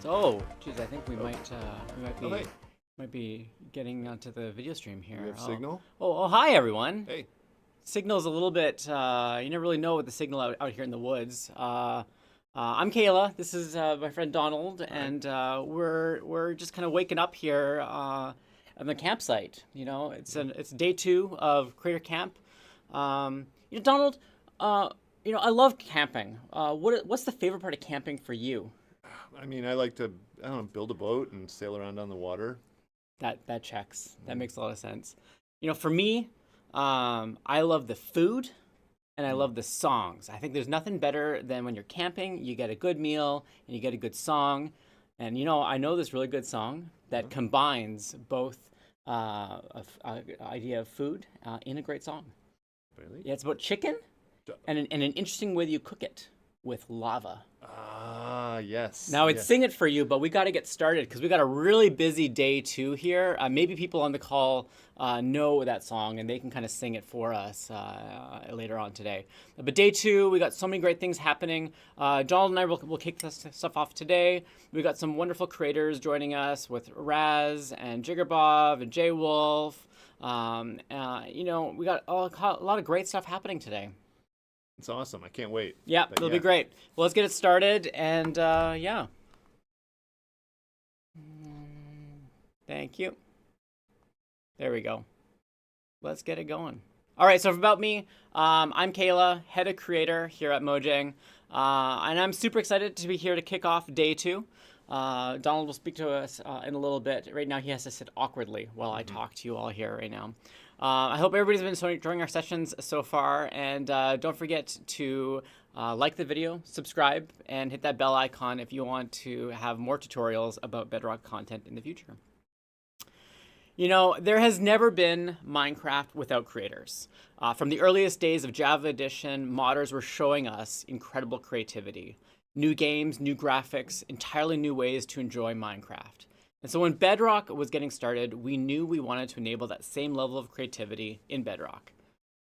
Oh, geez, I think we might be Oh, hey. might be getting onto the video stream here. We have signal? Oh, hi everyone. Hey. Signal's a little bit. You never really know with the signal out here in the woods. I'm Kayla. This is my friend Donald, and we're just kind of waking up here on the campsite. You know, it's day 2 of Creator Camp. Donald. I love camping. What's the favorite part of camping for you? I mean, I like to, I don't know, build a boat and sail around on the water. That checks. That makes a lot of sense. For me, I love the food and I love the songs. I think there's nothing better than when you're camping, you get a good meal and you get a good song. And I know this really good song that combines both idea of food in a great song. Really? Yeah, it's about chicken and an interesting way that you cook it with lava. Ah, yes. Now, I'd yes. sing it for you, but we got to get started because we got a really busy day 2 here. Maybe people on the call know that song and they can kind of sing it for us later on today. But day 2, we got so many great things happening. Donald and I will kick this stuff off today. We got some wonderful creators joining us with Raz and Jigarbov and JWolf. We got a lot of great stuff happening today. It's awesome. I can't wait. Yeah, it'll be great. Well, let's get it started, and yeah. Thank you. There we go. Let's get it going. All right, so about me, I'm Kayla, head of creator here at Mojang, and I'm super excited to be here to kick off day 2. Donald will speak to us in a little bit. Right now, he has to sit awkwardly while I talk to you all here right now. I hope everybody's been enjoying our sessions so far, and don't forget to like the video, subscribe, and hit that bell icon if you want to have more tutorials about Bedrock content in the future. There has never been Minecraft without creators. From the earliest days of Java Edition, modders were showing us incredible creativity. New games, new graphics, entirely new ways to enjoy Minecraft. And so when Bedrock was getting started, we knew we wanted to enable that same level of creativity in Bedrock.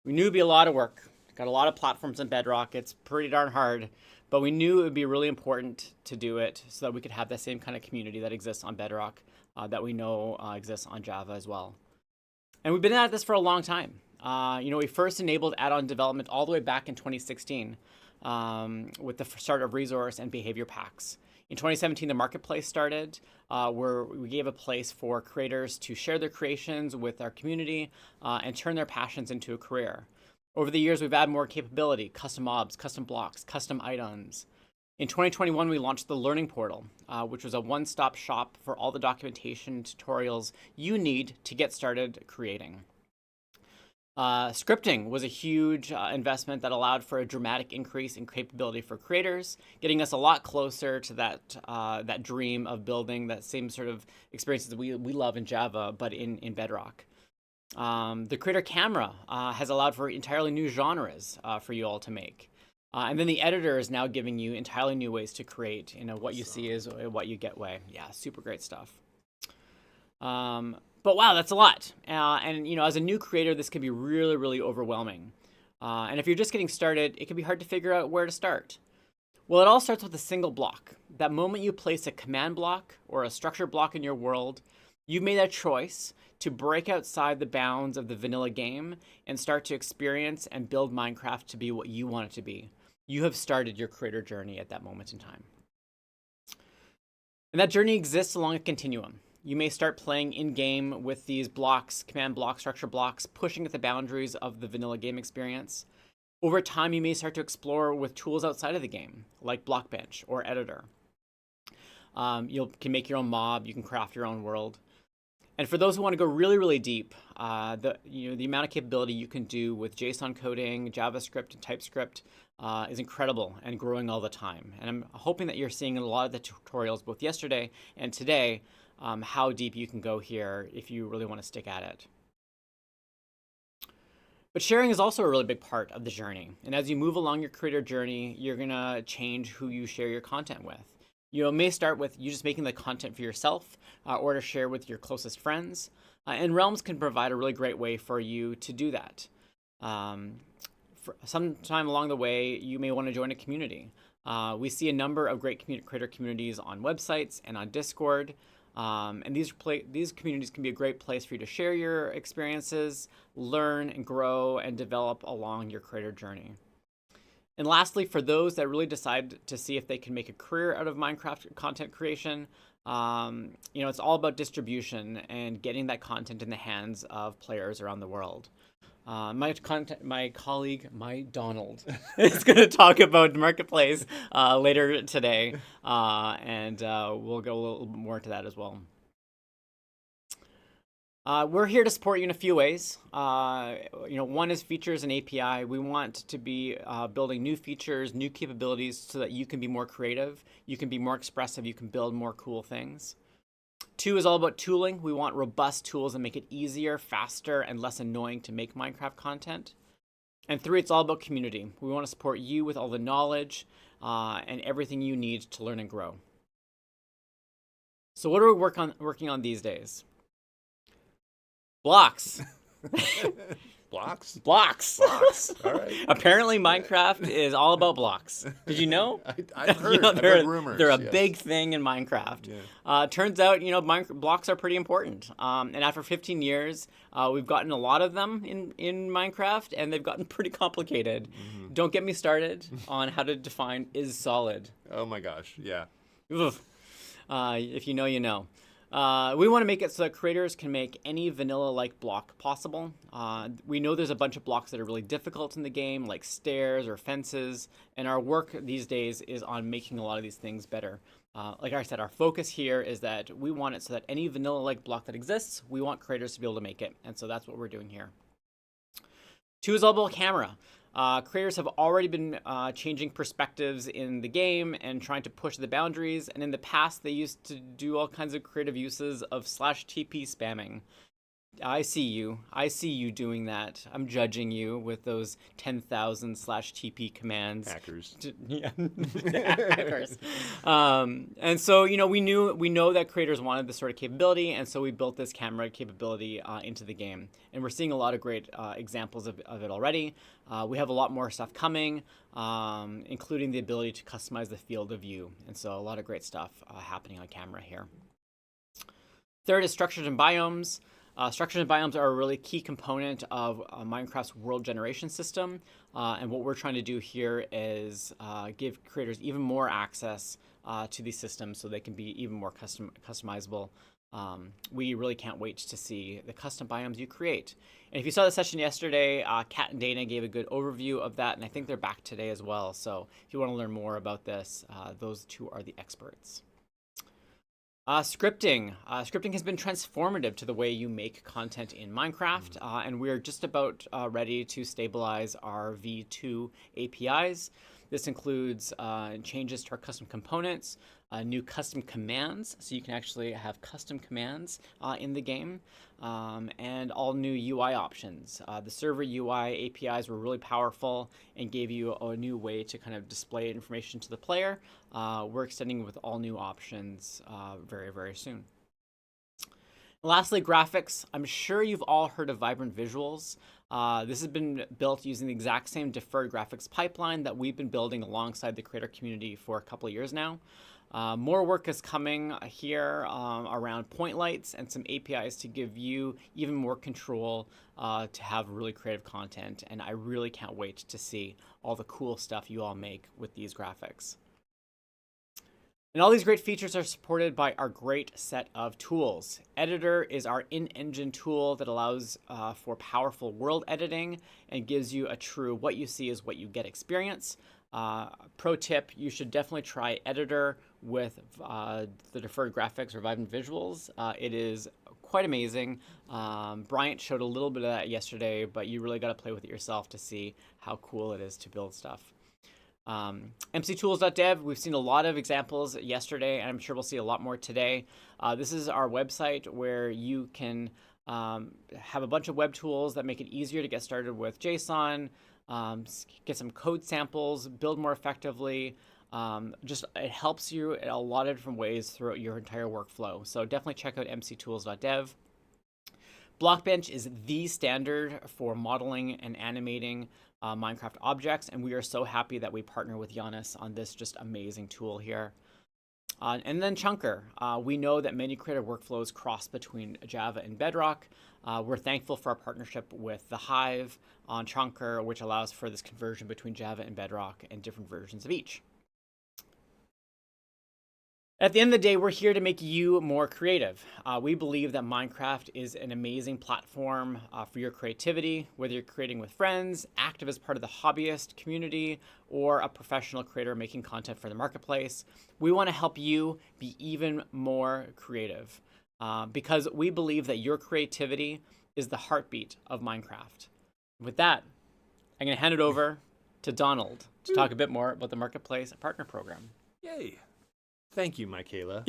We knew it'd be a lot of work. Got a lot of platforms in Bedrock. It's pretty darn hard, but we knew it would be really important to do it so that we could have the same kind of community that exists on Bedrock that we know exists on Java as well. And we've been at this for a long time. We first enabled add-on development all the way back in 2016 with the start of resource and behavior packs. In 2017, the marketplace started, where we gave a place for creators to share their creations with our community and turn their passions into a career. Over the years, we've added more capability, custom mobs, custom blocks, custom items. In 2021, we launched the Learning Portal, which was a one-stop shop for all the documentation and tutorials you need to get started creating. Scripting was a huge investment that allowed for a dramatic increase in capability for creators, getting us a lot closer to that dream of building that same sort of experiences that we love in Java, but in Bedrock. The creator camera has allowed for entirely new genres for you all to make. And then the editor is now giving you entirely new ways to create. What you see is what you get way. Yeah, super great stuff. But wow, that's a lot. And as a new creator, this can be really, really overwhelming. And if you're just getting started, it can be hard to figure out where to start. Well, it all starts with a single block. That moment you place a command block or a structure block in your world, you've made a choice to break outside the bounds of the vanilla game and start to experience and build Minecraft to be what you want it to be. You have started your creator journey at that moment in time. And that journey exists along a continuum. You may start playing in-game with these blocks, command blocks, structure blocks, pushing at the boundaries of the vanilla game experience. Over time, you may start to explore with tools outside of the game, like Blockbench or Editor. You can make your own mob, you can craft your own world. And for those who want to go really, really deep, the amount of capability you can do with JSON coding, JavaScript, and TypeScript is incredible and growing all the time. And I'm hoping that you're seeing in a lot of the tutorials, both yesterday and today, how deep you can go here if you really want to stick at it. But sharing is also a really big part of the journey. And as you move along your creator journey, you're going to change who you share your content with. You may start with you just making the content for yourself or to share with your closest friends. And Realms can provide a really great way for you to do that. Sometime along the way, you may want to join a community. We see a number of great creator communities on websites and on Discord. And these communities can be a great place for you to share your experiences, learn and grow and develop along your creator journey. And lastly, for those that really decide to see if they can make a career out of Minecraft content creation, it's all about distribution and getting that content in the hands of players around the world. My colleague, Donald, is going to talk about Marketplace later today, and we'll go a little more into that as well. We're here to support you in a few ways. One is features and API. We want to be building new features, new capabilities so that you can be more creative, you can be more expressive, you can build more cool things. 2 is all about tooling. We want robust tools that make it easier, faster, and less annoying to make Minecraft content. And 3, it's all about community. We want to support you with all the knowledge and everything you need to learn and grow. So what are we working on these days? Blocks. Blocks? Blocks. Blocks. All right. Apparently, Minecraft is all about blocks. Did you know? I've heard. I've heard rumors. They're a big thing in Minecraft. Yeah. Turns out, blocks are pretty important. And after 15 years, we've gotten a lot of them in Minecraft, and they've gotten pretty complicated. Mm-hmm. Don't get me started on how to define is solid. Oh my gosh, yeah. If you know, you know. We want to make it so that creators can make any vanilla-like block possible. We know there's a bunch of blocks that are really difficult in the game, like stairs or fences, and our work these days is on making a lot of these things better. Like I said, our focus here is that we want it so that any vanilla-like block that exists, we want creators to be able to make it, and so that's what we're doing here. 2 is all about camera. Creators have already been changing perspectives in the game and trying to push the boundaries. And in the past, they used to do all kinds of creative uses of /TP spamming. I see you doing that. I'm judging you with those 10,000 /TP commands. Hackers. Yeah, hackers. And so, we know that creators wanted this sort of capability, and so we built this camera capability into the game. And we're seeing a lot of great examples of it already. We have a lot more stuff coming, including the ability to customize the field of view. And so a lot of great stuff happening on camera here. 3rd is structures and biomes. Structures and biomes are a really key component of Minecraft's world generation system. And what we're trying to do here is give creators even more access to these systems so they can be even more customizable. We really can't wait to see the custom biomes you create. And if you saw the session yesterday, Kat and Dana gave a good overview of that, and I think they're back today as well. So if you want to learn more about this, those 2 are the experts. Scripting. Scripting has been transformative to the way you make content in Minecraft, and we're just about ready to stabilize our V2 APIs. This includes changes to our custom components, new custom commands, so you can actually have custom commands in the game, and all new UI options. The server UI APIs were really powerful and gave you a new way to kind of display information to the player. We're extending with all new options very, very soon. Lastly, graphics. I'm sure you've all heard of Vibrant Visuals. This has been built using the exact same deferred graphics pipeline that we've been building alongside the creator community for a couple of years now. More work is coming here around point lights and some APIs to give you even more control to have really creative content. And I really can't wait to see all the cool stuff you all make with these graphics. And all these great features are supported by our great set of tools. Editor is our in-engine tool that allows for powerful world editing and gives you a true what you see is what you get experience. Pro tip, you should definitely try Editor with the deferred graphics or Vibrant Visuals. It is quite amazing. Bryant showed a little bit of that yesterday, but you really got to play with it yourself to see how cool it is to build stuff. mctools.dev, we've seen a lot of examples yesterday, and I'm sure we'll see a lot more today. This is our website where you can have a bunch of web tools that make it easier to get started with JSON, get some code samples, build more effectively. Just it helps you in a lot of different ways throughout your entire workflow. So definitely check out mctools.dev. Blockbench is the standard for modeling and animating Minecraft objects, and we are so happy that we partner with Giannis on this just amazing tool here. And then Chunker. We know that many creative workflows cross between Java and Bedrock. We're thankful for our partnership with the Hive on Chunker, which allows for this conversion between Java and Bedrock and different versions of each. At the end of the day, we're here to make you more creative. We believe that Minecraft is an amazing platform for your creativity, whether you're creating with friends, active as part of the hobbyist community, or a professional creator making content for the marketplace. We want to help you be even more creative because we believe that your creativity is the heartbeat of Minecraft. With that, I'm going to hand it over to Donald to talk a bit more about the Marketplace Partner Program. Yay. Thank you, Michaela.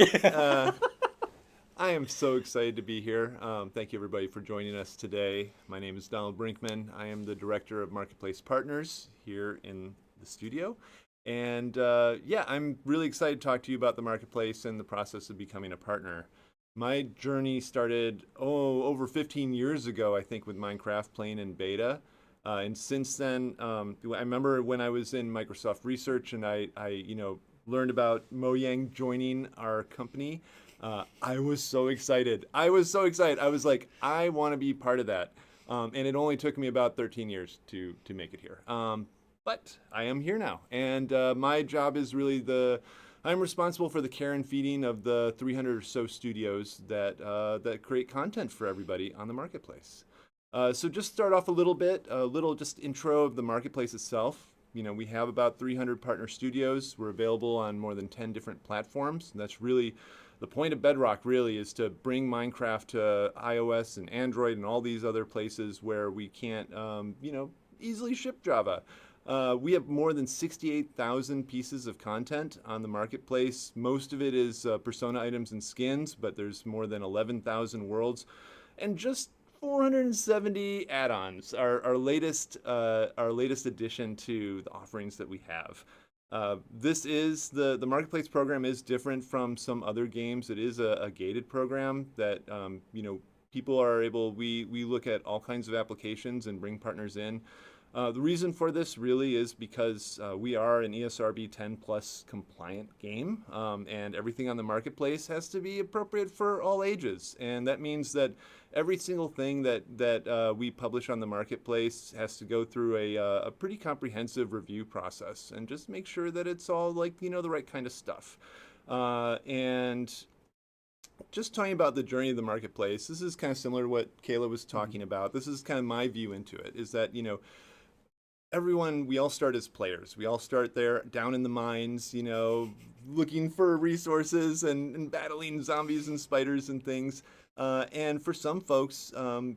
I am so excited to be here. Thank you, everybody, for joining us today. My name is Donald Brinkman. I am the Director of Marketplace Partners here in the studio. And yeah, I'm really excited to talk to you about the Marketplace and the process of becoming a partner. My journey started, over 15 years ago, I think, with Minecraft playing in beta. And since then, I remember when I was in Microsoft Research and I learned about Mojang joining our company. I was so excited. I was like, I want to be part of that. And it only took me about 13 years to make it here. But I am here now. And my job is really I'm responsible for the care and feeding of the 300 or so studios that create content for everybody on the Marketplace. So just start off a little just intro of the Marketplace itself. We have about 300 partner studios. We're available on more than 10 different platforms. And that's really the point of Bedrock, really, is to bring Minecraft to iOS and Android and all these other places where we can't, easily ship Java. We have more than 68,000 pieces of content on the Marketplace. Most of it is persona items and skins, but there's more than 11,000 worlds. And just 470 add-ons, our latest addition to the offerings that we have. This is the Marketplace program is different from some other games. It is a gated program that people are able. We look at all kinds of applications and bring partners in. The reason for this really is because we are an ESRB 10 plus compliant game, and everything on the Marketplace has to be appropriate for all ages. And that means that every single thing that we publish on the Marketplace has to go through a pretty comprehensive review process and just make sure that it's all the right kind of stuff. And just talking about the journey of the Marketplace, this is kind of similar to what Kayla was talking about. This is kind of my view into it, is that, we all start as players. We all start there down in the mines, looking for resources and battling zombies and spiders and things. And for some folks,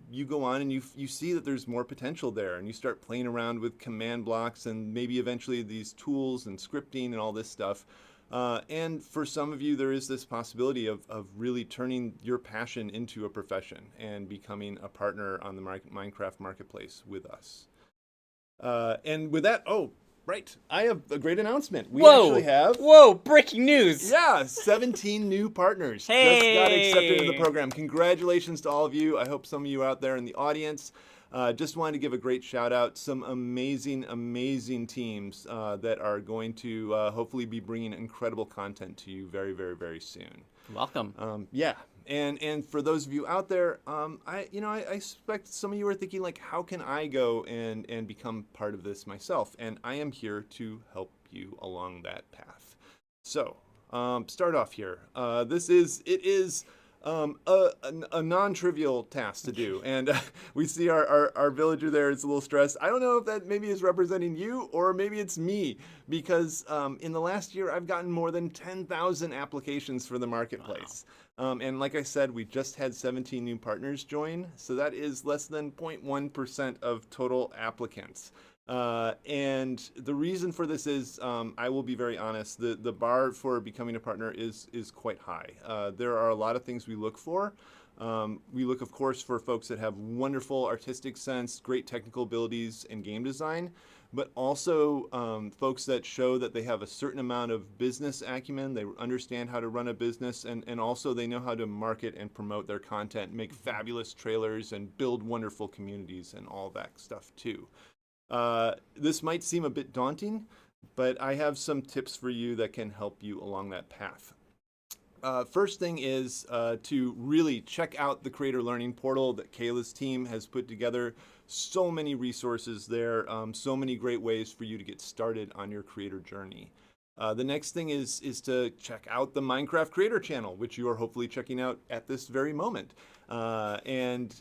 you go on and you see that there's more potential there, and you start playing around with command blocks and maybe eventually these tools and scripting and all this stuff. And for some of you, there is this possibility of really turning your passion into a profession and becoming a partner on the Minecraft Marketplace with us. And with that, right, I have a great announcement. We actually have... Whoa, breaking news! Yeah, 17 new partners Hey! just got accepted into the program. Congratulations to all of you. I hope some of you out there in the audience just wanted to give a great shout out. Some amazing, amazing teams that are going to hopefully be bringing incredible content to you very, very, very soon. Welcome. Yeah. And for those of you out there, I suspect some of you are thinking, how can I go and become part of this myself? And I am here to help you along that path. So, start off here. It is a non-trivial task to do, and we see our villager there is a little stressed. I don't know if that maybe is representing you or maybe it's me, because in the last year I've gotten more than 10,000 applications for the Marketplace. Wow. And like I said, we just had 17 new partners join, so that is less than 0.1% of total applicants. And the reason for this is, I will be very honest, the bar for becoming a partner is quite high. There are a lot of things we look for, We look, of course, for folks that have wonderful artistic sense, great technical abilities, and game design, but also folks that show that they have a certain amount of business acumen, they understand how to run a business, and also they know how to market and promote their content, make fabulous trailers, and build wonderful communities and all that stuff too. This might seem a bit daunting, but I have some tips for you that can help you along that path. First thing is to really check out the Creator Learning Portal that Kayla's team has put together. So many resources there, so many great ways for you to get started on your creator journey. The next thing is to check out the Minecraft Creator channel, which you are hopefully checking out at this very moment. There's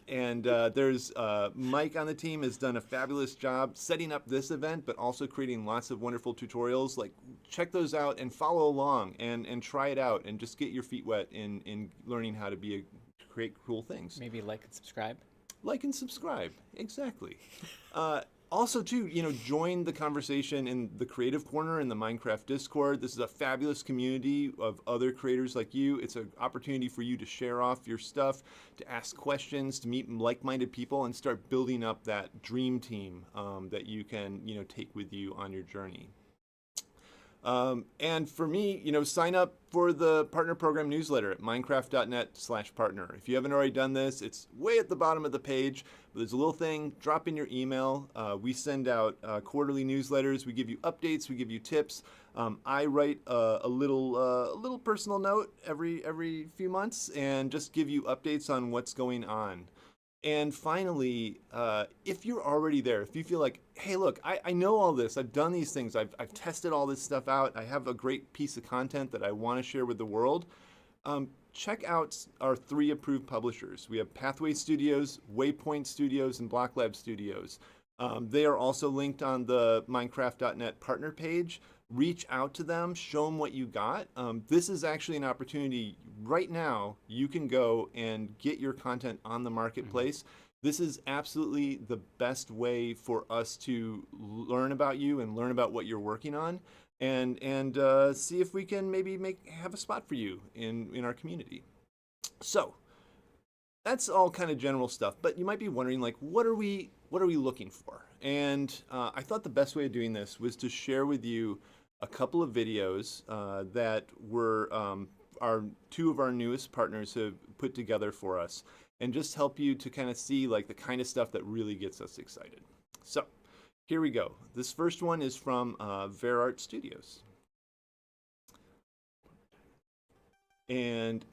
Mike on the team has done a fabulous job setting up this event, but also creating lots of wonderful tutorials. Like, check those out and follow along and try it out and just get your feet wet in learning how to create cool things. Maybe like and subscribe. Like and subscribe, exactly. Also, too, join the conversation in the Creative Corner in the Minecraft Discord. This is a fabulous community of other creators like you. It's an opportunity for you to share off your stuff, to ask questions, to meet like-minded people, and start building up that dream team that you can, take with you on your journey. And for me, sign up for the partner program newsletter at minecraft.net/partner. If you haven't already done this, it's way at the bottom of the page, but there's a little thing, drop in your email. We send out quarterly newsletters. We give you updates. We give you tips. I write a little personal note every few months and just give you updates on what's going on. And finally, if you're already there, if you feel like, hey, look, I know all this, I've done these things, I've tested all this stuff out, I have a great piece of content that I want to share with the world, check out our 3 approved publishers. We have Pathway Studios, Waypoint Studios, and Block Lab Studios. They are also linked on the Minecraft.net partner page. Reach out to them, show them what you got. This is actually an opportunity right now. You can go and get your content on the marketplace. This is absolutely the best way for us to learn about you and learn about what you're working on, and see if we can maybe have a spot for you in our community. So that's all kind of general stuff, but you might be wondering, like, what are we looking for? And I thought the best way of doing this was to share with you a couple of videos that were our 2 of our newest partners have put together for us, and just help you to kind of see like the kind of stuff that really gets us excited. So here we go. This first one is from VerArt Studios. And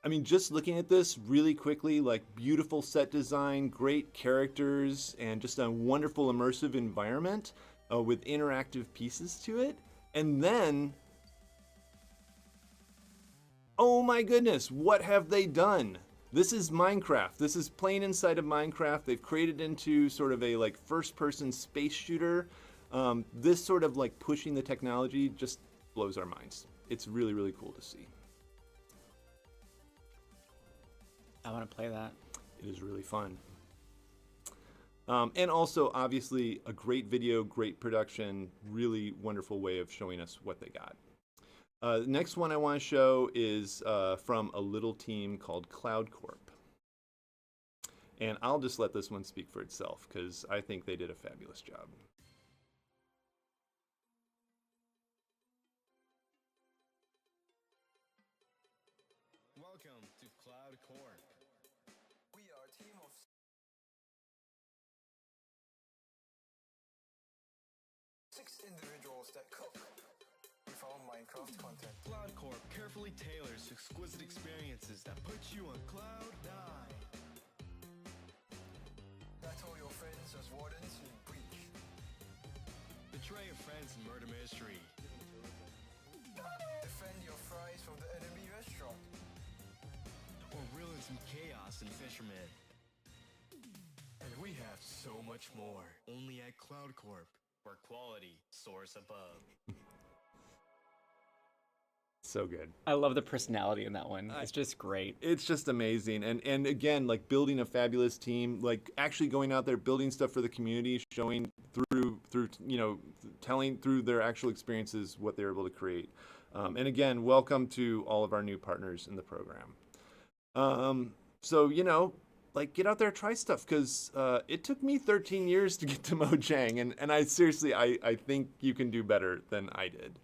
I mean, just looking at this really quickly, like beautiful set design, great characters, and just a wonderful immersive environment with interactive pieces to it. And then, oh my goodness, what have they done? This is Minecraft. This is playing inside of Minecraft. They've created into sort of a like first-person space shooter. This sort of like pushing the technology just blows our minds. It's really, really cool to see. I want to play that. It is really fun. And also, obviously, a great video, great production, really wonderful way of showing us what they got. The next one I want to show is from a little team called Cloud Corp. And I'll just let this one speak for itself because I think they did a fabulous job. Welcome to Cloud Corp. We are a team of 6 individuals that cook with our Minecraft content. Cloud Corp carefully tailors exquisite experiences that put you on cloud 9. Battle your friends as wardens in Breach. Betray your friends in Murder Mystery. Defend your fries from the enemy restaurant. Or reel in some chaos in Fisherman. And we have so much more. Only at Cloud Corp, where quality soars above. So good. I love the personality in that one. It's just great. It's just amazing. And again, like building a fabulous team, like actually going out there, building stuff for the community, showing through telling through their actual experiences what they're able to create. And again, welcome to all of our new partners in the program. So, like get out there, try stuff, because it took me 13 years to get to Mojang, and I seriously, I think you can do better than I did.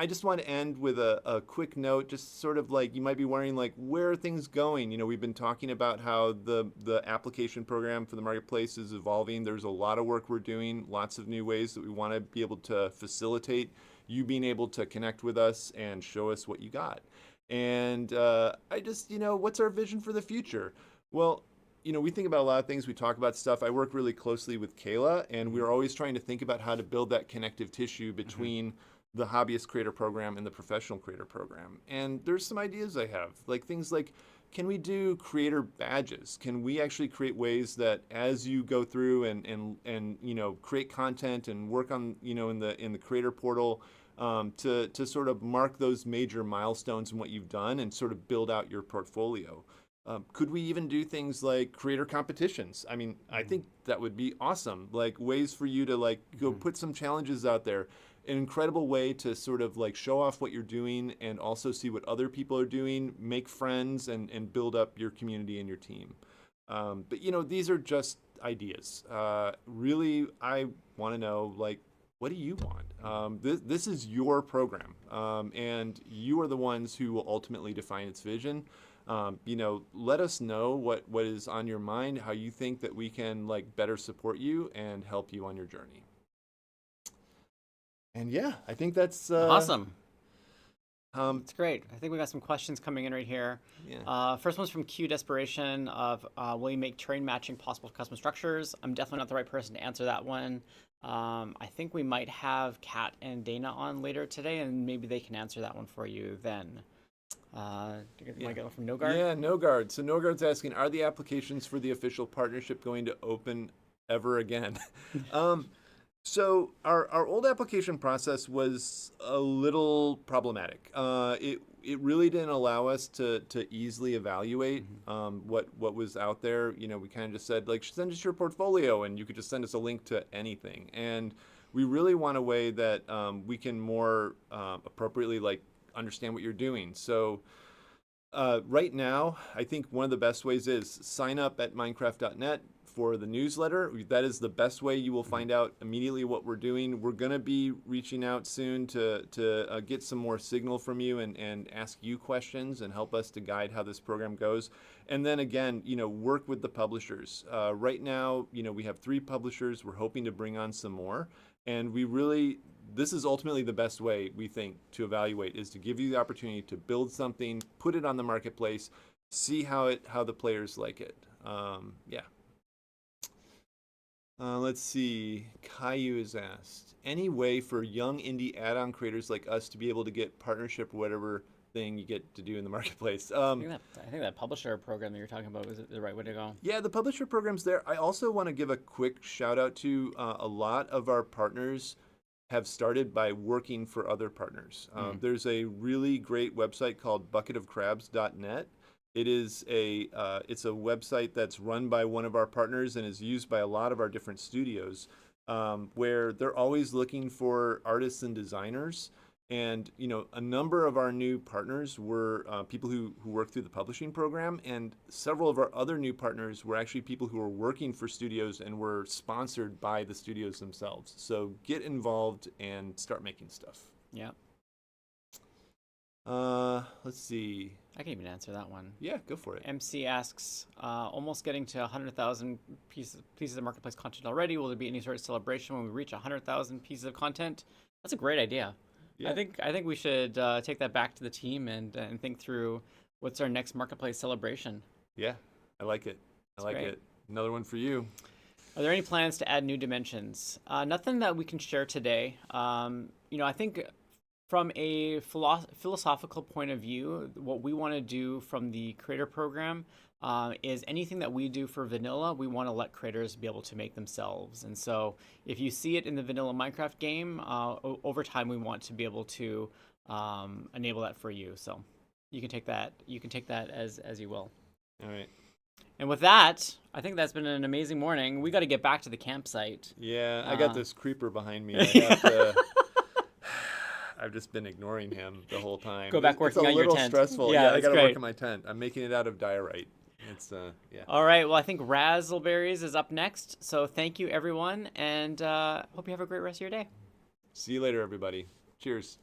I just want to end with a quick note, just sort of like you might be wondering, like, where are things going? We've been talking about how the application program for the marketplace is evolving. There's a lot of work we're doing, lots of new ways that we want to be able to facilitate you being able to connect with us and show us what you got. And I just, what's our vision for the future? Well, we think about a lot of things. We talk about stuff. I work really closely with Kayla, and we're always trying to think about how to build that connective tissue between the hobbyist creator program and the professional creator program. And there's some ideas I have, like things like, can we do creator badges? Can we actually create ways that as you go through and create content and work on, in the creator portal, to sort of mark those major milestones in what you've done and sort of build out your portfolio. Could we even do things like creator competitions? I mean, I think that would be awesome. Like ways for you to like go put some challenges out there. An incredible way to sort of like show off what you're doing and also see what other people are doing, make friends, and build up your community and your team. But these are just ideas. Really, I want to know, like, what do you want? This is your program, and you are the ones who will ultimately define its vision. Let us know what is on your mind, how you think that we can like better support you and help you on your journey. And yeah, I think that's Awesome. It's great. I think we got some questions coming in right here. Yeah. First one's from Q Desperation of, will you make terrain matching possible for custom structures? I'm definitely not the right person to answer that one. I think we might have Kat and Dana on later today, and maybe they can answer that one for you then. Do you want to get one from Nogard? Yeah, Nogard. So Nogard's asking, are the applications for the official partnership going to open ever again? So our old application process was a little problematic. It really didn't allow us to easily evaluate what was out there. We kind of just said, like, send us your portfolio, and you could just send us a link to anything. And we really want a way that we can more appropriately like understand what you're doing. So right now, I think one of the best ways is sign up at minecraft.net for the newsletter. That is the best way you will find out immediately what we're doing. We're going to be reaching out soon to get some more signal from you and ask you questions and help us to guide how this program goes. And then again, work with the publishers. Right now, we have 3 publishers. We're hoping to bring on some more. And this is ultimately the best way, we think, to evaluate, is to give you the opportunity to build something, put it on the marketplace, see how the players like it. Yeah. Let's see. Caillou is asked, any way for young indie add-on creators like us to be able to get partnership or whatever thing you get to do in the marketplace? I think that publisher program that you're talking about was the right way to go. Yeah, the publisher program's there. I also want to give a quick shout out to a lot of our partners have started by working for other partners. There's a really great website called bucketofcrabs.net. It's a website that's run by one of our partners and is used by a lot of our different studios, where they're always looking for artists and designers. And a number of our new partners were people who work through the publishing program, and several of our other new partners were actually people who were working for studios and were sponsored by the studios themselves. So get involved and start making stuff. Yeah. Let's see. I can even answer that one. Yeah, go for it. MC asks, almost getting to 100,000 pieces of marketplace content already. Will there be any sort of celebration when we reach 100,000 pieces of content? That's a great idea. Yeah. I think we should take that back to the team and think through what's our next marketplace celebration. Yeah, I like it. I like it. Another one for you. Are there any plans to add new dimensions? Nothing that we can share today. I think from a philosophical point of view, what we want to do from the creator program is anything that we do for vanilla, we want to let creators be able to make themselves. And so if you see it in the vanilla Minecraft game, over time we want to be able to enable that for you. So you can take that as you will. All right. And with that, I think that's been an amazing morning. We got to get back to the campsite. Yeah, I got this creeper behind me. I have to I've just been ignoring him the whole time. Go back It's working a on your little tent. stressful. Yeah, Yeah, I that's got to work great. on my tent. I'm making it out of diorite. It's yeah. All right. Well, I think Razzleberries is up next. So thank you, everyone, and hope you have a great rest of your day. See you later, everybody. Cheers.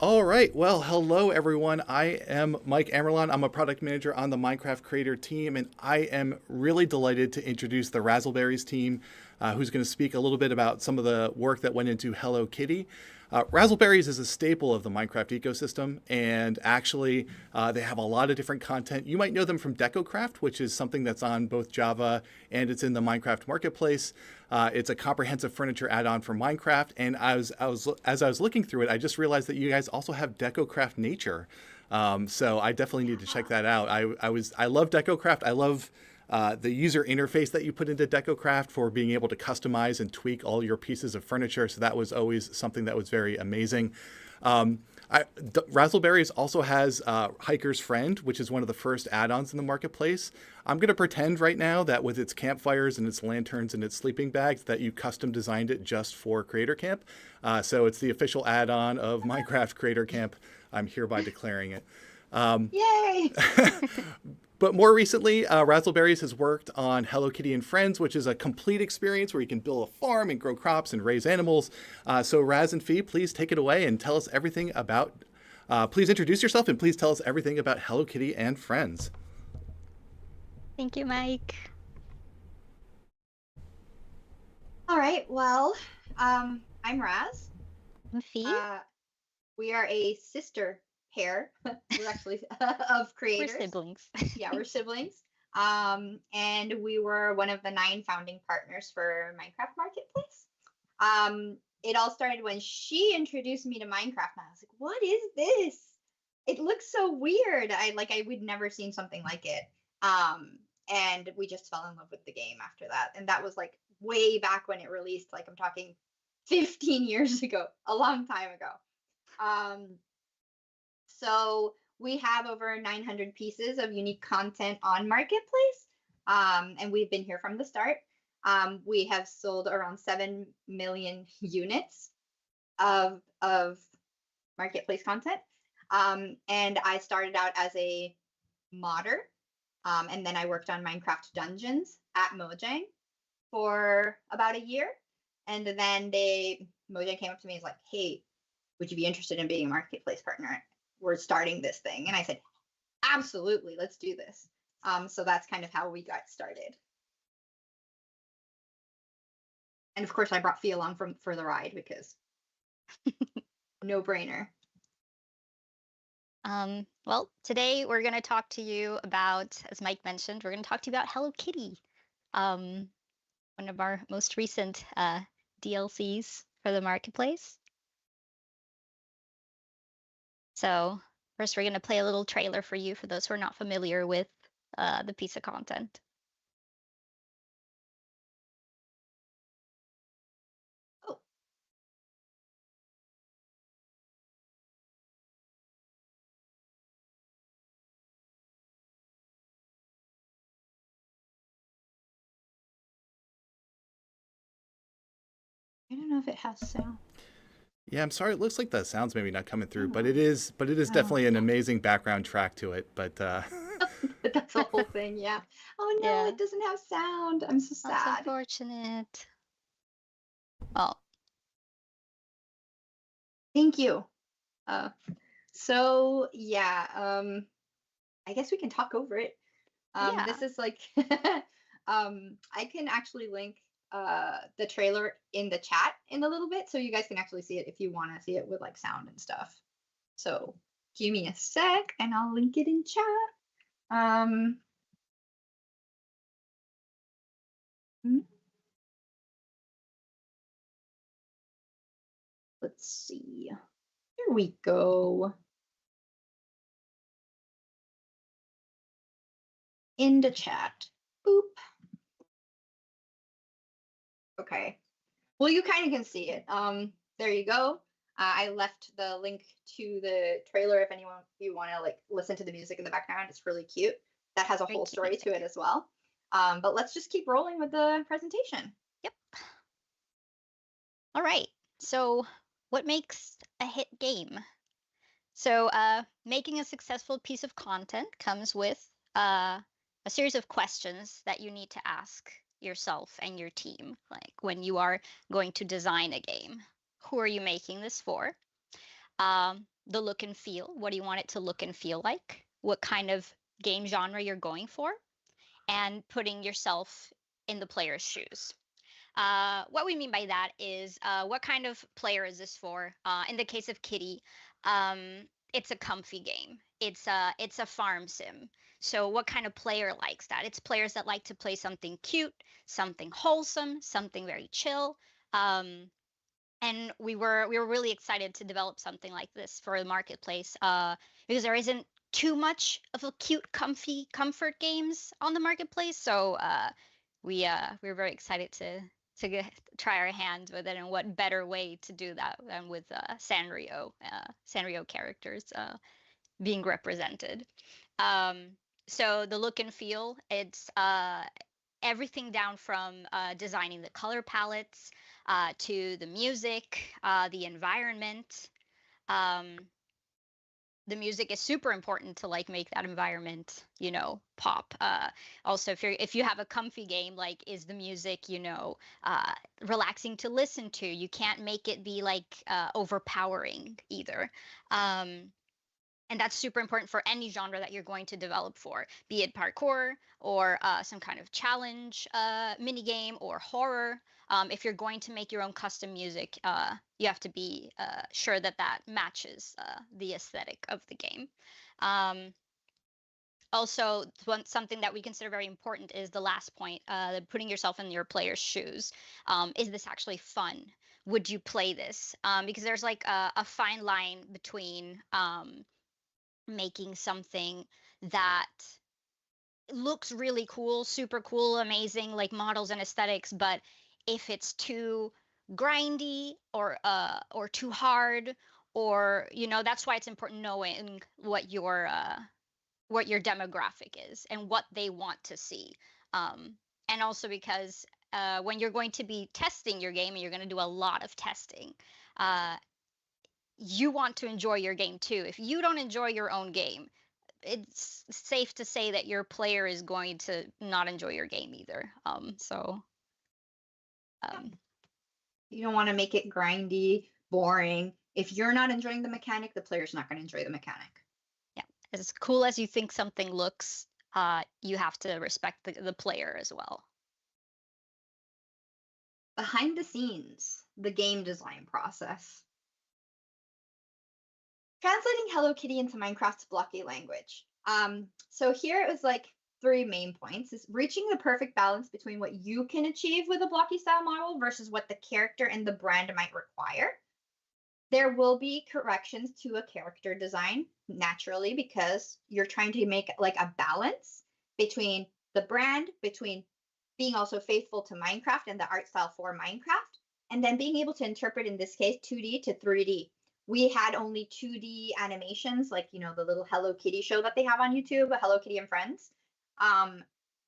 All right. Well, hello, everyone. I am Mike Amerlon. I'm a product manager on the Minecraft creator team, and I am really delighted to introduce the Razzleberries team, who's going to speak a little bit about some of the work that went into Hello Kitty. Razzleberries is a staple of the Minecraft ecosystem, and actually, they have a lot of different content. You might know them from DecoCraft, which is something that's on both Java and it's in the Minecraft marketplace. It's a comprehensive furniture add-on for Minecraft, and as I was looking through it, I just realized that you guys also have DecoCraft Nature. So I definitely need to check that out. I love DecoCraft. I love the user interface that you put into DecoCraft for being able to customize and tweak all your pieces of furniture. So that was always something that was very amazing. Razzleberries also has Hiker's Friend, which is one of the first add-ons in the marketplace. I'm going to pretend right now that with its campfires and its lanterns and its sleeping bags that you custom designed it just for Creator Camp. So it's the official add-on of Minecraft Creator Camp. I'm hereby declaring it. Yay! But more recently, Razzleberries has worked on Hello Kitty and Friends, which is a complete experience where you can build a farm and grow crops and raise animals. So Raz and Fee, please take it away and tell us everything about, please introduce yourself and please tell us everything about Hello Kitty and Friends. Thank you, Mike. All right. Well, I'm Raz. I'm Fee. We are a sister pair. We're actually of creators. We're siblings. Yeah, we're siblings. And we were one of the 9 founding partners for Minecraft Marketplace. It all started when she introduced me to Minecraft, and I was like, "What is this? It looks so weird." We'd never seen something like it. And we just fell in love with the game after that. And that was like way back when it released. Like I'm talking 15 years ago, a long time ago. So we have over 900 pieces of unique content on Marketplace, and we've been here from the start. We have sold around 7 million units of Marketplace content, and I started out as a modder, and then I worked on Minecraft Dungeons at Mojang for about a year, and then Mojang came up to me and was like, "Hey, would you be interested in being a Marketplace partner? We're starting this thing." And I said, "Absolutely, let's do this." So that's kind of how we got started. And of course, I brought Fee along for the ride because no brainer. Well, today we're going to talk to you about, as Mike mentioned, we're going to talk to you about Hello Kitty, one of our most recent DLCs for the marketplace. So first, we're going to play a little trailer for you for those who are not familiar with the piece of content. I don't know if it has sound. Yeah, I'm sorry. It looks like the sound's maybe not coming through, but it is definitely an amazing background track to it. But But that's the whole thing, yeah. Oh no, Yeah. it doesn't have sound. I'm so That's sad. unfortunate. Well, Thank you. So yeah, I guess we can talk over it. Yeah. This is like I can actually link the trailer in the chat in a little bit so you guys can actually see it if you want to see it with like sound and stuff. So give me a sec and I'll link it in chat. Let's see. Here we go. In the chat. Boop. Okay. Well, you kind of can see it. There you go. I left the link to the trailer if anyone you want to like listen to the music in the background. It's really cute. That has a Very whole cute story music. to it as well. But let's just keep rolling with the presentation. Yep. All right. So what makes a hit game? So making a successful piece of content comes with a series of questions that you need to ask yourself and your team, like when you are going to design a game. Who are you making this for? the look and feel. What do you want it to look and feel like? What kind of game genre you're going for? And putting yourself in the player's shoes. What we mean by that is what kind of player is this for? In the case of Kitty, it's a comfy game. It's a farm sim. So what kind of player likes that? It's players that like to play something cute, something wholesome, something very chill. And we were really excited to develop something like this for the marketplace because there isn't too much of a cute, comfy comfort games on the marketplace. So we were very excited to try our hands with it, and what better way to do that than with Sanrio characters being represented. So the look and feel, it's everything down from designing the color palettes to the music, the environment. Um, the music is super important to like make that environment, pop. Also, if you have a comfy game, like, is the music, relaxing to listen to? You can't make it be like overpowering either. And that's super important for any genre that you're going to develop for, be it parkour or some kind of challenge mini game or horror. If you're going to make your own custom music, you have to be sure that that matches the aesthetic of the game. Also, something that we consider very important is the last point, putting yourself in your player's shoes. Is this actually fun? Would you play this? Because there's like a fine line between making something that looks really cool, super cool, amazing, like models and aesthetics, but if it's too grindy or too hard, or that's why it's important knowing what your demographic is and what they want to see. And also because when you're going to be testing your game and you're going to do a lot of testing, you want to enjoy your game too. If you don't enjoy your own game, it's safe to say that your player is going to not enjoy your game either. You don't want to make it grindy, boring. If you're not enjoying the mechanic, the player's not going to enjoy the mechanic. Yeah, as cool as you think something looks, you have to respect the player as well. Behind the scenes, the game design process. Translating Hello Kitty into Minecraft's blocky language. So here it was like 3 main points: is reaching the perfect balance between what you can achieve with a blocky style model versus what the character and the brand might require. There will be corrections to a character design naturally, because you're trying to make like a balance between the brand, between being also faithful to Minecraft and the art style for Minecraft, and then being able to interpret, in this case, 2D to 3D. We had only 2D animations, like, the little Hello Kitty show that they have on YouTube, Hello Kitty and Friends.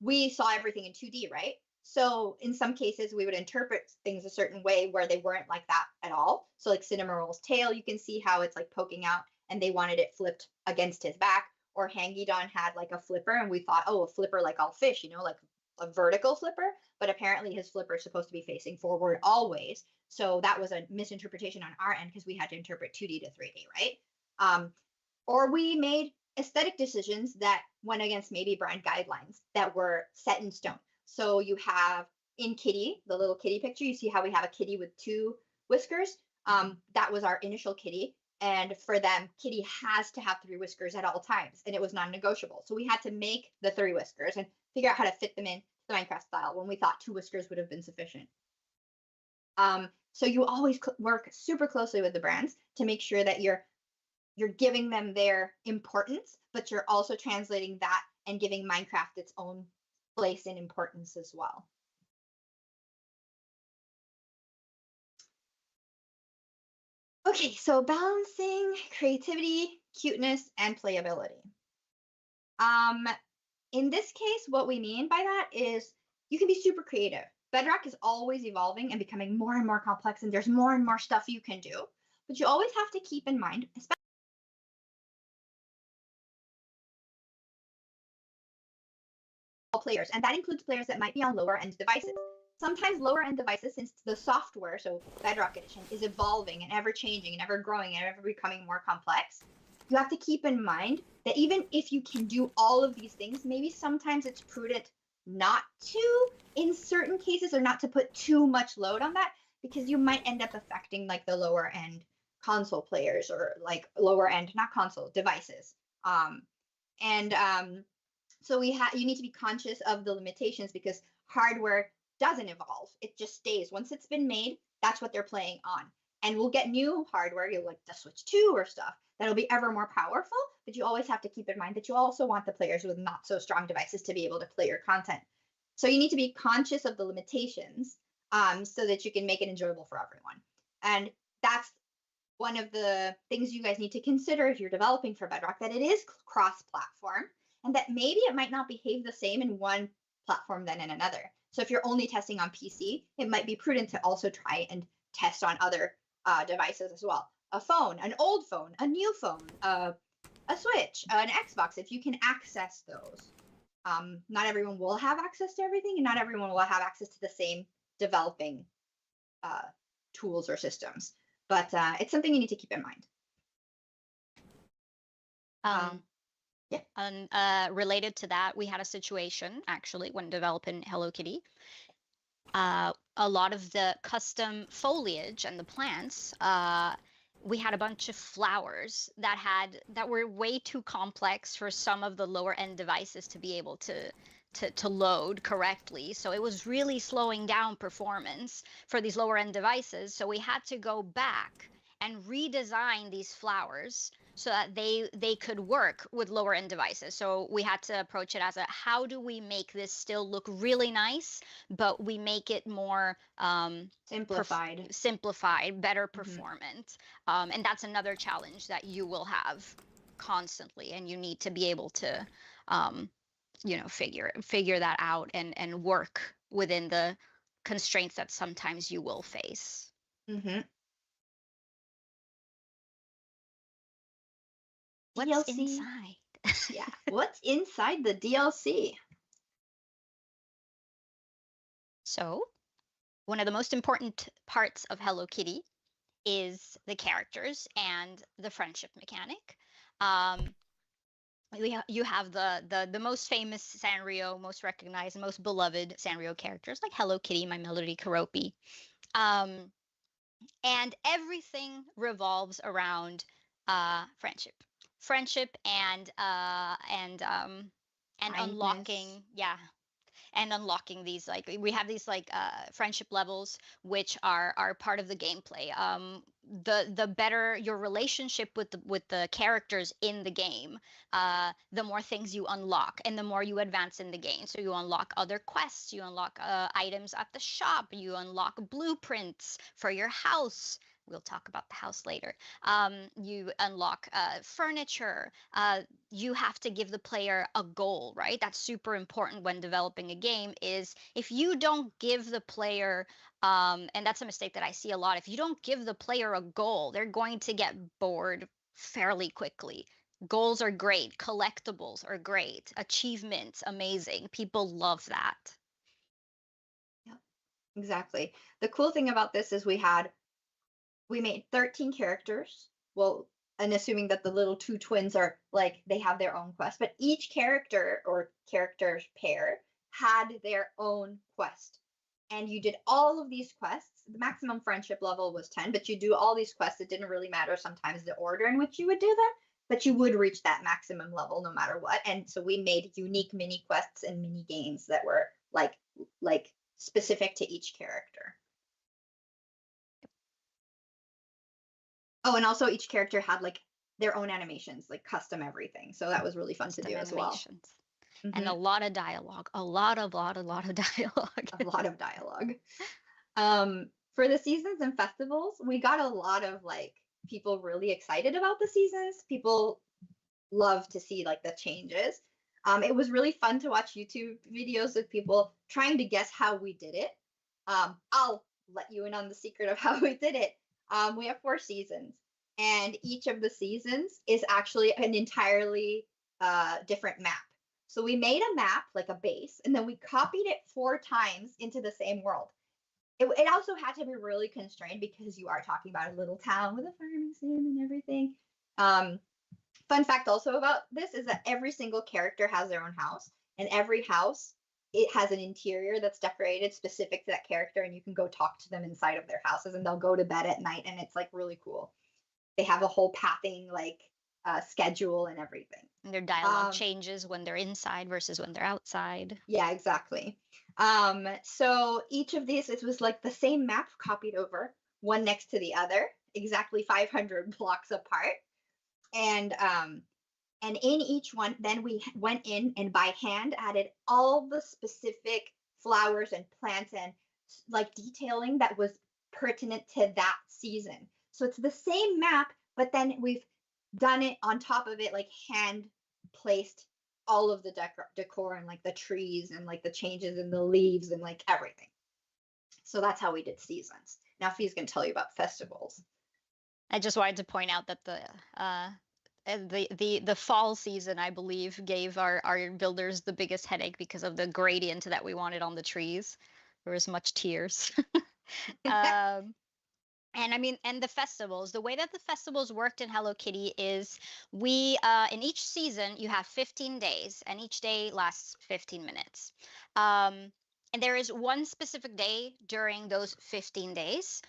We saw everything in 2D, right? So in some cases, we would interpret things a certain way where they weren't like that at all. So like Cinnamarol's tail, you can see how it's like poking out, and they wanted it flipped against his back. Or Hangydon had like a flipper, and we thought, oh, a flipper like all fish, like a vertical flipper. But apparently his flipper is supposed to be facing forward always. So that was a misinterpretation on our end, because we had to interpret 2D to 3D, right? Or we made aesthetic decisions that went against maybe brand guidelines that were set in stone. So you have in Kitty, the little kitty picture, you see how we have a kitty with 2 whiskers. That was our initial kitty. And for them, Kitty has to have 3 whiskers at all times, and it was non-negotiable. So we had to make the 3 whiskers and figure out how to fit them in the Minecraft style when we thought 2 whiskers would have been sufficient. So you always work super closely with the brands to make sure that you're giving them their importance, but you're also translating that and giving Minecraft its own place and importance as well. Okay, so balancing creativity, cuteness, and playability. In this case, what we mean by that is you can be super creative. Bedrock is always evolving and becoming more and more complex, and there's more and more stuff you can do. But you always have to keep in mind, especially players, and that includes players that might be on lower end devices. sometimes lower end devices, since the software, so Bedrock Edition, is evolving and ever changing and ever growing and ever becoming more complex, you have to keep in mind that even if you can do all of these things, maybe sometimes it's prudent not to in certain cases, or not to put too much load on that, because you might end up affecting like the lower end console players, or like lower end, not console, devices. And so you need to be conscious of the limitations, because hardware doesn't evolve. It just stays. Once it's been made, that's what they're playing on. And we'll get new hardware, like the Switch 2 or stuff, that'll be ever more powerful. But you always have to keep in mind that you also want the players with not so strong devices to be able to play your content. So you need to be conscious of the limitations, so that you can make it enjoyable for everyone. And that's one of the things you guys need to consider if you're developing for Bedrock, that it is cross-platform, and that maybe it might not behave the same in one platform than in another. So if you're only testing on PC, it might be prudent to also try and test on other devices as well. A phone, an old phone, a new phone, a Switch, an Xbox, if you can access those. Not everyone will have access to everything, and not everyone will have access to the same developing tools or systems. But it's something you need to keep in mind. Yeah. And related to that, we had a situation actually when developing Hello Kitty. A lot of the custom foliage and the plants, we had a bunch of flowers that were way too complex for some of the lower end devices to be able to load correctly. So it was really slowing down performance for these lower end devices. So we had to go back and redesign these flowers so that they could work with lower end devices. So we had to approach it as how do we make this still look really nice, but we make it more simplified, better performant. And that's another challenge that you will have constantly, and you need to be able to figure that out and work within the constraints that sometimes you will face. What's DLC. inside? Yeah, what's inside the DLC? So, one of the most important parts of Hello Kitty is the characters and the friendship mechanic. You have the most famous Sanrio, most recognized, most beloved Sanrio characters like Hello Kitty, My Melody, Keroppi. And everything revolves around friendship and unlocking, and unlocking these, like we have these like friendship levels which are part of the gameplay. The better your relationship with the characters in the game, the more things you unlock and the more you advance in the game. So you unlock other quests, you unlock items at the shop, you unlock blueprints for your house. We'll talk about the house later. You unlock furniture. You have to give the player a goal, right? That's super important when developing a game. Is if you don't give the player, and that's a mistake that I see a lot, if you don't give the player a goal, they're going to get bored fairly quickly. Goals are great. Collectibles are great. Achievements, amazing. People love that. Yeah, exactly. The cool thing about this is we made 13 characters. Well, and assuming that the little two twins are like, they have their own quest, but each character or characters pair had their own quest. And you did all of these quests. The maximum friendship level was 10, but you do all these quests. It didn't really matter sometimes the order in which you would do them, but you would reach that maximum level no matter what. And so we made unique mini quests and mini games that were like specific to each character. Oh, and also each character had like their own animations, like custom everything. So that was really fun to do as well. And a lot of dialogue, a lot of dialogue. A lot of dialogue. For the seasons and festivals, we got a lot of like people really excited about the seasons. People love to see like the changes. It was really fun to watch YouTube videos of people trying to guess how we did it. I'll let you in on the secret of how we did it. We have 4 seasons, and each of the seasons is actually an entirely different map. So we made a map, like a base, and then we copied it 4 times into the same world. It also had to be really constrained because you are talking about a little town with a farming sim and everything. Fun fact also about this is that every single character has their own house, and every house, it has an interior that's decorated specific to that character, and you can go talk to them inside of their houses, and they'll go to bed at night, and it's like really cool. They have a whole pathing like schedule and everything. And their dialogue Um, changes when they're inside versus when they're outside. Yeah, exactly. So each of these, it was like the same map copied over, one next to the other, exactly 500 blocks apart. And in each one, then we went in and by hand added all the specific flowers and plants and like detailing that was pertinent to that season. So it's the same map, but then we've done it on top of it, like hand placed all of the decor and like the trees and like the changes in the leaves and like everything. So that's how we did seasons. Now Fee's gonna tell you about festivals. I just wanted to point out that the fall season, I believe, gave our builders the biggest headache because of the gradient that we wanted on the trees. There was much tears. And I mean, and the festivals, the way that the festivals worked in Hello Kitty is we, in each season, you have 15 days, and each day lasts 15 minutes. And there is one specific day during those 15 days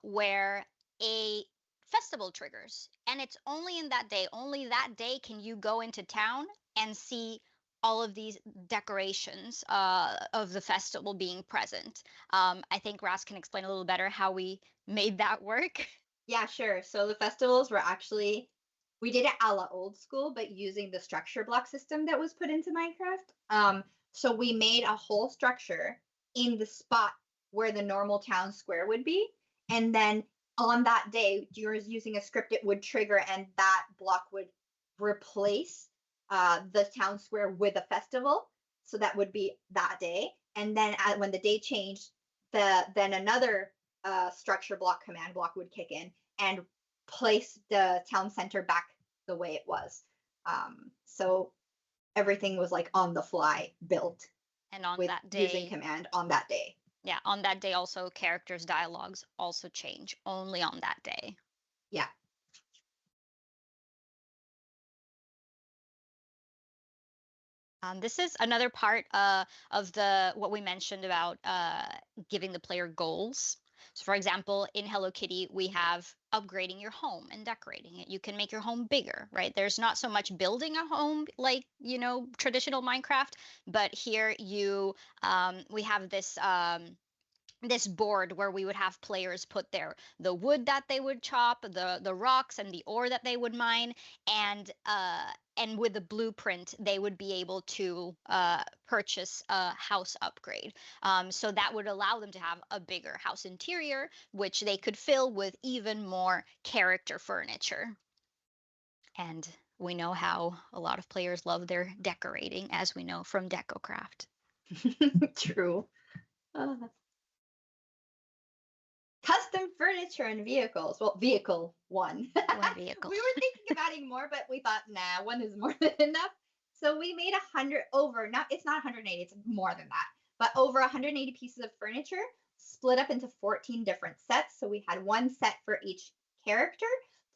where a festival triggers. And it's only in that day, only that day can you go into town and see all of these decorations of the festival being present. I think Ras can explain a little better how we made that work. Yeah, sure. So the festivals were actually, we did it a la old school, but using the structure block system that was put into Minecraft. So we made a whole structure in the spot where the normal town square would be. And then on that day, you're using a script, it would trigger and that block would replace the town square with a festival. So that would be that day. And then when the day changed, then another structure block command block would kick in and place the town center back the way it was. So everything was like on the fly built. And on with that day, using command on that day. yeah, on that day also characters' dialogues also change only on that day. Yeah. This is another part of what we mentioned about giving the player goals. So for example, in Hello Kitty, we have upgrading your home and decorating it. You can make your home bigger, right? There's not so much building a home like, traditional Minecraft, but here we have this board where we would have players put the wood that they would chop, the rocks and the ore that they would mine, and with the blueprint they would be able to purchase a house upgrade. So that would allow them to have a bigger house interior, which they could fill with even more character furniture. And we know how a lot of players love their decorating, as we know from DecoCraft. True. Custom furniture and vehicles. Well, vehicle one. One vehicle. We were thinking of adding more, but we thought, nah, one is more than enough. So we made 100 over, it's not 180, it's more than that, but over 180 pieces of furniture split up into 14 different sets. So we had one set for each character,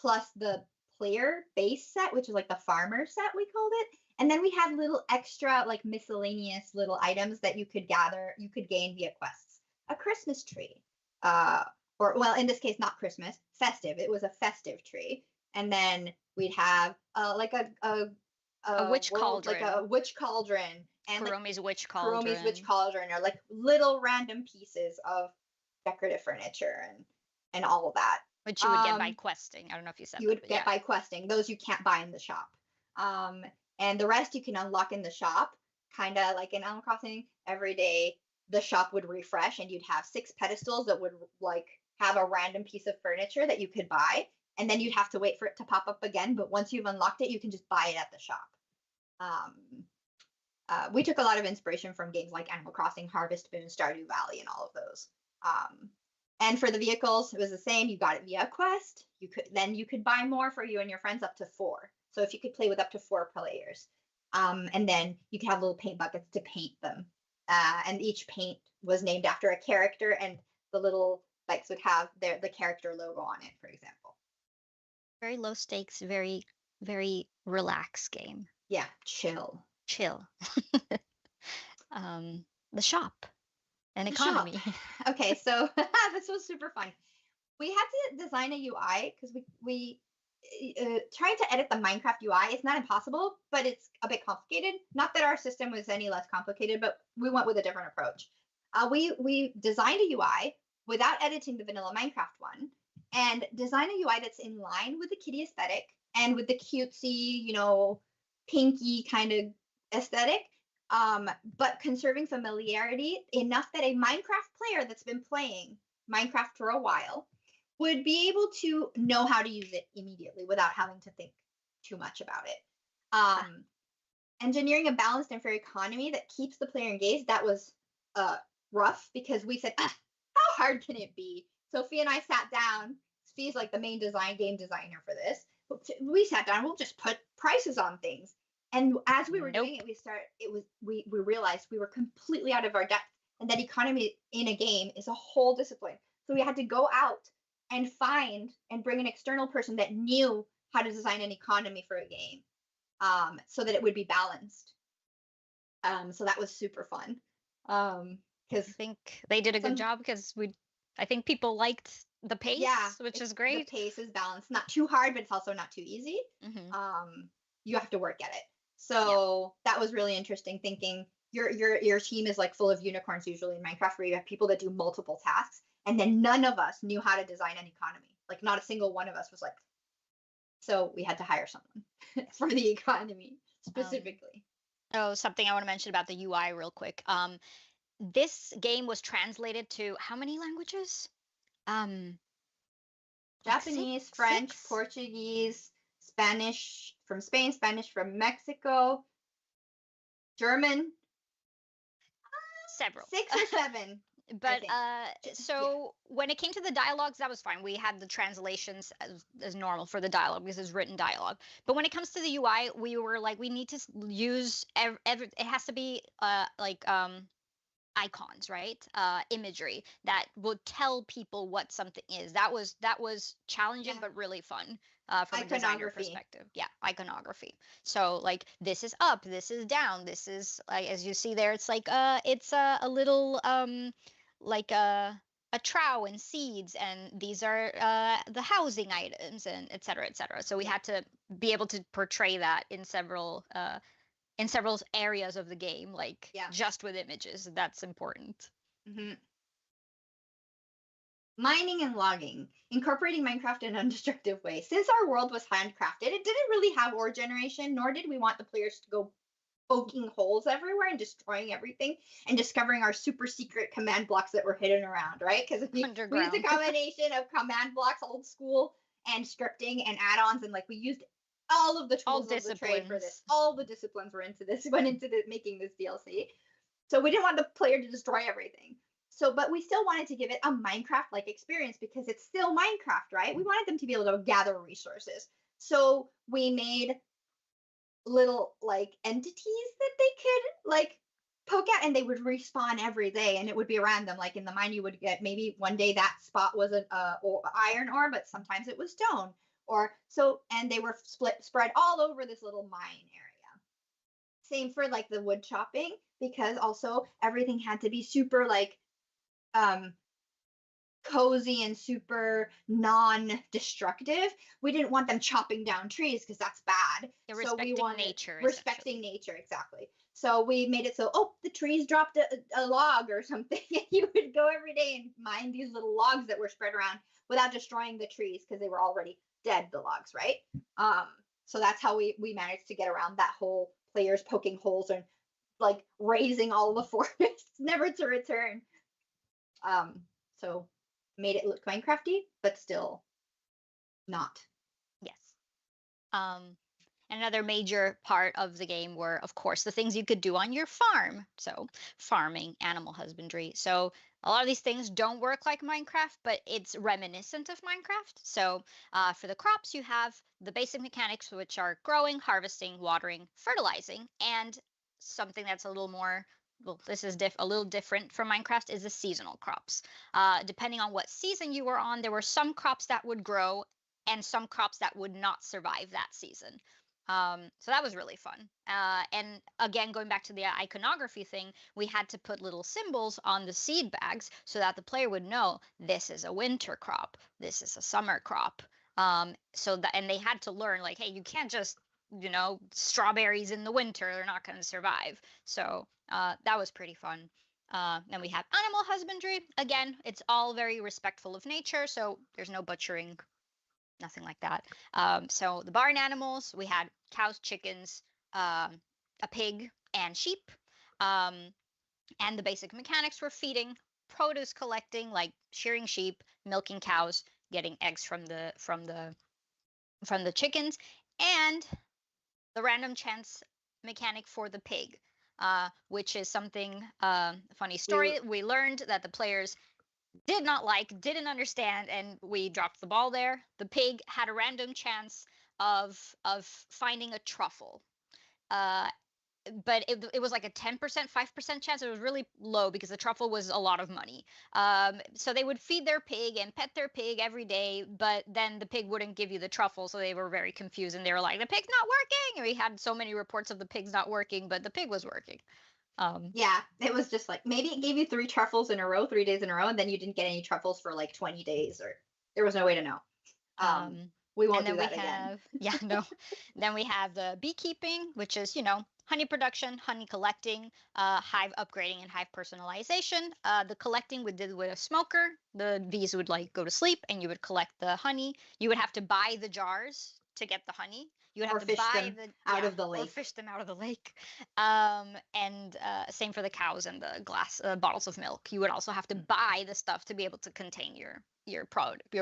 plus the player base set, which is like the farmer set, we called it. And then we had little extra, like miscellaneous little items that you could gain via quests. A Christmas tree. Or well, in this case, not Christmas, festive. It was a festive tree, and then we'd have like a witch cauldron, like a witch cauldron, and Kuromi's witch cauldron, witch cauldron, or like little random pieces of decorative furniture and all of that. Which you would get by questing. I don't know if you said you would get by questing. Those you can't buy in the shop. And the rest you can unlock in the shop, kind of like in Animal Crossing. Every day the shop would refresh, and you'd have 6 pedestals that would like have a random piece of furniture that you could buy, and then you'd have to wait for it to pop up again. But once you've unlocked it, you can just buy it at the shop. We took a lot of inspiration from games like Animal Crossing, Harvest Moon, Stardew Valley, and all of those. And for the vehicles, it was the same. You got it via a quest. You could buy more for you and your friends, up to 4. So if you could play with up to 4 players. And then you could have little paint buckets to paint them. And each paint was named after a character, and the little bikes would have the character logo on it, for example. Very low stakes, very, very relaxed game. Yeah, chill. Chill. The shop. An The shop. economy. Okay, so this was super fun. We had to design a UI because we trying to edit the Minecraft UI. It's not impossible, but it's a bit complicated. Not that our system was any less complicated, but we went with a different approach. We designed a UI without editing the vanilla Minecraft one, and design a UI that's in line with the kitty aesthetic and with the cutesy, pinky kind of aesthetic, but conserving familiarity enough that a Minecraft player that's been playing Minecraft for a while would be able to know how to use it immediately without having to think too much about it. Engineering a balanced and fair economy that keeps the player engaged, that was rough because we said, how hard can it be? Sophie and I sat down. Sophie's like the main game designer for this. We sat down, we'll just put prices on things. And as we were doing it, we realized we were completely out of our depth, and that economy in a game is a whole discipline. So we had to go out and find and bring an external person that knew how to design an economy for a game, so that it would be balanced. So that was super fun. Because I think they did a good job because I think people liked the pace, which is great. The pace is balanced, not too hard, but it's also not too easy. You have to work at it. So that was really interesting. Thinking your team is like full of unicorns usually in Minecraft, where you have people that do multiple tasks, and then none of us knew how to design an economy. Like not a single one of us was like. So we had to hire someone for the economy specifically. Something I want to mention about the UI real quick. This game was translated to how many languages? Japanese, French, Portuguese, Spanish from Spain, Spanish from Mexico, German. Several. 6 or 7. But so when it came to the dialogues, that was fine. We had the translations as normal for the dialogue because it's written dialogue. But when it comes to the UI, we were like, we need to use it has to be icons, right? Imagery that will tell people what something is. That was challenging, but really fun from a designer perspective. Yeah, iconography. So like this is up, this is down, this is as you see there, it's like it's a little like a trough and seeds, and these are the housing items, and et cetera, et cetera. So we had to be able to portray that in several areas of the game, like just with images. That's important. Mining and logging, incorporating Minecraft in a undestructive way. Since our world was handcrafted, it didn't really have ore generation, nor did we want the players to go poking holes everywhere and destroying everything and discovering our super secret command blocks that were hidden around, right? Because we used a combination of command blocks, old school, and scripting and add-ons, and like we used all of the tools of the trade for this. All the disciplines went into making this DLC. So we didn't want the player to destroy everything. So, but we still wanted to give it a Minecraft-like experience because it's still Minecraft, right? We wanted them to be able to gather resources. So we made little like entities that they could like poke at, and they would respawn every day, and it would be random. Like in the mine, you would get maybe one day that spot was an iron ore, but sometimes it was stone. And they were spread all over this little mine area. Same for like the wood chopping, because also everything had to be super like cozy and super non-destructive. We didn't want them chopping down trees because that's bad. Respecting nature, exactly. So we made it so, the trees dropped a log or something. You would go every day and mine these little logs that were spread around without destroying the trees because they were already dead, the logs, right? So that's how we managed to get around that whole players poking holes and like raising all the forests, never to return. So made it look Minecrafty, but still not. Yes. And Another major part of the game were, of course, the things you could do on your farm. So, farming, animal husbandry. So, a lot of these things don't work like Minecraft, but it's reminiscent of Minecraft. So, for the crops, you have the basic mechanics, which are growing, harvesting, watering, fertilizing, and something that's a little more, well, this is a little different from Minecraft, is the seasonal crops. Depending on what season you were on, there were some crops that would grow and some crops that would not survive that season. So that was really fun. And again, going back to the iconography thing, we had to put little symbols on the seed bags so that the player would know this is a winter crop, this is a summer crop. So that, and they had to learn, like, hey, you can't just, strawberries in the winter, they're not going to survive. So that was pretty fun. Then we have animal husbandry. Again, it's all very respectful of nature, so there's no butchering, nothing like that. So the barn animals, we had cows, chickens, a pig, and sheep. And the basic mechanics were feeding, produce collecting, like shearing sheep, milking cows, getting eggs from the chickens, and the random chance mechanic for the pig, which is something, funny story. We learned that the players did not like, didn't understand, and we dropped the ball there. The pig had a random chance of finding a truffle. But it was like a 10%, 5% chance. It was really low because the truffle was a lot of money. So they would feed their pig and pet their pig every day, but then the pig wouldn't give you the truffle. So they were very confused and they were like, the pig's not working. And we had so many reports of the pig's not working, but the pig was working. Yeah, it was just like, maybe it gave you 3 truffles in a row, 3 days in a row, and then you didn't get any truffles for like 20 days, or there was no way to know. We won't do that again. Yeah, no. Then we have the beekeeping, which is, honey production, honey collecting, hive upgrading, and hive personalization. The collecting we did with a smoker. The bees would like go to sleep, and you would collect the honey. You would have to buy the jars to get the honey. You would have to buy them out of the lake. Or fish them out of the lake. And same for the cows and the glass bottles of milk. You would also have to buy the stuff to be able to contain your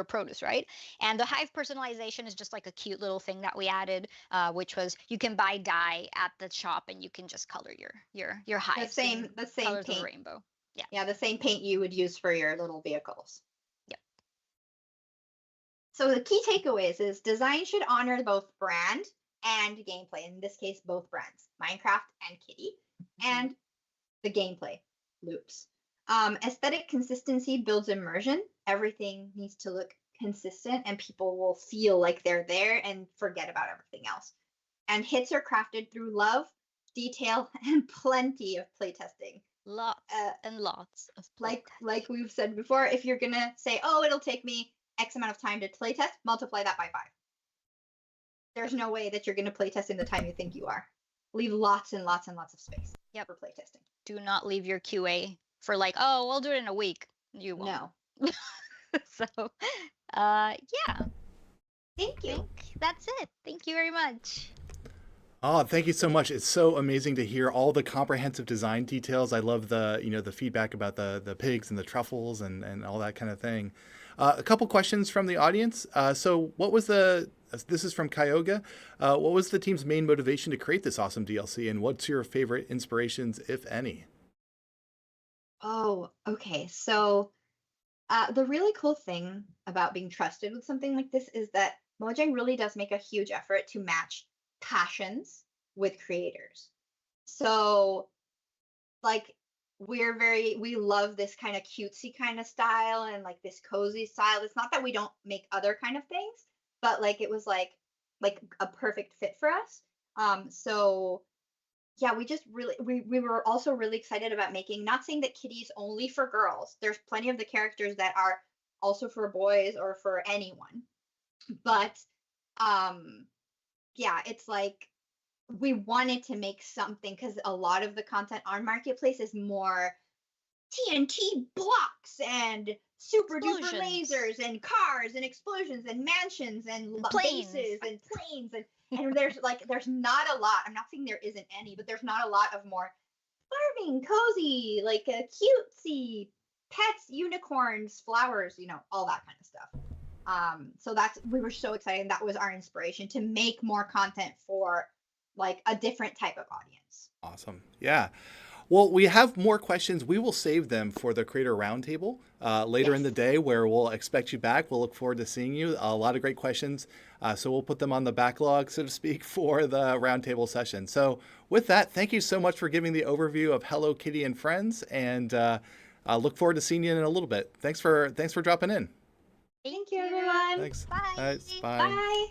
produce, right? And the hive personalization is just like a cute little thing that we added, which was you can buy dye at the shop and you can just color your hive. The same colors paint. Of the rainbow. Yeah. Yeah, the same paint you would use for your little vehicles. Yep. So the key takeaways is design should honor both brand and gameplay. In this case, both brands, Minecraft and Kitty, and the gameplay loops. Aesthetic consistency builds immersion. Everything needs to look consistent and people will feel like they're there and forget about everything else. And hits are crafted through love, detail, and plenty of playtesting. Lots and lots of like we've said before, if you're gonna say, oh, it'll take me X amount of time to playtest, multiply that by 5. There's no way that you're gonna playtest in the time you think you are. Leave lots and lots and lots of space for playtesting. Do not leave your QA for like, oh, we'll do it in a week. You won't. No. So, yeah. Thank you. That's it. Thank you very much. Oh, thank you so much. It's so amazing to hear all the comprehensive design details. I love the, the feedback about the pigs and the truffles and all that kind of thing. A couple questions from the audience. So what was this is from Kyoga. What was the team's main motivation to create this awesome DLC, and what's your favorite inspirations, if any? Oh, okay. So the really cool thing about being trusted with something like this is that Mojang really does make a huge effort to match passions with creators. So like we love this kind of cutesy kind of style and like this cozy style. It's not that we don't make other kind of things, but like it was like a perfect fit for us. So yeah, we just really we were also really excited about making, not saying that Kitty's only for girls. There's plenty of the characters that are also for boys or for anyone. But yeah, it's like we wanted to make something because a lot of the content on Marketplace is more TNT blocks and super duper lasers and cars and explosions and mansions and bases and planes and there's not a lot. I'm not saying there isn't any, but there's not a lot of more farming, cozy, like a cutesy pets, unicorns, flowers, all that kind of stuff. So we were so excited. And that was our inspiration to make more content for like a different type of audience. Awesome. Yeah. Well, we have more questions. We will save them for the Creator Roundtable later in the Yes. day, where we'll expect you back. We'll look forward to seeing you. A lot of great questions. So we'll put them on the backlog, so to speak, for the Roundtable session. So with that, thank you so much for giving the overview of Hello Kitty and Friends, and I look forward to seeing you in a little bit. Thanks for dropping in. Thank you, everyone. Thanks. Bye. All right, bye. Bye.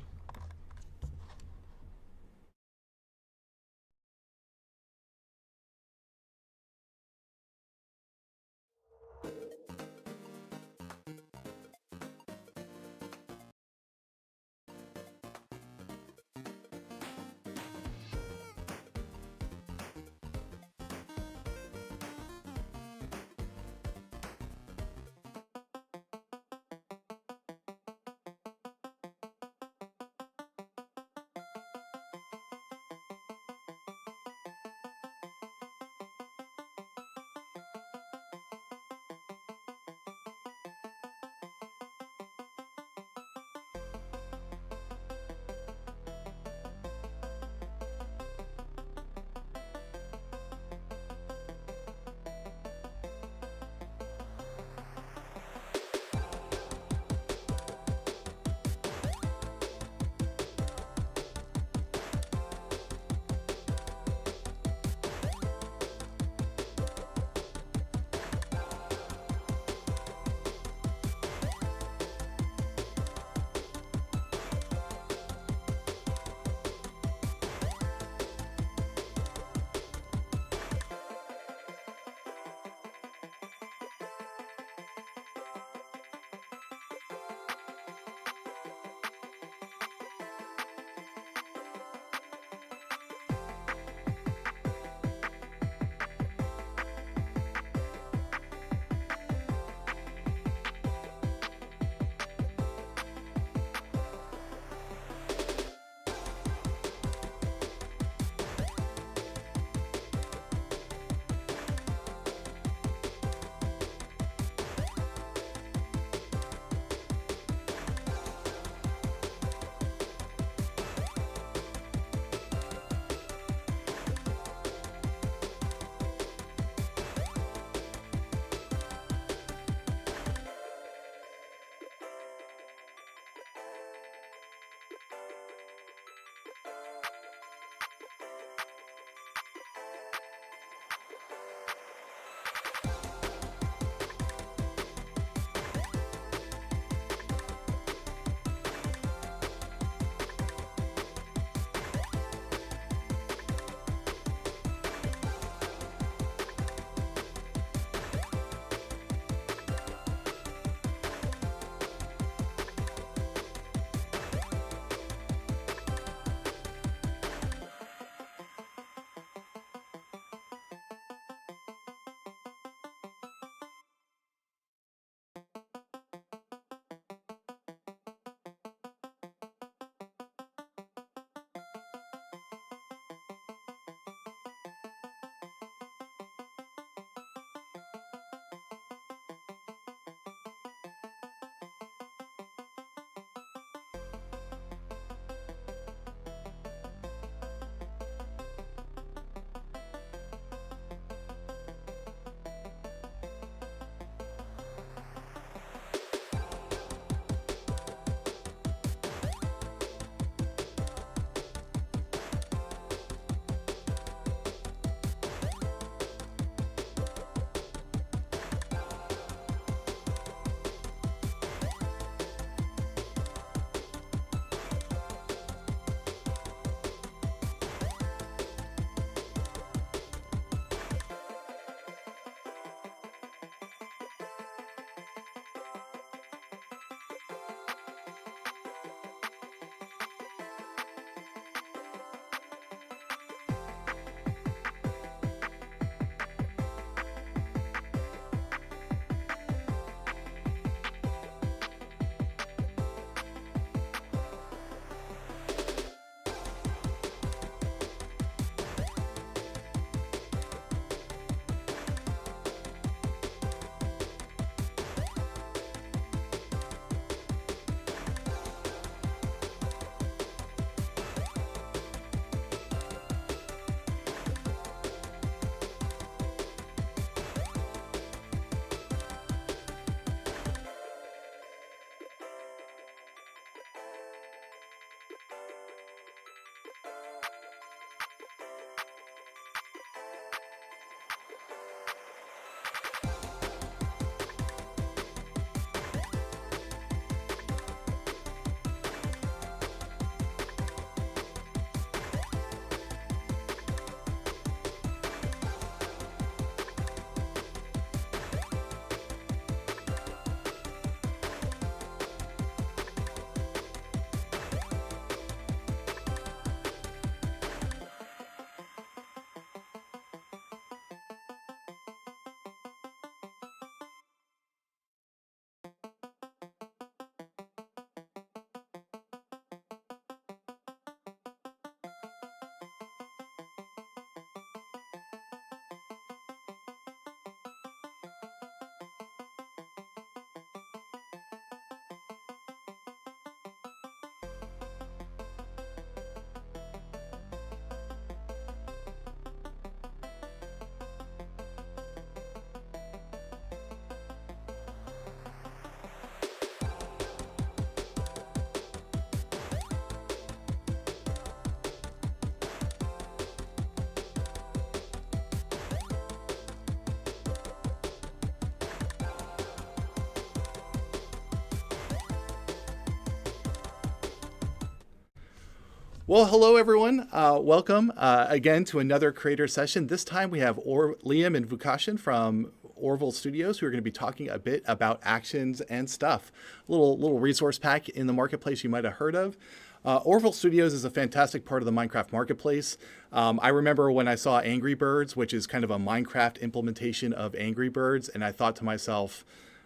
Well, hello everyone. Welcome again to another creator session. This time we have Liam and Vukashin from Oreville Studios, who are going to be talking a bit about actions and stuff. Little resource pack in the marketplace you might have heard of. Oreville Studios is a fantastic part of the Minecraft marketplace. I remember when I saw Angry Birds, which is kind of a Minecraft implementation of Angry Birds, and I thought to myself,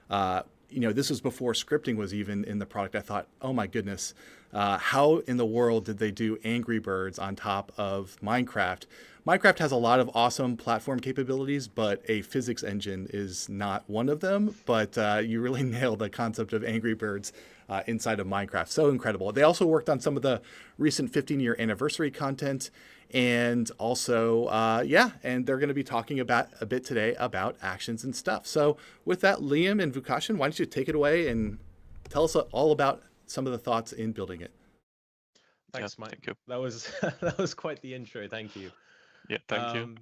this was before scripting was even in the product. I thought, oh my goodness, how in the world did they do Angry Birds on top of Minecraft? Minecraft has a lot of awesome platform capabilities, but a physics engine is not one of them. But you really nailed the concept of Angry Birds inside of Minecraft. So incredible. They also worked on some of the recent 15-year anniversary content. And also, and they're going to be talking about a bit today about actions and stuff. So with that, Liam and Vukashin, why don't you take it away and tell us all about some of the thoughts in building it. Thanks, Mike. Thank you. That was quite the intro. Thank you. Yeah, thank you.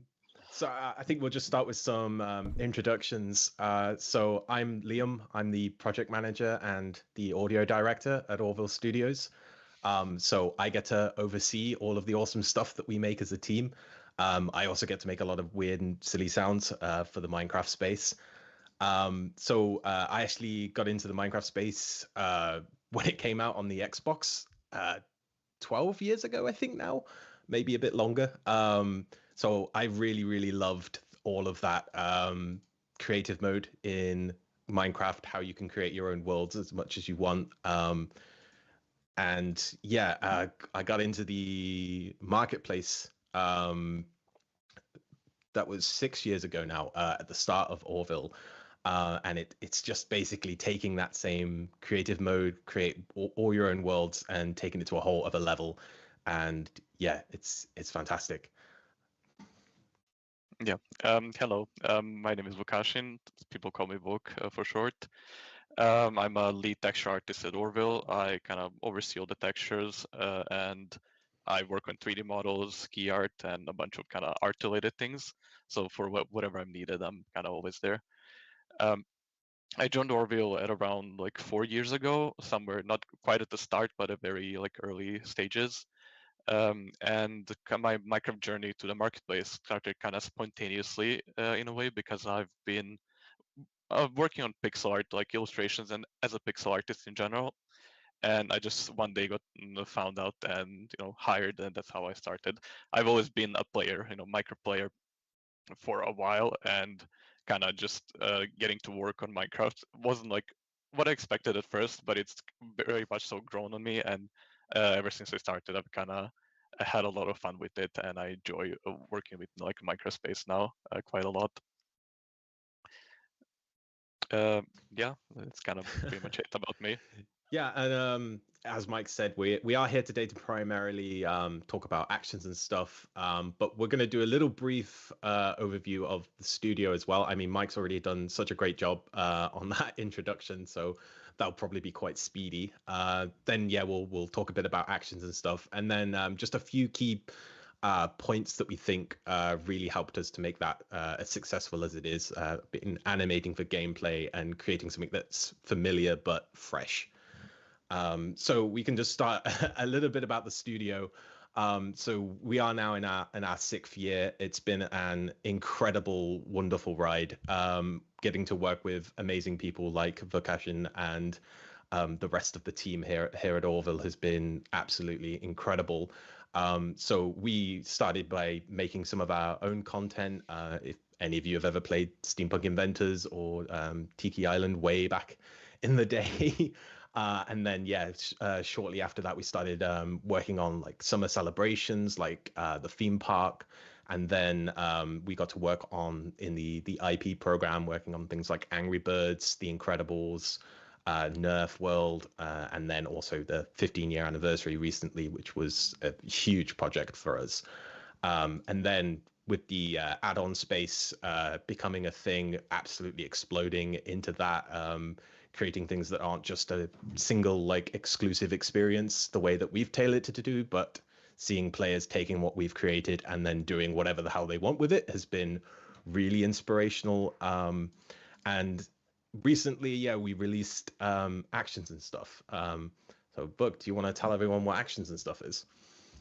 So I think we'll just start with some introductions. So I'm Liam. I'm the project manager and the audio director at Oreville Studios. So I get to oversee all of the awesome stuff that we make as a team. I also get to make a lot of weird and silly sounds for the Minecraft space. So I actually got into the Minecraft space when it came out on the Xbox 12 years ago, I think now, maybe a bit longer. So I really, really loved all of that creative mode in Minecraft, how you can create your own worlds as much as you want. And yeah, I got into the marketplace. That was 6 years ago now, at the start of Oreville. And it's just basically taking that same creative mode, create all your own worlds, and taking it to a whole other level. And yeah, it's fantastic. Yeah. Hello. My name is Vukashin. People call me Vuk for short. I'm a lead texture artist at Oreville. I kind of oversee all the textures, and I work on 3D models, key art, and a bunch of kind of art-related things. So for whatever I'm needed, I'm kind of always there. I joined Oreville at around like 4 years ago, somewhere not quite at the start, but at very like early stages. And my Minecraft journey to the marketplace started kind of spontaneously in a way, because I've been working on pixel art, like illustrations, and as a pixel artist in general. And I just one day got found out and hired, and that's how I started. I've always been a player, micro player for a while, and kind of just getting to work on Minecraft wasn't like what I expected at first, but it's very much so grown on me. And ever since I started, I've kind of had a lot of fun with it, and I enjoy working with like Microspace now quite a lot. Yeah, that's kind of pretty much it about me. Yeah, and as Mike said, we are here today to primarily talk about actions and stuff, but we're going to do a little brief overview of the studio as well. I mean, Mike's already done such a great job on that introduction, so that'll probably be quite speedy. Then, yeah, we'll talk a bit about actions and stuff, and then just a few key points that we think really helped us to make that as successful as it is in animating for gameplay and creating something that's familiar but fresh. So we can just start a little bit about the studio. So we are now in our sixth year. It's been an incredible, wonderful ride. Getting to work with amazing people like Vukashin and the rest of the team here at Oreville has been absolutely incredible. So we started by making some of our own content. If any of you have ever played Steampunk Inventors or Tiki Island way back in the day. And then, shortly after that, we started working on like summer celebrations, like the theme park. And then we got to work on in the IP program, working on things like Angry Birds, The Incredibles, Nerf World, and then also the 15-year anniversary recently, which was a huge project for us. And then with the add-on space becoming a thing, absolutely exploding into that, creating things that aren't just a single like exclusive experience the way that we've tailored it to do, but seeing players taking what we've created and then doing whatever the hell they want with it has been really inspirational. And recently, we released actions and stuff. So Book, do you want to tell everyone what actions and stuff is?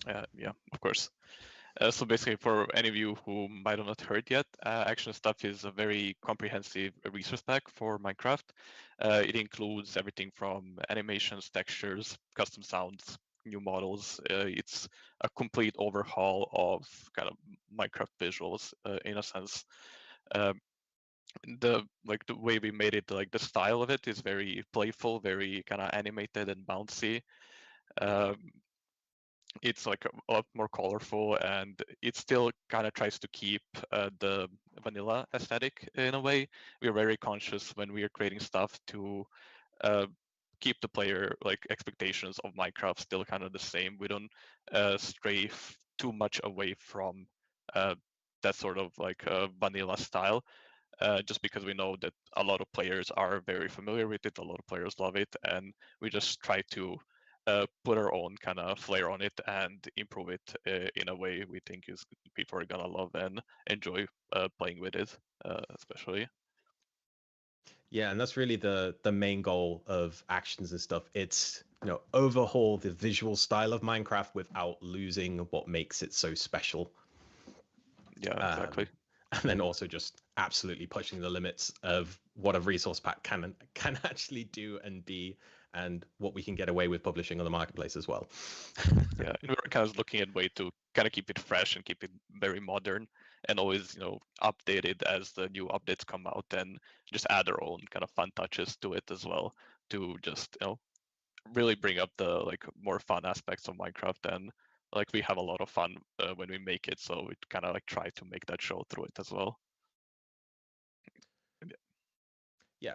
Yeah, of course. So basically, for any of you who might have not heard yet, Action Stuff is a very comprehensive resource pack for Minecraft. It includes everything from animations, textures, custom sounds, new models. It's a complete overhaul of kind of Minecraft visuals in a sense. The way we made it, like the style of it is very playful, very kind of animated and bouncy. It's like a lot more colorful, and it still kind of tries to keep the vanilla aesthetic in a way. We're very conscious when we are creating stuff to keep the player like expectations of Minecraft still kind of the same. We don't stray too much away from that sort of like vanilla style. Just because we know that a lot of players are very familiar with it, a lot of players love it, and we just try to put our own kind of flair on it and improve it in a way we think is people are gonna love and enjoy playing with it, especially. Yeah, and that's really the main goal of actions and stuff. It's, overhaul the visual style of Minecraft without losing what makes it so special. Yeah, exactly. And then also just absolutely pushing the limits of what a resource pack can actually do and be, and what we can get away with publishing on the marketplace as well. Yeah, and we're kind of looking at way to kind of keep it fresh and keep it very modern, and always update it as the new updates come out, and just add our own kind of fun touches to it as well, to just really bring up the like more fun aspects of Minecraft. And like we have a lot of fun when we make it, so we kind of like try to make that show through it as well. Yeah.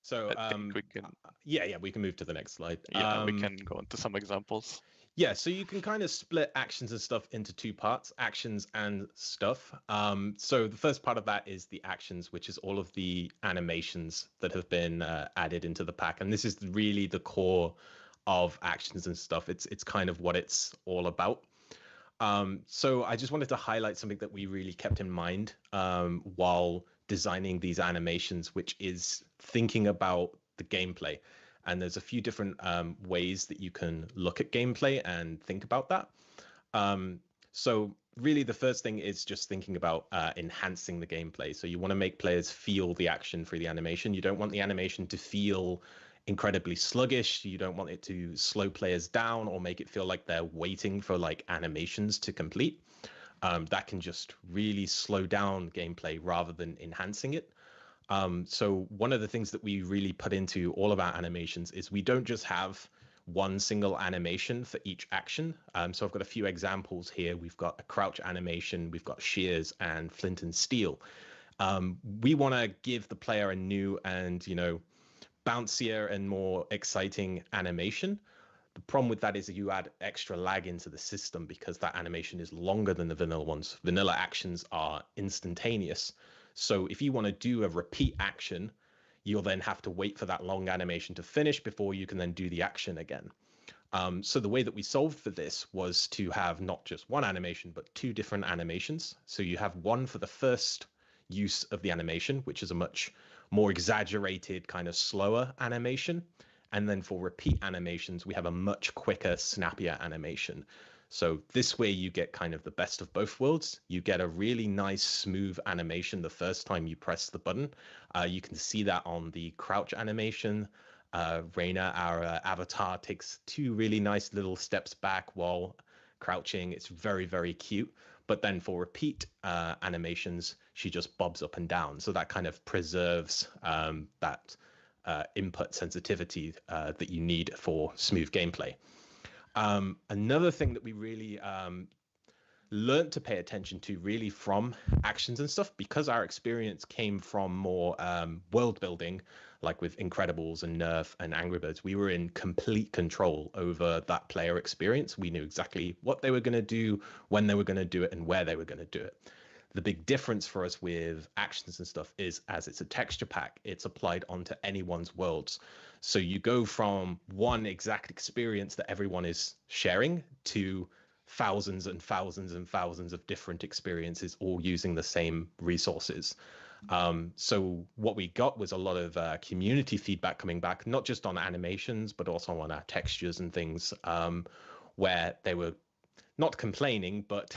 So I think we can. We can move to the next slide. Yeah, we can go into some examples. Yeah, so you can kind of split actions and stuff into two parts, actions and stuff. So the first part of that is the actions, which is all of the animations that have been added into the pack. And this is really the core of actions and stuff. It's kind of what it's all about. So I just wanted to highlight something that we really kept in mind while designing these animations, which is thinking about the gameplay. And there's a few different ways that you can look at gameplay and think about that. So really the first thing is just thinking about enhancing the gameplay. So you want to make players feel the action through the animation. You don't want the animation to feel incredibly sluggish. You don't want it to slow players down or make it feel like they're waiting for like animations to complete. That can just really slow down gameplay rather than enhancing it. So one of the things that we really put into all of our animations is we don't just have one single animation for each action. So I've got a few examples here. We've got a crouch animation, we've got shears and flint and steel. We want to give the player a new and, bouncier and more exciting animation. The problem with that is that you add extra lag into the system because that animation is longer than the vanilla ones. Vanilla actions are instantaneous. So if you want to do a repeat action, you'll then have to wait for that long animation to finish before you can then do the action again. So the way that we solved for this was to have not just one animation, but two different animations. So you have one for the first use of the animation, which is a much more exaggerated, kind of slower animation. And then for repeat animations, we have a much quicker, snappier animation. So this way you get kind of the best of both worlds. You get a really nice, smooth animation the first time you press the button. You can see that on the crouch animation. Reina, our avatar, takes two really nice little steps back while crouching. It's very, very cute. But then for repeat animations, she just bobs up and down. So that kind of preserves that input sensitivity that you need for smooth gameplay. Another thing that we really learned to pay attention to really from actions and stuff, because our experience came from more world building, like with Incredibles and Nerf and Angry Birds, we were in complete control over that player experience. We knew exactly what they were going to do, when they were going to do it, and where they were going to do it. The big difference for us with actions and stuff is, as it's a texture pack, it's applied onto anyone's worlds. So you go from one exact experience that everyone is sharing to thousands and thousands and thousands of different experiences, all using the same resources. So what we got was a lot of community feedback coming back, not just on animations, but also on our textures and things, where they were not complaining, but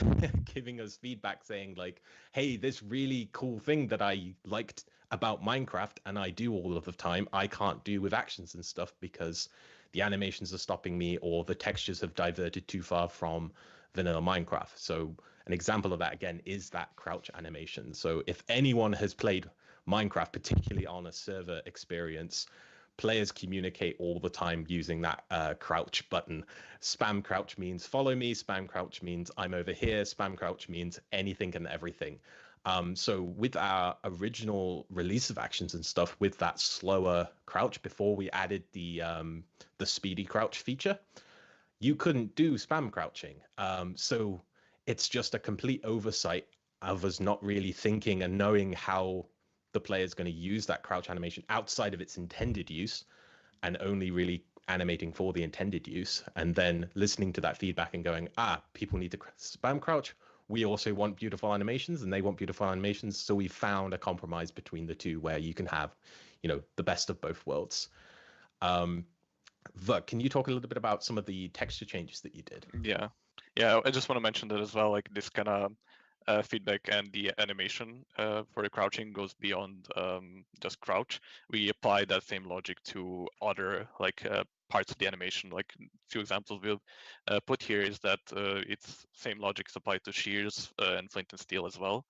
giving us feedback saying like, hey, this really cool thing that I liked about Minecraft and I do all of the time, I can't do with actions and stuff because the animations are stopping me or the textures have diverted too far from vanilla Minecraft. So an example of that, again, is that crouch animation. So if anyone has played Minecraft, particularly on a server experience, players communicate all the time using that crouch button. Spam crouch means follow me. Spam crouch means I'm over here. Spam crouch means anything and everything. So with our original release of actions and stuff, with that slower crouch before we added the speedy crouch feature, you couldn't do spam crouching. So it's just a complete oversight of us not really thinking and knowing how the player is going to use that crouch animation outside of its intended use and only really animating for the intended use, and then listening to that feedback and going, people need to spam crouch. We also want beautiful animations and they want beautiful animations. So we found a compromise between the two where you can have, the best of both worlds. Vuk, can you talk a little bit about some of the texture changes that you did? Yeah, I just want to mention that as well, like this kind of feedback and the animation for the crouching goes beyond just crouch. We apply that same logic to other parts of the animation. Like a few examples we'll put here is that it's same logic is applied to shears and flint and steel as well.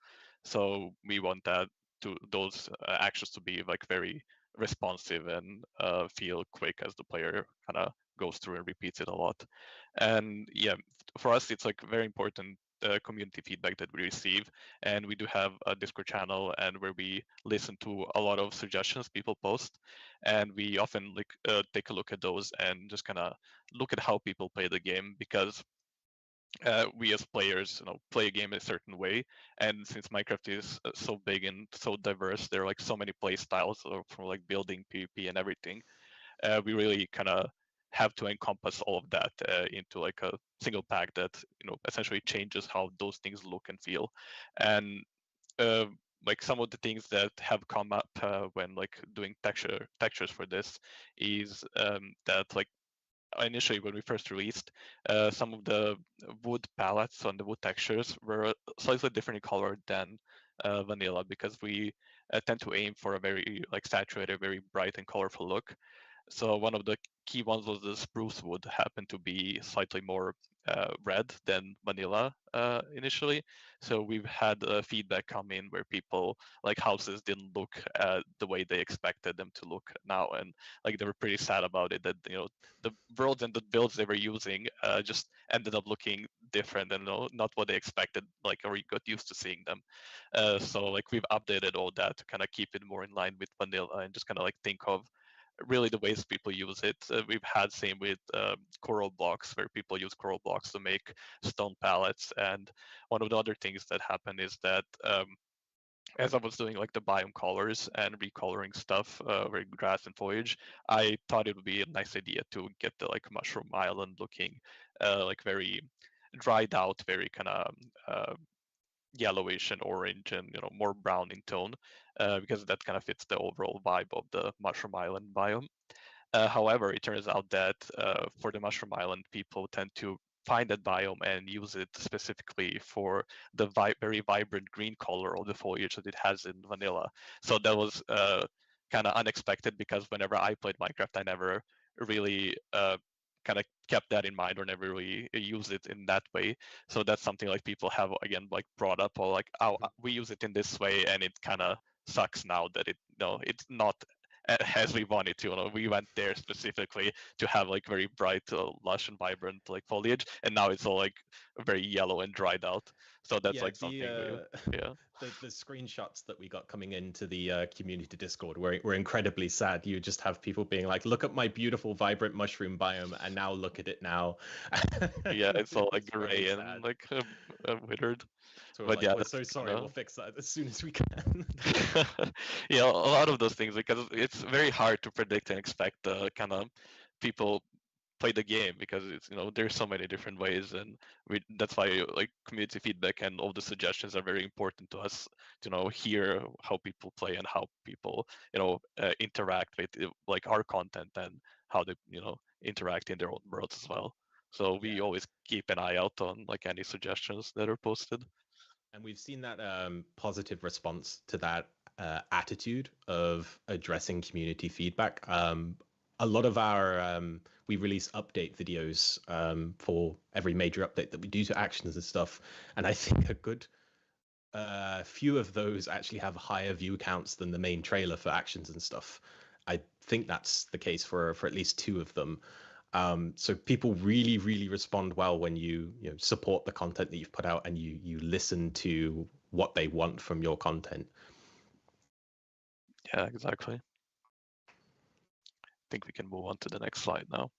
So we want that to those actions to be like very responsive and feel quick as the player kind of goes through and repeats it a lot. And yeah, for us it's like very important community feedback that we receive, and we do have a Discord channel and where we listen to a lot of suggestions people post, and we often take a look at those and just kind of look at how people play the game, because we as players play a game a certain way, and since Minecraft is so big and so diverse, there are like so many play styles from like building, PvP and everything. We really kind of have to encompass all of that into like a single pack that essentially changes how those things look and feel. And like some of the things that have come up when like doing textures for this is that like initially when we first released, some of the wood palettes on the wood textures were slightly different in color than vanilla, because we tend to aim for a very like saturated, very bright and colorful look. So one of the key ones was the spruce wood happened to be slightly more red than vanilla initially. So we've had feedback come in where people like houses didn't look the way they expected them to look now, and like they were pretty sad about it, that the worlds and the builds they were using just ended up looking different and not what they expected, like or you got used to seeing them. So like we've updated all that to kind of keep it more in line with vanilla and just kind of like think of really the ways people use it. We've had same with coral blocks, where people use coral blocks to make stone pallets. And one of the other things that happen is that as I was doing like the biome colors and recoloring stuff, with grass and foliage, I thought it would be a nice idea to get the like mushroom island looking, like very dried out, very kind of yellowish and orange and more brown in tone, because that kind of fits the overall vibe of the mushroom island biome. However, it turns out that for the Mushroom Island, people tend to find that biome and use it specifically for the very vibrant green color of the foliage that it has in vanilla. So that was kind of unexpected, because whenever I played Minecraft, I never really kind of kept that in mind or never really used it in that way. So that's something like people have again like brought up, or like, oh, we use it in this way, and it kind of sucks now that it's not as we wanted to. We went there specifically to have like very bright, lush and vibrant like foliage, and now it's all like very yellow and dried out. So that's Yeah, like something yeah. The screenshots that we got coming into the community Discord were incredibly sad. You just have people being like, "Look at my beautiful, vibrant mushroom biome, and now look at it now." Yeah, it's all like It's very gray sad. and like withered. So we're But like, yeah, "We're that's so sorry. kinda... We'll fix that as soon as we can." Yeah, a lot of those things, because it's very hard to predict and expect the kind of people play the game, because it's there's so many different ways, and that's why like community feedback and all the suggestions are very important to us to hear how people play and how people interact with like our content, and how they interact in their own worlds as well. So we Yeah. always keep an eye out on like any suggestions that are posted. And we've seen that positive response to that attitude of addressing community feedback. A lot of our we release update videos for every major update that we do to actions and stuff, and I think a good few of those actually have higher view counts than the main trailer for actions and stuff. I think that's the case for at least two of them. So people really, really respond well when you support the content that you've put out, and you listen to what they want from your content. Yeah, exactly. I think we can move on to the next slide now.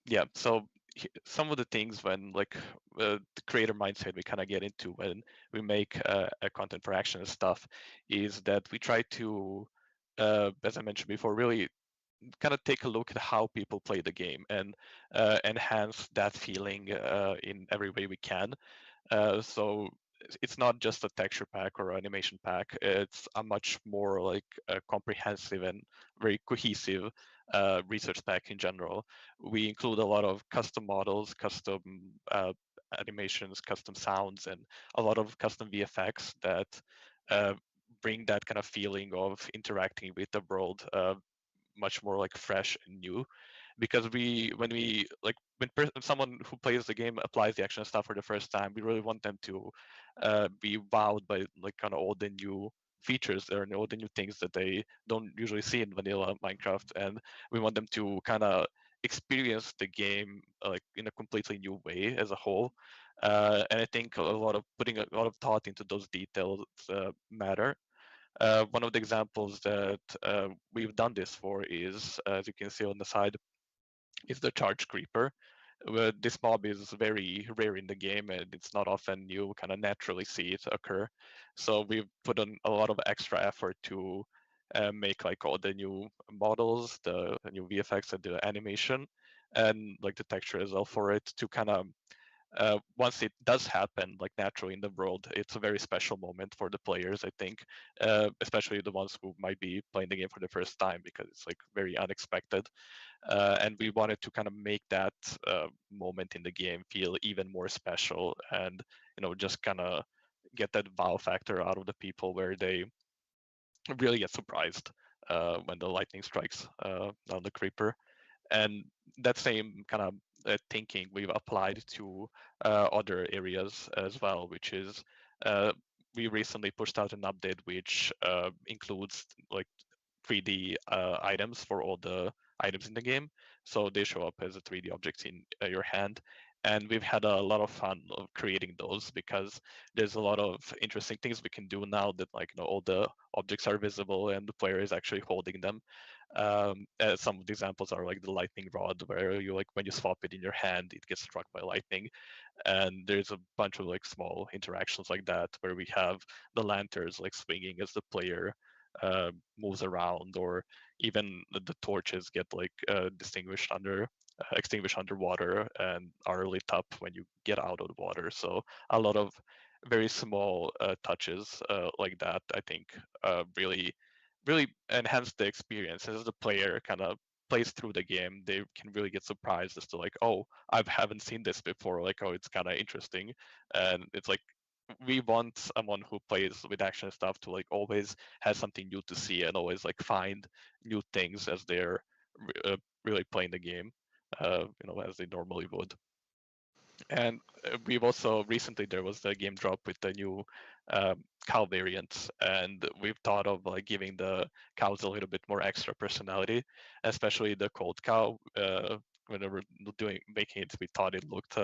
Yeah, so some of the things when like the creator mindset we kind of get into when we make a content for action and stuff is that we try to, as I mentioned before, really kind of take a look at how people play the game and enhance that feeling in every way we can. So it's not just a texture pack or animation pack. It's a much more like comprehensive and very cohesive research pack in general. We include a lot of custom models, custom animations, custom sounds, and a lot of custom VFX that bring that kind of feeling of interacting with the world much more like fresh and new, because when we like when someone who plays the game applies the action stuff for the first time, we really want them to be wowed by like kind of all the new features there and all the new things that they don't usually see in vanilla Minecraft, and we want them to kind of experience the game like in a completely new way as a whole. And I think a lot of putting a lot of thought into those details matter. One of the examples that we've done this for is, as you can see on the side, is the charge creeper. This mob is very rare in the game, and it's not often you kind of naturally see it occur. So we've put on a lot of extra effort to make like all the new models, the new VFX and the animation, and like the texture as well for it to kind of once it does happen like naturally in the world, it's a very special moment for the players, I think, especially the ones who might be playing the game for the first time, because it's like very unexpected. And we wanted to kind of make that moment in the game feel even more special, and just kind of get that wow factor out of the people, where they really get surprised when the lightning strikes on the creeper. And that same kind of thinking we've applied to other areas as well, which is we recently pushed out an update which includes like 3D items for all the items in the game. So they show up as a 3D objects in your hand. And we've had a lot of fun of creating those, because there's a lot of interesting things we can do now that like all the objects are visible and the player is actually holding them. Some of the examples are like the lightning rod, where you like when you swap it in your hand, it gets struck by lightning. And there's a bunch of like small interactions like that where we have the lanterns like swinging as the player moves around, or even the torches get like extinguished underwater and are lit up when you get out of the water. So a lot of very small touches like that, I think, really enhance the experience. As the player kind of plays through the game, they can really get surprised as to like, oh, I haven't seen this before. Like, oh, it's kind of interesting, and it's like we want someone who plays with action stuff to like always have something new to see and always like find new things as they're really playing the game, as they normally would. And we've also recently there was the game drop with the new cow variants, and we've thought of like giving the cows a little bit more extra personality, especially the cold cow. Whenever making it, we thought it looked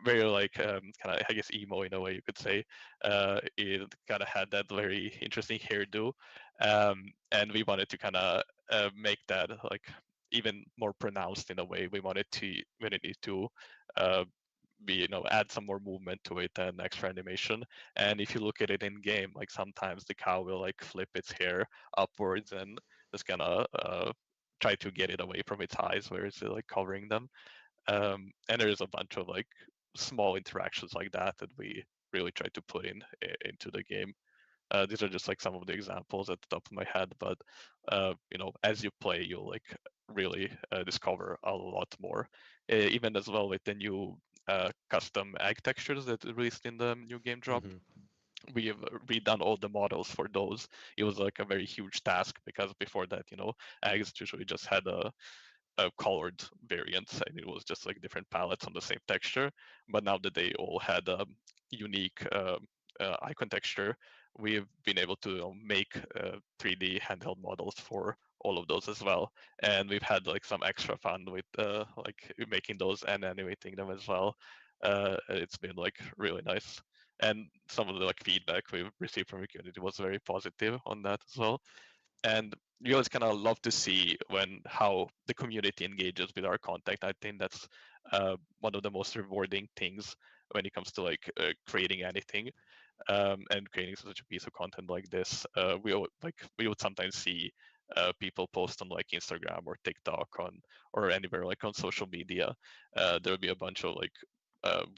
very like kind of, I guess, emo in a way you could say. It kind of had that very interesting hairdo, and we wanted to kind of make that like even more pronounced in a way. We wanted it to add some more movement to it and extra animation. And if you look at it in game, like sometimes the cow will like flip its hair upwards and just kind of try to get it away from its eyes where it's like covering them. And there's a bunch of like small interactions like that that we really try to put into the game. These are just like some of the examples at the top of my head, but as you play, you'll like really discover a lot more. Even as well with the new custom egg textures that released in the new game drop. We have redone all the models for those. It was like a very huge task because before that, eggs usually just had a colored variants, and it was just like different palettes on the same texture. But now that they all had a unique icon texture, we've been able to make 3D handheld models for all of those as well. And we've had like some extra fun with like making those and animating them as well. It's been like really nice. And some of the like feedback we've received from the community was very positive on that as well. And we always kind of love to see how the community engages with our content. I think that's one of the most rewarding things when it comes to like creating anything and creating such a piece of content like this. We would sometimes see people post on like Instagram or TikTok or anywhere like on social media. There will be a bunch of like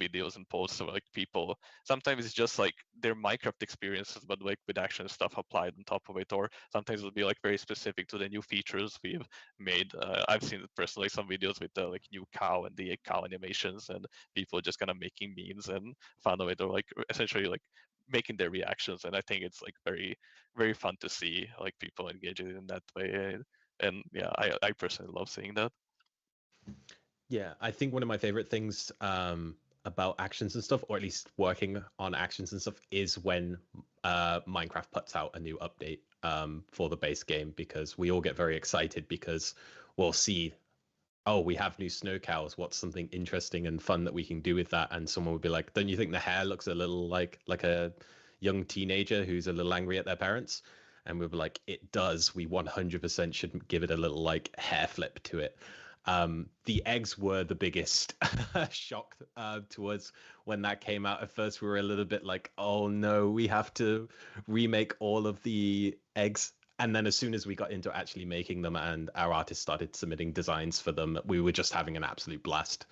videos and posts of like people. Sometimes it's just like their Minecraft experiences, but like with action stuff applied on top of it. Or sometimes it'll be like very specific to the new features we've made. I've seen personally some videos with the like new cow and the cow animations, and people just kind of making memes and fun of it, or like essentially like making their reactions. And I think it's like very, very fun to see like people engaging in that way. And yeah, I personally love seeing that. Yeah, I think one of my favorite things about actions and stuff, or at least working on actions and stuff, is when Minecraft puts out a new update for the base game, because we all get very excited because we'll see, oh, we have new snow cows. What's something interesting and fun that we can do with that? And someone would be like, don't you think the hair looks a little like a young teenager who's a little angry at their parents? And we'd be like, it does. We 100% should give it a little like hair flip to it. The eggs were the biggest shock to us when that came out. At first, we were a little bit like, oh no, we have to remake all of the eggs. And then as soon as we got into actually making them and our artists started submitting designs for them, we were just having an absolute blast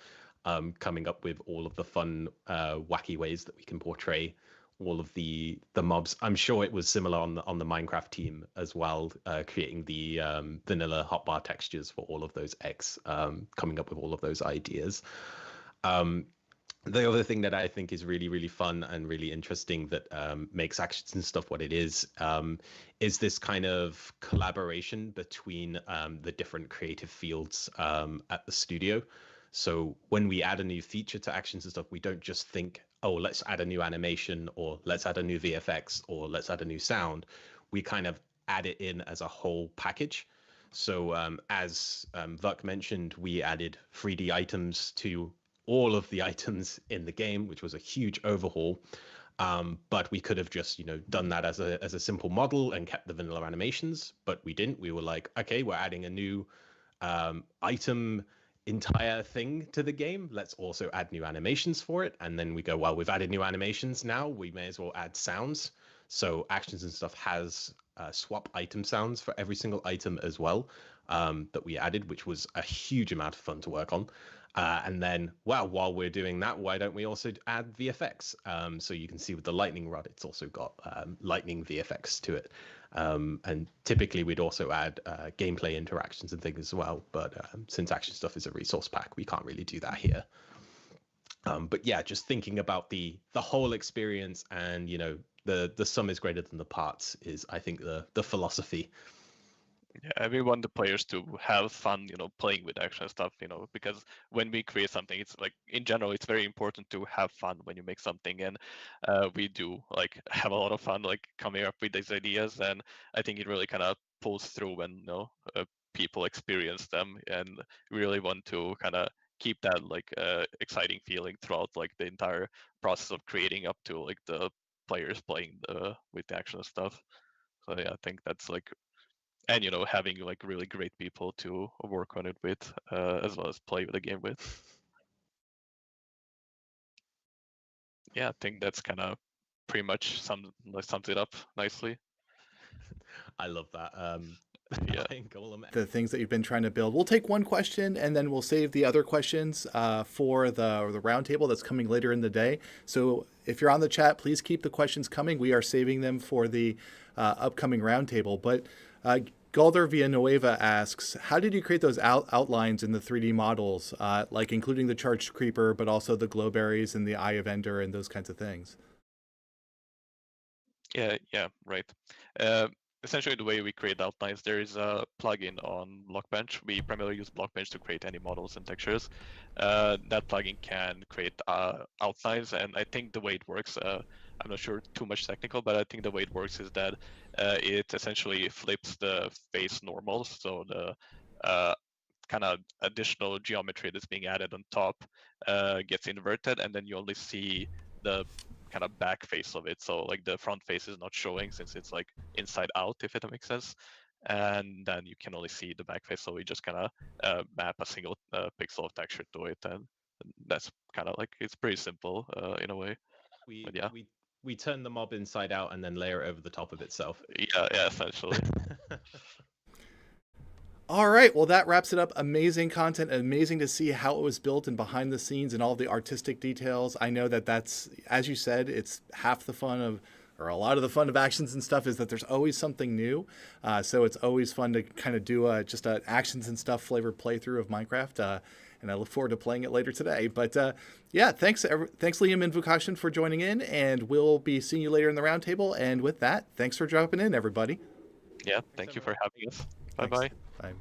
coming up with all of the fun, wacky ways that we can portray all of the mobs. I'm sure it was similar on the Minecraft team as well, creating the vanilla hotbar textures for all of those eggs, coming up with all of those ideas. The other thing that I think is really, really fun and really interesting that makes actions and stuff what it is this kind of collaboration between the different creative fields at the studio. So when we add a new feature to actions and stuff, we don't just think, oh, let's add a new animation, or let's add a new VFX, or let's add a new sound. We kind of add it in as a whole package. So as Vuk mentioned, we added 3D items to all of the items in the game, which was a huge overhaul. But we could have just, done that as a simple model and kept the vanilla animations, but we didn't. We were like, okay, we're adding a new item entire thing to the game. Let's also add new animations for it. And then we go, well, we've added new animations now. We may as well add sounds. So Actions and Stuff has swap item sounds for every single item as well, that we added, which was a huge amount of fun to work on. And then, well, while we're doing that, why don't we also add VFX? So you can see with the lightning rod, it's also got lightning VFX to it. And typically we'd also add gameplay interactions and things as well. But since Action Stuff is a resource pack, we can't really do that here. But yeah, just thinking about the whole experience, and the sum is greater than the parts is, I think, the philosophy. Yeah, we want the players to have fun, playing with Action Stuff, because when we create something, it's like, in general, it's very important to have fun when you make something, and we do like have a lot of fun like coming up with these ideas, and I think it really kind of pulls through when people experience them, and we really want to kind of keep that like exciting feeling throughout like the entire process of creating up to like the players playing with the Action Stuff. So yeah, I think that's like, and having like really great people to work on it with, as well as play the game with. Yeah, I think that's kind of pretty much sums it up nicely. I love that. Yeah. The things that you've been trying to build. We'll take one question and then we'll save the other questions for the roundtable that's coming later in the day. So if you're on the chat, please keep the questions coming. We are saving them for the upcoming roundtable. But Galder Villanueva asks, how did you create those outlines in the 3D models, like including the charged creeper, but also the glowberries and the eye of Ender and those kinds of things? Yeah, right. Essentially, the way we create outlines, there is a plugin on Blockbench. We primarily use Blockbench to create any models and textures. That plugin can create outlines, and I think the way it works, I'm not sure too much technical, but I think the way it works is that it essentially flips the face normals, so the kind of additional geometry that's being added on top gets inverted, and then you only see the kind of back face of it. So like the front face is not showing since it's like inside out, if it makes sense. And then you can only see the back face. So we just kind of map a single pixel of texture to it, and that's kind of like, it's pretty simple in a way. We turn the mob inside out and then layer it over the top of itself. Yeah, essentially. All right, well, that wraps it up. Amazing content, amazing to see how it was built and behind the scenes and all the artistic details. I know that that's, as you said, it's half the fun of, or a lot of the fun of Actions and Stuff is that there's always something new. So it's always fun to kind of do just an Actions and Stuff flavored playthrough of Minecraft. And I look forward to playing it later today. But yeah, thanks Liam and Vukashin for joining in, and we'll be seeing you later in the roundtable. And with that, thanks for dropping in, everybody. Yeah, thank you for having us. Bye-bye. Bye.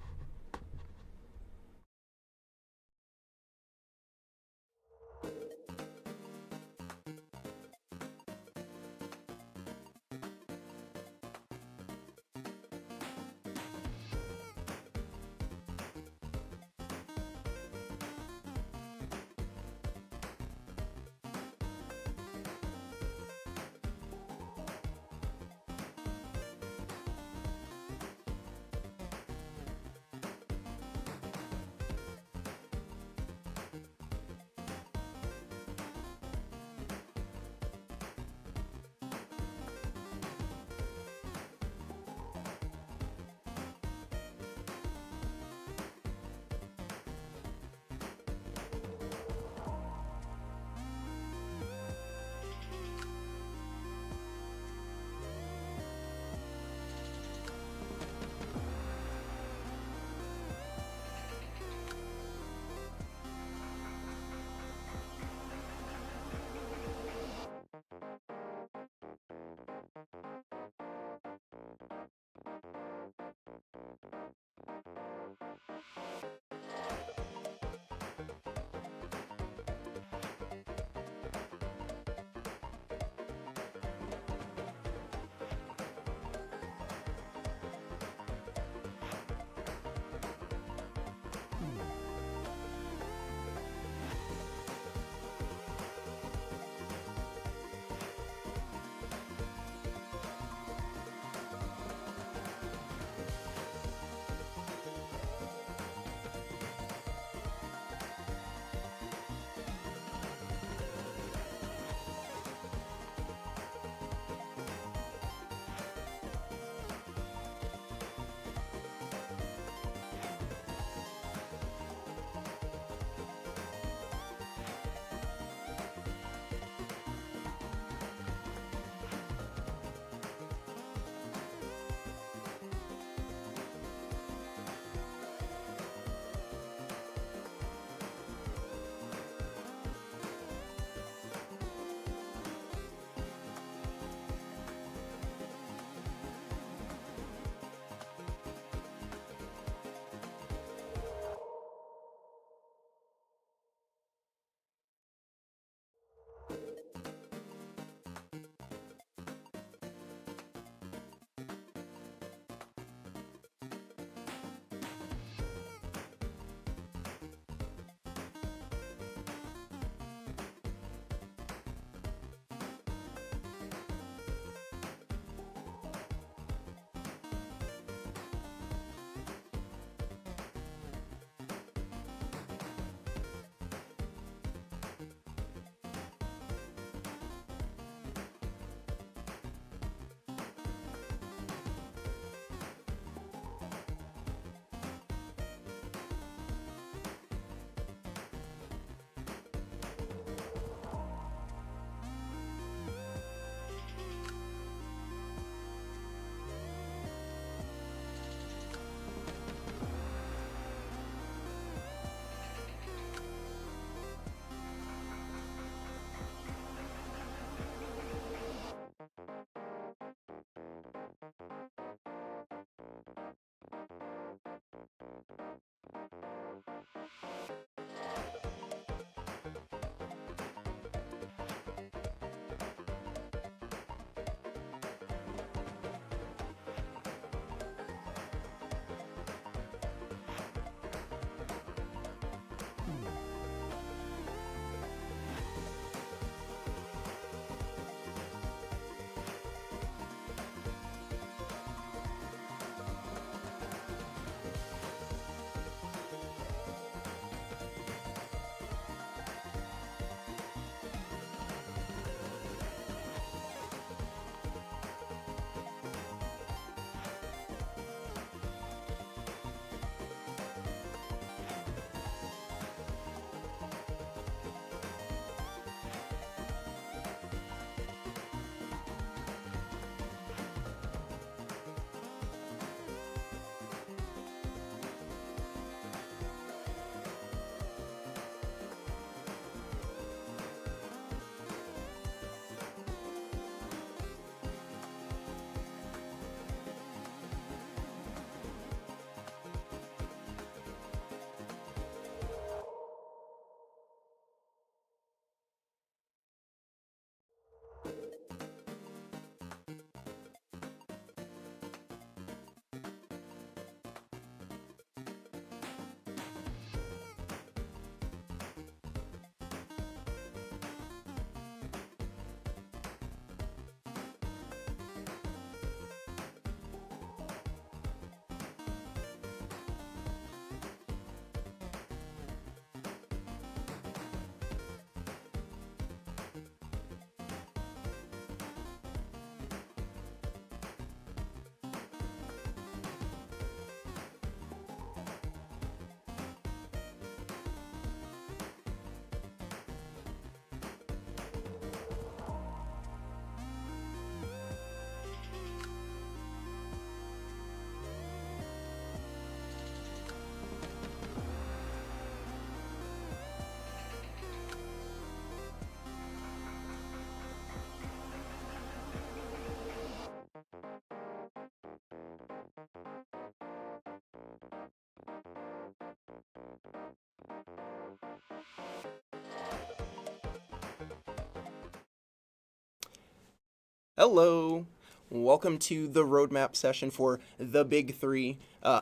Hello. Welcome to the roadmap session for the big three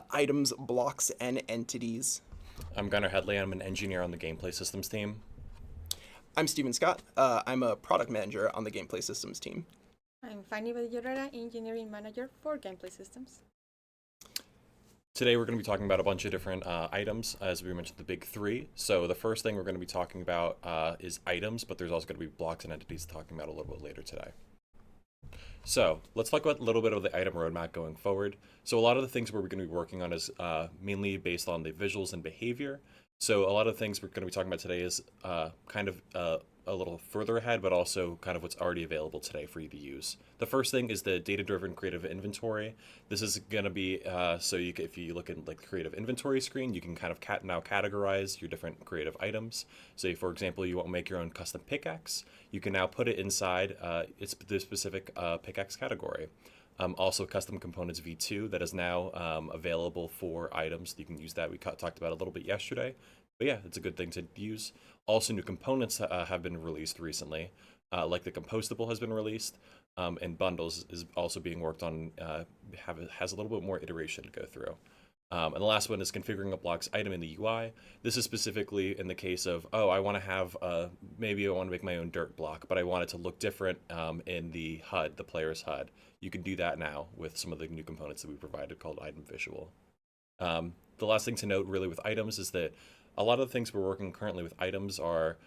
items, blocks, and entities. I'm Gunnar Headley. I'm an engineer on the gameplay systems team. I'm Steven Scott. I'm a product manager on the gameplay systems team. I'm Fanny Valladolid, engineering manager for gameplay systems. Today we're going to be talking about a bunch of different items, as we mentioned, the big three. So the first thing we're going to be talking about is items, but there's also going to be blocks and entities talking about a little bit later today. So let's talk about a little bit of the item roadmap going forward. So a lot of the things we're going to be working on is mainly based on the visuals and behavior. So a lot of the things we're going to be talking about today is kind of a little further ahead, but also kind of what's already available today for you to use. The first thing is the data-driven creative inventory. This is going to be so you can, if you look at like the creative inventory screen, you can kind of now categorize your different creative items. So, for example, you want to make your own custom pickaxe, you can now put it inside the specific pickaxe category. Also, custom components v2 that is now available for items. You can use that. We talked about a little bit yesterday. But yeah, it's a good thing to use. Also, new components have been released recently, like the compostable has been released, and bundles is also being worked on, has a little bit more iteration to go through. And the last one is configuring a block's item in the UI. This is specifically in the case of, oh, I want to have, maybe I want to make my own dirt block, but I want it to look different in the HUD, the player's HUD. You can do that now with some of the new components that we provided called Item Visual. The last thing to note really with items is that a lot of the things we're working currently with items are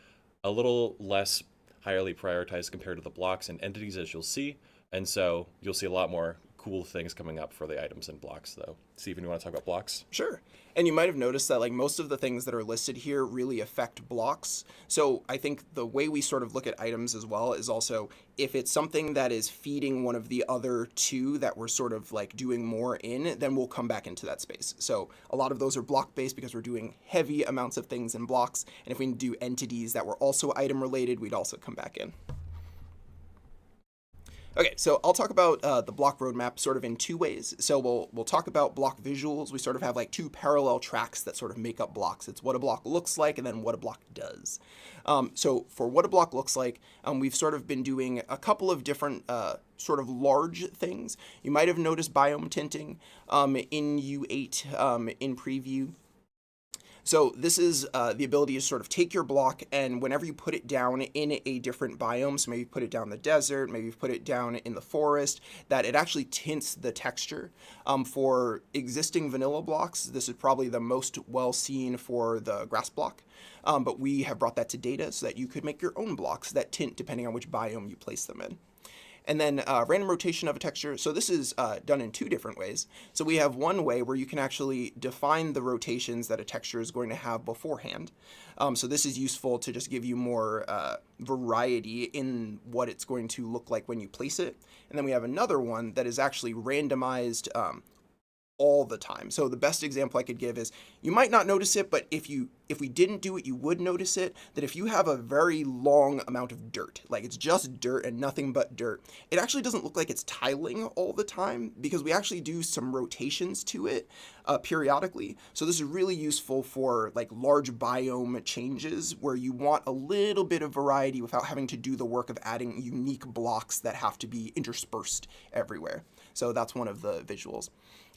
a little less highly prioritized compared to the blocks and entities, as you'll see. And so you'll see a lot more cool things coming up for the items and blocks, though. Steven, you want to talk about blocks? Sure. And you might have noticed that like most of the things that are listed here really affect blocks. So I think the way we sort of look at items as well is also if it's something that is feeding one of the other two that we're sort of like doing more in, then we'll come back into that space. So a lot of those are block based because we're doing heavy amounts of things in blocks. And if we do entities that were also item related, we'd also come back in. Okay, so I'll talk about the block roadmap sort of in two ways. So we'll talk about block visuals. We sort of have like two parallel tracks that sort of make up blocks. It's what a block looks like and then what a block does. So for what a block looks like, we've sort of been doing a couple of different sort of large things. You might have noticed biome tinting in U8 in preview. So this is the ability to sort of take your block and whenever you put it down in a different biome, so maybe put it down in the desert, maybe put it down in the forest, that it actually tints the texture. For existing vanilla blocks, this is probably the most well seen for the grass block, but we have brought that to data so that you could make your own blocks that tint depending on which biome you place them in. And then random rotation of a texture. So this is done in two different ways. So we have one way where you can actually define the rotations that a texture is going to have beforehand. So this is useful to just give you more variety in what it's going to look like when you place it. And then we have another one that is actually randomized all the time. So the best example I could give is you might not notice it, but if we didn't do it, you would notice it, that if you have a very long amount of dirt, like it's just dirt and nothing but dirt, it actually doesn't look like it's tiling all the time because we actually do some rotations to it periodically. So this is really useful for like large biome changes where you want a little bit of variety without having to do the work of adding unique blocks that have to be interspersed everywhere. So that's one of the visuals.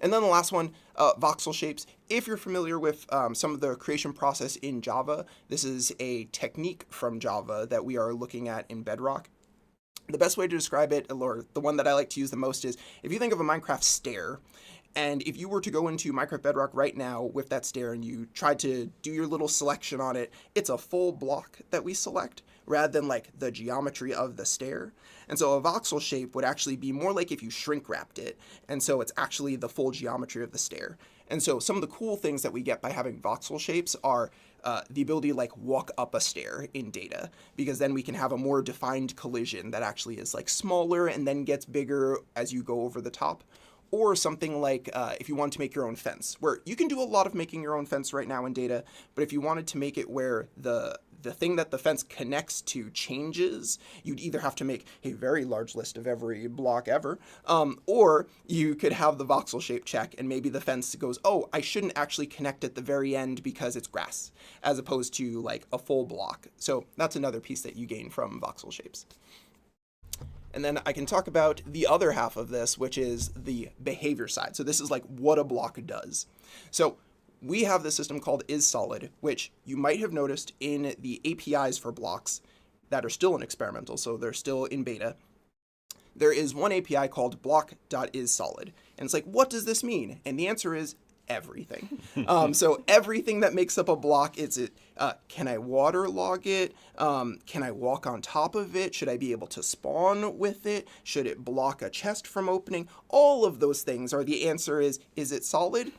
And then the last one, voxel shapes. If you're familiar with some of the creation process in Java, this is a technique from Java that we are looking at in Bedrock. The best way to describe it, or the one that I like to use the most, is if you think of a Minecraft stair, and if you were to go into Minecraft Bedrock right now with that stair and you tried to do your little selection on it, it's a full block that we select rather than like the geometry of the stair. And so a voxel shape would actually be more like if you shrink wrapped it. And so it's actually the full geometry of the stair. And so some of the cool things that we get by having voxel shapes are the ability to like walk up a stair in data, because then we can have a more defined collision that actually is like smaller and then gets bigger as you go over the top. Or something like if you want to make your own fence, where you can do a lot of making your own fence right now in data, but if you wanted to make it where the thing that the fence connects to changes, you'd either have to make a very large list of every block ever, or you could have the voxel shape check and maybe the fence goes, oh, I shouldn't actually connect at the very end because it's grass, as opposed to like a full block. So that's another piece that you gain from voxel shapes. And And then I can talk about the other half of this, which is the behavior side. So this is like what a block does. So we have this system called isSolid, which you might have noticed in the APIs for blocks that are still in experimental, so they're still in beta. There is one API called block.isSolid. And it's like, what does this mean? And the answer is everything. So everything that makes up a block, can I waterlog it? Can I walk on top of it? Should I be able to spawn with it? Should it block a chest from opening? All of those things are the answer is it solid?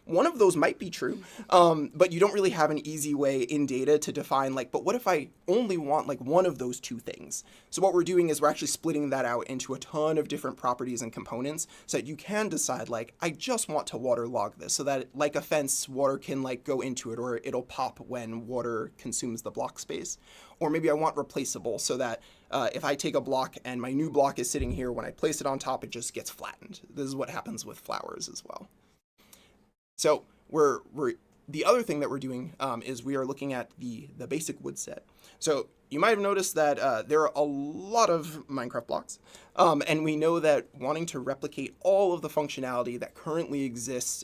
One of those might be true, but you don't really have an easy way in data to define, like, but what if I only want like one of those two things? So what we're doing is we're actually splitting that out into a ton of different properties and components so that you can decide, like, I just want to waterlog this so that like a fence, water can like go into it, or it'll pop when water consumes the block space. Or maybe I want replaceable so that if I take a block and my new block is sitting here, when I place it on top, it just gets flattened. This is what happens with flowers as well. So the other thing that we're doing is we are looking at the basic wood set. So you might have noticed that there are a lot of Minecraft blocks, and we know that wanting to replicate all of the functionality that currently exists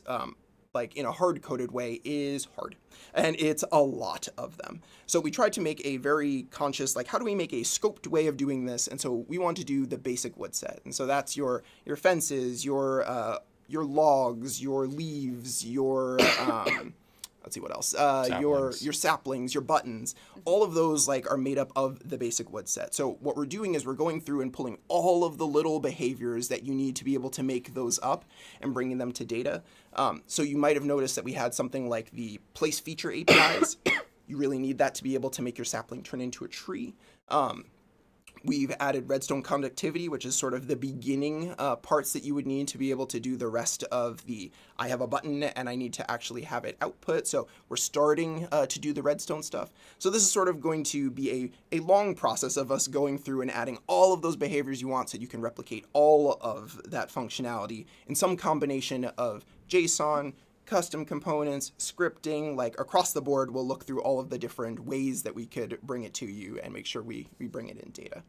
like in a hard-coded way is hard, and it's a lot of them. So we tried to make a very conscious, like, how do we make a scoped way of doing this? And so we want to do the basic wood set. And so that's your fences, your logs, your leaves, your let's see what else. Your saplings, your buttons. All of those like are made up of the basic wood set. So what we're doing is we're going through and pulling all of the little behaviors that you need to be able to make those up and bringing them to data. So you might have noticed that we had something like the place feature APIs. You really need that to be able to make your sapling turn into a tree. We've added redstone conductivity, which is sort of the beginning parts that you would need to be able to do the rest of the, I have a button and I need to actually have it output. So we're starting to do the redstone stuff. So this is sort of going to be a long process of us going through and adding all of those behaviors you want so you can replicate all of that functionality in some combination of JSON, custom components, scripting, like across the board. We'll look through all of the different ways that we could bring it to you and make sure we bring it in data.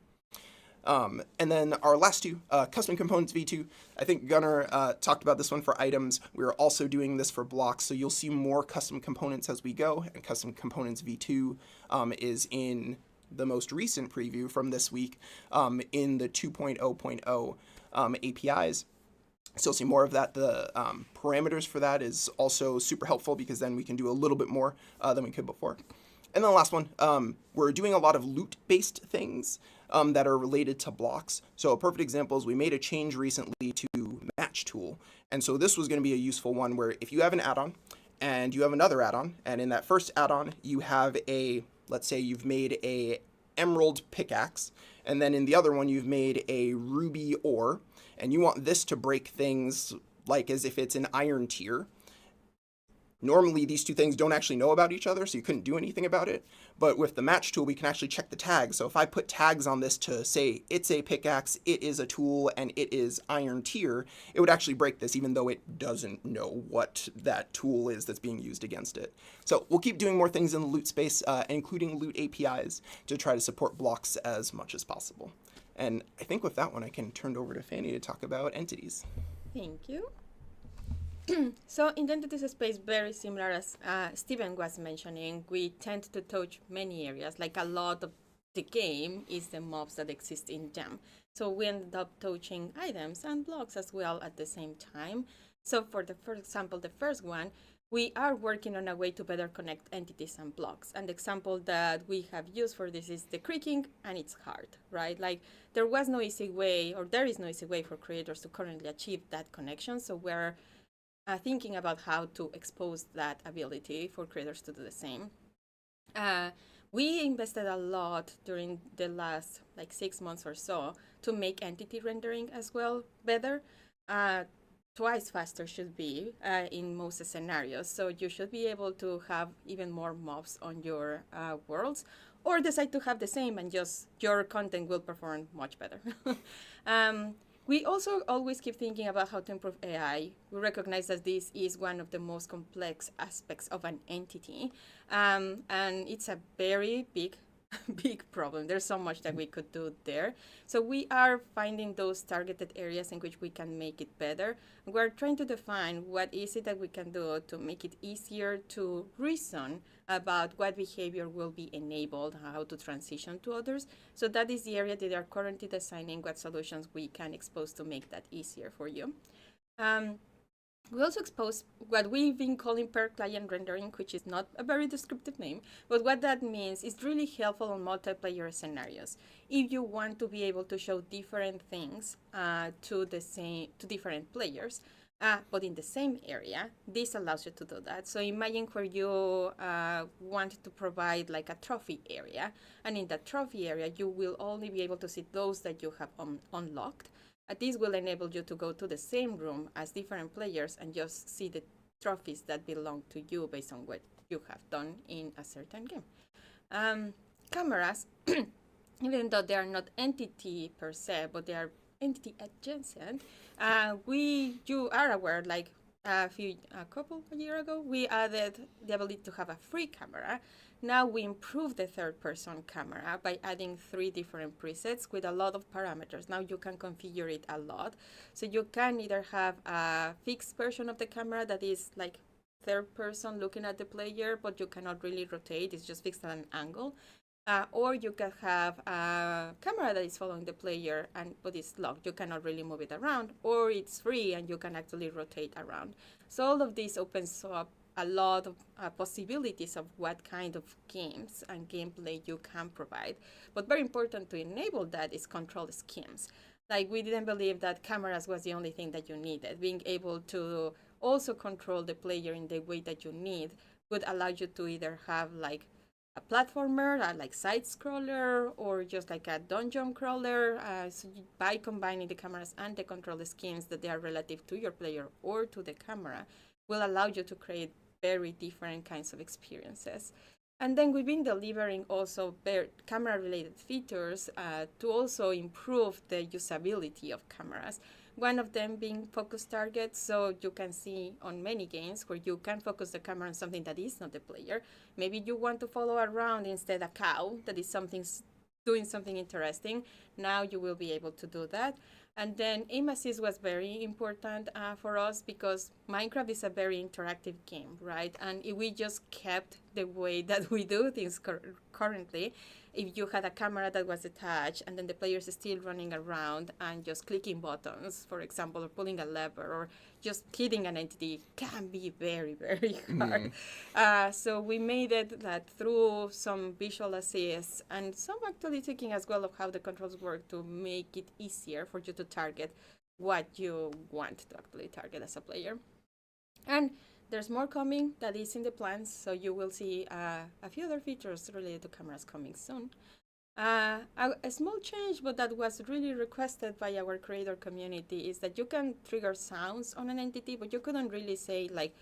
And then our last two, custom components v2. I think Gunnar talked about this one for items. We're also doing this for blocks, so you'll see more custom components as we go. And custom components v2 is in the most recent preview from this week in the 2.0.0 APIs. Still see more of that. The parameters for that is also super helpful because then we can do a little bit more than we could before. And then the last one, we're doing a lot of loot-based things that are related to blocks. So a perfect example is we made a change recently to match tool. And so this was going to be a useful one where if you have an add-on and you have another add-on, and in that first add-on you have let's say you've made a emerald pickaxe, and then in the other one you've made a ruby ore, and you want this to break things like as if it's an iron tier. Normally these two things don't actually know about each other, so you couldn't do anything about it. But with the match tool, we can actually check the tags. So if I put tags on this to say it's a pickaxe, it is a tool, and it is iron tier, it would actually break this even though it doesn't know what that tool is that's being used against it. So we'll keep doing more things in the loot space, including loot APIs, to try to support blocks as much as possible. And I think with that one, I can turn it over to Fanny to talk about entities. Thank you. So in the entities space, very similar as Steven was mentioning, we tend to touch many areas. Like a lot of the game is the mobs that exist in them. So we end up touching items and blocks as well at the same time. So for example, the first one, we are working on a way to better connect entities and blocks. And the example that we have used for this is the creaking, and it's hard, right? Like there was no easy way, or there is no easy way for creators to currently achieve that connection. So we're thinking about how to expose that ability for creators to do the same. We invested a lot during the last 6 months or so to make entity rendering as well better. Twice faster should be in most scenarios. So you should be able to have even more mobs on your worlds, or decide to have the same and just your content will perform much better. We also always keep thinking about how to improve AI. We recognize that this is one of the most complex aspects of an entity, and it's a very big big problem. There's so much that we could do there. So we are finding those targeted areas in which we can make it better. We're trying to define what is it that we can do to make it easier to reason about what behavior will be enabled, how to transition to others. So that is the area that they are currently designing what solutions we can expose to make that easier for you. We also expose what we've been calling per-client rendering, which is not a very descriptive name, but what that means is really helpful on multiplayer scenarios. If you want to be able to show different things to different players, but in the same area, this allows you to do that. So imagine where you want to provide like a trophy area, and in that trophy area, you will only be able to see those that you have unlocked. This will enable you to go to the same room as different players and just see the trophies that belong to you based on what you have done in a certain game. Cameras, even though they are not entity per se, but they are entity adjacent, you are aware, like a year ago, we added the ability to have a free camera. Now we improve the third-person camera by adding 3 different presets with a lot of parameters. Now you can configure it a lot. So you can either have a fixed version of the camera that is like third person looking at the player, but you cannot really rotate. It's just fixed at an angle. Or you can have a camera that is following the player, but it's locked. You cannot really move it around. Or it's free and you can actually rotate around. So all of this opens up a lot of possibilities of what kind of games and gameplay you can provide. But very important to enable that is control schemes. Like, we didn't believe that cameras was the only thing that you needed. Being able to also control the player in the way that you need would allow you to either have like a platformer, like side scroller, or just like a dungeon crawler. By combining the cameras and the control schemes that they are relative to your player or to the camera, will allow you to create very different kinds of experiences. And then we've been delivering also camera-related features to also improve the usability of cameras. One of them being focus targets, so you can see on many games where you can focus the camera on something that is not the player. Maybe you want to follow around instead a cow that is doing something interesting. Now you will be able to do that. And then aim assist was very important for us because Minecraft is a very interactive game, right? And if we just kept the way that we do things currently, if you had a camera that was attached and then the players are still running around and just clicking buttons, for example, or pulling a lever or just hitting an entity, can be very, very hard. So we made it that through some visual assists and some actually thinking as well of how the controls work to make it easier for you to target what you want to actually target as a player. And there's more coming that is in the plans, so you will see a few other features related to cameras coming soon. A small change, but that was really requested by our creator community, is that you can trigger sounds on an entity, but you couldn't really say like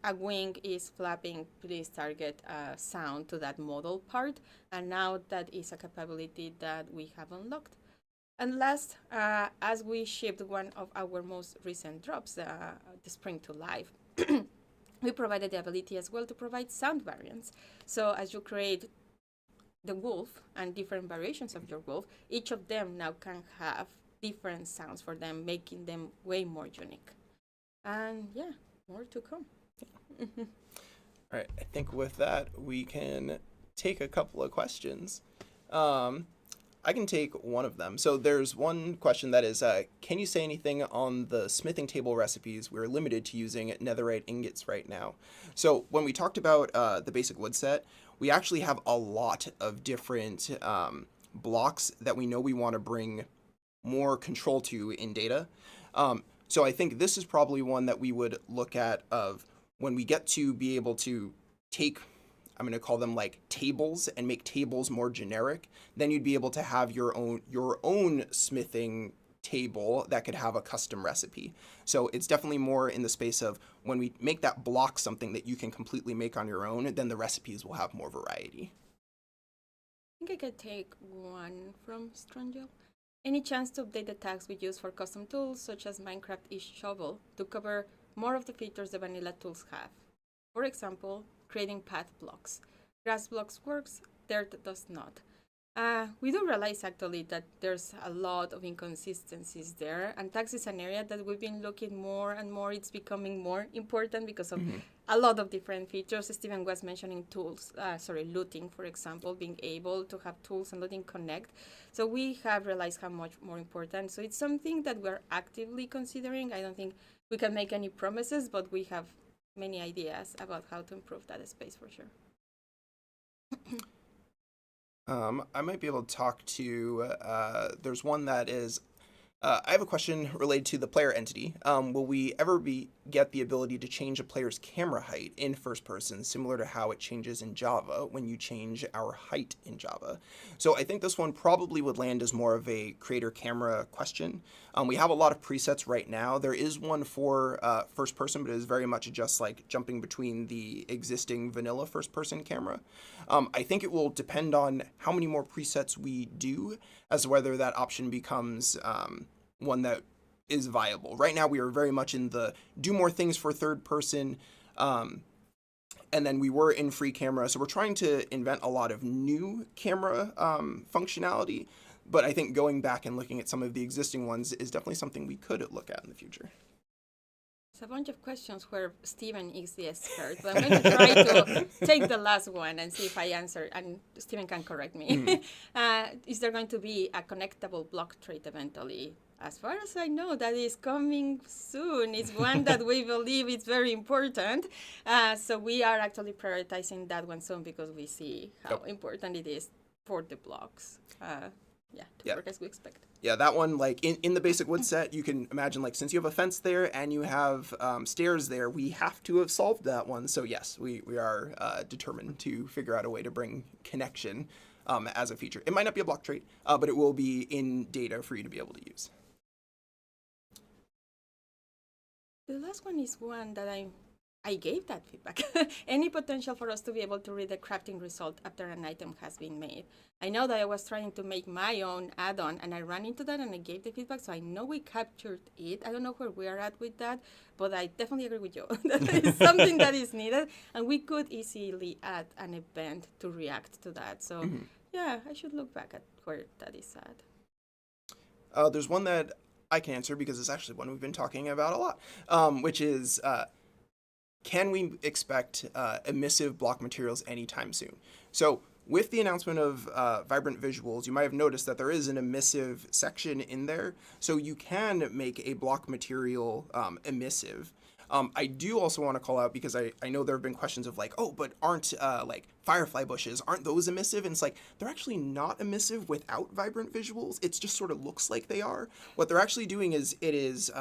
a wing is flapping, please target a sound to that model part. And now that is a capability that we have unlocked. And last, as we shipped one of our most recent drops, the Spring to Life, we provided the ability as well to provide sound variants. So as you create the wolf and different variations of your wolf, each of them now can have different sounds for them, making them way more unique. And yeah, more to come. All right, I think with that, we can take a couple of questions. I can take one of them. So there's one question that is, can you say anything on the smithing table recipes? We're limited to using netherite ingots right now. So when we talked about the basic wood set, we actually have a lot of different blocks that we know we want to bring more control to in data. So I think this is probably one that we would look at of when we get to be able to take, I'm going to call them like tables, and make tables more generic, then you'd be able to have your own smithing table that could have a custom recipe. So it's definitely more in the space of when we make that block something that you can completely make on your own, then the recipes will have more variety. I think I could take one from Strangel. Any chance to update the tags we use for custom tools, such as Minecraft Shovel, to cover more of the features the vanilla tools have? For example, creating path blocks. Grass blocks works, third does not. We do realize actually that there's a lot of inconsistencies there, and tax is an area that we've been looking more and more. It's becoming more important because of a lot of different features. Steven was mentioning tools, looting, for example, being able to have tools and looting connect. So we have realized how much more important. So it's something that we're actively considering. I don't think we can make any promises, but we have many ideas about how to improve that space for sure. I might be able to talk to, there's one that is, I have a question related to the player entity. Will we ever get the ability to change a player's camera height in first person, similar to how it changes in Java when you change our height in Java? So I think this one probably would land as more of a creator camera question. We have a lot of presets right now. There is one for first person, but it is very much just like jumping between the existing vanilla first person camera. I think it will depend on how many more presets we do as to whether that option becomes one that is viable. Right now we are very much in the do more things for third person, and then we were in free camera, so we're trying to invent a lot of new camera functionality, but I think going back and looking at some of the existing ones is definitely something we could look at in the future. It's a bunch of questions where Steven is the expert, but I'm going to try to take the last one and see if I answer, and Steven can correct me. Is there going to be a connectable block trait eventually? As far as I know, that is coming soon. It's one that we believe is very important. So we are actually prioritizing that one soon because we see how important it is for the blocks. To work as we expect. Yeah, that one, like in the basic wood set, you can imagine, like, since you have a fence there and you have stairs there, we have to have solved that one. So yes, we are determined to figure out a way to bring connection as a feature. It might not be a block trait, but it will be in data for you to be able to use. The last one is one that I gave that feedback. Any potential for us to be able to read the crafting result after an item has been made? I know that I was trying to make my own add-on and I ran into that and I gave the feedback, so I know we captured it. I don't know where we're at with that, but I definitely agree with you. That is something that is needed, and we could easily add an event to react to that. So yeah, I should look back at where that is at. There's one that I can answer because it's actually one we've been talking about a lot, which is, can we expect emissive block materials anytime soon? So with the announcement of Vibrant Visuals, you might have noticed that there is an emissive section in there. So you can make a block material emissive. I do also want to call out, because I know there have been questions of like, oh, but aren't like firefly bushes, aren't those emissive? And it's like, they're actually not emissive without Vibrant Visuals. It just sort of looks like they are. What they're actually doing is it is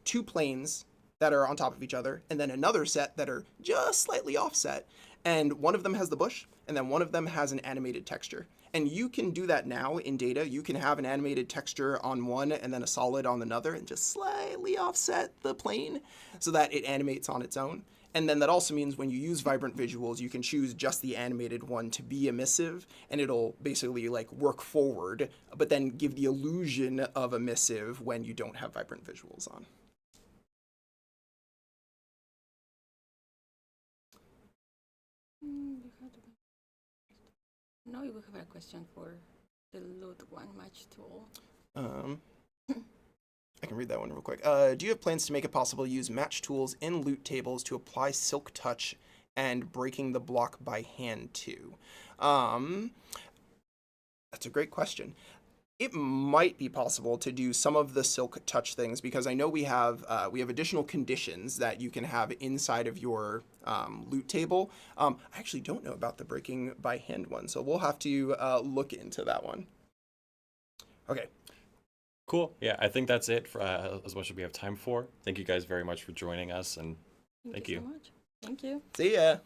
two planes that are on top of each other, and then another set that are just slightly offset. And one of them has the bush, and then one of them has an animated texture. And you can do that now in data. You can have an animated texture on one and then a solid on another and just slightly offset the plane so that it animates on its own. And then that also means when you use Vibrant Visuals, you can choose just the animated one to be emissive, and it'll basically like work forward, but then give the illusion of emissive when you don't have Vibrant Visuals on. No, we have a question for the loot one match tool. I can read that one real quick. Do you have plans to make it possible to use match tools in loot tables to apply Silk Touch and breaking the block by hand too? That's a great question. It might be possible to do some of the Silk Touch things, because I know we have additional conditions that you can have inside of your loot table. I actually don't know about the breaking by hand one, so we'll have to look into that one. Okay. Cool. Yeah, I think that's it for as much as we have time for. Thank you guys very much for joining us, and thank you. So much. Thank you. See ya.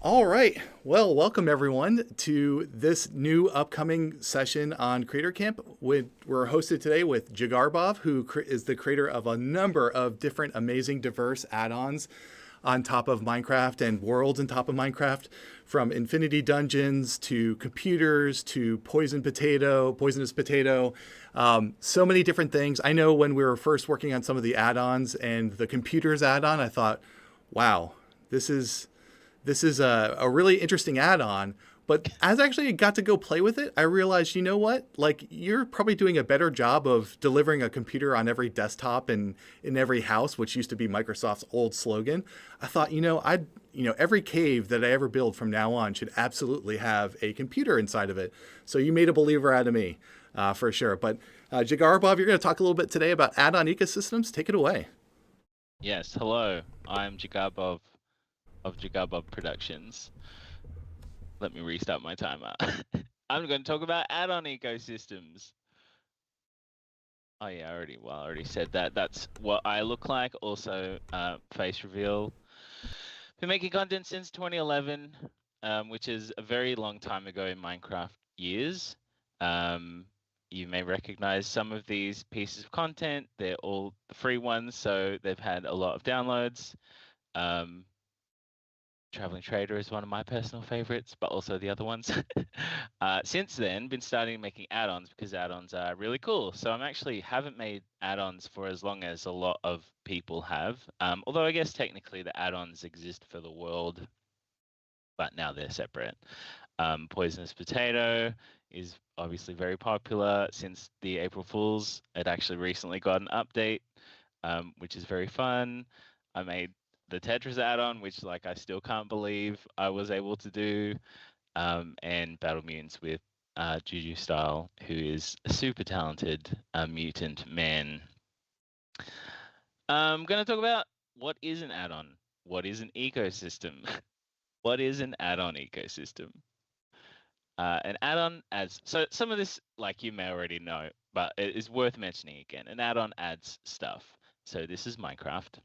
All right. Well, welcome everyone to this new upcoming session on Creator Camp. We're hosted today with Jigarbov, who is the creator of a number of different amazing, diverse add-ons on top of Minecraft and worlds on top of Minecraft, from Infinity Dungeons to computers to Poisonous Potato, so many different things. I know when we were first working on some of the add-ons and the computers add-on, I thought, wow, this is a really interesting add-on. But as I actually got to go play with it, I realized, you know what? Like, you're probably doing a better job of delivering a computer on every desktop and in every house, which used to be Microsoft's old slogan. I thought, every cave that I ever build from now on should absolutely have a computer inside of it. So you made a believer out of me, for sure. But Jigarbov, you're going to talk a little bit today about add-on ecosystems. Take it away. Yes, hello. I'm Jigarbov of Jigarbov Productions. Let me restart my timer. I'm going to talk about add-on ecosystems. Oh yeah, I already said that. That's what I look like. Also, face reveal. Been making content since 2011, which is a very long time ago in Minecraft years. You may recognize some of these pieces of content. They're all the free ones, so they've had a lot of downloads. Traveling Trader is one of my personal favorites, but also the other ones. Since then, been starting making add-ons because add-ons are really cool. So I'm actually haven't made add-ons for as long as a lot of people have. Although I guess technically the add-ons exist for the world, but now they're separate. Poisonous Potato is obviously very popular since the April Fools. It actually recently got an update, which is very fun. I made the Tetris add-on, which I still can't believe I was able to do, and Battle Mutants with Juju Style, who is a super talented mutant man. I'm going to talk about what is an add-on, what is an ecosystem, what is an add-on ecosystem. An add-on adds, so some of this you may already know, but it is worth mentioning again. An add-on adds stuff. So this is Minecraft.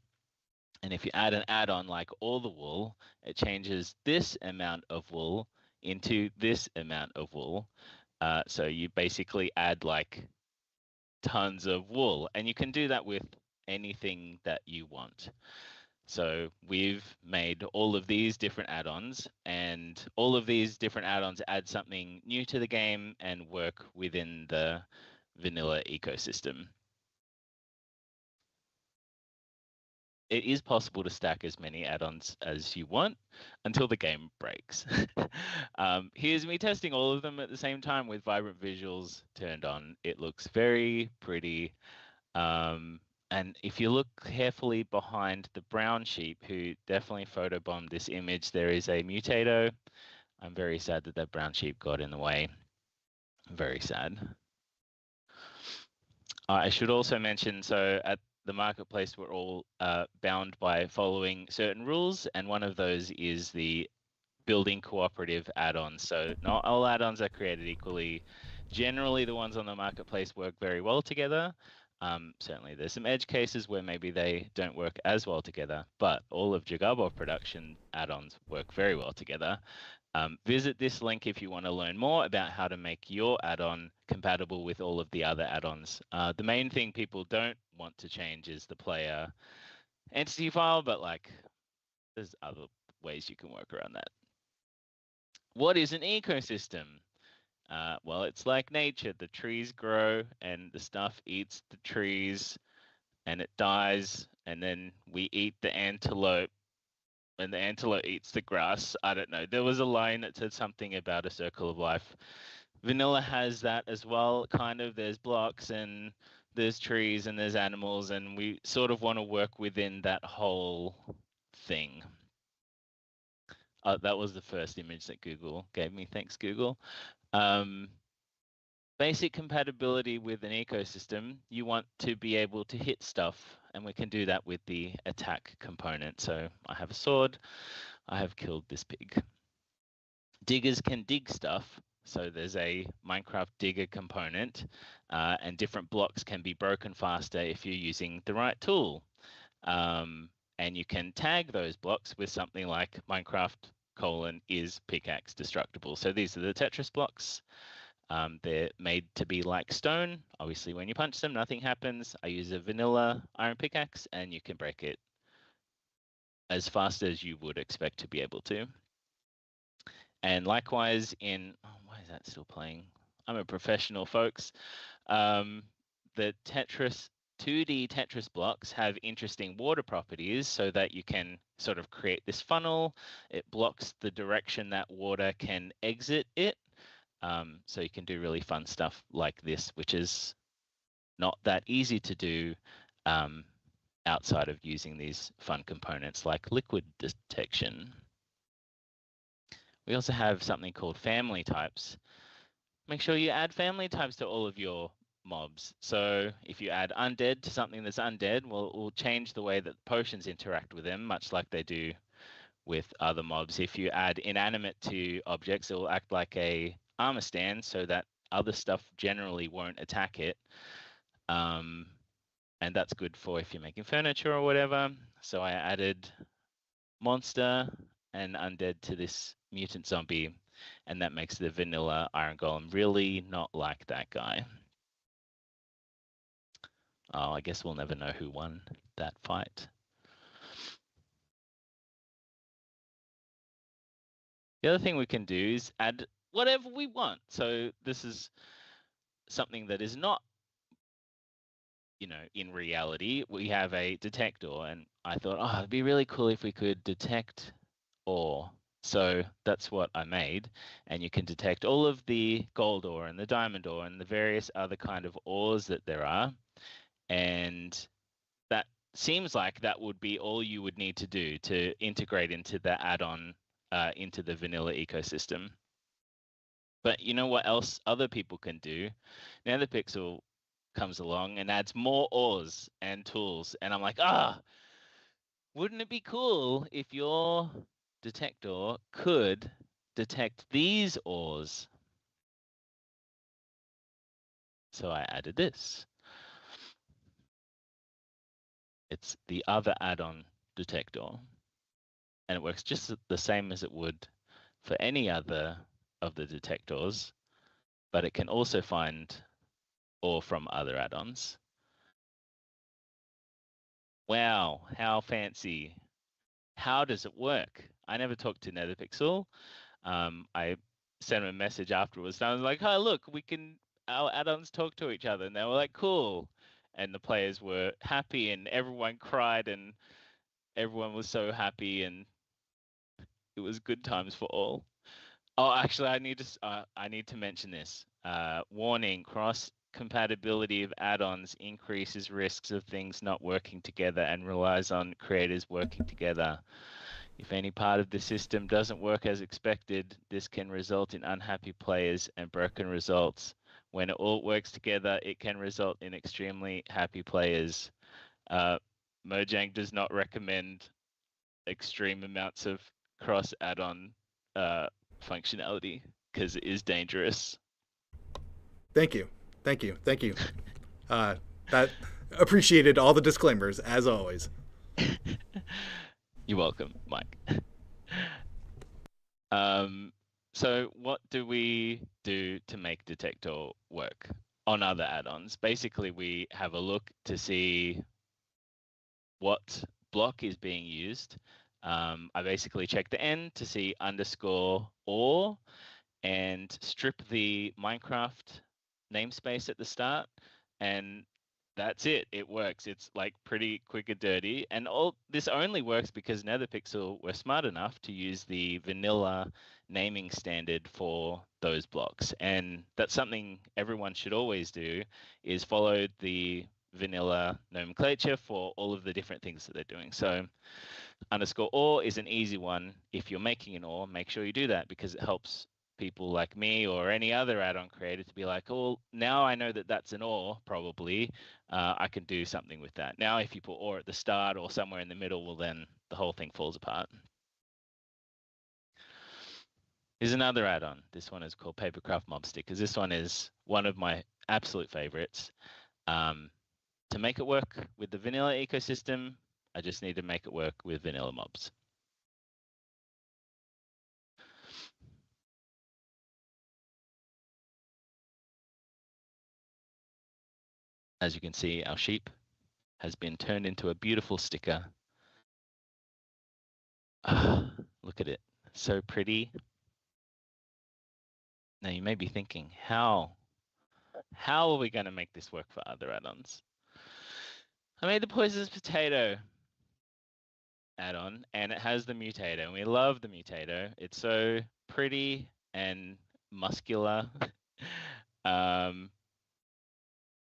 And if you add an add-on like all the wool, it changes this amount of wool into this amount of wool. So you basically add tons of wool, and you can do that with anything that you want. So we've made all of these different add-ons, and all of these different add-ons add something new to the game and work within the vanilla ecosystem. It is possible to stack as many add-ons as you want until the game breaks. Here's me testing all of them at the same time with vibrant visuals turned on. It looks very pretty. And if you look carefully behind the brown sheep, who definitely photobombed this image, there is a mutato. I'm very sad that brown sheep got in the way. Very sad. I should also mention, so at the marketplace, we're all bound by following certain rules, and one of those is the building cooperative add-ons. So not all add-ons are created equally. Generally, the ones on the marketplace work very well together. Certainly, there's some edge cases where maybe they don't work as well together, but all of Jigarbov production add-ons work very well together. Visit this link if you want to learn more about how to make your add-on compatible with all of the other add-ons. The main thing people don't want to change is the player entity file, but there's other ways you can work around that. What is an ecosystem? Well, it's like nature. The trees grow and the stuff eats the trees and it dies, and then we eat the antelope and the antelope eats the grass. I don't know. There was a line that said something about a circle of life. Vanilla has that as well, kind of. There's blocks and there's trees and there's animals, and we sort of want to work within that whole thing. That was the first image that Google gave me. Thanks, Google. Basic compatibility with an ecosystem, you want to be able to hit stuff, and we can do that with the attack component. So I have a sword, I have killed this pig. Diggers can dig stuff, so there's a Minecraft digger component, and different blocks can be broken faster if you're using the right tool. And you can tag those blocks with something like Minecraft is pickaxe destructible. So these are the Tetris blocks. They're made to be like stone. Obviously, when you punch them, nothing happens. I use a vanilla iron pickaxe, and you can break it as fast as you would expect to be able to. And likewise why is that still playing? I'm a professional, folks. The 2D Tetris blocks have interesting water properties so that you can sort of create this funnel. It blocks the direction that water can exit it. So you can do really fun stuff like this, which is not that easy to do outside of using these fun components like liquid detection. We also have something called family types. Make sure you add family types to all of your mobs. So if you add undead to something that's undead, well, it will change the way that potions interact with them, much like they do with other mobs. If you add inanimate to objects, it will act like a armor stand so that other stuff generally won't attack it. And that's good for if you're making furniture or whatever. So I added monster and undead to this mutant zombie, and that makes the vanilla iron golem really not like that guy. Oh, I guess we'll never know who won that fight. The other thing we can do is add whatever we want. So this is something that is not, in reality. We have a detector, and I thought, oh, it'd be really cool if we could detect ore. So that's what I made, and you can detect all of the gold ore and the diamond ore and the various other kind of ores that there are. And that seems like that would be all you would need to do to integrate into the add-on, into the vanilla ecosystem. But you know what else other people can do? NetherPixel comes along and adds more ores and tools, and I'm like, wouldn't it be cool if your detector could detect these ores? So I added this. It's the other add-on detector, and it works just the same as it would for any other of the detectors, but it can also find ore from other add-ons. Wow, how fancy. How does it work? I never talked to NetherPixel. I sent them a message afterwards. And I was like, "Oh, look, our add-ons talk to each other." And they were like, "Cool." And the players were happy, and everyone cried, and everyone was so happy, and it was good times for all. Oh, actually, I need to mention this. Warning: cross compatibility of add-ons increases risks of things not working together and relies on creators working together. If any part of the system doesn't work as expected, this can result in unhappy players and broken results. When it all works together, it can result in extremely happy players. Mojang does not recommend extreme amounts of cross add-on functionality because it is dangerous. Thank you. That appreciated all the disclaimers as always. You're welcome, Mike. So what do we do to make Detector work on other add-ons? Basically, we have a look to see what block is being used. I basically check the end to see _ore and strip the Minecraft namespace at the start, and that's it. It works. It's like pretty quick and dirty. And all this only works because NetherPixel were smart enough to use the vanilla naming standard for those blocks. And that's something everyone should always do, is follow the vanilla nomenclature for all of the different things that they're doing. So _ore is an easy one. If you're making an ore, make sure you do that because it helps people like me or any other add-on creator to be like, oh, now I know that that's an ore, probably. I can do something with that. Now, if you put ore at the start or somewhere in the middle, well, then the whole thing falls apart. Here's another add-on. This one is called Papercraft Mob Stickers. This one is one of my absolute favorites. To make it work with the vanilla ecosystem, I just need to make it work with vanilla mobs. As you can see, our sheep has been turned into a beautiful sticker. Look at it, so pretty. Now you may be thinking, how are we going to make this work for other add-ons? I made the poisonous potato add-on, and it has the mutator, and we love the mutator. It's so pretty and muscular.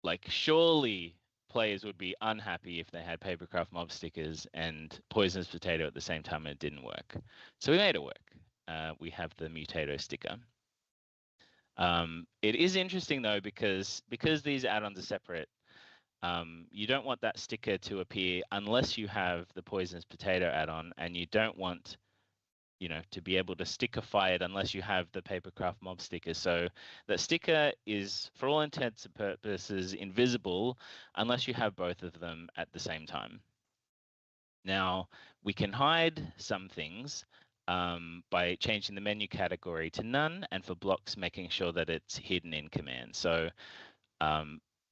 Like, surely players would be unhappy if they had Papercraft mob stickers and poisonous potato at the same time and it didn't work. So we made it work. We have the mutator sticker. It is interesting though, because these add-ons are separate. You don't want that sticker to appear unless you have the poisonous potato add-on, and you don't want, to be able to stickerify it unless you have the Papercraft mob sticker. So that sticker is, for all intents and purposes, invisible unless you have both of them at the same time. Now, we can hide some things by changing the menu category to none, and for blocks, making sure that it's hidden in command. So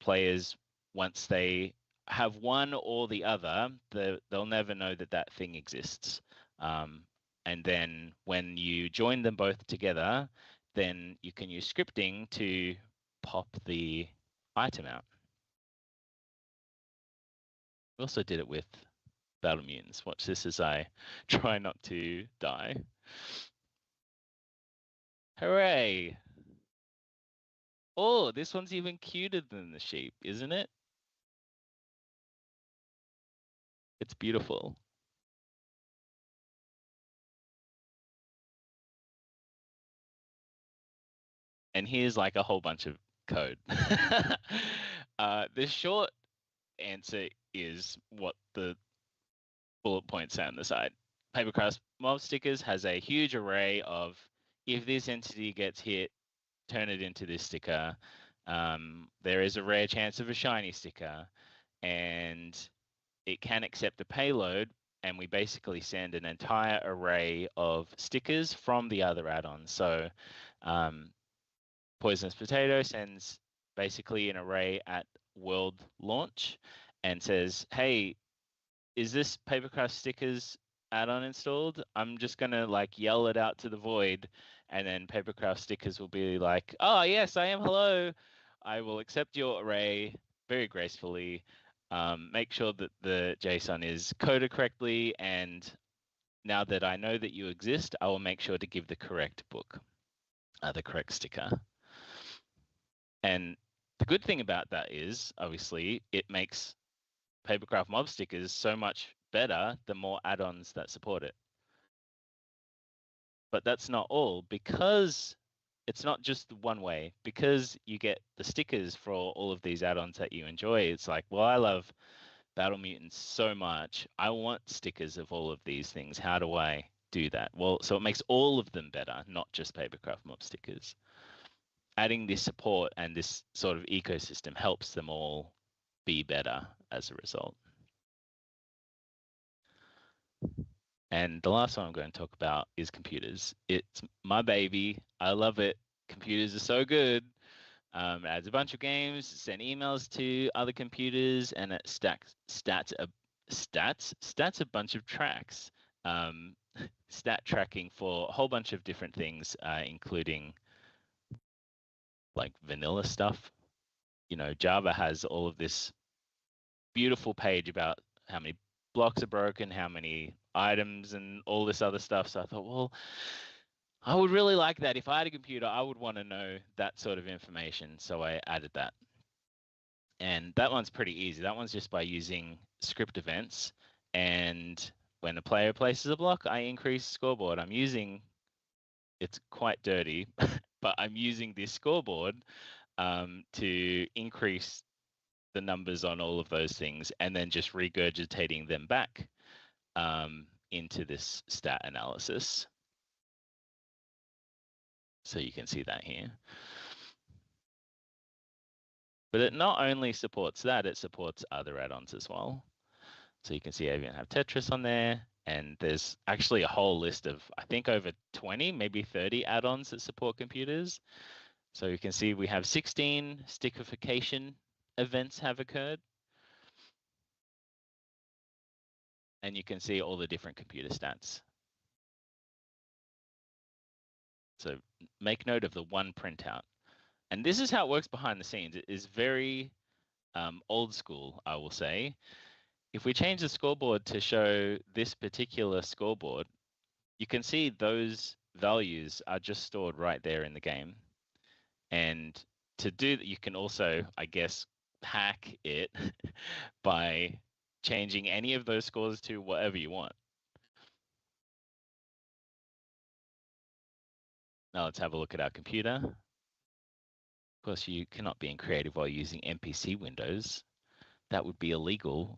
players, once they have one or the other, they'll never know that that thing exists. And then when you join them both together, then you can use scripting to pop the item out. We also did it with Battle Mutants. Watch this as I try not to die. Hooray! Oh, this one's even cuter than the sheep, isn't it? It's beautiful. And here's like a whole bunch of code. The short answer is what the bullet points say on the side. Papercraft mob stickers has a huge array of, if this entity gets hit, turn it into this sticker. There is a rare chance of a shiny sticker, and it can accept a payload, and we basically send an entire array of stickers from the other add-ons. So Poisonous Potato sends basically an array at world launch and says, hey, is this Papercraft stickers add-on installed? I'm just going to like yell it out to the void, and then Papercraft stickers will be like, oh, yes, I am. Hello. I will accept your array very gracefully. Make sure that the JSON is coded correctly. And now that I know that you exist, I will make sure to give the correct book, the correct sticker. And the good thing about that is, obviously, it makes Papercraft mob stickers so much better the more add-ons that support it. But that's not all, because it's not just one way. Because you get the stickers for all of these add-ons that you enjoy, it's like, well, I love Battle Mutants so much. I want stickers of all of these things. How do I do that? Well, so it makes all of them better, not just Papercraft mob stickers. Adding this support and this sort of ecosystem helps them all be better as a result. And the last one I'm going to talk about is computers. It's my baby. I love it. Computers are so good. It adds a bunch of games, send emails to other computers, and it stats a bunch of tracks. Stat tracking for a whole bunch of different things, including like vanilla stuff. Java has all of this beautiful page about how many blocks are broken, how many items, and all this other stuff. So I thought, well, I would really like that. If I had a computer, I would want to know that sort of information. So I added that. And that one's pretty easy. That one's just by using script events. And when a player places a block, I increase scoreboard. It's quite dirty, but I'm using this scoreboard to increase the numbers on all of those things, and then just regurgitating them back into this stat analysis. So you can see that here. But it not only supports that, it supports other add-ons as well. So you can see I even have Tetris on there, and there's actually a whole list of, I think, over 20, maybe 30 add-ons that support computers. So you can see we have 16 stickification events have occurred. And you can see all the different computer stats. So make note of the one printout. And this is how it works behind the scenes. It is very old school, I will say. If we change the scoreboard to show this particular scoreboard, you can see those values are just stored right there in the game. And to do that, you can also, I guess, hack it by changing any of those scores to whatever you want. Now let's have a look at our computer. Of course, you cannot be in creative while using NPC windows. That would be illegal.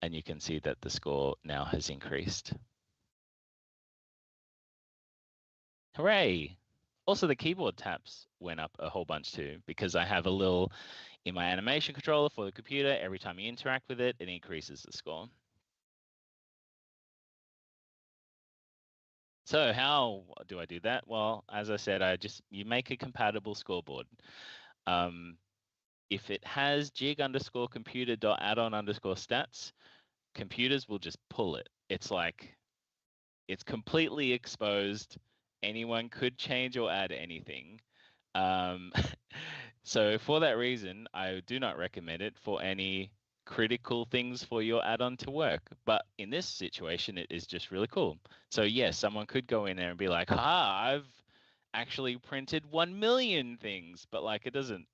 And you can see that the score now has increased. Hooray! Also, the keyboard taps went up a whole bunch too, because I have a little in my animation controller for the computer. Every time you interact with it, it increases the score. So how do I do that? Well, as I said, you make a compatible scoreboard. If it has jig_computer.addon_stats, computers will just pull it. It's like, it's completely exposed. Anyone could change or add anything. So for that reason, I do not recommend it for any critical things for your add-on to work. But in this situation, it is just really cool. So yes, someone could go in there and be like, I've actually printed 1 million things, but like it doesn't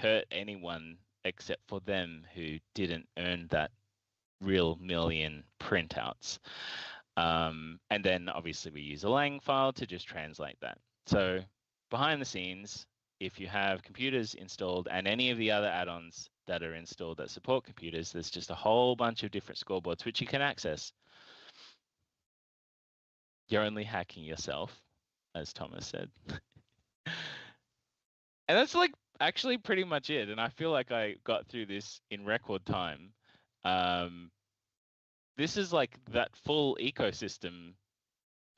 hurt anyone except for them who didn't earn that real million printouts. And then obviously we use a lang file to just translate that. So behind the scenes, if you have computers installed and any of the other add-ons that are installed that support computers, there's just a whole bunch of different scoreboards which you can access. You're only hacking yourself, as Thomas said. And that's like actually pretty much it. And I feel like I got through this in record time. This is like that full ecosystem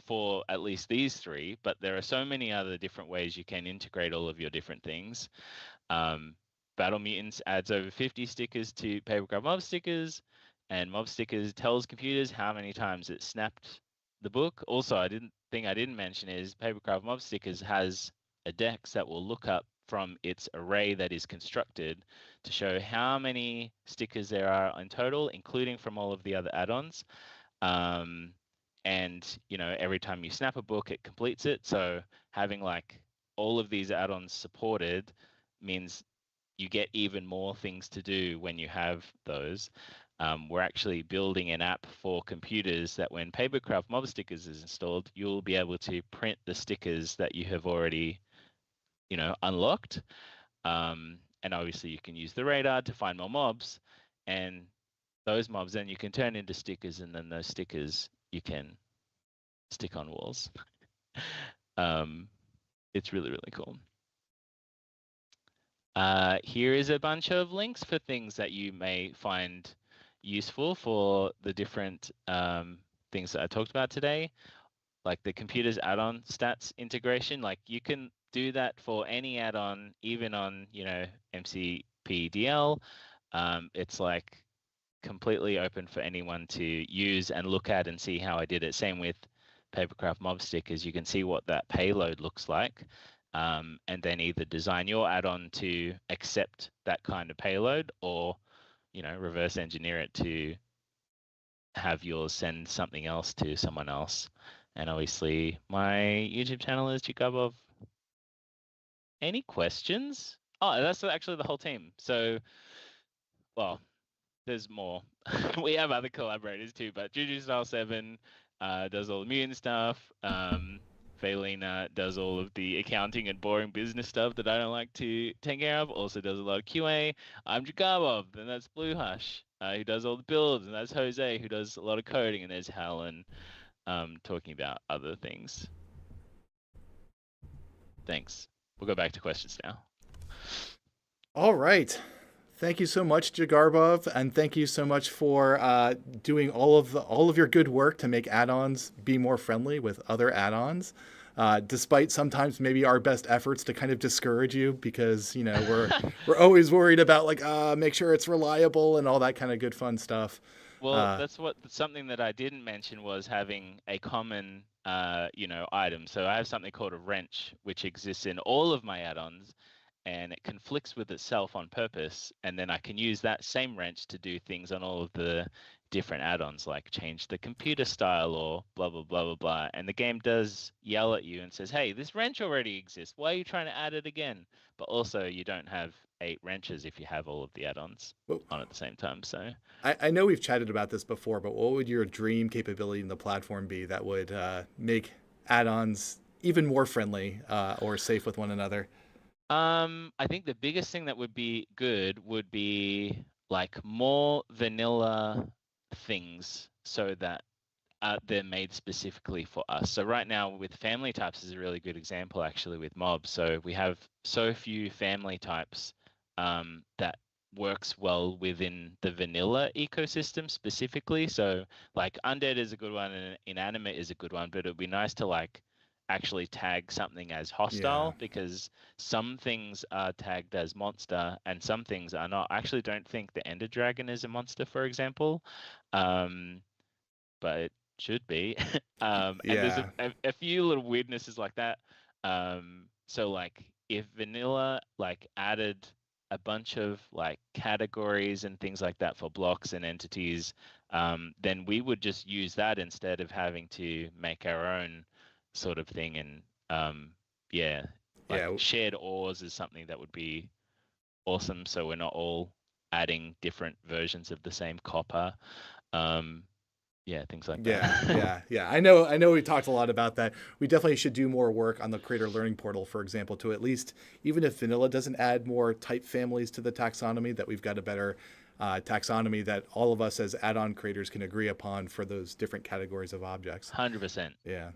for at least these three, but there are so many other different ways you can integrate all of your different things. Battle Mutants adds over 50 stickers to Papercraft Mob Stickers, and Mob Stickers tells computers how many times it snapped the book. Also, I didn't mention is Papercraft Mob Stickers has a DEX that will look up from its array that is constructed to show how many stickers there are in total, including from all of the other add-ons. And every time you snap a book, it completes it. So having like all of these add-ons supported means you get even more things to do when you have those. We're actually building an app for computers that when Papercraft Mob Stickers is installed, you'll be able to print the stickers that you have already, unlocked. And obviously you can use the radar to find more mobs, and those mobs then you can turn into stickers, and then those stickers you can stick on walls. It's really, really cool. Here is a bunch of links for things that you may find useful for the different things that I talked about today, like the computers add-on stats integration. Like you can do that for any add-on, even on MCPDL. It's like completely open for anyone to use and look at and see how I did it. Same with Papercraft Mob Stickers. You can see what that payload looks like, and then either design your add-on to accept that kind of payload, or reverse engineer it to have yours send something else to someone else. And obviously my YouTube channel is Jigarbov. Any questions? Oh, that's actually the whole team. So, well, there's more. We have other collaborators too, but Juju Style 7 does all the mutant stuff. Faylina does all of the accounting and boring business stuff that I don't like to take care of. Also does a lot of QA. I'm Jigarbov, and that's Blue Hush, who does all the builds, and that's Jose, who does a lot of coding, and there's Helen talking about other things. Thanks. We'll go back to questions now. All right. Thank you so much, Jigarbov, and thank you so much for doing all of your good work to make add-ons be more friendly with other add-ons. despite sometimes maybe our best efforts to kind of discourage you because, you know, we're always worried about like, make sure it's reliable and all that kind of good fun stuff. Well, that's something that I didn't mention was having a common, item. So I have something called a wrench, which exists in all of my add-ons, and it conflicts with itself on purpose. And then I can use that same wrench to do things on all of the different add-ons, like change the computer style or blah, blah, blah, blah, blah. And the game does yell at you and says, hey, this wrench already exists. Why are you trying to add it again? But also you don't have 8 wrenches if you have all of the add-ons on at the same time. So I know we've chatted about this before, but what would your dream capability in the platform be that would make add-ons even more friendly or safe with one another? I think the biggest thing that would be good would be like more vanilla things so that they're made specifically for us. So right now with family types is a really good example actually with mobs. So we have so few family types that works well within the vanilla ecosystem specifically. So like undead is a good one and inanimate is a good one, but it would be nice to like actually tag something as hostile because some things are tagged as monster and some things are not. I actually don't think the Ender Dragon is a monster, for example, but it should be. And there's a few little weirdnesses like that. So like if vanilla like added a bunch of like categories and things like that for blocks and entities, then we would just use that instead of having to make our own sort of thing. And shared ores is something that would be awesome, so we're not all adding different versions of the same copper. Things like that. Yeah. I know we talked a lot about that. We definitely should do more work on the creator learning portal, for example, to at least, even if vanilla doesn't add more type families to the taxonomy, that we've got a better taxonomy that all of us as add-on creators can agree upon for those different categories of objects. 100%. Yeah.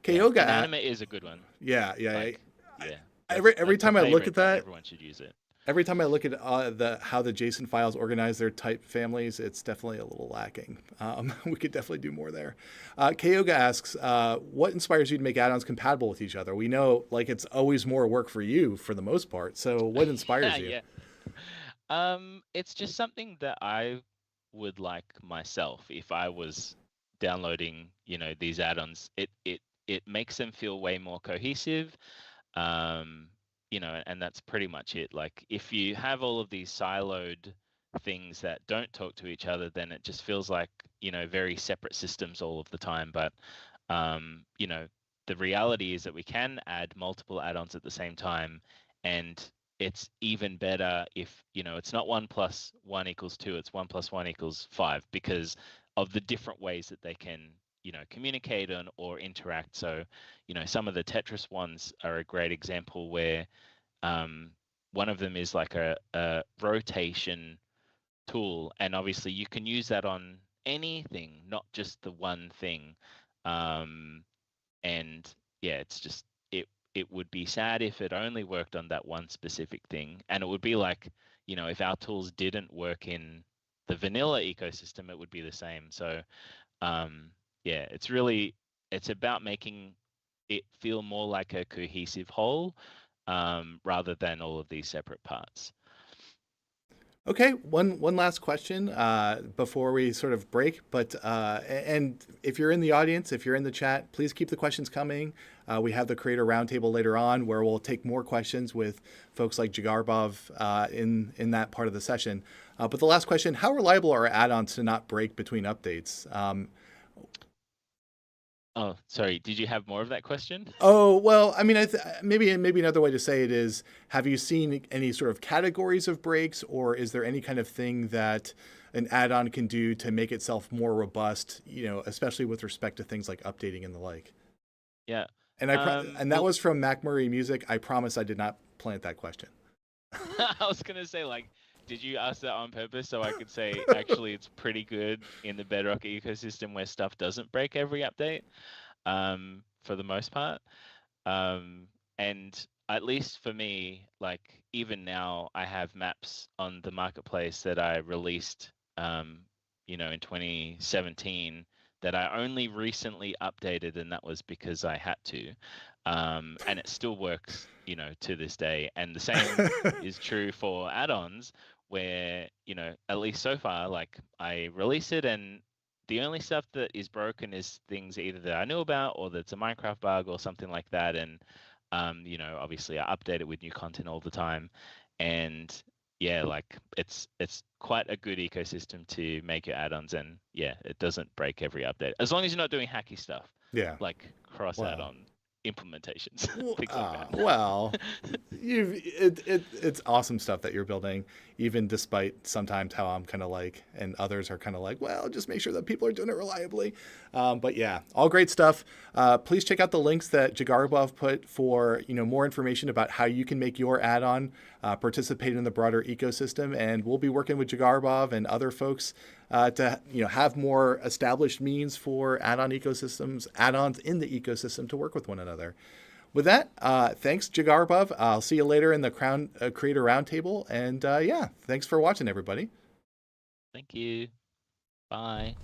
Kyoga, inanimate is a good one. Every time I look at that, everyone should use it. Every time I look at how the JSON files organize their type families, it's definitely a little lacking. We could definitely do more there. Kyoga asks, what inspires you to make add-ons compatible with each other? We know like it's always more work for you for the most part. So what inspires you? It's just something that I would like myself if I was downloading, these add-ons. It makes them feel way more cohesive. And that's pretty much it. Like if you have all of these siloed things that don't talk to each other, then it just feels like, very separate systems all of the time. But, the reality is that we can add multiple add-ons at the same time. And it's even better if, it's not 1 + 1 = 2, it's 1 + 1 = 5 because of the different ways that they can communicate or interact. So, some of the Tetris ones are a great example where one of them is like a rotation tool, and obviously you can use that on anything, not just the one thing. It's just it would be sad if it only worked on that one specific thing, and it would be like if our tools didn't work in the vanilla ecosystem, it would be the same. So it's about making it feel more like a cohesive whole rather than all of these separate parts. Okay, one last question before we sort of break. But and if you're in the audience, if you're in the chat, please keep the questions coming. We have the creator roundtable later on where we'll take more questions with folks like Jigarbov in that part of the session. But the last question: how reliable are add-ons to not break between updates? Oh, sorry. Did you have more of that question? Oh, well, I mean, maybe another way to say it is, have you seen any sort of categories of breaks, or is there any kind of thing that an add-on can do to make itself more robust, especially with respect to things like updating and the like? Yeah. And and that was from Mac Murray Music. I promise I did not plant that question. I was going to say, did you ask that on purpose so I could say, actually, it's pretty good in the Bedrock ecosystem where stuff doesn't break every update, for the most part. And at least for me, even now, I have maps on the marketplace that I released, in 2017 that I only recently updated, and that was because I had to. And it still works, you know, to this day. And the same is true for add-ons, where, you know, at least so far, like I release it and the only stuff that is broken is things either that I knew about or that's a Minecraft bug or something like that. And you know, obviously I update it with new content all the time. And yeah, like it's quite a good ecosystem to make your add-ons, and yeah, it doesn't break every update as long as you're not doing hacky stuff. Yeah. Like cross Wow. add-on implementations, things like that. Well, it's awesome stuff that you're building, even despite sometimes how I'm kind of like, and others are kind of like, well, just make sure that people are doing it reliably. But yeah, all great stuff. Please check out the links that Jigarbov put for, you know, more information about how you can make your add-on participate in the broader ecosystem. And we'll be working with Jigarbov and other folks to, you know, have more established means for add-on ecosystems, add-ons in the ecosystem to work with one another. With that, thanks, Jigarbov. I'll see you later in the Creator Roundtable. And yeah, thanks for watching, everybody. Thank you. Bye.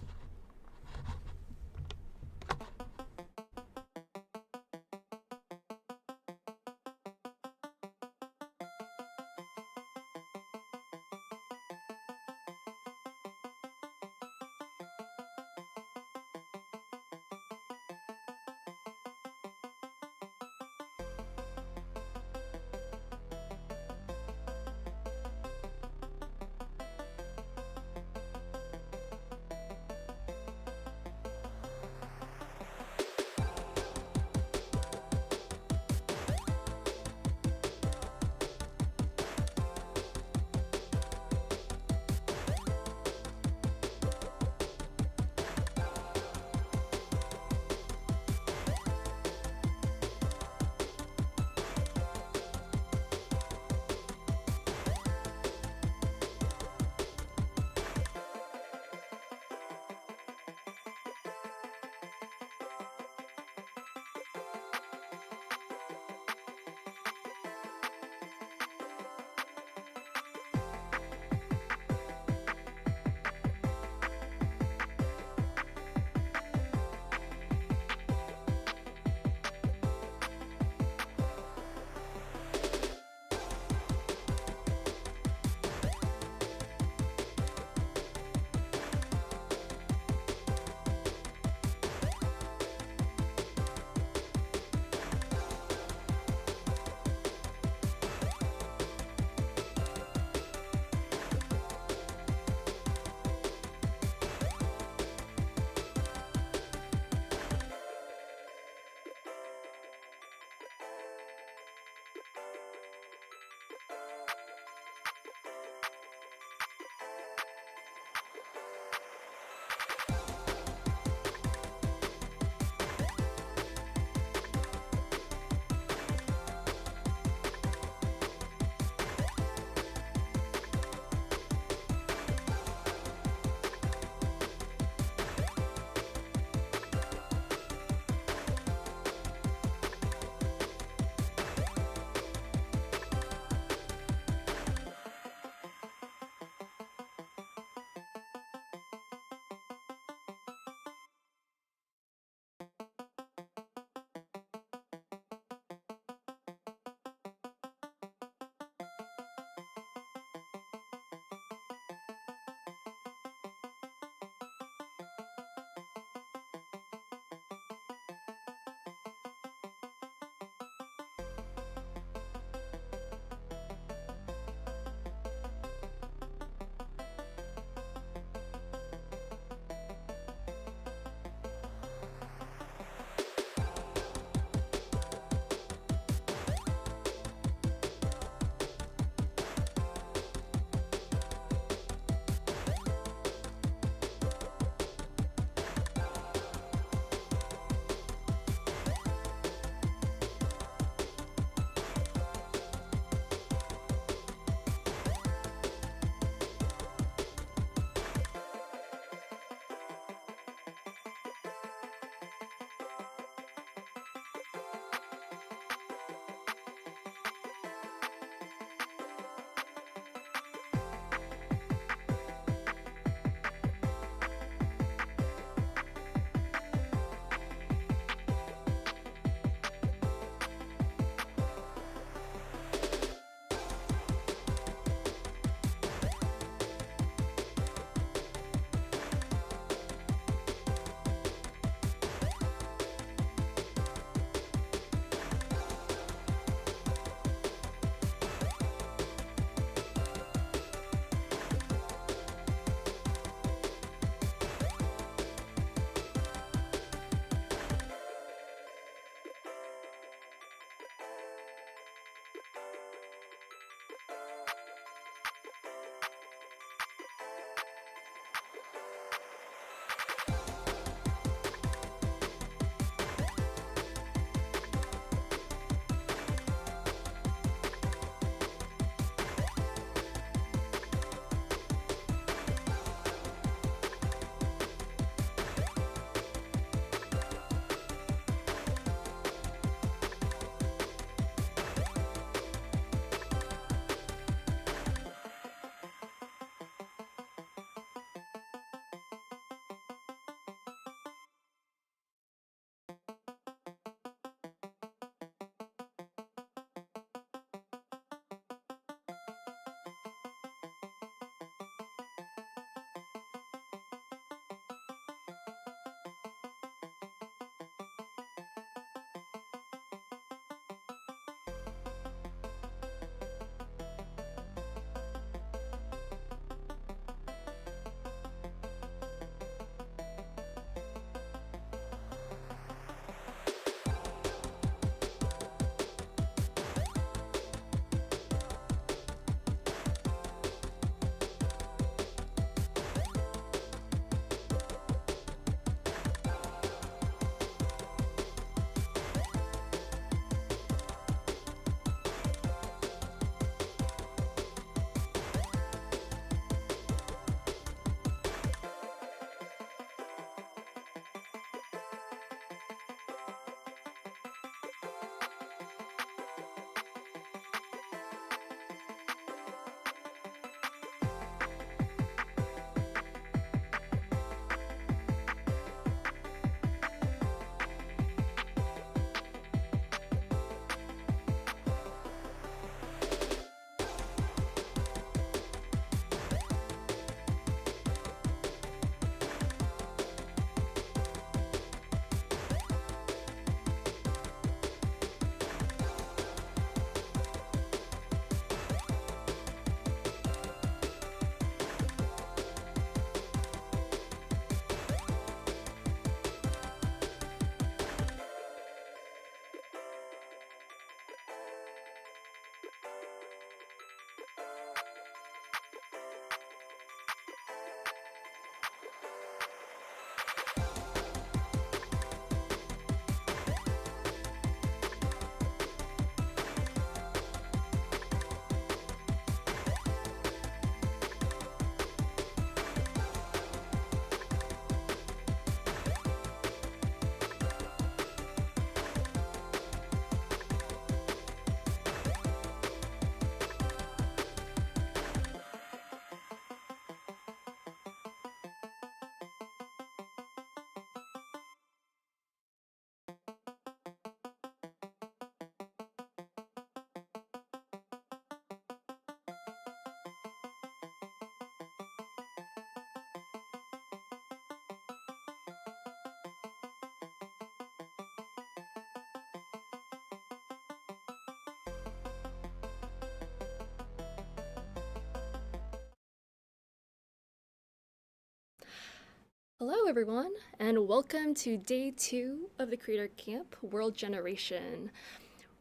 Hello everyone, and welcome to day 2 of the Creator Camp World Generation.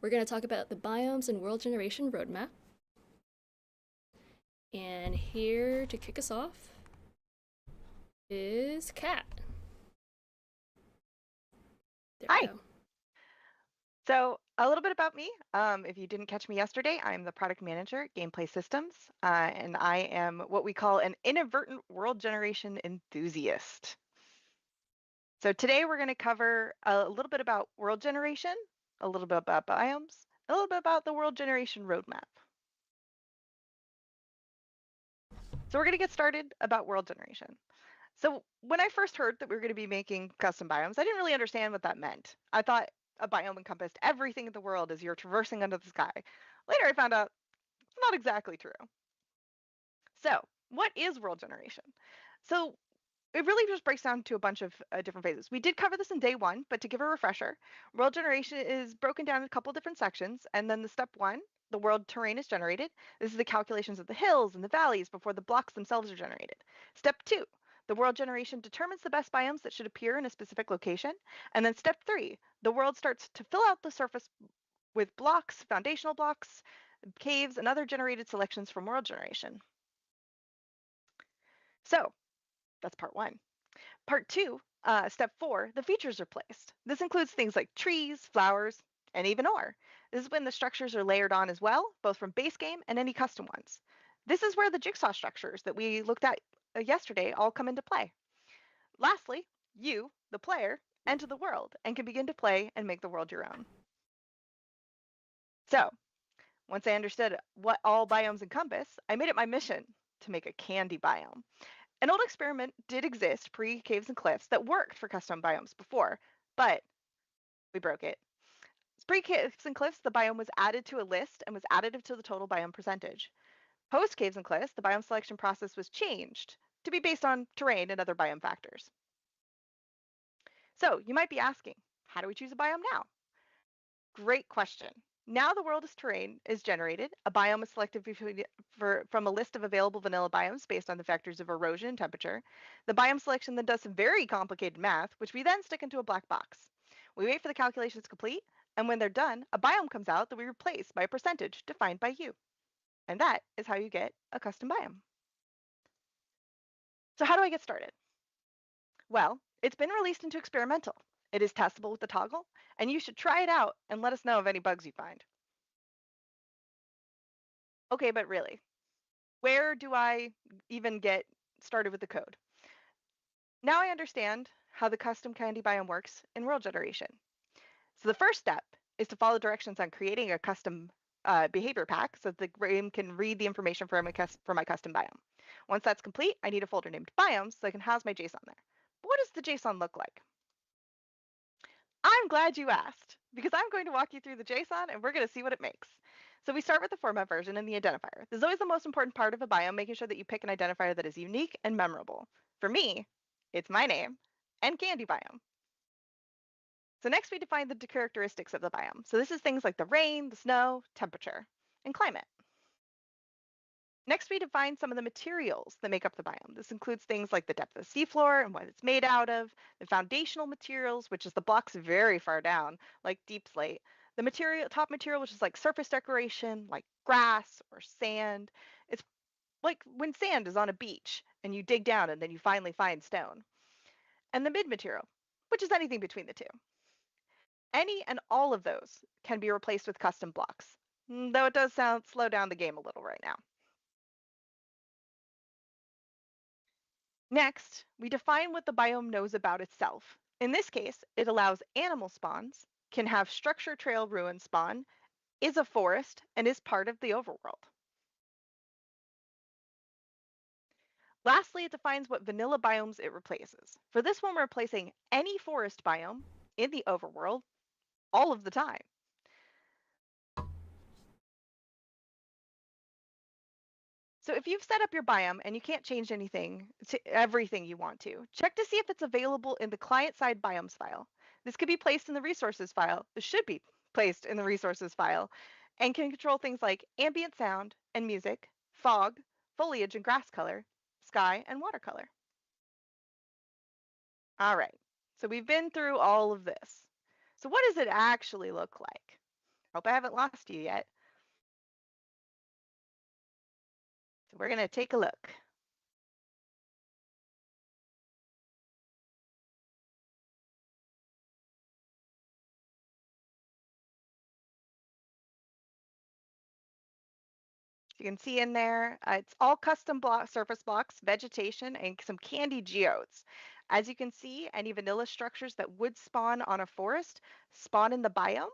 We're going to talk about the Biomes and World Generation roadmap. And here to kick us off is Kat. Hi. So a little bit about me. If you didn't catch me yesterday, I'm the product manager at Gameplay Systems, and I am what we call an inadvertent world generation enthusiast. So today we're going to cover a little bit about world generation, a little bit about biomes, a little bit about the world generation roadmap. So we're going to get started about world generation. So when I first heard that we were going to be making custom biomes, I didn't really understand what that meant. I thought a biome encompassed everything in the world as you're traversing under the sky. Later I found out it's not exactly true. So what is world generation? So it really just breaks down to a bunch of different phases. We did cover this in day 1, but to give a refresher, world generation is broken down in a couple different sections, and then the step 1, the world terrain is generated. This is the calculations of the hills and the valleys before the blocks themselves are generated. Step 2, the world generation determines the best biomes that should appear in a specific location. And then step 3, the world starts to fill out the surface with blocks, foundational blocks, caves, and other generated selections from world generation. So that's part 1. Part 2, step 4, the features are placed. This includes things like trees, flowers, and even ore. This is when the structures are layered on as well, both from base game and any custom ones. This is where the jigsaw structures that we looked at yesterday all come into play. Lastly, you, the player, enter the world and can begin to play and make the world your own. So, once I understood what all biomes encompass, I made it my mission to make a candy biome. An old experiment did exist pre-Caves and Cliffs that worked for custom biomes before, but we broke it. Pre-Caves and Cliffs, the biome was added to a list and was additive to the total biome percentage. Post-Caves and Cliffs, the biome selection process was changed to be based on terrain and other biome factors. So you might be asking, how do we choose a biome now? Great question. Now the world as terrain is generated. A biome is selected from a list of available vanilla biomes based on the factors of erosion and temperature. The biome selection then does some very complicated math, which we then stick into a black box. We wait for the calculations to complete, and when they're done, a biome comes out that we replace by a percentage defined by you. And that is how you get a custom biome. So how do I get started? Well, it's been released into experimental. It is testable with the toggle, and you should try it out and let us know of any bugs you find. Okay, but really, where do I even get started with the code? Now I understand how the custom candy biome works in world generation. So the first step is to follow directions on creating a custom behavior pack so that the game can read the information for my custom biome. Once that's complete, I need a folder named biomes so I can house my JSON there. But what does the JSON look like? I'm glad you asked, because I'm going to walk you through the JSON and we're going to see what it makes. So we start with the format version and the identifier. This is always the most important part of a biome, making sure that you pick an identifier that is unique and memorable. For me, it's my name and candy biome. So next we define the characteristics of the biome. So this is things like the rain, the snow, temperature, and climate. Next, we define some of the materials that make up the biome. This includes things like the depth of the seafloor and what it's made out of, the foundational materials, which is the blocks very far down, like deep slate, the top material, which is like surface decoration, like grass or sand. It's like when sand is on a beach and you dig down and then you finally find stone. and the mid material, which is anything between the two. Any and all of those can be replaced with custom blocks, though it does slow down the game a little right now. Next, we define what the biome knows about itself. In this case, it allows animal spawns, can have structure trail ruin spawn, is a forest, and is part of the overworld. Lastly, it defines what vanilla biomes it replaces. For this one, we're replacing any forest biome in the overworld all of the time. So if you've set up your biome and you can't change everything you want to, check to see if it's available in the client-side biomes file. This could be placed in the resources file. This should be placed in the resources file and can control things like ambient sound and music, fog, foliage and grass color, sky and watercolor. All right, so we've been through all of this. So what does it actually look like? Hope I haven't lost you yet. So we're gonna take a look. You can see in there, it's all custom surface blocks, vegetation, and some candy geodes. As you can see, any vanilla structures that would spawn on a forest spawn in the biome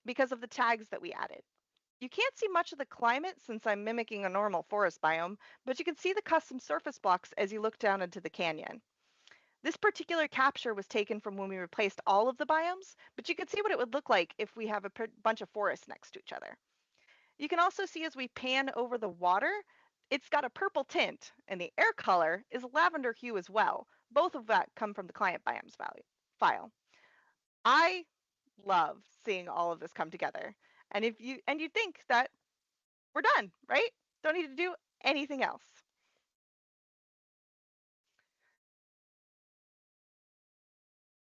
because of the tags that we added. You can't see much of the climate since I'm mimicking a normal forest biome, but you can see the custom surface blocks as you look down into the canyon. This particular capture was taken from when we replaced all of the biomes, but you can see what it would look like if we have a bunch of forests next to each other. You can also see as we pan over the water, it's got a purple tint, and the air color is lavender hue as well. Both of that come from the client biomes file. I love seeing all of this come together. And you'd think that we're done, right? Don't need to do anything else.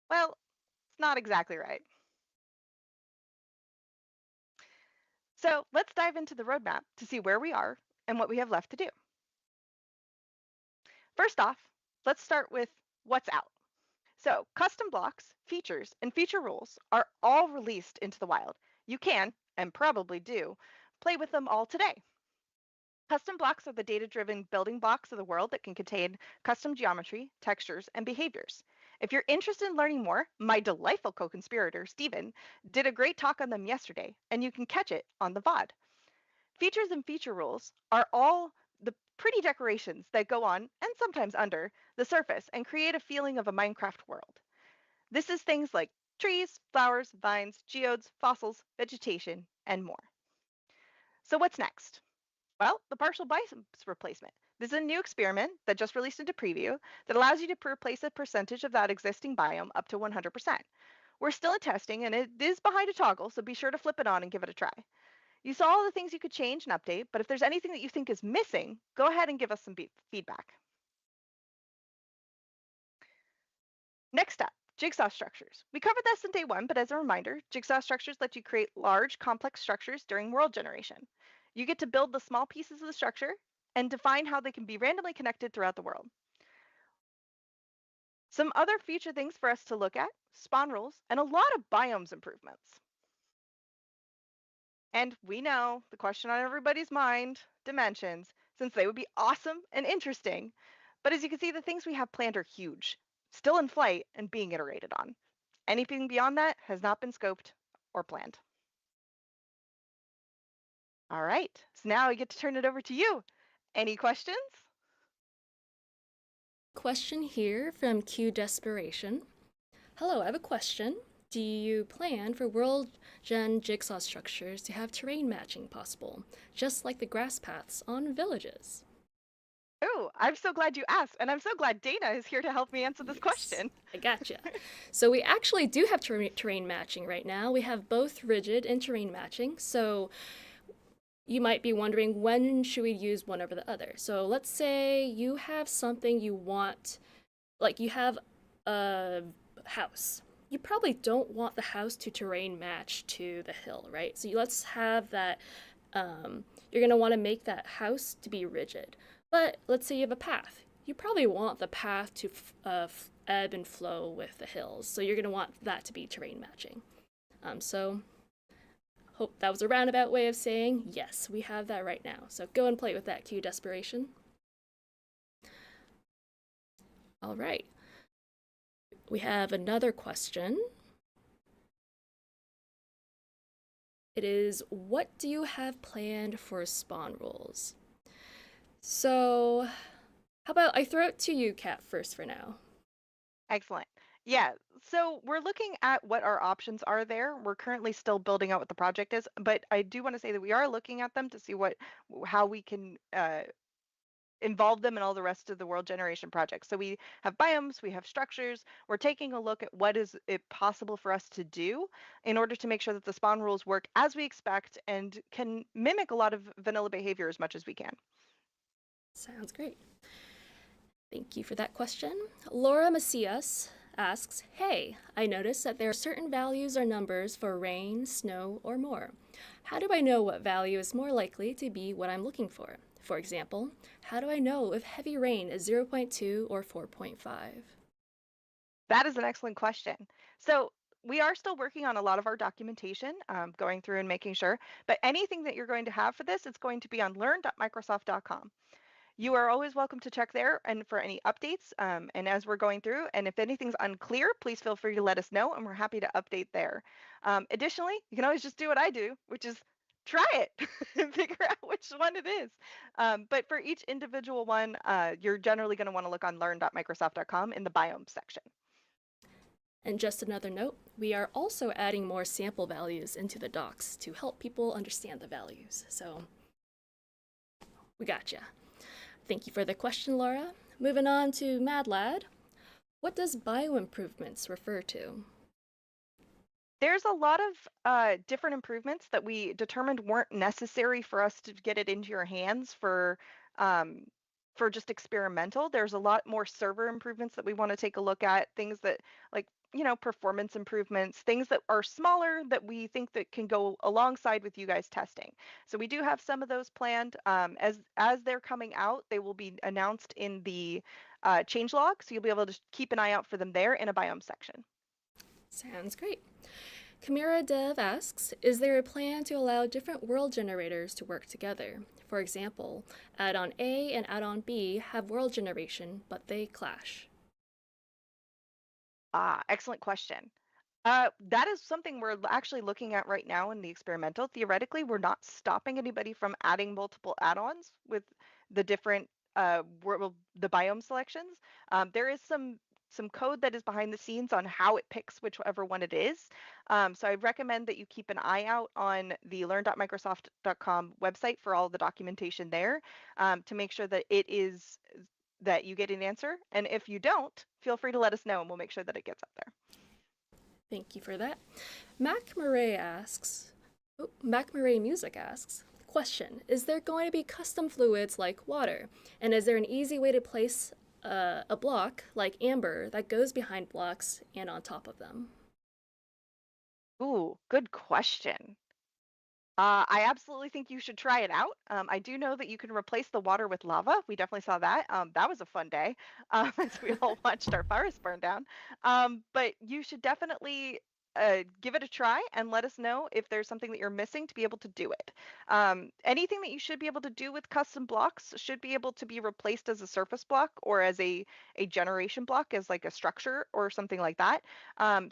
Well, it's not exactly right. So let's dive into the roadmap to see where we are and what we have left to do. First off, let's start with what's out. So custom blocks, features, and feature rules are all released into the wild. You can, and probably do, play with them all today. Custom blocks are the data-driven building blocks of the world that can contain custom geometry, textures, and behaviors. If you're interested in learning more, my delightful co-conspirator, Steven, did a great talk on them yesterday, and you can catch it on the VOD. Features and feature rules are all the pretty decorations that go on, and sometimes under, the surface and create a feeling of a Minecraft world. This is things like trees, flowers, vines, geodes, fossils, vegetation, and more. So what's next? Well, the partial biomes replacement. This is a new experiment that just released into preview that allows you to replace a percentage of that existing biome up to 100%. We're still in testing and it is behind a toggle, so be sure to flip it on and give it a try. You saw all the things you could change and update, but if there's anything that you think is missing, go ahead and give us some feedback. Next up, jigsaw structures. We covered this in day one, but as a reminder, jigsaw structures let you create large, complex structures during world generation. You get to build the small pieces of the structure and define how they can be randomly connected throughout the world. Some other future things for us to look at, spawn rules, and a lot of biomes improvements. And we know the question on everybody's mind, dimensions, since they would be awesome and interesting. But as you can see, the things we have planned are huge, still in flight and being iterated on. Anything beyond that has not been scoped or planned. All right, so now I get to turn it over to you. Any questions? Question here from Q Desperation. Hello, I have a question. Do you plan for World Gen jigsaw structures to have terrain matching possible, just like the grass paths on villages? Oh, I'm so glad you asked, and I'm so glad Dana is here to help me answer this question. I gotcha. So we actually do have terrain matching right now. We have both rigid and terrain matching, so you might be wondering, when should we use one over the other? So let's say you have something you want, like you have a house. You probably don't want the house to terrain match to the hill, right? So let's have that, you're gonna wanna make that house to be rigid. But let's say you have a path. you probably want the path to ebb and flow with the hills. So you're going to want that to be terrain matching. So hope that was a roundabout way of saying, yes, we have that right now. So go and play with that Q Desperation. All right. We have another question. It is, what do you have planned for spawn rules? So how about I throw it to you, Kat, first for now. Excellent. Yeah, so we're looking at what our options are there. We're currently still building out what the project is, but I do want to say that we are looking at them to see how we can involve them in all the rest of the world generation projects. So we have biomes, we have structures. We're taking a look at what is it possible for us to do in order to make sure that the spawn rules work as we expect and can mimic a lot of vanilla behavior as much as we can. Sounds great. Thank you for that question. Laura Macias asks, hey, I noticed that there are certain values or numbers for rain, snow, or more. How do I know what value is more likely to be what I'm looking for? For example, how do I know if heavy rain is 0.2 or 4.5? That is an excellent question. So we are still working on a lot of our documentation, going through and making sure, but anything that you're going to have for this, it's going to be on learn.microsoft.com. You are always welcome to check there and for any updates. And as we're going through, and if anything's unclear, please feel free to let us know and we're happy to update there. Additionally, you can always just do what I do, which is try it and figure out which one it is. But for each individual one, you're generally going to want to look on learn.microsoft.com in the biome section. And just another note, we are also adding more sample values into the docs to help people understand the values. So we gotcha. Thank you for the question, Laura. Moving on to Mad Lad. What does bio improvements refer to? There's a lot of different improvements that we determined weren't necessary for us to get it into your hands for just experimental. There's a lot more server improvements that we want to take a look at, things that like, performance improvements, things that are smaller that we think that can go alongside with you guys testing. So we do have some of those planned. As they're coming out, they will be announced in the changelog, so you'll be able to keep an eye out for them there in a biome section. Sounds great. Chimera Dev asks, is there a plan to allow different world generators to work together? For example, add-on A and add-on B have world generation, but they clash. Excellent question. That is something we're actually looking at right now in the experimental. Theoretically, we're not stopping anybody from adding multiple add-ons with the different the biome selections. There is some code that is behind the scenes on how it picks whichever one it is. So I recommend that you keep an eye out on the learn.microsoft.com website for all the documentation there to make sure that that you get an answer. And if you don't, feel free to let us know and we'll make sure that it gets up there. Thank you for that. Mac Murray Music asks, question, is there going to be custom fluids like water? And is there an easy way to place a block like amber that goes behind blocks and on top of them? Ooh, good question. I absolutely think you should try it out. I do know that you can replace the water with lava. We definitely saw that. That was a fun day as we all watched our forest burn down. But you should definitely give it a try and let us know if there's something that you're missing to be able to do it. Anything that you should be able to do with custom blocks should be able to be replaced as a surface block or as a generation block, as like a structure or something like that.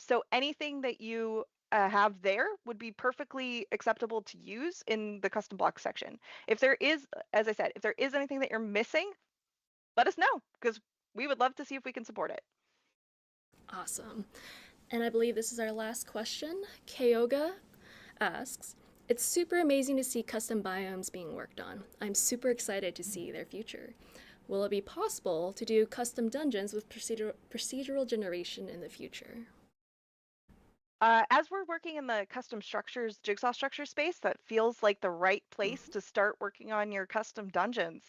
So anything that you have there would be perfectly acceptable to use in the custom block section. If there is, as I said, if there is anything that you're missing, let us know because we would love to see if we can support it. Awesome. And I believe this is our last question. Kyoga asks, it's super amazing to see custom biomes being worked on. I'm super excited to see their future. Will it be possible to do custom dungeons with procedural generation in the future? As we're working in the custom structures, jigsaw structure space, that feels like the right place to start working on your custom dungeons.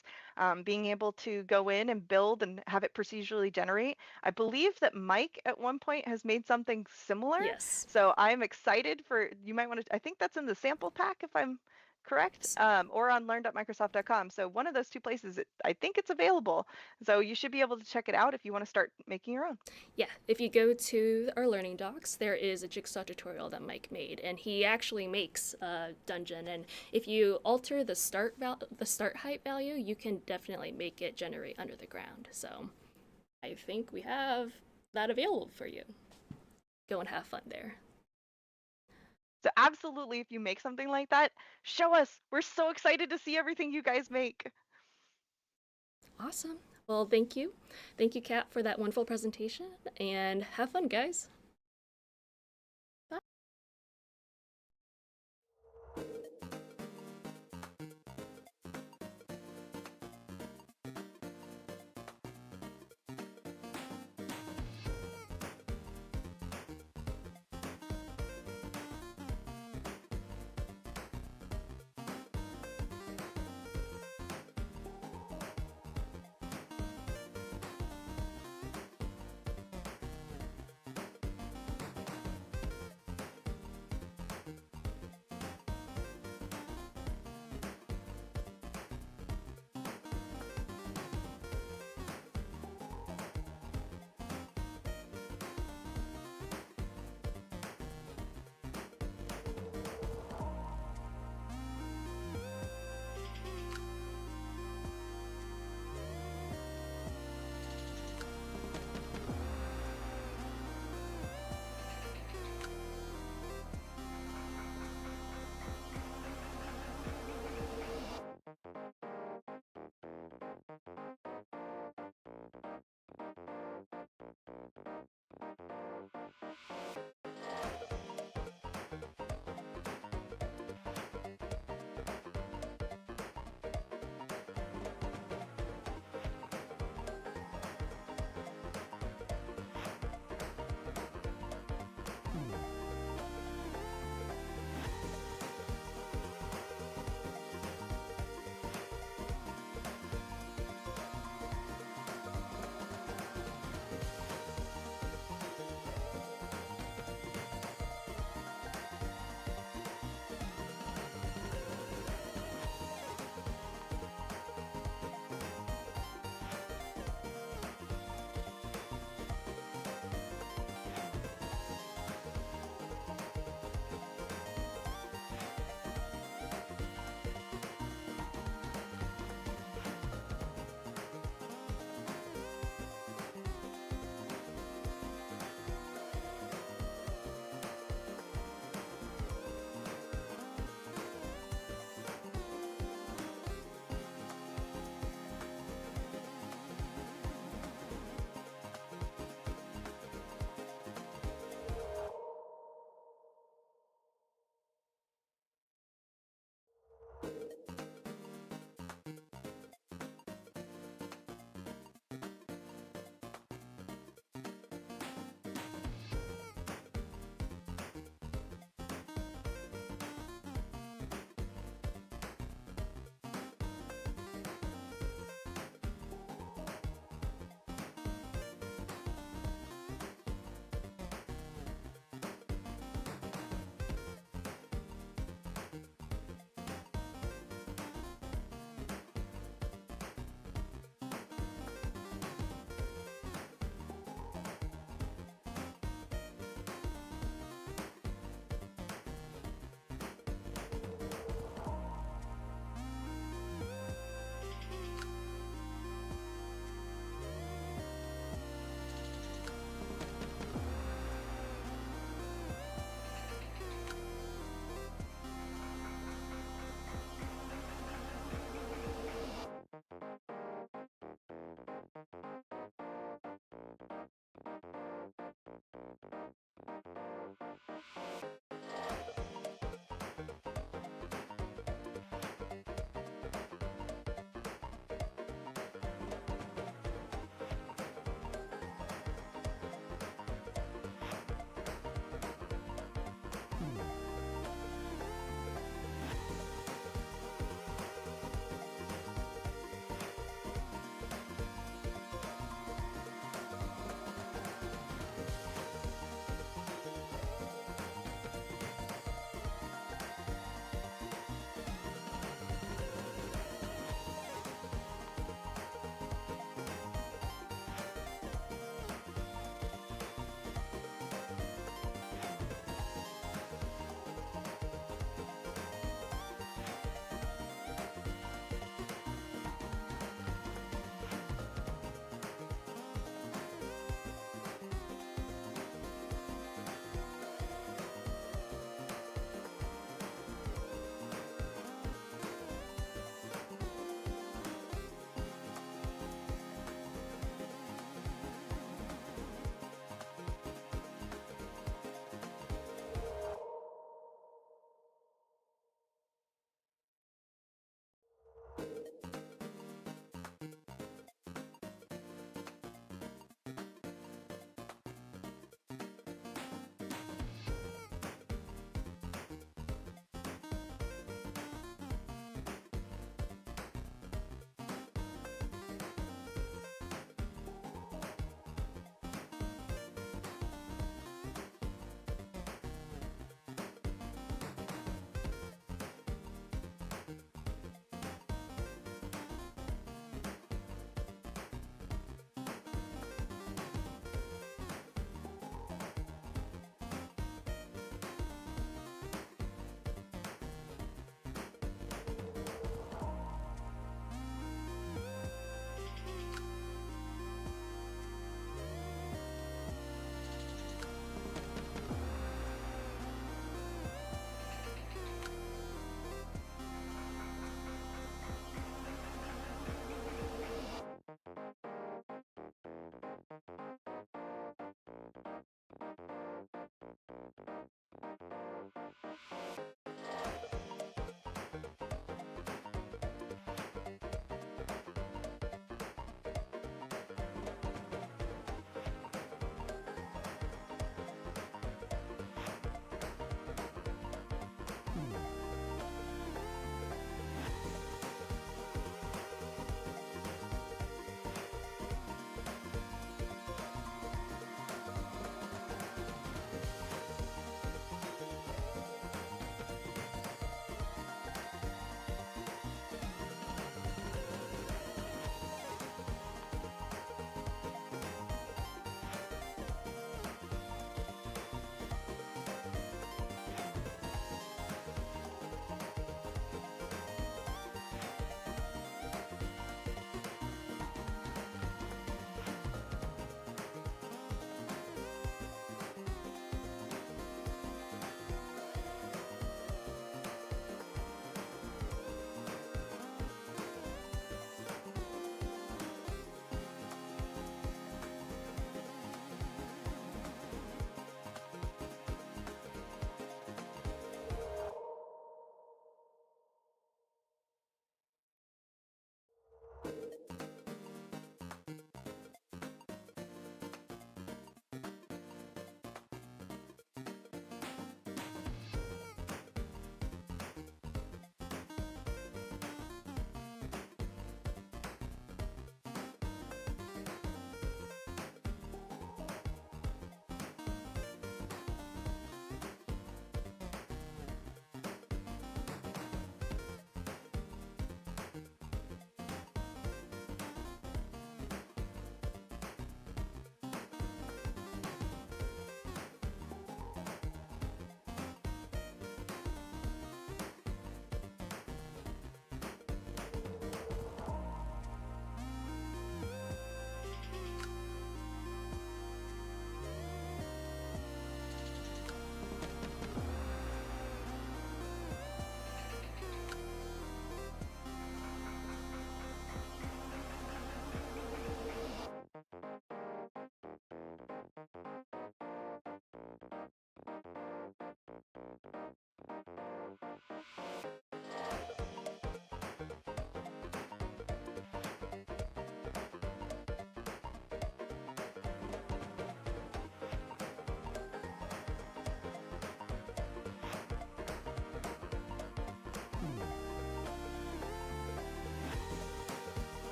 Being able to go in and build and have it procedurally generate. I believe that Mike at one point has made something similar. Yes. So I'm excited for, you might want to, I think that's in the sample pack if I'm correct? Or on learn.microsoft.com. So one of those two places, I think it's available. So you should be able to check it out if you want to start making your own. Yeah, if you go to our learning docs, there is a jigsaw tutorial that Mike made, and he actually makes a dungeon. And if you alter the start height value, you can definitely make it generate under the ground. So I think we have that available for you. Go and have fun there. So absolutely, if you make something like that, show us. We're so excited to see everything you guys make. Awesome. Well, thank you. Thank you, Kat, for that wonderful presentation, and have fun, guys.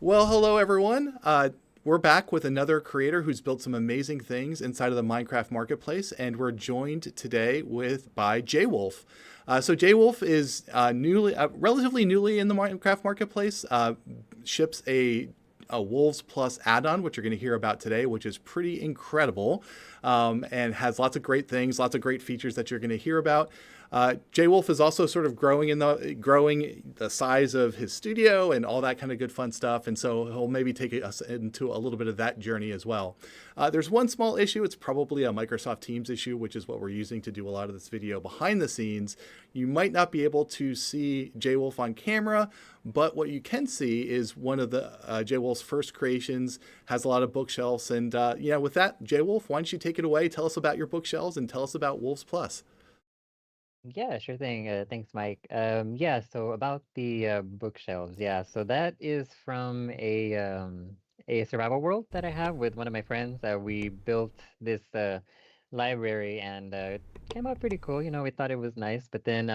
Well, hello everyone. We're back with another creator who's built some amazing things inside of the Minecraft marketplace, and we're joined today by JWolf. So JWolf is relatively newly in the Minecraft marketplace. Ships a Wolves Plus add-on, which you're going to hear about today, which is pretty incredible, and has lots of great things, lots of great features that you're going to hear about. JWolf is also sort of growing the size of his studio and all that kind of good fun stuff, and so he'll maybe take us into a little bit of that journey as well. There's one small issue. It's probably a Microsoft Teams issue, which is what we're using to do a lot of this video behind the scenes. You might not be able to see JWolf on camera, but what you can see is one of the JWolf's first creations has a lot of bookshelves. And with that, JWolf, why don't you take it away? Tell us about your bookshelves and tell us about Wolves Plus. Yeah, sure thing. Thanks, Mike. Yeah, so about the bookshelves, yeah, so that is from a survival world that I have with one of my friends. We built this library, and it came out pretty cool. We thought it was nice, but then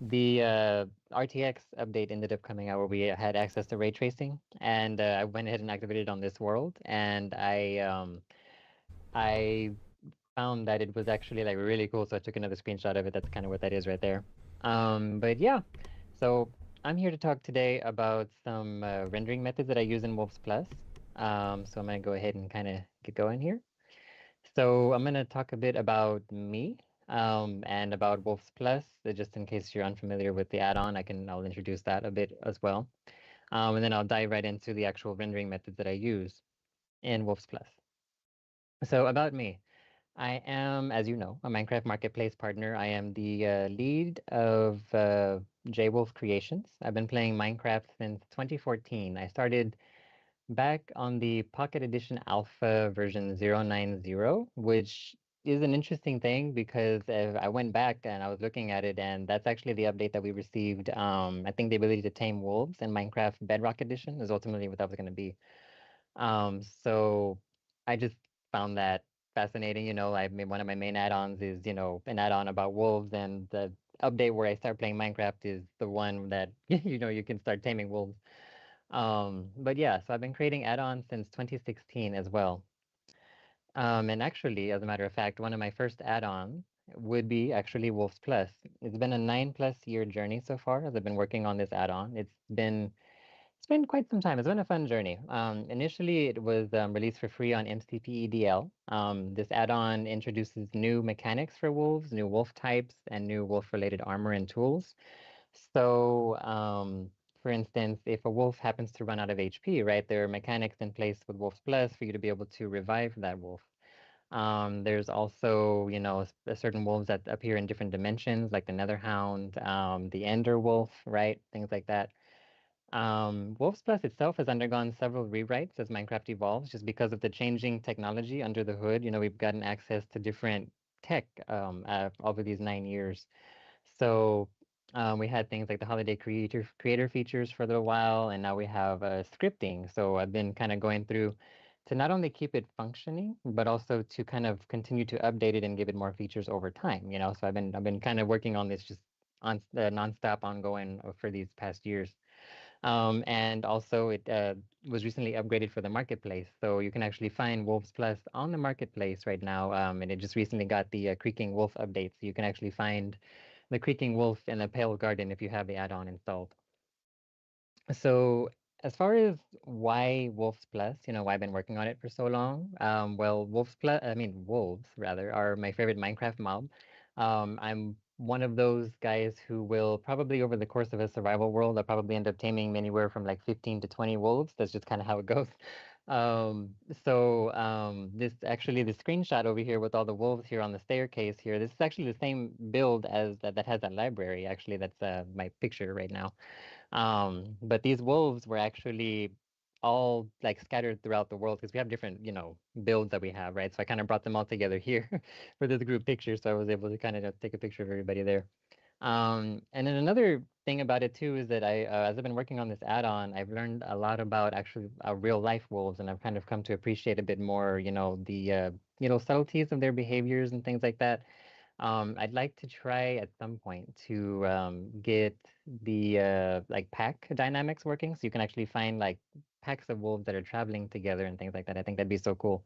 the RTX update ended up coming out where we had access to ray tracing, and I went ahead and activated on this world, and I found that it was actually like really cool, so I took another screenshot of it. That's kind of what that is right there. But yeah, so I'm here to talk today about some rendering methods that I use in Wolves Plus. So I'm gonna go ahead and kind of get going here. So I'm gonna talk a bit about me and about Wolves Plus, just in case you're unfamiliar with the add-on. I'll introduce that a bit as well, and then I'll dive right into the actual rendering methods that I use in Wolves Plus. So about me. I am, as you know, a Minecraft Marketplace partner. I am the lead of JWolf Creations. I've been playing Minecraft since 2014. I started back on the Pocket Edition Alpha version 090, which is an interesting thing because I went back and I was looking at it, and that's actually the update that we received. I think the ability to tame wolves in Minecraft Bedrock Edition is ultimately what that was going to be. So I just found that fascinating. I mean, one of my main add-ons is, an add-on about wolves, and the update where I start playing Minecraft is the one that, you can start taming wolves. But yeah, so I've been creating add-ons since 2016 as well. And actually, as a matter of fact, one of my first add-ons would be actually Wolves Plus. It's been a 9+ year journey so far as I've been working on this add-on. It's been quite some time. It's been a fun journey. Initially, it was released for free on MCP EDL. This add-on introduces new mechanics for wolves, new wolf types, and new wolf-related armor and tools. So, for instance, if a wolf happens to run out of HP, right, there are mechanics in place with Wolf Plus for you to be able to revive that wolf. There's also, certain wolves that appear in different dimensions, like the Netherhound, the Ender Wolf, right, things like that. Wolves Plus itself has undergone several rewrites as Minecraft evolves, just because of the changing technology under the hood. We've gotten access to different tech over these 9 years. So we had things like the holiday creator features for a little while, and now we have scripting. So I've been kind of going through to not only keep it functioning, but also to kind of continue to update it and give it more features over time. So I've been kind of working on this just on nonstop, ongoing for these past years. And also, it was recently upgraded for the marketplace, so you can actually find Wolves Plus on the marketplace right now. And it just recently got the Creaking Wolf update, so you can actually find the Creaking Wolf in the Pale Garden if you have the add-on installed. So as far as why Wolves Plus, why I've been working on it for so long, well, wolves rather, are my favorite Minecraft mob. I'm one of those guys who will probably, over the course of a survival world, I'll probably end up taming anywhere from like 15 to 20 wolves. That's just kind of how it goes. This actually, the screenshot over here with all the wolves here on the staircase here, this is actually the same build as that has that library. Actually, that's my picture right now. But these wolves were actually all like scattered throughout the world because we have different, builds that we have, right? So I kind of brought them all together here for this group picture. So I was able to kind of take a picture of everybody there. And then another thing about it too is that as I've been working on this add-on, I've learned a lot about actually real life wolves, and I've kind of come to appreciate a bit more, the subtleties of their behaviors and things like that. I'd like to try at some point to get the like pack dynamics working, so you can actually find like packs of wolves that are traveling together and things like that. I think that'd be so cool.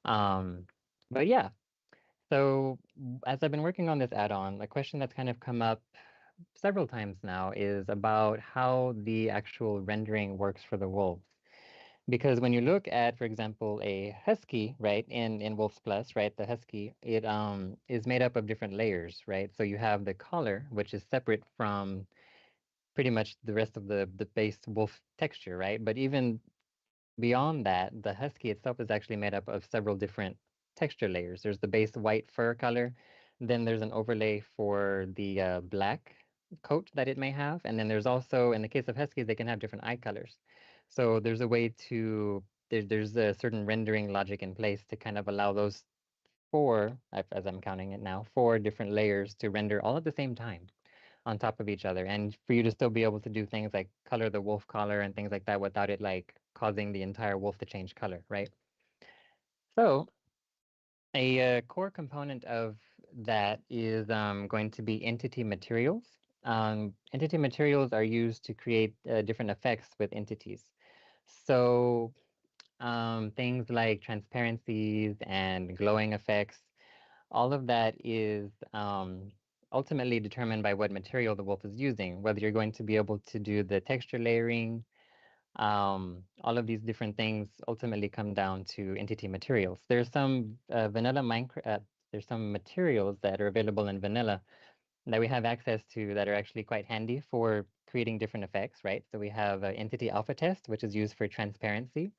Um, but yeah, so as I've been working on this add-on, a question that's kind of come up several times now is about how the actual rendering works for the wolves. Because when you look at, for example, a husky, right, in Wolf's Plus, right, the husky, it is made up of different layers, right? So you have the collar, which is separate from pretty much the rest of the base wolf texture, right? But even beyond that, the husky itself is actually made up of several different texture layers. There's the base white fur color, then there's an overlay for the black coat that it may have, and then there's also, in the case of huskies, they can have different eye colors. So there's a way to there's a certain rendering logic in place to kind of allow those four, as I'm counting it now, four different layers to render all at the same time on top of each other, and for you to still be able to do things like color the wolf collar and things like that without it like causing the entire wolf to change color, right? So a core component of that is going to be entity materials. Entity materials are used to create different effects with entities. So things like transparencies and glowing effects, all of that is ultimately determined by what material the wolf is using, whether you're going to be able to do the texture layering. All of these different things ultimately come down to entity materials. There's some vanilla Minecraft, there's some materials that are available in vanilla that we have access to that are actually quite handy for creating different effects, right? So we have entity alpha test, which is used for transparency,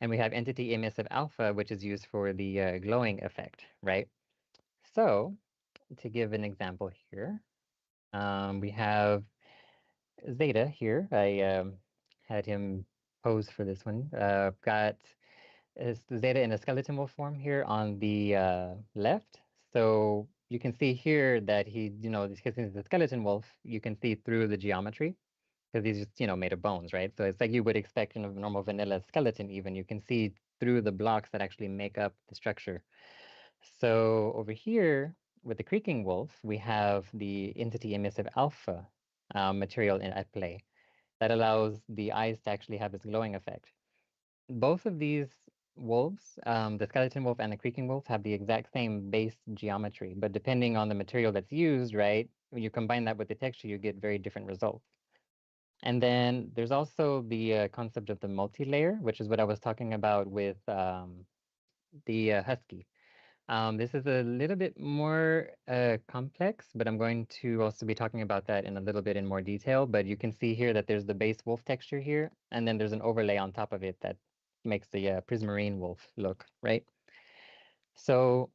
and we have entity emissive alpha, which is used for the glowing effect, right? So to give an example here, we have Zeta here. I had him pose for this one. Got Zeta in a skeleton wolf form here on the left. So you can see here that he, because he's a skeleton wolf, you can see through the geometry because he's just, made of bones, right? So it's like you would expect in a normal vanilla skeleton even. You can see through the blocks that actually make up the structure. So over here with the creaking wolf, we have the entity emissive alpha material at play that allows the eyes to actually have this glowing effect. Both of these wolves, the skeleton wolf and the creaking wolf, have the exact same base geometry, but depending on the material that's used, right, when you combine that with the texture, you get very different results. And then there's also the concept of the multi-layer, which is what I was talking about with the husky. This is a little bit more complex, but I'm going to also be talking about that in a little bit in more detail. But you can see here that there's the base wolf texture here, and then there's an overlay on top of it that makes the prismarine wolf look, right? So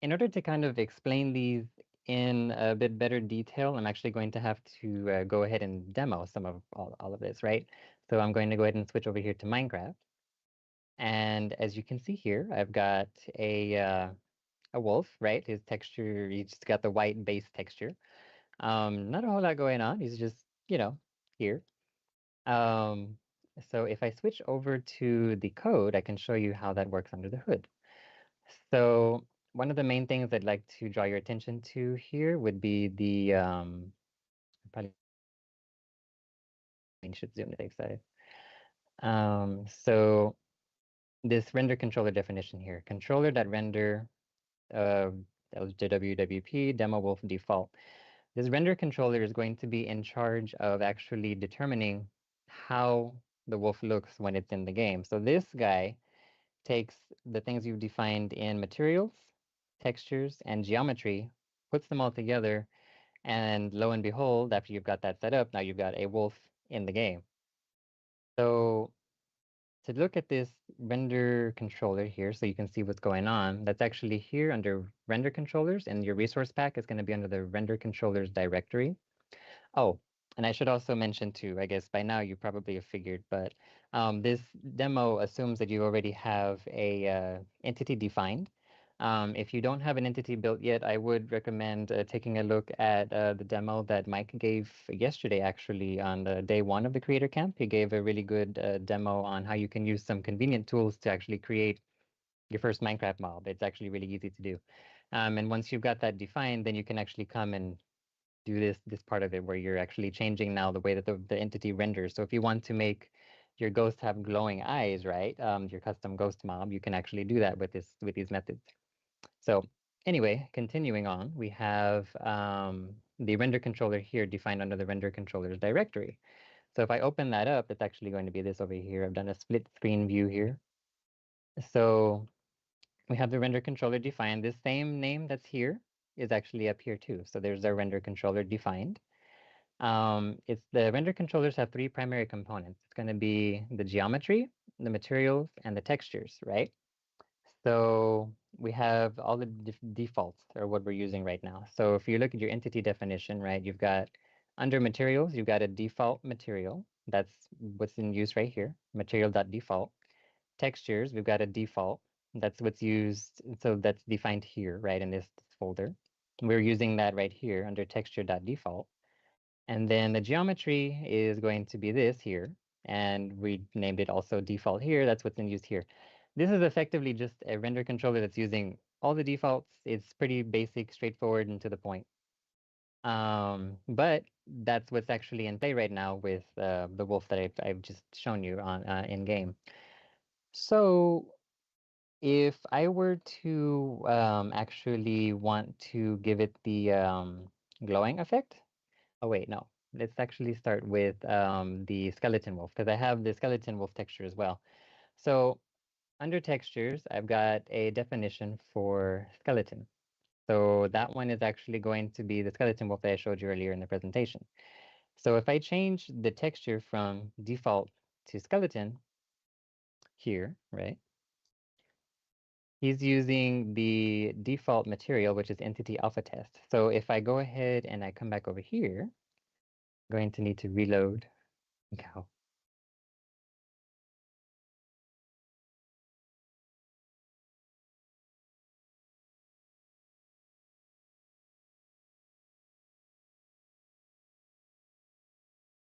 in order to kind of explain these in a bit better detail, I'm actually going to have to go ahead and demo some of all of this, right? So I'm going to go ahead and switch over here to Minecraft. And as you can see here, I've got a wolf, right? His texture, he's just got the white base texture. Not a whole lot going on. He's just, here. Um, so if I switch over to the code, I can show you how that works under the hood. So one of the main things I'd like to draw your attention to here would be the, probably should zoom to the side. So this render controller definition here, controller.render JWP demo wolf default. This render controller is going to be in charge of actually determining how the wolf looks when it's in the game. So this guy takes the things you've defined in materials, textures, and geometry, puts them all together, and lo and behold, after you've got that set up, now you've got a wolf in the game. So to look at this render controller here so you can see what's going on, that's actually here under render controllers, and your resource pack is going to be under the render controllers directory. Oh, and I should also mention too, I guess by now you probably have figured, but this demo assumes that you already have a entity defined. If you don't have an entity built yet, I would recommend taking a look at the demo that Mike gave yesterday, actually, on the day one of the Creator Camp. He gave a really good demo on how you can use some convenient tools to actually create your first Minecraft mob. It's actually really easy to do. And once you've got that defined, then you can actually come and do this part of it where you're actually changing now the way that the entity renders. So if you want to make your ghost have glowing eyes, right? Your custom ghost mob, you can actually do that with these methods. So anyway, continuing on, we have the render controller here defined under the render controllers directory. So if I open that up, it's actually going to be this over here. I've done a split screen view here. So we have the render controller defined. This same name that's here is actually up here too. So there's our render controller defined. It's the render controllers have three primary components. It's going to be the geometry, the materials, and the textures, right? So we have all the defaults are what we're using right now. So if you look at your entity definition, right, you've got under materials, you've got a default material. That's what's in use right here, material.default. Textures, we've got a default. That's what's used. So that's defined here, right, in this folder. We're using that right here under texture.default. And then the geometry is going to be this here. And we named it also default here. That's what's in use here. This is effectively just a render controller that's using all the defaults. It's pretty basic, straightforward, and to the point. But that's what's actually in play right now with the wolf that I've just shown you on in game. So if I were to actually want to give it the glowing effect, oh wait, no. Let's actually start with the skeleton wolf because I have the skeleton wolf texture as well. So under textures, I've got a definition for skeleton. So that one is actually going to be the skeleton wolf that I showed you earlier in the presentation. So if I change the texture from default to skeleton here, right? He's using the default material, which is entity alpha test. So if I go ahead and I come back over here, I'm going to need to reload. Cow.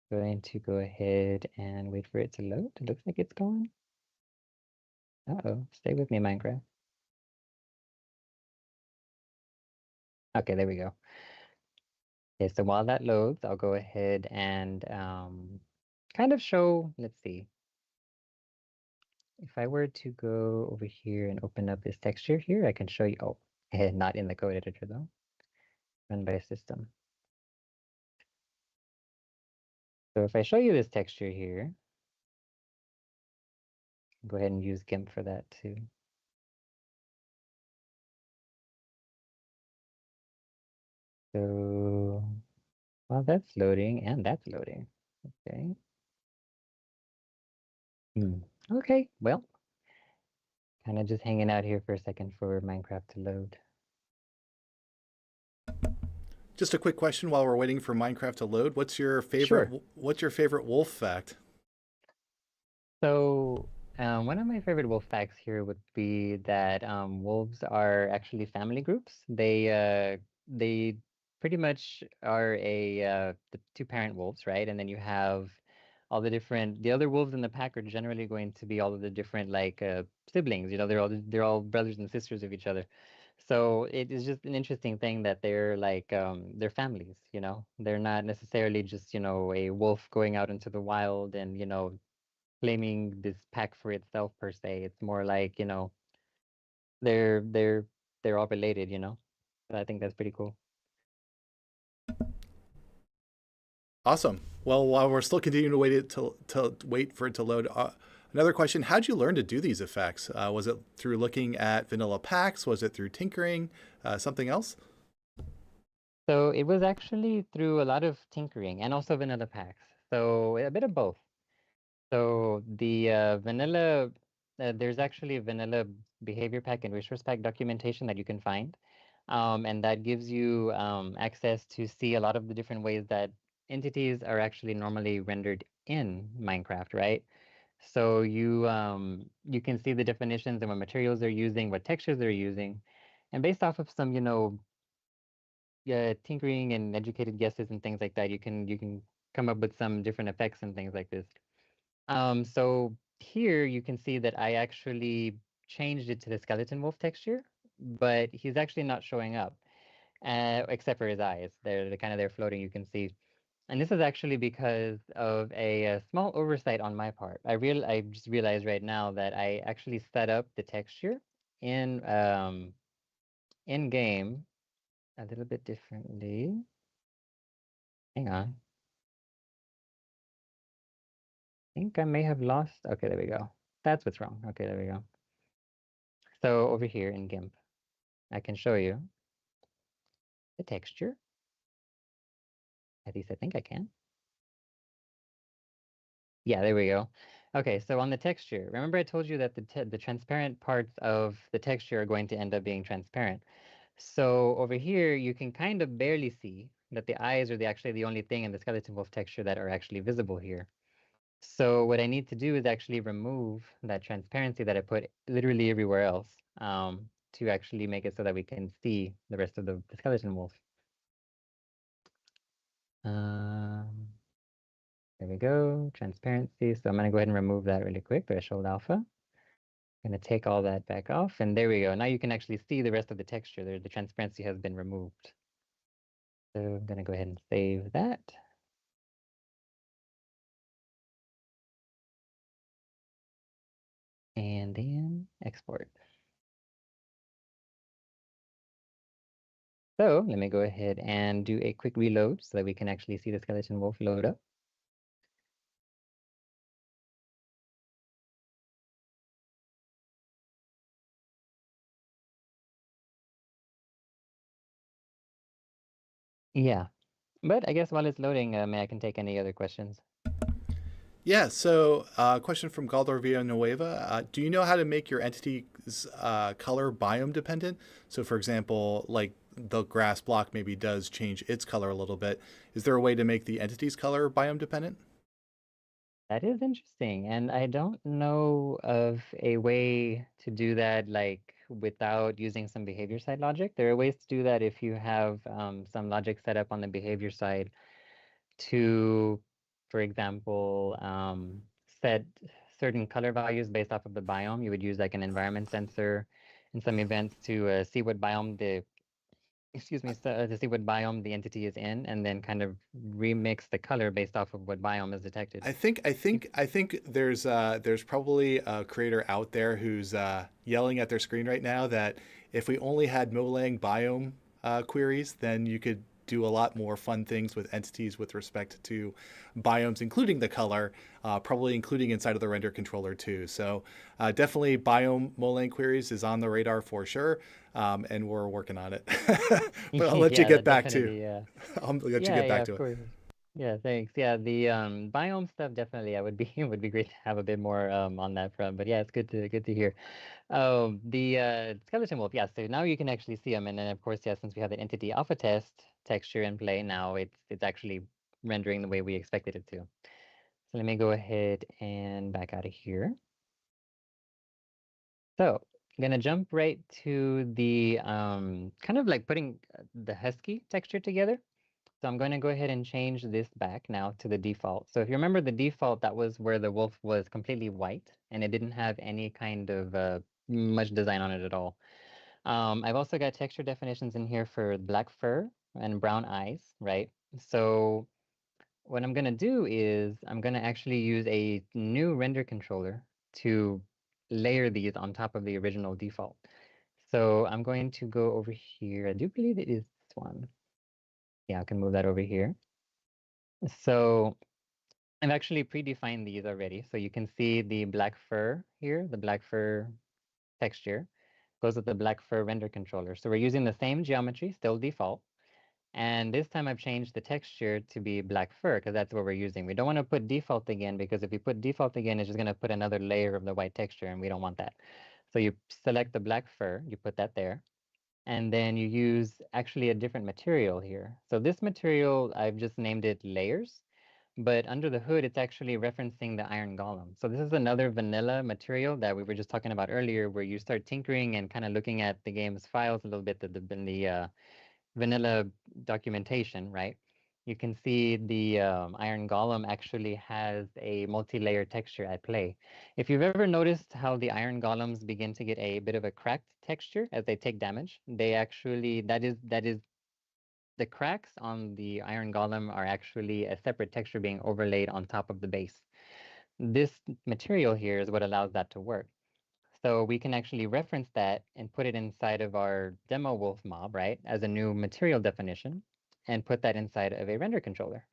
Going to go ahead and wait for it to load. It looks like it's going. Uh-oh, stay with me, Minecraft. Okay, there we go. Okay, so while that loads, I'll go ahead and kind of show, let's see. If I were to go over here and open up this texture here, I can show you, oh, not in the code editor though, run by system. So if I show you this texture here, go ahead and use GIMP for that too. So while that's loading, and that's loading, okay. Okay, well, kind of just hanging out here for a second for Minecraft to load. Just a quick question while we're waiting for Minecraft to load. What's your favorite? Sure. What's your favorite wolf fact? So one of my favorite wolf facts here would be that wolves are actually family groups. They pretty much are the two parent wolves, right? And then you have all the other wolves in the pack are generally going to be all of the different like siblings. You know, they're all brothers and sisters of each other. So it is just an interesting thing that they're like they're families. You know, they're not necessarily just a wolf going out into the wild and claiming this pack for itself per se. It's more like they're they're they're all related. So I think that's pretty cool. Awesome. Well, while we're still continuing to wait for it to load, another question: how'd you learn to do these effects? Was it through looking at vanilla packs? Was it through tinkering? Something else? So it was actually through a lot of tinkering and also vanilla packs. So a bit of both. So the vanilla, there's actually a vanilla behavior pack and resource pack documentation that you can find. And that gives you access to see a lot of the different ways that entities are actually normally rendered in Minecraft, right? So you can see the definitions and what materials they're using, what textures they're using. And based off of some, tinkering and educated guesses and things like that, you can come up with some different effects and things like this. So here you can see that I actually changed it to the skeleton wolf texture. but he's actually not showing up, except for his eyes. They're kind of there floating. You can see. And this is actually because of a small oversight on my part. I just realized right now that I actually set up the texture in game a little bit differently. Hang on. I think I may have lost. Okay, there we go. That's what's wrong. Okay, there we go. So over here in GIMP, I can show you the texture. At least I think I can. Yeah, there we go. Okay, so on the texture, remember I told you that the transparent parts of the texture are going to end up being transparent. So over here, you can kind of barely see that the eyes are actually the only thing in the skeleton wolf texture that are actually visible here. So what I need to do is actually remove that transparency that I put literally everywhere else, to actually make it so that we can see the rest of the skeleton wolf. There we go, transparency. So I'm going to go ahead and remove that really quick, threshold alpha. I'm going to take all that back off, and there we go. Now you can actually see the rest of the texture. The transparency has been removed. So I'm going to go ahead and save that. And then export. So let me go ahead and do a quick reload so that we can actually see the skeleton wolf load up. Yeah, but I guess while it's loading, I can take any other questions. Yeah, so question from Galdor Villanueva. Do you know how to make your entity's color biome dependent? So for example, like the grass block maybe does change its color a little bit. Is there a way to make the entity's color biome dependent? That is interesting, and I don't know of a way to do that like without using some behavior side logic. There are ways to do that if you have some logic set up on the behavior side to, for example, set certain color values based off of the biome. You would use like an environment sensor in some events to see what biome to see what biome the entity is in, and then kind of remix the color based off of what biome is detected. I think there's probably a creator out there who's yelling at their screen right now that if we only had Molang biome queries, then you could do a lot more fun things with entities with respect to biomes, including the color, probably including inside of the render controller too. So definitely biome Molang queries is on the radar for sure, and we're working on it. But I'll let you get back to. I'll let you get back to of it. course. Yeah, thanks. Yeah, the biome stuff definitely. I would be it would be great to have a bit more on that front. But yeah, it's good to hear. The skeleton wolf. Yeah, so now you can actually see them, and then of course, yeah, since we have the entity alpha test texture in play now, it's actually rendering the way we expected it to. So let me go ahead and back out of here. So I'm gonna jump right to the kind of like putting the husky texture together. So I'm going to go ahead and change this back now to the default. So if you remember the default, that was where the wolf was completely white and it didn't have any kind of much design on it at all. I've also got texture definitions in here for black fur and brown eyes, right? So what I'm going to do is I'm going to actually use a new render controller to layer these on top of the original default. So I'm going to go over here. I do believe it is this one. Yeah, I can move that over here. So I've actually predefined these already. So you can see the black fur here, the black fur texture goes with the black fur render controller. So we're using the same geometry, still default. And this time I've changed the texture to be black fur because that's what we're using. We don't want to put default again because if we put default again, it's just going to put another layer of the white texture and we don't want that. So you select the black fur, you put that there. And then you use actually a different material here. So this material, I've just named it layers. But under the hood, it's actually referencing the iron golem. So this is another vanilla material that we were just talking about earlier, where you start tinkering and kind of looking at the game's files a little bit in the vanilla documentation, right? you can see the iron golem actually has a multi-layer texture at play. If you've ever noticed how the iron golems begin to get a bit of a cracked texture as they take damage, they actually, that is the cracks on the iron golem are actually a separate texture being overlaid on top of the base. This material here is what allows that to work. So we can actually reference that and put it inside of our demo wolf mob, right, as a new material definition, and put that inside of a render controller.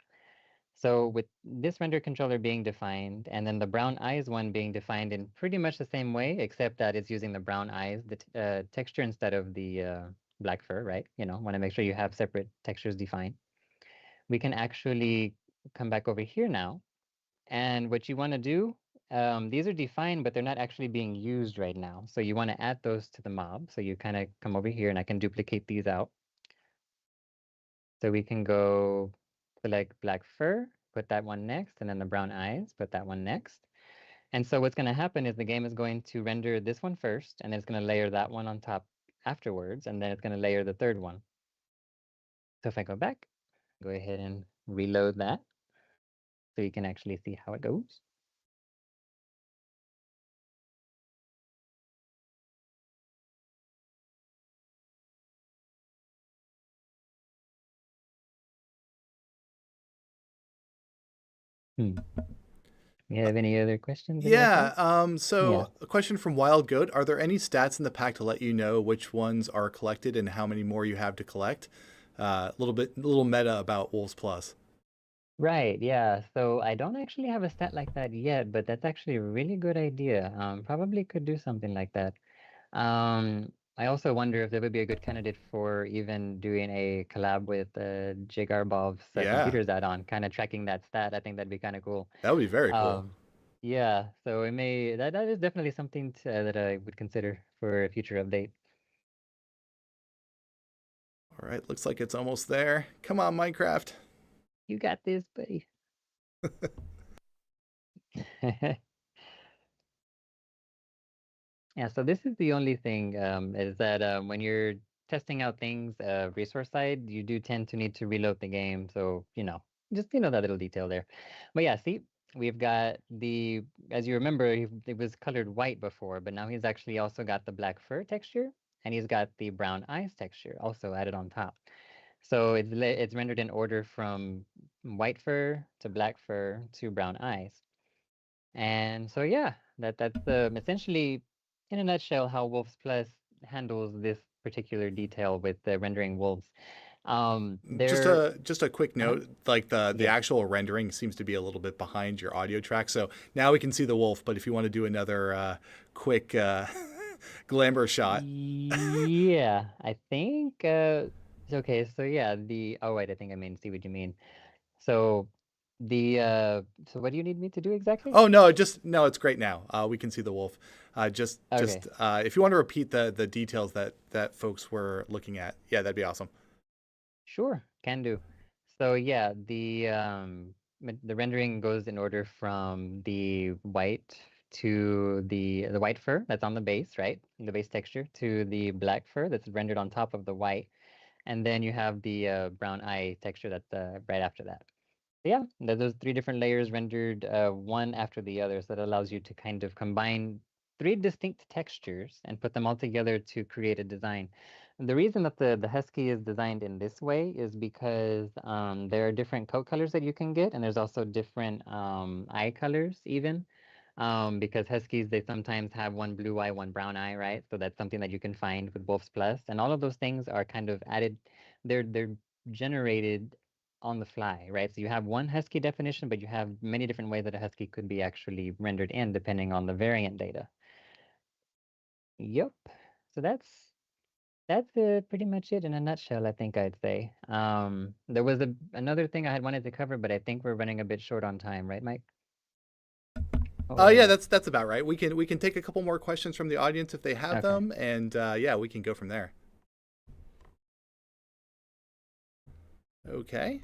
So with this render controller being defined, and then the brown eyes one being defined in pretty much the same way, except that it's using the brown eyes, the texture instead of the black fur, right? You know, want to make sure you have separate textures defined. We can actually come back over here now. And what you want to do, these are defined, but they're not actually being used right now. So you want to add those to the mob. So you kind of come over here and I can duplicate these out. So we can go select black fur, put that one next, and then the brown eyes, put that one next. And so what's going to happen is the game is going to render this one first, and then it's going to layer that one on top afterwards, and then it's going to layer the third one. So if I go back, go ahead and reload that so you can actually see how it goes. You have any other questions? Yeah. So Yeah. a question from Wild Goat: are there any stats in the pack to let you know which ones are collected and how many more you have to collect? A little meta about Wolves Plus. Right, yeah. So I don't actually have a stat like that yet, but that's actually a really good idea. Probably could do something like that. I also wonder if there would be a good candidate for even doing a collab with Jigarbov's computers add-on, kind of tracking that stat. I think that'd be kind of cool. That would be very cool. Yeah, so it may that is definitely something that I would consider for a future update. All right, looks like it's almost there. Come on, Minecraft. You got this, buddy. Yeah, so this is the only thing is that when you're testing out things resource side, you do tend to need to reload the game. So, just that little detail there. But yeah, see, we've got as you remember, it was colored white before, but now he's actually also got the black fur texture, and he's got the brown eyes texture also added on top. So it's rendered in order from white fur to black fur to brown eyes. And so yeah, that's essentially in a nutshell how Wolves Plus handles this particular detail with the rendering wolves. Just a quick note, like the actual rendering seems to be a little bit behind your audio track. So now we can see the wolf, but if you want to do another quick glamour shot. Yeah, I think okay, so yeah, oh wait, I think I mean see what you mean. So so what do you need me to do exactly? Oh no, it's great now. We can see the wolf. Just if you want to repeat the details that folks were looking at, yeah, that'd be awesome. Sure, can do. So yeah, the rendering goes in order from the white to the white fur that's on the base, right? The base texture to the black fur that's rendered on top of the white, and then you have the brown eye texture that's right after that. Yeah, there's those three different layers rendered one after the other, so that allows you to kind of combine three distinct textures and put them all together to create a design. And the reason that the husky is designed in this way is because there are different coat colors that you can get, and there's also different eye colors even. Because huskies, they sometimes have one blue eye, one brown eye, right? So that's something that you can find with Wolves Plus, and all of those things are kind of added. They're generated on the fly, right? So you have one husky definition, but you have many different ways that a husky could be actually rendered in depending on the variant data. Yep. So that's pretty much it in a nutshell, I think I'd say. There was another thing I had wanted to cover, but I think we're running a bit short on time, right, Mike? Yeah, that's about right. We can take a couple more questions from the audience if they have them, and yeah, we can go from there. Okay.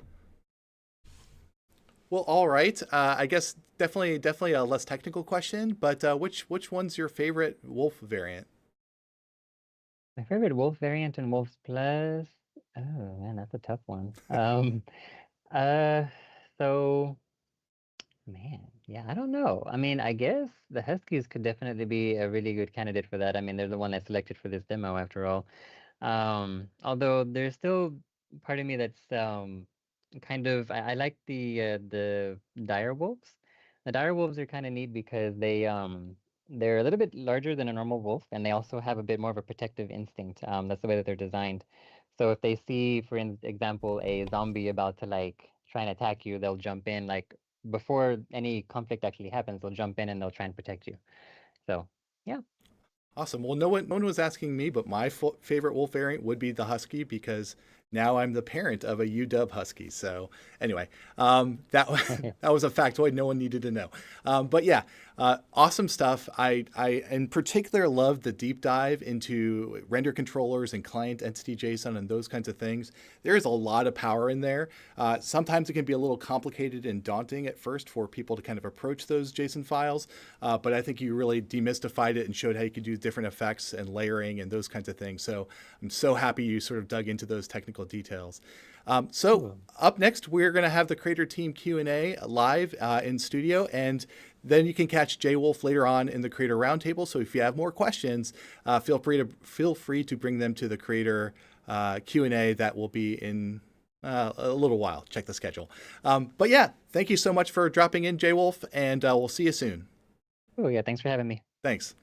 Well, all right. I guess definitely a less technical question, but which one's your favorite wolf variant? My favorite wolf variant in Wolves Plus. Oh man, that's a tough one. Uh, so man, yeah, I don't know. I mean, I guess the Huskies could definitely be a really good candidate for that. I mean, they're the one I selected for this demo after all. Although there's still part of me that's kind of I like the dire wolves. The dire wolves are kind of neat because they're a little bit larger than a normal wolf, and they also have a bit more of a protective instinct. That's the way that they're designed. So if they see, for example, a zombie about to like try and attack you, they'll jump in like before any conflict actually happens. They'll jump in and they'll try and protect you. So yeah. Awesome. Well, no one was asking me, but my favorite wolf variant would be the husky because now I'm the parent of a UW husky. So anyway, that that was a factoid no one needed to know. But yeah, awesome stuff. I in particular love the deep dive into render controllers and client entity JSON and those kinds of things. There is a lot of power in there. Sometimes it can be a little complicated and daunting at first for people to kind of approach those JSON files, but I think you really demystified it and showed how you could do different effects and layering and those kinds of things. So I'm so happy you sort of dug into those technical details. So up next, we're going to have the Creator Team Q&A live in studio, and then you can catch JWolf later on in the Creator Roundtable. So if you have more questions, feel free to bring them to the Creator Q&A that will be in a little while. Check the schedule. But yeah, thank you so much for dropping in, JWolf, and we'll see you soon. Oh yeah, thanks for having me. Thanks.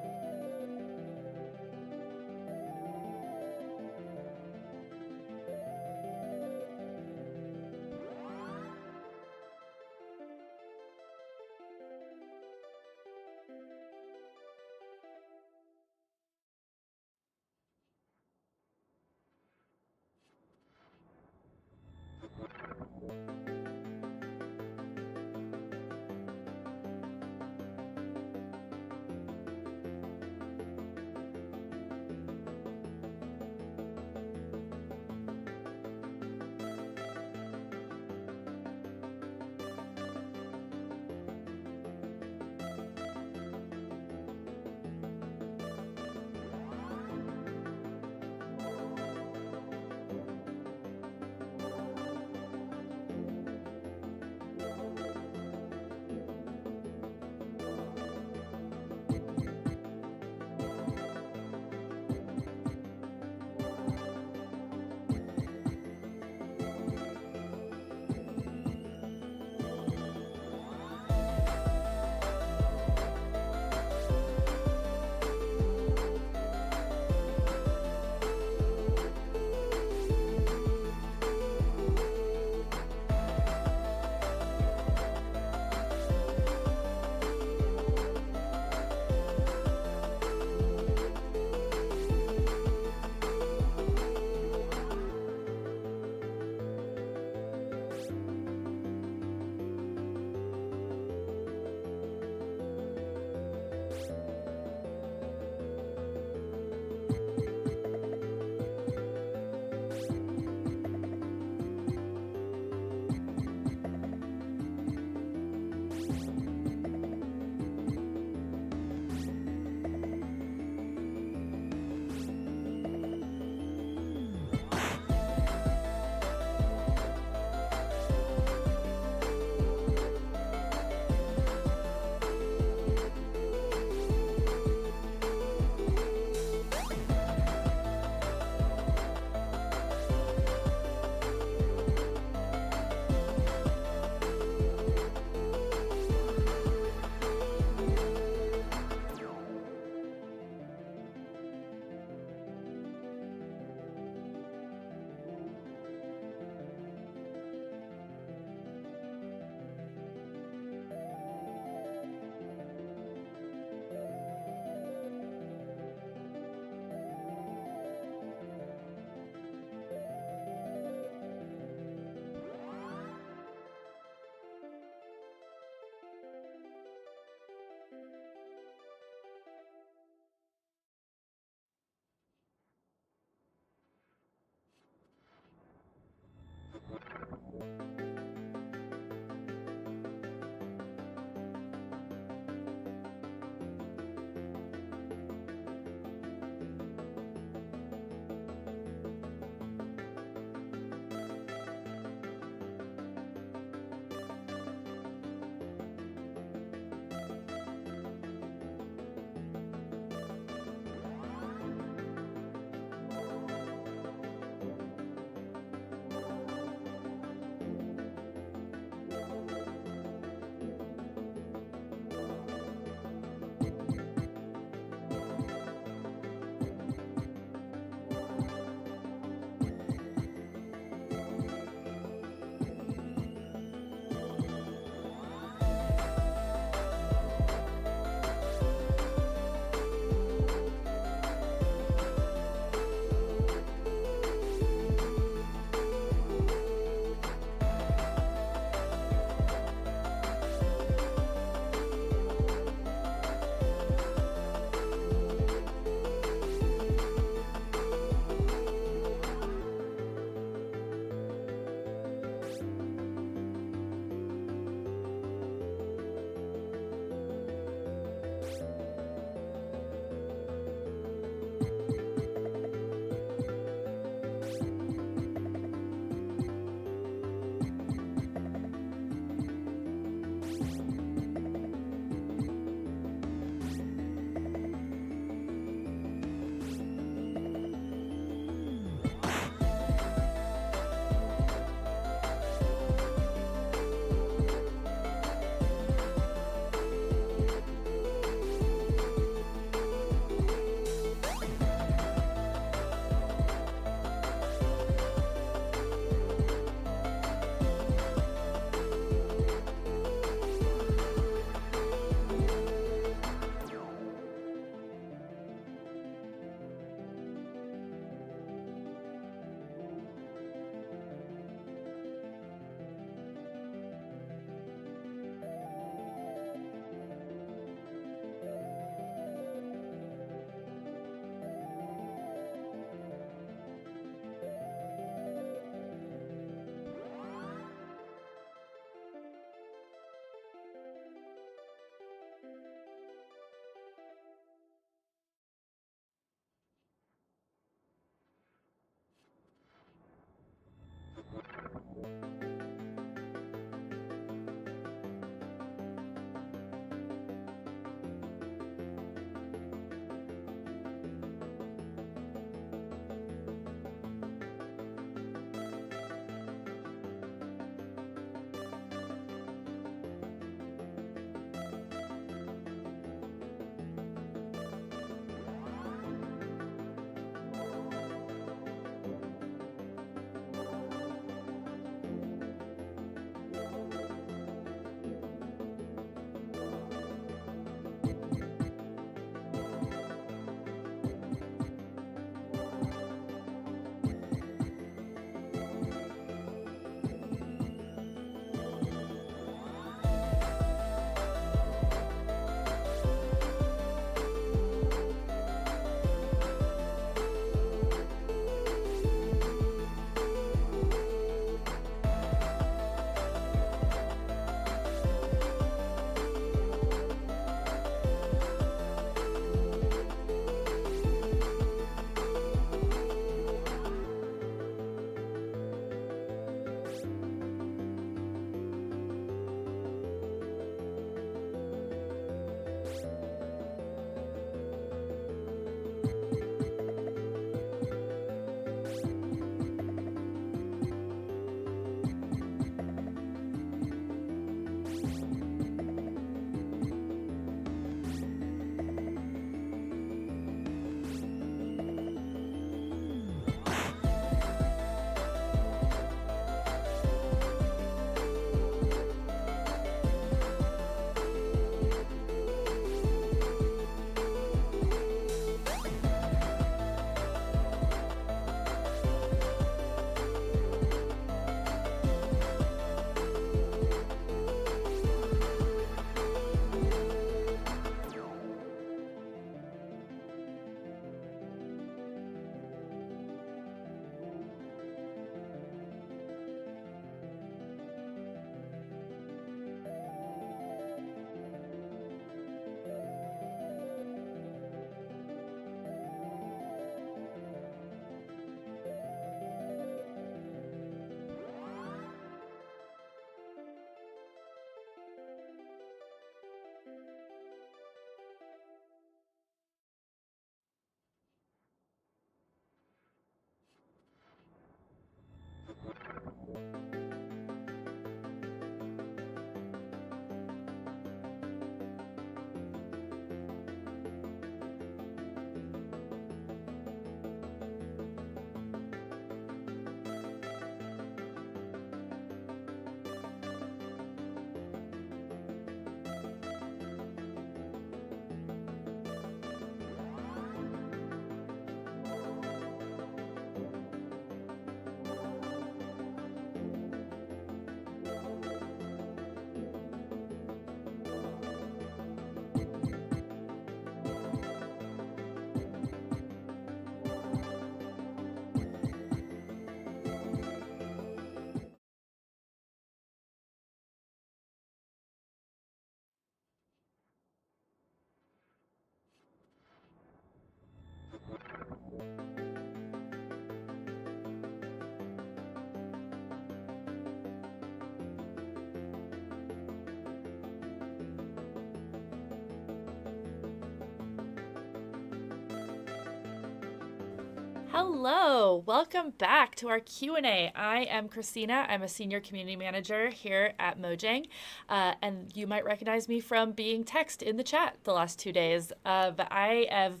Hello, welcome back to our Q&A. I am Christina. I'm a senior community manager here at Mojang, and you might recognize me from being text in the chat the last 2 days. But I've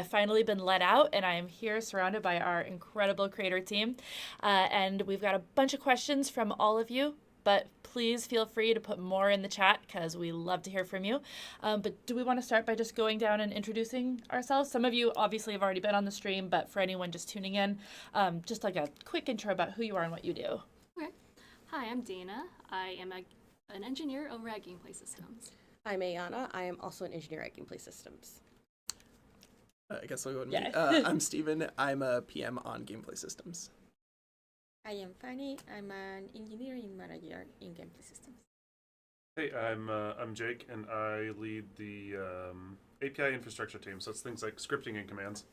finally been let out, and I am here surrounded by our incredible creator team, and we've got a bunch of questions from all of you. But please feel free to put more in the chat because we love to hear from you. But do we want to start by just going down and introducing ourselves? Some of you obviously have already been on the stream, but for anyone just tuning in, just like a quick intro about who you are and what you do. Okay. Hi, I'm Dana. I am an engineer over at Gameplay Systems. I'm Ayana. I am also an engineer at Gameplay Systems. I guess I'll go with me. I'm Steven. I'm a PM on Gameplay Systems. I am Fanny. I'm an engineering manager in Gameplay Systems. Hey, I'm Jake, and I lead the API infrastructure team. So it's things like scripting and commands.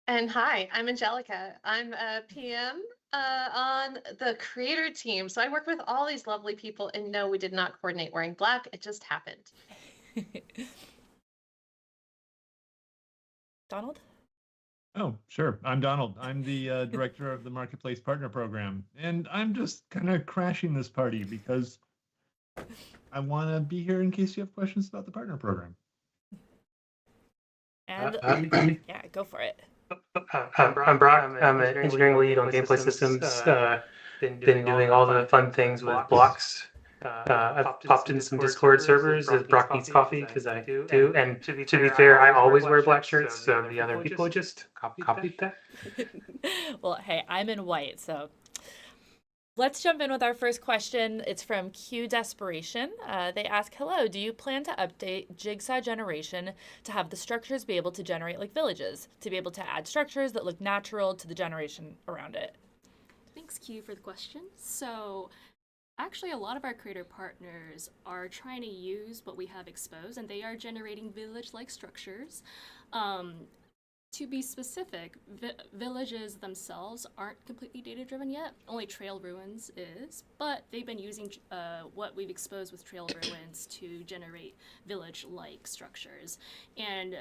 And hi, I'm Angelica. I'm a PM on the creator team. So I work with all these lovely people, and no, we did not coordinate wearing black. It just happened. Donald? Oh, sure. I'm Donald. I'm the director of the Marketplace Partner Program. And I'm just kind of crashing this party because I want to be here in case you have questions about the partner program. And yeah, go for it. I'm Brock. I'm an engineering lead on Gameplay Systems. Been doing all the fun things with blocks. I've popped in some Discord servers as Brock needs coffee because I do. And to be fair, I always wear black shirts, so the other people just copied that. Well, hey, I'm in white, so let's jump in with our first question. It's from Q Desperation. They ask, hello, do you plan to update Jigsaw generation to have the structures be able to generate like villages, to be able to add structures that look natural to the generation around it? Thanks, Q, for the question. So actually, a lot of our creator partners are trying to use what we have exposed, and they are generating village-like structures. To be specific, villages themselves aren't completely data-driven yet. Only Trail Ruins is, but they've been using what we've exposed with Trail Ruins to generate village-like structures. And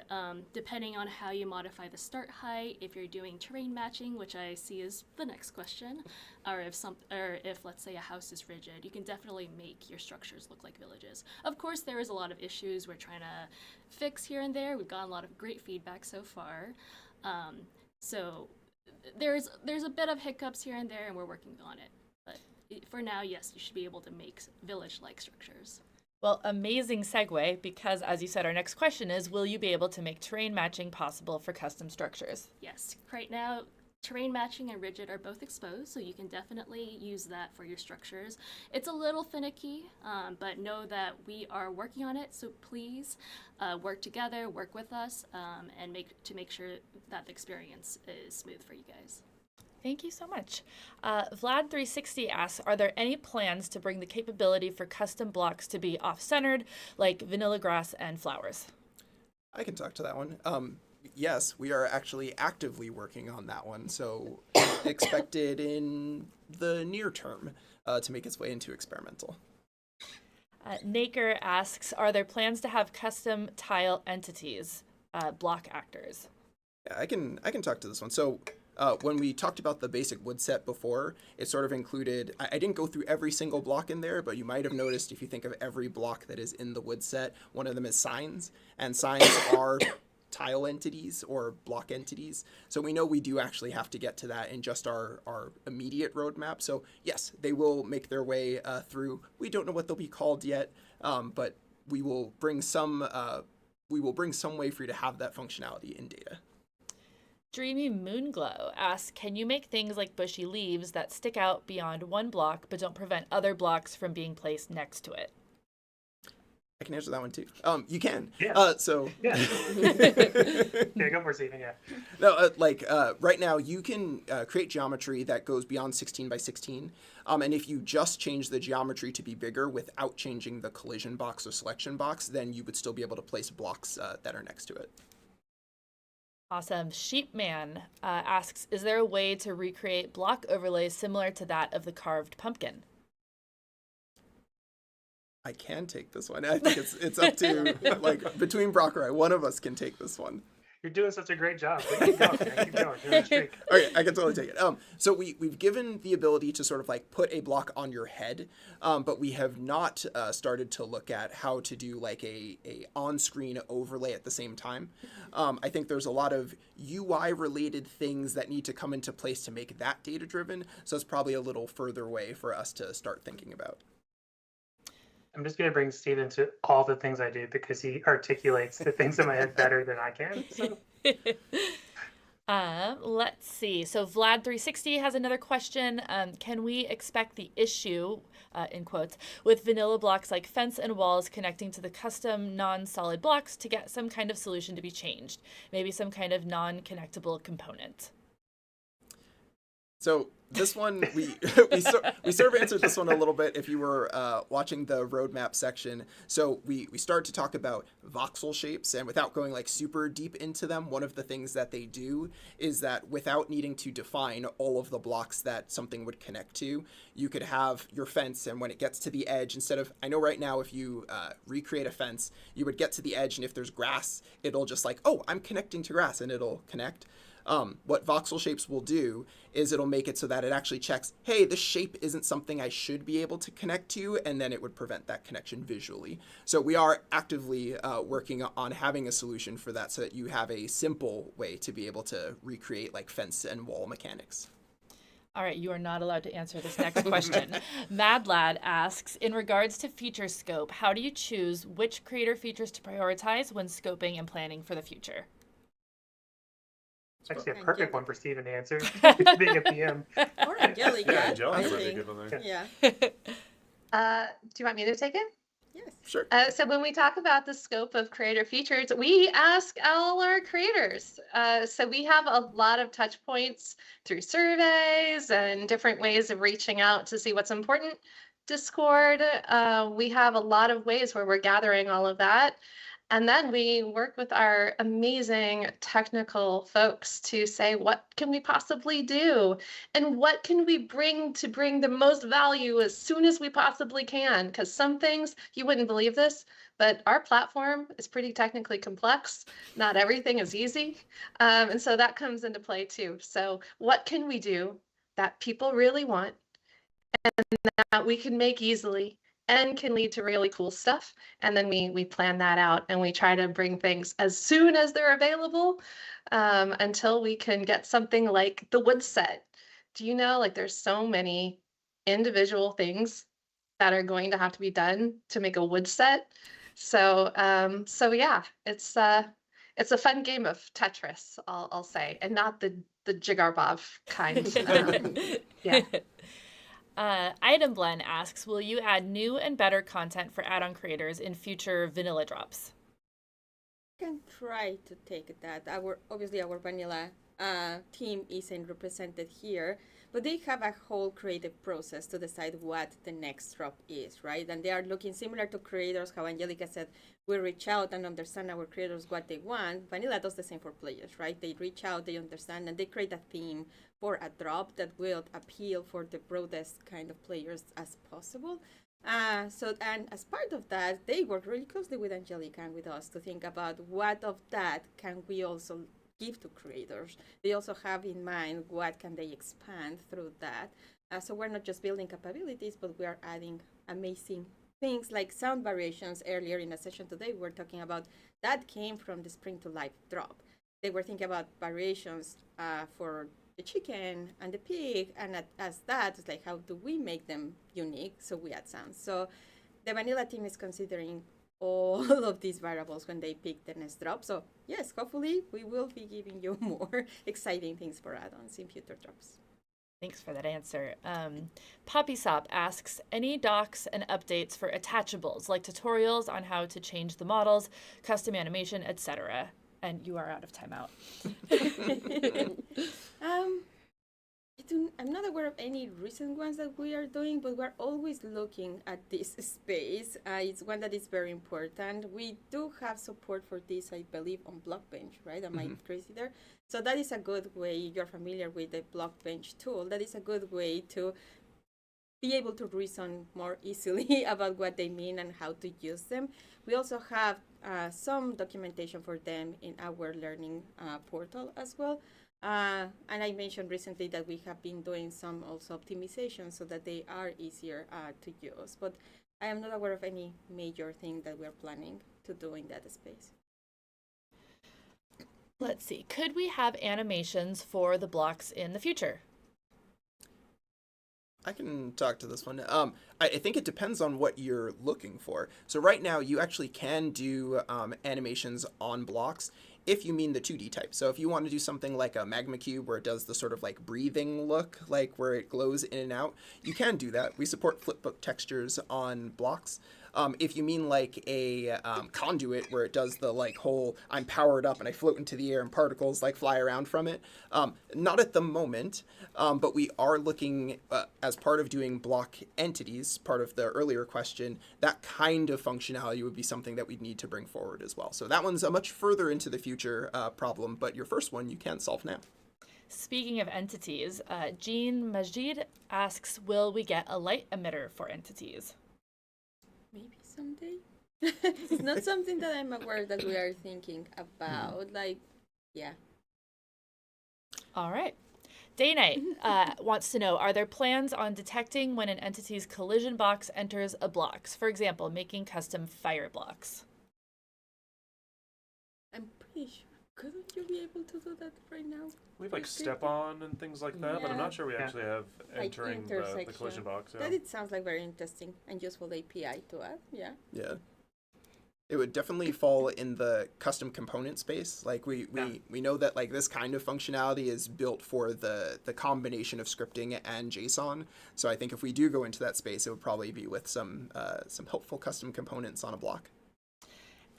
depending on how you modify the start height, if you're doing terrain matching, which I see is the next question, or if let's say a house is rigid, you can definitely make your structures look like villages. Of course, there is a lot of issues we're trying to fix here and there. We've gotten a lot of great feedback so far. So there's a bit of hiccups here and there, and we're working on it. But for now, yes, you should be able to make village-like structures. Well, amazing segue, because as you said, our next question is, will you be able to make terrain matching possible for custom structures? Yes, right now, terrain matching and rigid are both exposed, so you can definitely use that for your structures. It's a little finicky, but know that we are working on it, so please work together, work with us, and make sure that the experience is smooth for you guys. Thank you so much. Vlad360 asks, are there any plans to bring the capability for custom blocks to be off-centered, like vanilla grass and flowers? I can talk to that one. Yes, we are actually actively working on that one, so expected in the near term to make its way into experimental. Naker asks, are there plans to have custom tile entities, block actors? Yeah, I can talk to this one. So when we talked about the basic wood set before, it sort of included, I didn't go through every single block in there, but you might have noticed if you think of every block that is in the wood set, one of them is signs, and signs are tile entities or block entities. So we know we do actually have to get to that in just our immediate roadmap. So yes, they will make their way through. We don't know what they'll be called yet, but we will bring some way for you to have that functionality in data. Dreamy Moonglow asks, can you make things like bushy leaves that stick out beyond one block but don't prevent other blocks from being placed next to it? I can answer that one too. You can. Yeah. Yeah. Yeah, go for it, Stephen. Yeah. No, right now you can create geometry that goes beyond 16 by 16. And if you just change the geometry to be bigger without changing the collision box or selection box, then you would still be able to place blocks that are next to it. Awesome. Sheepman asks, is there a way to recreate block overlays similar to that of the carved pumpkin? I can take this one. I think it's up to, between Brock or I, one of us can take this one. You're doing such a great job. Keep going, man. Keep going. You're on a streak. Okay, I can totally take it. So we've given the ability to sort of like put a block on your head, but we have not started to look at how to do like a on-screen overlay at the same time. I think there's a lot of UI related things that need to come into place to make that data driven. So it's probably a little further away for us to start thinking about. I'm just going to bring Steve into all the things I do because he articulates the things in my head better than I can. So. Let's see. So Vlad360 has another question. Can we expect the issue, in quotes, with vanilla blocks like fence and walls connecting to the custom non-solid blocks to get some kind of solution to be changed? Maybe some kind of non-connectable component. So this one, we sort of answered this one a little bit if you were watching the roadmap section. So we start to talk about voxel shapes, and without going like super deep into them, one of the things that they do is that without needing to define all of the blocks that something would connect to, you could have your fence, and when it gets to the edge, instead of, I know right now if you recreate a fence, you would get to the edge, and if there's grass, it'll just like, oh, I'm connecting to grass, and it'll connect. What voxel shapes will do is it'll make it so that it actually checks, hey, this shape isn't something I should be able to connect to, and then it would prevent that connection visually. So we are actively working on having a solution for that so that you have a simple way to be able to recreate like fence and wall mechanics. All right, you are not allowed to answer this next question. Mad Lad asks, in regards to feature scope, how do you choose which creator features to prioritize when scoping and planning for the future? It's actually a perfect one for Steven to answer, being a PM. Or Angelica. Yeah, Angelica's really good on there. Yeah. Do you want me to take it? Yes. Sure. So when we talk about the scope of creator features, we ask all our creators. So we have a lot of touch points through surveys and different ways of reaching out to see what's important. Discord, we have a lot of ways where we're gathering all of that. And then we work with our amazing technical folks to say, what can we possibly do? And what can we bring to bring the most value as soon as we possibly can? Because some things, you wouldn't believe this, but our platform is pretty technically complex. Not everything is easy. And so that comes into play too. So what can we do that people really want and that we can make easily and can lead to really cool stuff? And then we plan that out and we try to bring things as soon as they're available until we can get something like the wood set. Do you know, like there's so many individual things that are going to have to be done to make a wood set. So yeah, it's a fun game of Tetris, I'll say, and not the Jigarbov kind. Yeah. Item Blend asks, will you add new and better content for add-on creators in future vanilla drops? I can try to take that. Obviously our vanilla team isn't represented here, but they have a whole creative process to decide what the next drop is, right? And they are looking similar to creators, how Angelica said, we reach out and understand our creators what they want. Vanilla does the same for players, right? They reach out, they understand, and they create a theme for a drop that will appeal for the broadest kind of players as possible. And as part of that, they work really closely with Angelica and with us to think about what of that can we also give to creators. They also have in mind what can they expand through that. So we're not just building capabilities, but we are adding amazing things like sound variations. Earlier in a session today, we're talking about that came from the Spring to Life drop. They were thinking about variations for the chicken and the pig, and as that, it's like, how do we make them unique? So we add sounds. So the vanilla team is considering all of these variables when they pick the next drop. So yes, hopefully we will be giving you more exciting things for add-ons in future drops. Thanks for that answer. Poppy Sop asks, any docs and updates for attachables, like tutorials on how to change the models, custom animation, etc.? And you are out of timeout. I'm not aware of any recent ones that we are doing, but we're always looking at this space. It's one that is very important. We do have support for this, I believe, on Blockbench, right? Am I crazy there? So that is a good way, you're familiar with the Blockbench tool, that is a good way to be able to reason more easily about what they mean and how to use them. We also have some documentation for them in our learning portal as well. And I mentioned recently that we have been doing some also optimization so that they are easier to use. But I am not aware of any major thing that we're planning to do in that space. Let's see. Could we have animations for the blocks in the future? I can talk to this one. I think it depends on what you're looking for. So right now, you actually can do animations on blocks if you mean the 2D type. So if you want to do something like a magma cube where it does the sort of like breathing look, like where it glows in and out, you can do that. We support flipbook textures on blocks. If you mean like a conduit where it does the like whole I'm powered up and I float into the air and particles like fly around from it, not at the moment, but we are looking as part of doing block entities, part of the earlier question, that kind of functionality would be something that we'd need to bring forward as well. So that one's a much further into the future problem, but your first one you can solve now. Speaking of entities, Jean Majid asks, will we get a light emitter for entities? Maybe someday. It's not something that I'm aware that we are thinking about. Like, yeah. All right. Day Night wants to know, are there plans on detecting when an entity's collision box enters a block? For example, making custom fire blocks. I'm pretty sure. Couldn't you be able to do that right now? We have like step on and things like that, but I'm not sure we actually have entering the collision box. That it sounds like very interesting and useful API to add. Yeah. Yeah. It would definitely fall in the custom component space. Like we know that like this kind of functionality is built for the combination of scripting and JSON. So I think if we do go into that space, it would probably be with some helpful custom components on a block.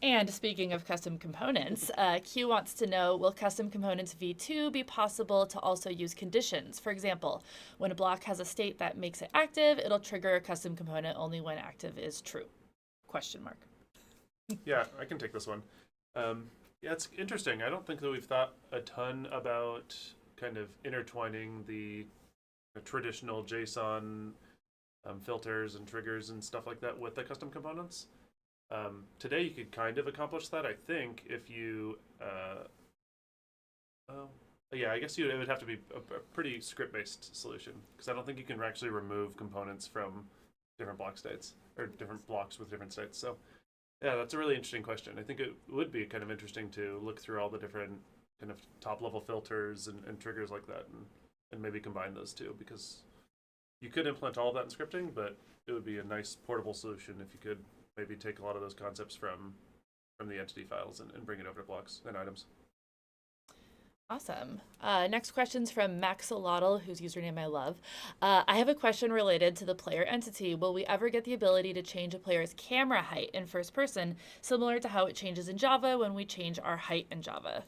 And speaking of custom components, Q wants to know, will custom components v2 be possible to also use conditions? For example, when a block has a state that makes it active, it'll trigger a custom component only when active is true. Question mark. Yeah, I can take this one. Yeah, it's interesting. I don't think that we've thought a ton about kind of intertwining the traditional JSON filters and triggers and stuff like that with the custom components. Today you could kind of accomplish that, I think, if you, yeah, I guess it would have to be a pretty script-based solution, because I don't think you can actually remove components from different block states, or different blocks with different states. So, yeah, that's a really interesting question. I think it would be kind of interesting to look through all the different kind of top-level filters and triggers like that, and maybe combine those two, because you could implement all of that in scripting, but it would be a nice portable solution if you could maybe take a lot of those concepts from the entity files and bring it over to blocks and items. Awesome. Next question's from Maxolotl, whose username I love. I have a question related to the player entity. Will we ever get the ability to change a player's camera height in first person, similar to how it changes in Java when we change our height in Java?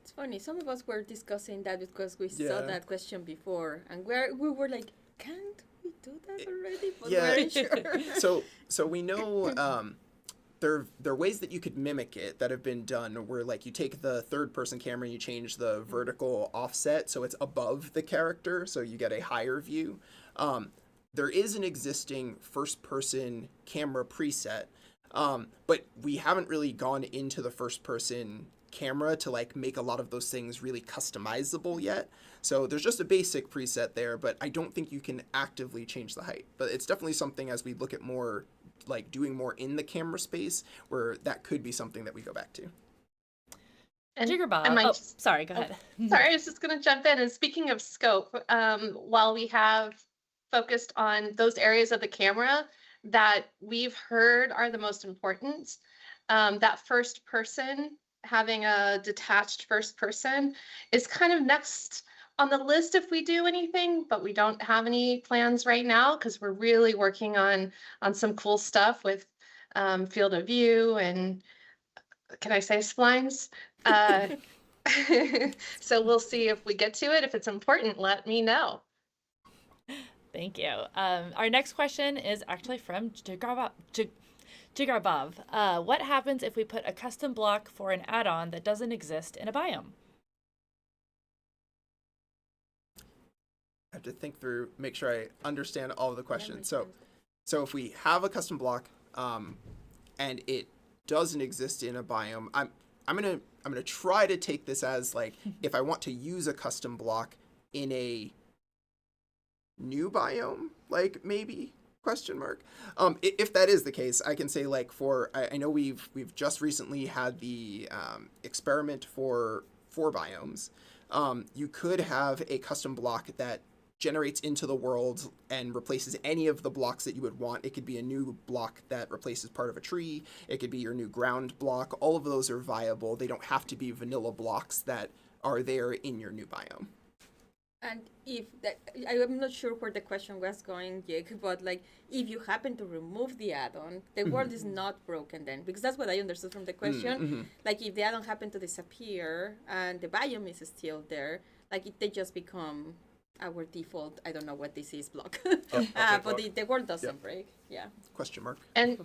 It's funny. Some of us were discussing that because we saw that question before, and we were like, can't we do that already? But we're sure. So we know there are ways that you could mimic it that have been done where like you take the third person camera and you change the vertical offset so it's above the character so you get a higher view. There is an existing first person camera preset, but we haven't really gone into the first person camera to like make a lot of those things really customizable yet. So there's just a basic preset there, but I don't think you can actively change the height. But it's definitely something as we look at more like doing more in the camera space where that could be something that we go back to. And Jigarbov. Sorry, go ahead. Sorry, I was just going to jump in. And speaking of scope, while we have focused on those areas of the camera that we've heard are the most important, that first person, having a detached first person is kind of next on the list if we do anything, but we don't have any plans right now because we're really working on some cool stuff with field of view and, can I say splines? So we'll see if we get to it. If it's important, let me know. Thank you. Our next question is actually from Jigarbov. What happens if we put a custom block for an add-on that doesn't exist in a biome? have to think through, make sure I understand all of the questions. So if we have a custom block, and it doesn't exist in a biome, I'm gonna try to take this as like, if I want to use a custom block in a new biome, like maybe question mark. If that is the case, I can say like I know we've just recently had the experiment for biomes. You could have a custom block that generates into the world and replaces any of the blocks that you would want. It could be a new block that replaces part of a tree. It could be your new ground block. All of those are viable. They don't have to be vanilla blocks that are there in your new biome. And if that, I'm not sure where the question was going, Jake, but like if you happen to remove the add-on, the world is not broken then, because that's what I understood from the question. Like if the add-on happened to disappear and the biome is still there, like they just become our default, I don't know what this is, block. But the world doesn't break. Yeah. Question mark. And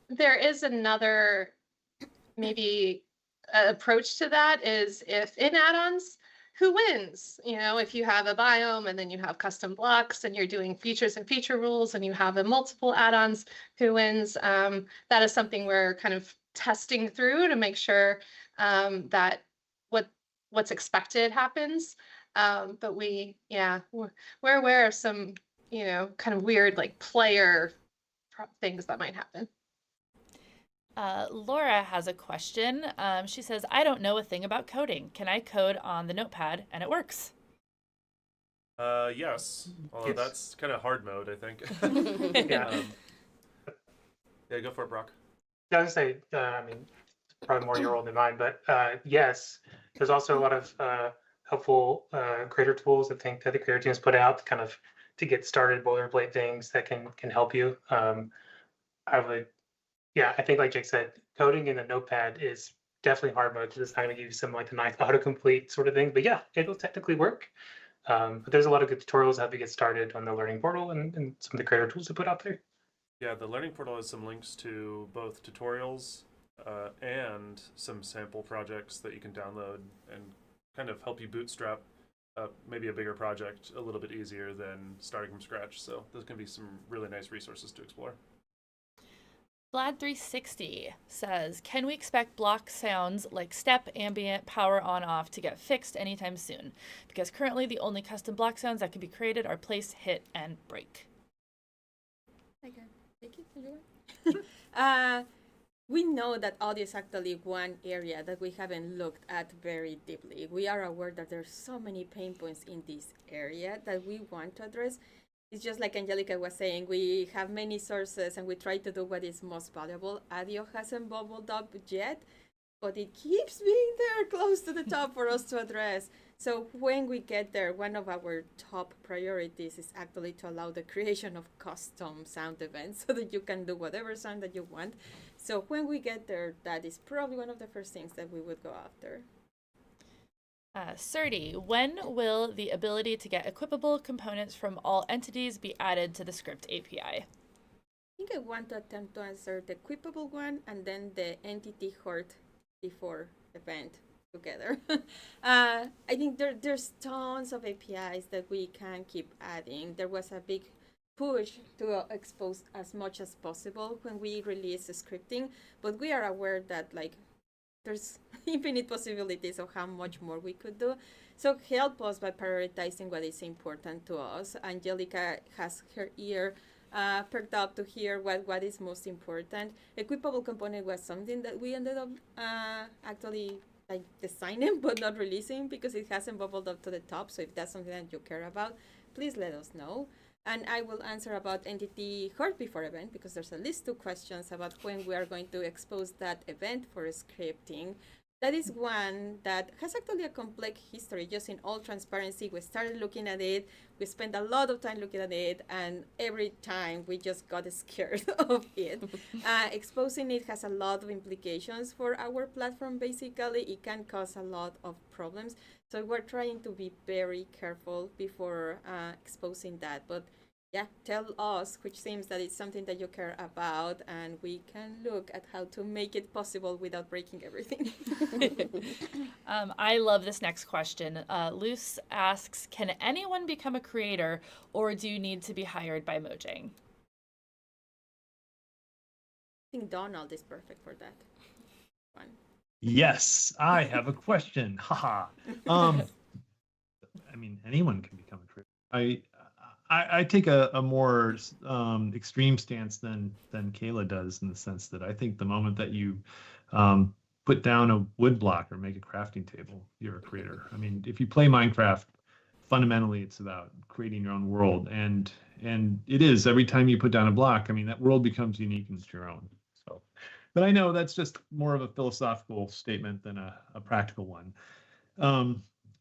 there is another maybe approach to that is if in add-ons, who wins? You know, if you have a biome and then you have custom blocks and you're doing features and feature rules and you have a multiple add-ons, who wins? That is something we're kind of testing through to make sure that what's expected happens. But we're aware of some, kind of weird like player things that might happen. Laura has a question. She says, I don't know a thing about coding. Can I code on the notepad and it works? Yes. Although that's kind of hard mode, I think. Yeah. Yeah, go for it, Brock. I was going to say, it's probably more your role than mine, but yes, there's also a lot of helpful creator tools that the creator teams put out to get started, boilerplate things that can help you. I think like Jake said, coding in a notepad is definitely hard mode, because it's not going to give you some like the nice autocomplete sort of thing. But yeah, it'll technically work. But there's a lot of good tutorials how to get started on the learning portal and some of the creator tools to put out there. Yeah, the learning portal has some links to both tutorials and some sample projects that you can download and kind of help you bootstrap maybe a bigger project a little bit easier than starting from scratch. So those can be some really nice resources to explore. Vlad360 says, can we expect block sounds like step, ambient, power on off to get fixed anytime soon? Because currently the only custom block sounds that can be created are place, hit, and break. Okay, take it. We know that audio is actually one area that we haven't looked at very deeply. We are aware that there's so many pain points in this area that we want to address. It's just like Angelica was saying, we have many sources and we try to do what is most valuable. Audio hasn't bubbled up yet, but it keeps being there close to the top for us to address. So when we get there, one of our top priorities is actually to allow the creation of custom sound events so that you can do whatever sound that you want. So when we get there, that is probably one of the first things that we would go after. Serdi, when will the ability to get equipable components from all entities be added to the script API? I think I want to attempt to answer the equipable one and then the entity hort before event together. I think there's tons of APIs that we can keep adding. There was a big push to expose as much as possible when we release scripting, but we are aware that there's infinite possibilities of how much more we could do. So help us by prioritizing what is important to us. Angelica has her ear perked up to hear what is most important. Equipable component was something that we ended up actually designing but not releasing because it hasn't bubbled up to the top. So if that's something that you care about, please let us know. And I will answer about entity hort before event because there's at least 2 questions about when we are going to expose that event for scripting. That is one that has actually a complex history. Just in all transparency, we started looking at it, we spent a lot of time looking at it, and every time we just got scared of it. Exposing it has a lot of implications for our platform, basically. It can cause a lot of problems. So we're trying to be very careful before exposing that. But Yeah, tell us which seems that it's something that you care about, and we can look at how to make it possible without breaking everything. I love this next question. Luce asks, can anyone become a creator, or do you need to be hired by Mojang? I think Donald is perfect for that one. Yes, I have a question. Haha. I mean, anyone can become a creator. I take a more extreme stance than Kayla does, in the sense that I think the moment that you put down a wood block or make a crafting table, you're a creator. I mean, if you play Minecraft, fundamentally it's about creating your own world, and it is every time you put down a block. I mean, that world becomes unique and it's your own. So, but I know that's just more of a philosophical statement than a practical one.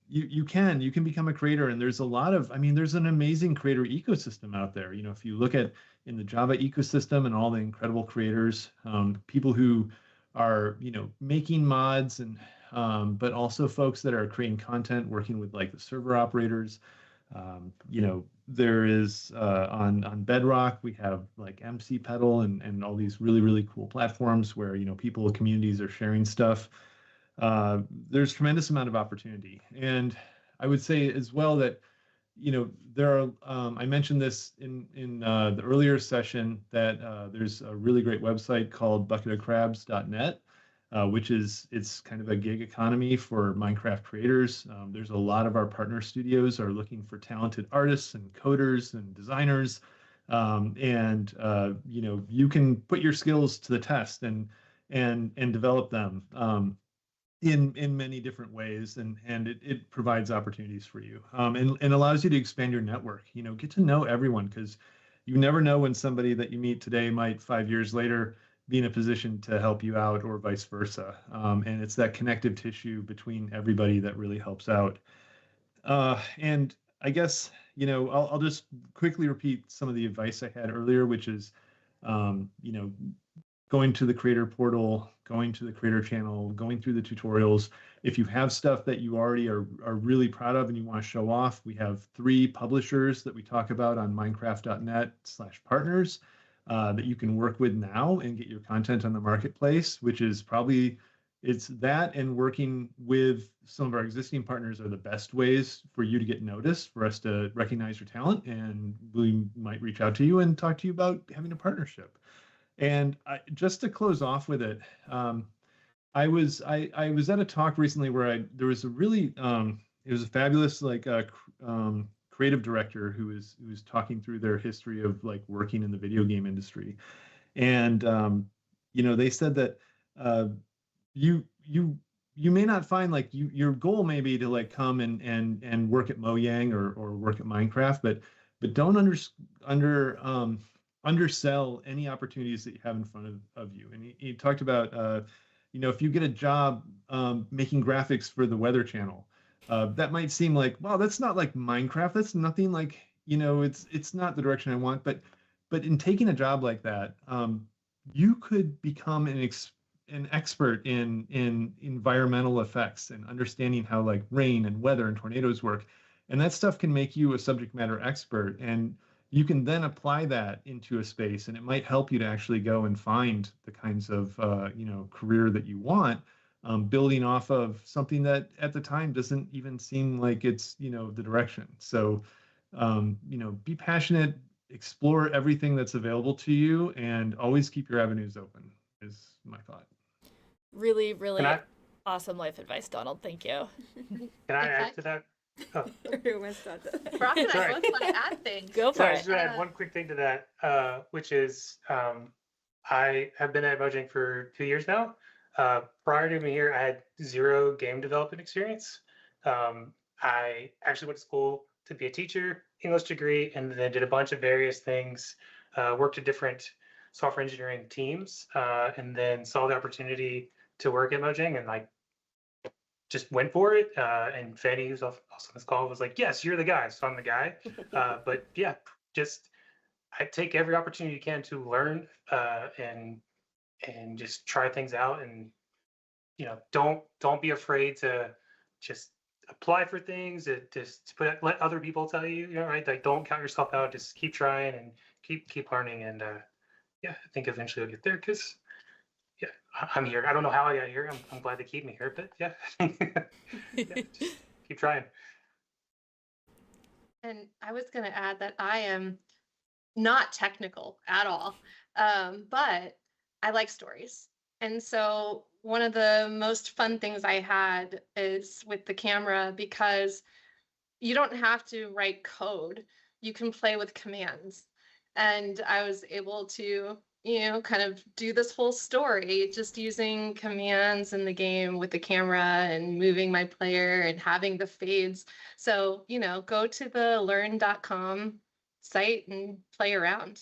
You can become a creator, and there's a lot of, I mean, there's an amazing creator ecosystem out there. You know, if you look at in the Java ecosystem and all the incredible creators, people who are, you know, making mods, and but also folks that are creating content, working with like the server operators. You know, there is on Bedrock, we have like MC Pedal and all these really cool platforms where, you know, people, communities are sharing stuff. There's tremendous amount of opportunity. And I would say as well that, you know, there are, I mentioned this in the earlier session, that there's a really great website called bucketofcrabs.net, which is, it's kind of a gig economy for Minecraft creators. There's a lot of our partner studios are looking for talented artists and coders and designers. You know, you can put your skills to the test and develop them. In many different ways, and it provides opportunities for you, and allows you to expand your network. You know, get to know everyone, because you never know when somebody that you meet today might 5 years later be in a position to help you out, or vice versa. And it's that connective tissue between everybody that really helps out. And I guess, you know, I'll just quickly repeat some of the advice I had earlier, which is, you know, going to the creator portal, going to the creator channel, going through the tutorials. If you have stuff that you already are really proud of and you want to show off, we have 3 publishers that we talk about on minecraft.net/partners that you can work with now and get your content on the marketplace, which is probably, it's that and working with some of our existing partners are the best ways for you to get noticed, for us to recognize your talent, and we might reach out to you and talk to you about having a partnership. And just to close off with it, I was at a talk recently where there was a really it was a fabulous like creative director who was talking through their history of like working in the video game industry, and you know, they said that you may not find like your goal may be to like come and work at Mojang or work at Minecraft, but don't undersell any opportunities that you have in front of you. And he talked about, you know, if you get a job making graphics for the Weather Channel, that might seem like, wow, that's not like Minecraft. That's nothing like, you know, it's not the direction I want. But in taking a job like that, you could become an expert in environmental effects and understanding how like rain and weather and tornadoes work. And that stuff can make you a subject matter expert. And you can then apply that into a space, and it might help you to actually go and find the kinds of you know, career that you want, building off of something that at the time doesn't even seem like it's, you know, the direction. So you know, be passionate, explore everything that's available to you, and always keep your avenues open is my thought. Really awesome life advice, Donald. Thank you. Can I add to that? Oh. Brock and I both want to add things. Go for I it. just want to add one quick thing to that, which is I have been at Mojang for 2 years now. Prior to being here, I had 0 game development experience. I actually went to school to be a teacher, English degree, and then did a bunch of various things, worked at different software engineering teams, and then saw the opportunity to work at Mojang and like just went for it. And Fanny, who's also on this call, was like, yes, you're the guy. So I'm the guy. But yeah, just I take every opportunity you can to learn and just try things out. And, you know, don't be afraid to just apply for things, just let other people tell you, right? Like don't count yourself out. Just keep trying and keep learning. And yeah, I think eventually I'll get there because yeah, I'm here. I don't know how I got here. I'm glad they keep me here, but yeah, yeah, just keep trying. And I was going to add that I am not technical at all, but I like stories. And so one of the most fun things I had is with the camera because you don't have to write code. You can play with commands. And I was able to, kind of do this whole story just using commands in the game with the camera and moving my player and having the fades. So, go to the learn.com site and play around.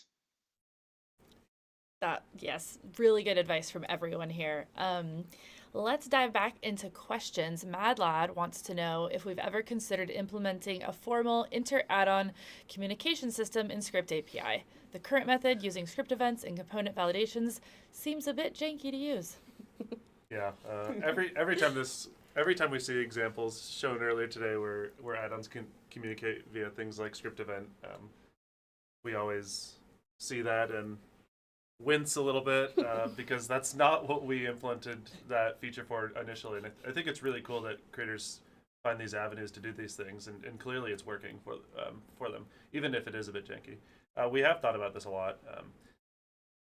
Yes, really good advice from everyone here. Let's dive back into questions. Mad Lad wants to know if we've ever considered implementing a formal inter-add-on communication system in Script API. The current method, using script events and component validations, seems a bit janky to use. Yeah, every time we see examples shown earlier today where add-ons can communicate via things like script event, we always see that and wince a little bit because that's not what we implemented that feature for initially. And I think it's really cool that creators find these avenues to do these things, and clearly it's working for them, even if it is a bit janky. We have thought about this a lot.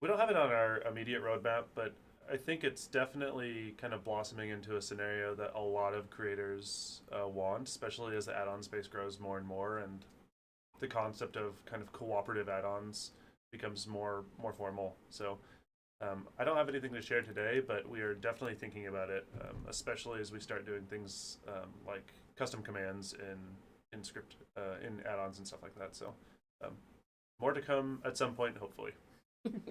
We don't have it on our immediate roadmap, but I think it's definitely kind of blossoming into a scenario that a lot of creators want, especially as the add-on space grows more and more, and the concept of kind of cooperative add-ons becomes more formal. So I don't have anything to share today, but we are definitely thinking about it, especially as we start doing things like custom commands in script, in add-ons and stuff like that. So more to come at some point, hopefully.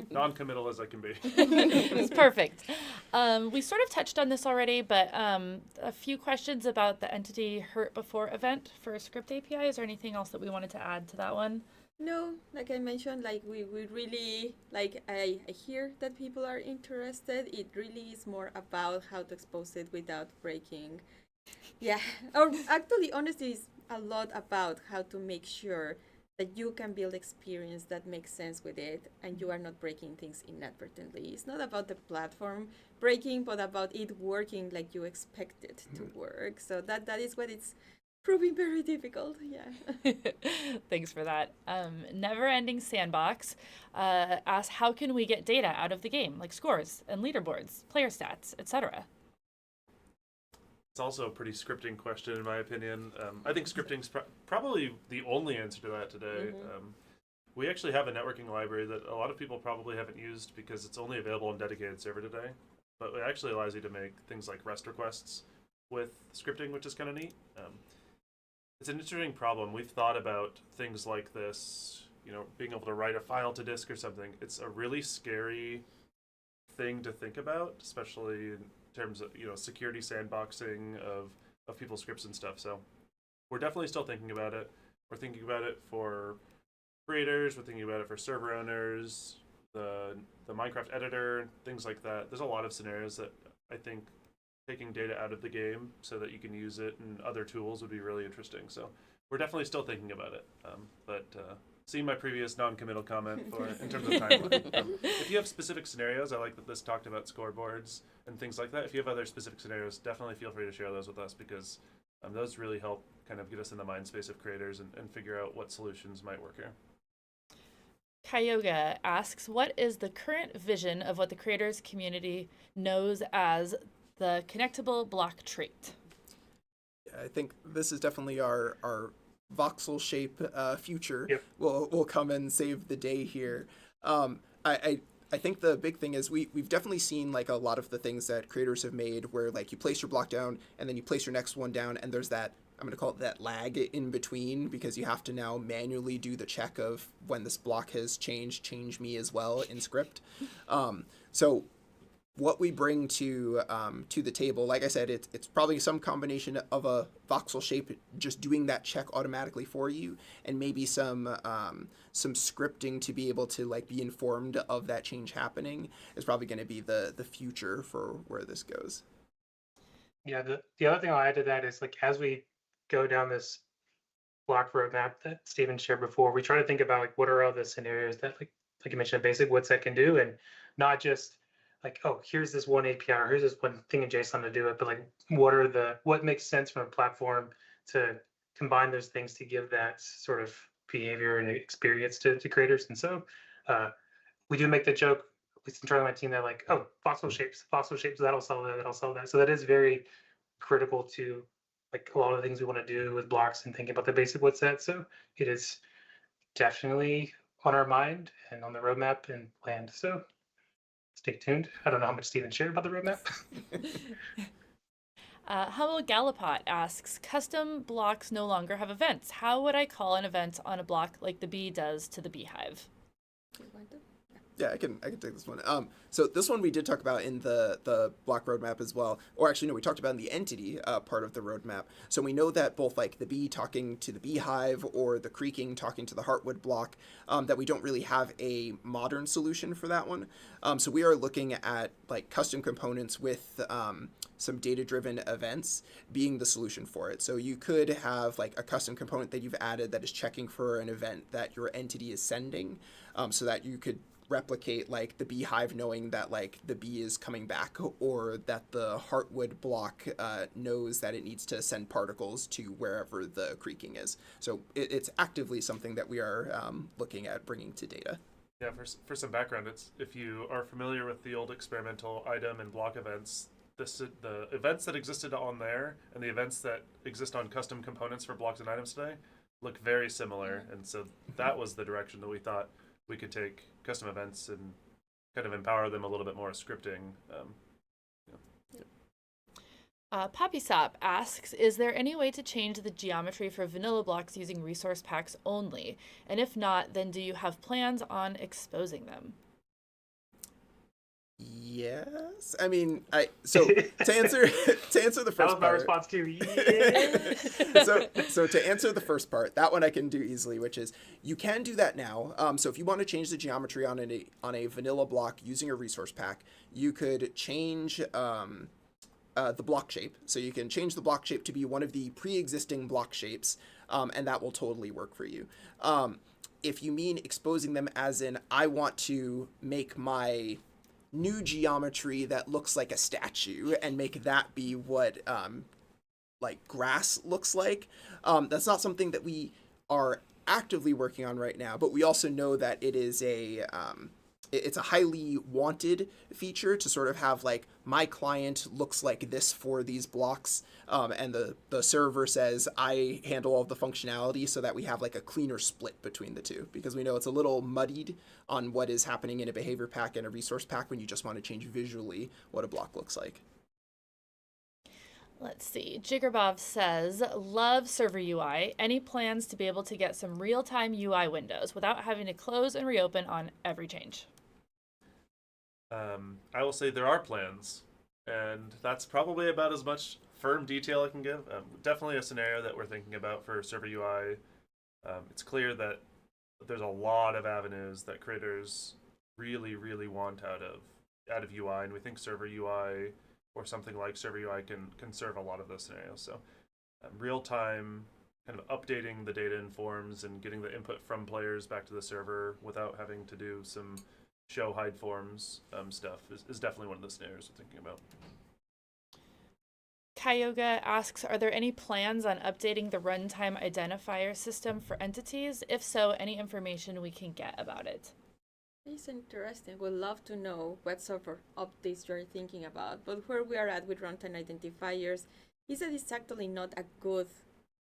Non-committal as I can be. It's perfect. We sort of touched on this already, but a few questions about the entity hurt before event for script API. Is there anything else that we wanted to add to that one? No, like I mentioned, like we really, like I hear that people are interested. It really is more about how to expose it without breaking. Yeah, or actually, honestly, it's a lot about how to make sure that you can build experience that makes sense with it and you are not breaking things inadvertently. It's not about the platform breaking, but about it working like you expect it to work. So that is what it's proving very difficult. Yeah. Thanks for that. Never Ending Sandbox asks, how can we get data out of the game, like scores and leaderboards, player stats, etc.? It's also a pretty scripting question, in my opinion. I think scripting's probably the only answer to that today. We actually have a networking library that a lot of people probably haven't used because it's only available on dedicated server today. But it actually allows you to make things like REST requests with scripting, which is kind of neat. It's an interesting problem. We've thought about things like this, being able to write a file to disk or something. It's a really scary thing to think about, especially in terms of security sandboxing of people's scripts and stuff. So we're definitely still thinking about it. We're thinking about it for creators. We're thinking about it for server owners, the Minecraft editor, things like that. There's a lot of scenarios that I think taking data out of the game so that you can use it in other tools would be really interesting. So we're definitely still thinking about it. But see my previous non-committal comment in terms of timeline. If you have specific scenarios, I like that this talked about scoreboards and things like that. If you have other specific scenarios, definitely feel free to share those with us because those really help kind of get us in the mind space of creators and figure out what solutions might work here. Kyoga asks, what is the current vision of what the creators community knows as the connectable block trait? Yeah, I think this is definitely our voxel shape future. Yep. Will come and save the day here. I think the big thing is we've definitely seen like a lot of the things that creators have made where like you place your block down and then you place your next one down and there's that, I'm going to call it that lag in between because you have to now manually do the check of when this block has changed, change me as well in script. So what we bring to the table, like I said, it's probably some combination of a voxel shape, just doing that check automatically for you, and maybe some scripting to be able to like be informed of that change happening is probably going to be the future for where this goes. Yeah, the other thing I'll add to that is like as we go down this block roadmap that Steven shared before, we try to think about like what are all the scenarios that like you mentioned, basic what set can do, and not just like, oh, here's this one API or here's this one thing in JSON to do it, but like what makes sense from a platform to combine those things to give that sort of behavior and experience to creators. And so we do make the joke, at least in trying my team, that like, oh, voxel shapes, that'll solve that, that'll solve that. So that is very critical to like a lot of the things we want to do with blocks and thinking about the basic what set. So it is definitely on our mind and on the roadmap and planned. So stay tuned. I don't know how much Steven shared about the roadmap. Humble Gallipot asks, custom blocks no longer have events. How would I call an event on a block like the bee does to the beehive? Yeah, I can take this one. So this one we did talk about in the block roadmap as well, or actually no, we talked about in the entity part of the roadmap. So we know that both like the bee talking to the beehive or the creaking talking to the heartwood block, that we don't really have a modern solution for that one. So we are looking at like custom components with some data-driven events being the solution for it. So you could have like a custom component that you've added that is checking for an event that your entity is sending, so that you could replicate like the beehive knowing that like the bee is coming back, or that the heartwood block knows that it needs to send particles to wherever the creaking is. So it's actively something that we are looking at bringing to data. Yeah, for some background, it's if you are familiar with the old experimental item and block events, the events that existed on there and the events that exist on custom components for blocks and items today look very similar. And so that was the direction that we thought we could take custom events and kind of empower them a little bit more scripting. Poppysop asks, is there any way to change the geometry for vanilla blocks using resource packs only? And if not, then do you have plans on exposing them? Yes, I mean, so to answer the first That was my part, response too. Yeah. so to answer the first part, that one I can do easily, which is you can do that now. So if you want to change the geometry on a vanilla block using a resource pack, you could change the block shape. So you can change the block shape to be one of the pre-existing block shapes, and that will totally work for you. If you mean exposing them as in, I want to make my new geometry that looks like a statue and make that be what like grass looks like, that's not something that we are actively working on right now, but we also know that it is it's a highly wanted feature to sort of have like my client looks like this for these blocks, and the server says I handle all of the functionality, so that we have like a cleaner split between the two, because we know it's a little muddied on what is happening in a behavior pack and a resource pack when you just want to change visually what a block looks like. Let's see. Jigarbov says, love server UI. Any plans to be able to get some real-time UI windows without having to close and reopen on every change? I will say there are plans, and that's probably about as much firm detail I can give. Definitely a scenario that we're thinking about for server UI. It's clear that there's a lot of avenues that creators really, really want out of UI, and we think server UI or something like server UI can serve a lot of those scenarios. So real-time kind of updating the data in forms and getting the input from players back to the server without having to do some show hide forms stuff is definitely one of the scenarios we're thinking about. Kyoga asks, are there any plans on updating the runtime identifier system for entities? If so, any information we can get about it? It's interesting. We'd love to know what sort of updates you're thinking about. But where we are at with runtime identifiers is that it's actually not a good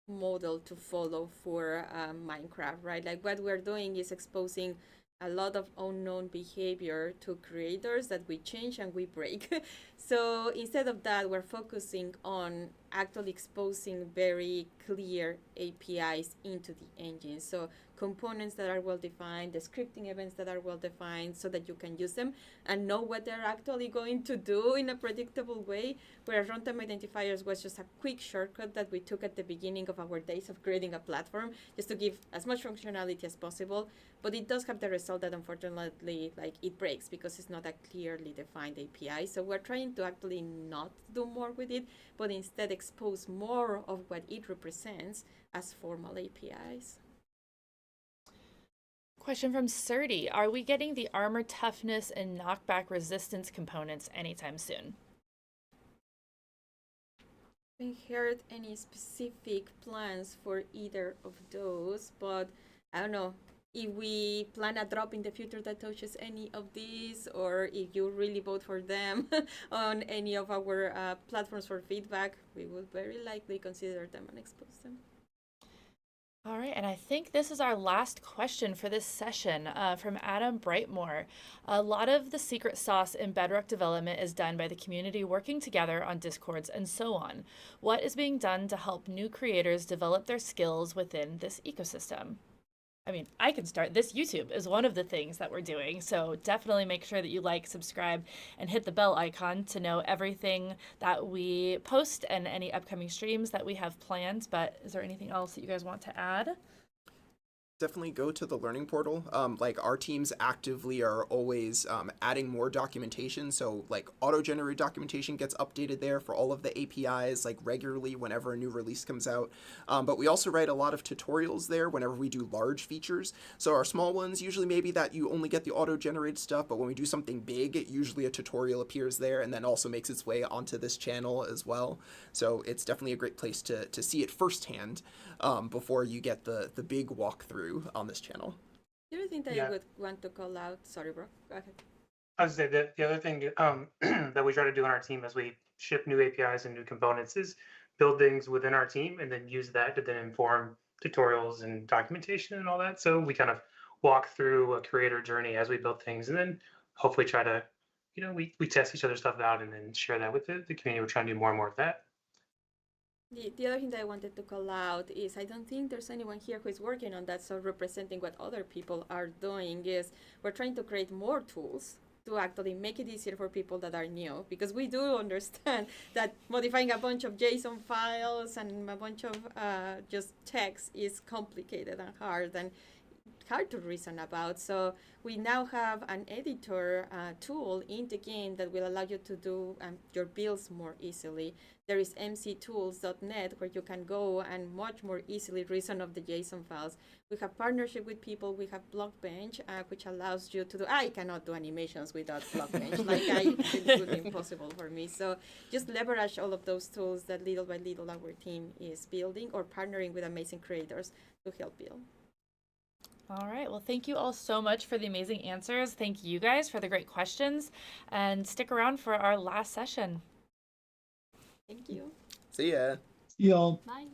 model to follow for Minecraft, right? Like what we're doing is exposing a lot of unknown behavior to creators that we change and we break. So instead of that, we're focusing on actually exposing very clear APIs into the engine. So components that are well defined, the scripting events that are well defined, so that you can use them and know what they're actually going to do in a predictable way. Whereas runtime identifiers was just a quick shortcut that we took at the beginning of our days of creating a platform, just to give as much functionality as possible. But it does have the result that unfortunately, like, it breaks because it's not a clearly defined API. So we're trying to actually not do more with it, but instead expose more of what it represents as formal APIs. Question from Surdy. Are we getting the armor toughness and knockback resistance components anytime soon? I haven't heard any specific plans for either of those, but I don't know if we plan a drop in the future that touches any of these, or if you really vote for them on any of our platforms for feedback, we would very likely consider them and expose them. All right, and I think this is our last question for this session from Adam Brightmore. A lot of the secret sauce in Bedrock development is done by the community working together on Discords and so on. What is being done to help new creators develop their skills within this ecosystem? I mean, I can start. This YouTube is one of the things that we're doing, so definitely make sure that you like, subscribe, and hit the bell icon to know everything that we post and any upcoming streams that we have planned. But is there anything else that you guys want to add? Definitely go to the learning portal. Like our teams actively are always adding more documentation. So like auto-generated documentation gets updated there for all of the APIs like regularly whenever a new release comes out. But we also write a lot of tutorials there whenever we do large features. So our small ones, usually maybe that you only get the auto-generated stuff, but when we do something big, usually a tutorial appears there and then also makes its way onto this channel as well. So it's definitely a great place to see it firsthand before you get the big walkthrough on this channel. The other thing that I would want to call out, sorry bro, go ahead. I was say that the other thing that we try to do on our team as we ship new APIs and new components is build things within our team and then use that to then inform tutorials and documentation and all that. So we kind of walk through a creator journey as we build things and then hopefully try to, we test each other's stuff out and then share that with the community. We're trying to do more and more of that. The other thing that I wanted to call out is I don't think there's anyone here who is working on that, so representing what other people are doing is we're trying to create more tools to actually make it easier for people that are new, because we do understand that modifying a bunch of JSON files and a bunch of just text is complicated and hard to reason about. So we now have an editor tool in the game that will allow you to do your builds more easily. There is mctools.net where you can go and much more easily reason of the JSON files. We have partnership with people. We have Blockbench, which allows you to do, I cannot do animations without Blockbench. It would be impossible for me. So just leverage all of those tools that little by little our team is building or partnering with amazing creators to help build. All right. Well, thank you all so much for the amazing answers. Thank you guys for the great questions. And stick around for our last session. Thank you. See ya. See y'all. Bye.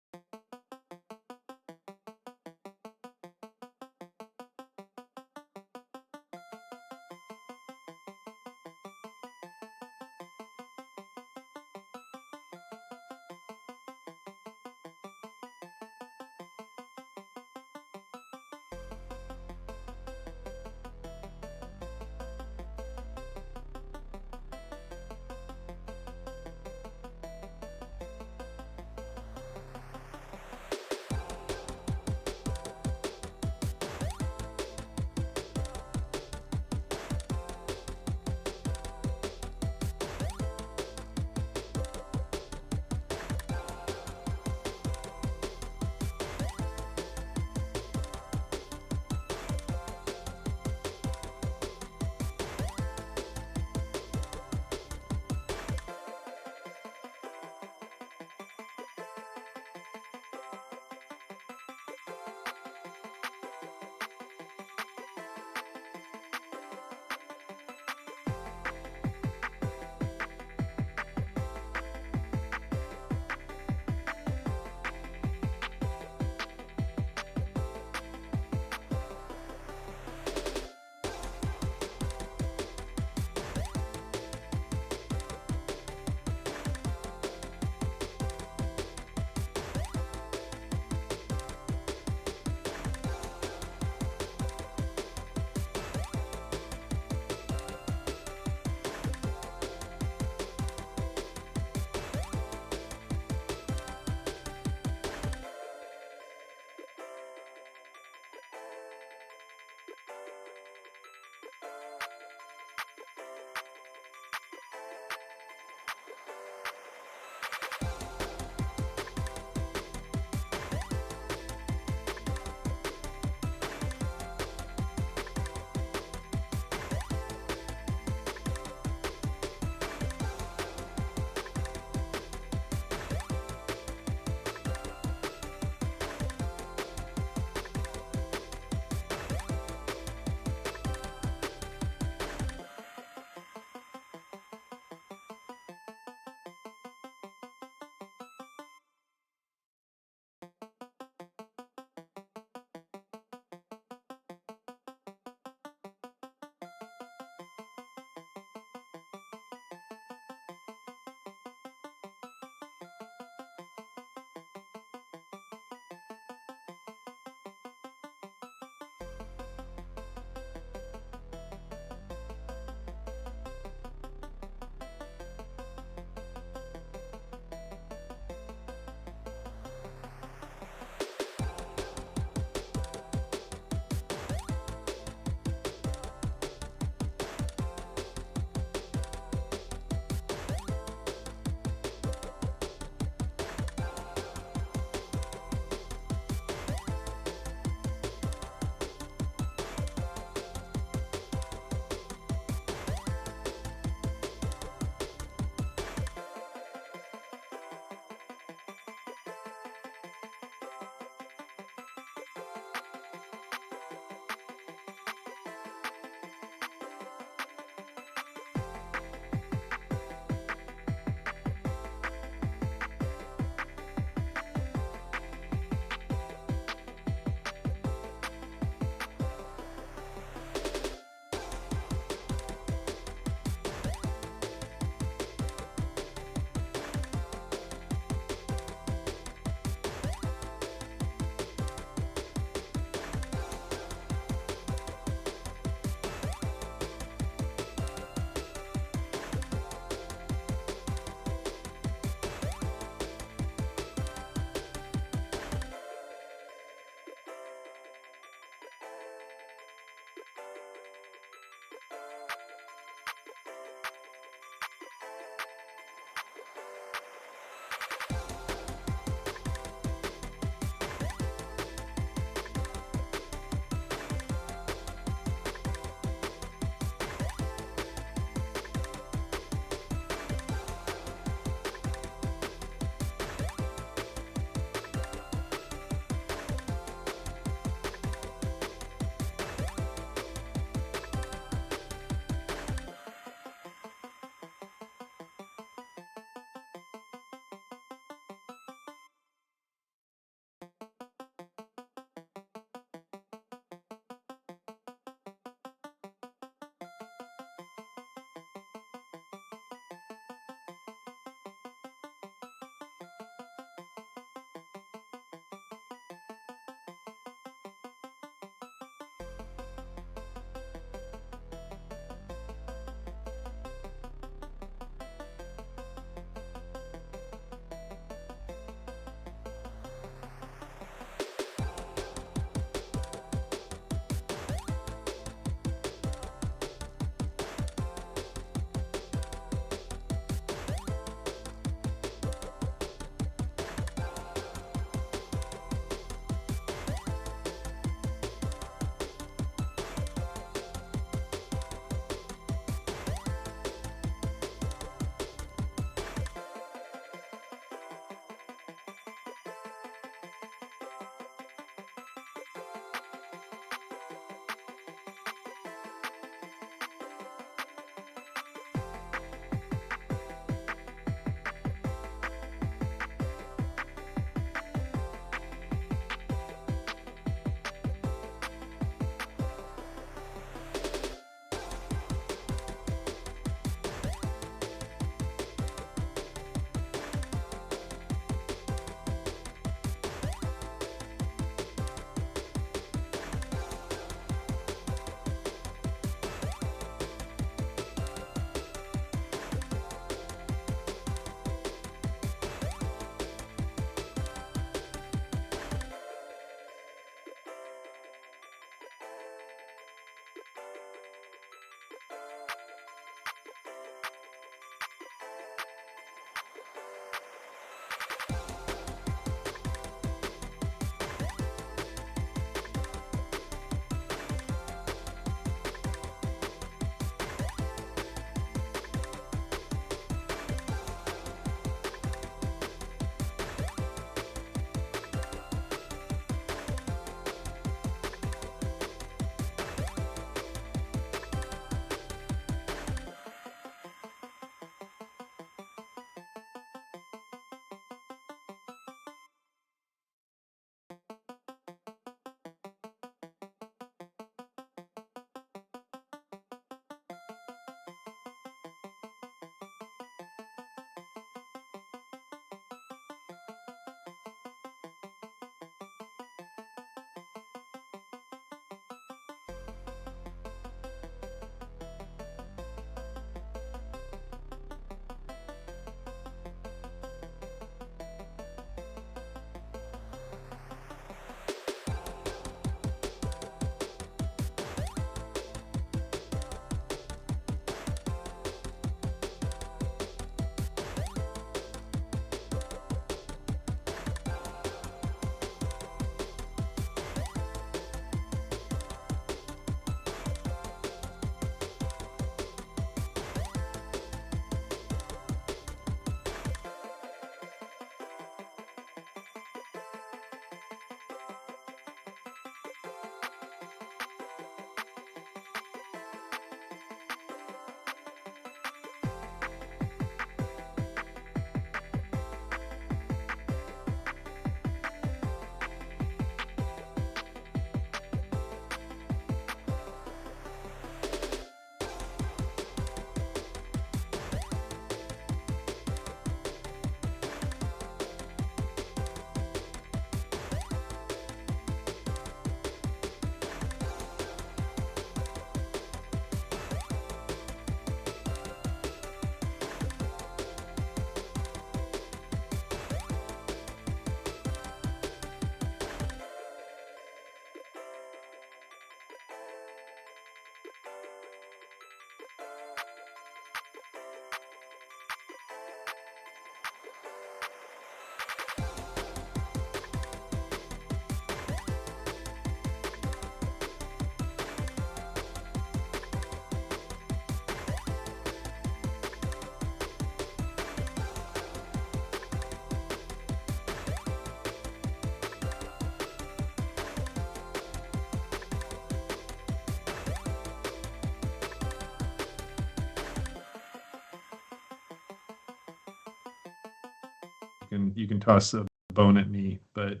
You can toss a bone at me, but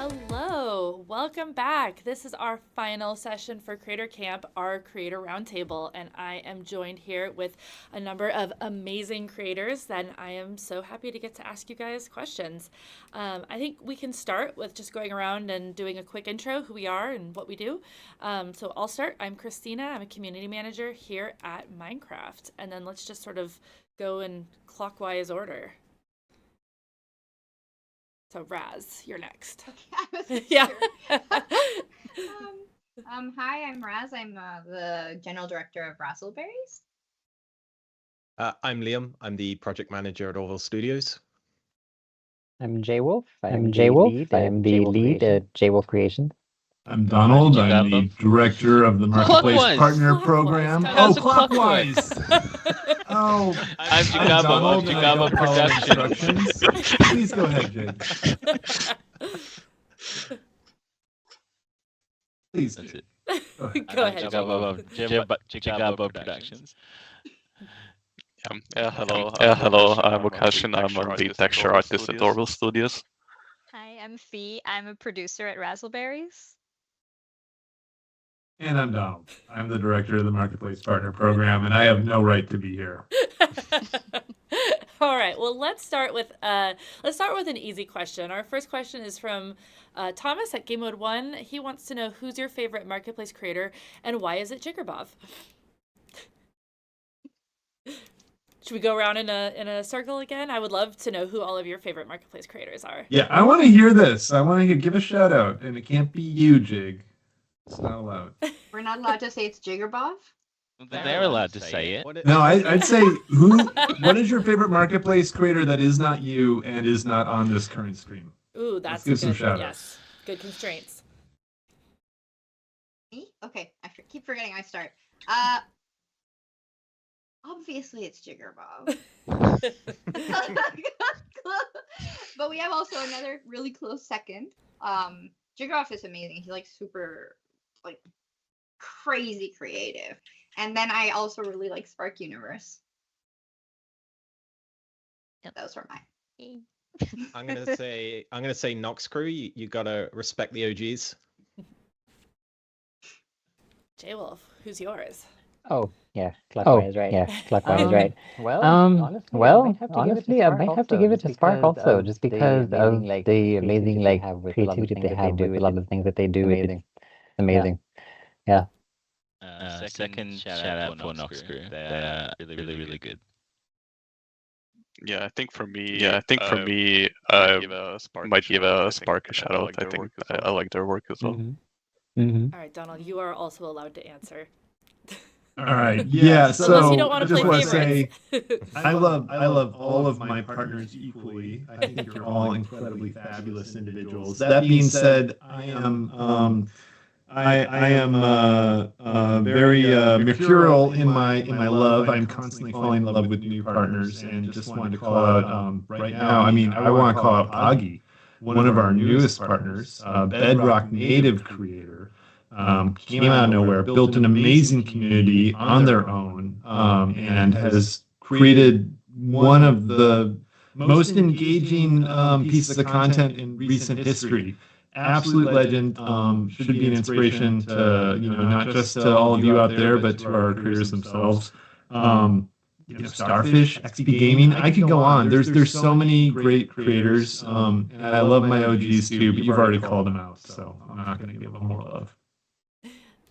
Hello, welcome back. This is our final session for Creator Camp, our Creator Roundtable, and I am joined here with a number of amazing creators that I am so happy to get to ask you guys questions. I think we can start with just going around and doing a quick intro, who we are and what we do. So I'll start. I'm Christina. I'm a community manager here at Minecraft, and then let's just sort of go in clockwise order. So Raz, you're next. Yeah. Hi, I'm Raz. I'm the general director of Razzleberries. I'm Liam. I'm the project manager at Oreville Studios. I'm JWolf. I'm JWolf. I am the lead at JWolf Creation. I'm Donald. I'm the director of the Marketplace Partner Program. Oh, clockwise. Oh, I'm Jigarbov of Jigarbov Productions. Please go ahead, Jake. Please. That's it. Go ahead. Jigarbov Productions. Hello, I'm Vukashin. I'm a lead texture artist at Oreville Studios. Hi, I'm Fee. I'm a producer at Razzleberries. And I'm Donald. I'm the director of the Marketplace Partner Program, and I have no right to be here. All right. Well, let's start with an easy question. Our first question is from Thomas at Game Mode 1. He wants to know, who's your favorite marketplace creator and why is it Jigarbov? Should we go around in a circle again? I would love to know who all of your favorite marketplace creators are. Yeah, I want to hear this. I want to give a shout out, and it can't be you, Jig. It's not allowed. We're not allowed to say it's Jigarbov? They're allowed to say it. No, I'd say what is your favorite marketplace creator that is not you and is not on this current stream? Ooh, that's Let's give some good. shout outs. Yes, good constraints. Me? Okay, I keep forgetting I start. Obviously it's Jigarbov. But we have also another really close second. Jigarbov is amazing. He's like super crazy creative. And then I also really like Spark Universe. Yep. Those were mine. I'm gonna say Nox Crew. You gotta respect the OGs. JWolf, who's yours? Oh, yeah, clockwise, right. Yeah, clockwise, right. Well, honestly, I might have to give it to Spark also, just because of the amazing creativity they have with a lot of the things that they do. It's amazing. Yeah. Second shout out for Nox Crew. They're really good. Yeah, I think for me, might give a Spark a shout out. I think I like their work as well. All right, Donald, you are also allowed to answer. All right. Yeah. So Unless you don't want I to just play want to say, favorites. I love all of my partners equally. I think you're all incredibly fabulous individuals. That being said, I am very mercurial in my love. I'm constantly falling in love with new partners, and just wanted to call out right now. I mean, I want to call out Poggy, one of our newest partners, Bedrock native creator. Came out of nowhere, built an amazing community on their own, and has created one of the most engaging pieces of content in recent history. Absolute legend. Should be an inspiration to not just to all of you out there, but to our creators themselves. Starfish, XP Gaming. I could go on. There's so many great creators, and I love my OGs too. But you've already called them out, so I'm not going to give them more love.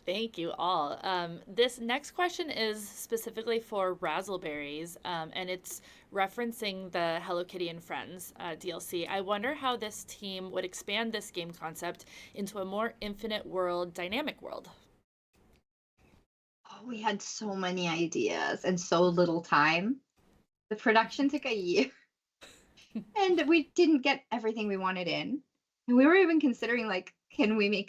Thank you all. This next question is specifically for Razzleberries, and it's referencing the Hello Kitty and Friends DLC. I wonder how this team would expand this game concept into a more infinite world, dynamic world. Oh, we had so many ideas and so little time. The production took a year, and we didn't get everything we wanted in. And we were even considering can we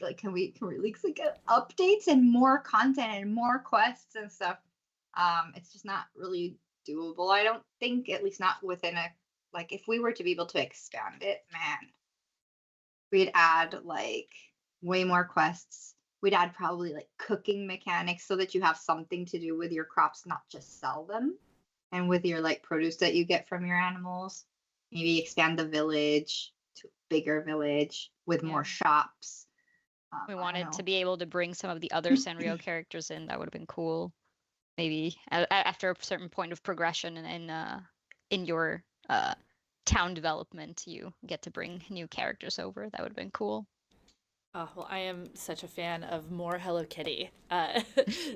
release updates and more content and more quests and stuff? It's just not really doable. I don't think, at least not within if we were to be able to expand it, man, we'd add way more quests. We'd add probably cooking mechanics so that you have something to do with your crops, not just sell them, and with your produce that you get from your animals. Maybe expand the village to a bigger village with more shops. We wanted to be able to bring some of the other Sanrio characters in. That would have been cool. Maybe after a certain point of progression in your town development, you get to bring new characters over. That would have been cool. Oh, well, I am such a fan of more Hello Kitty.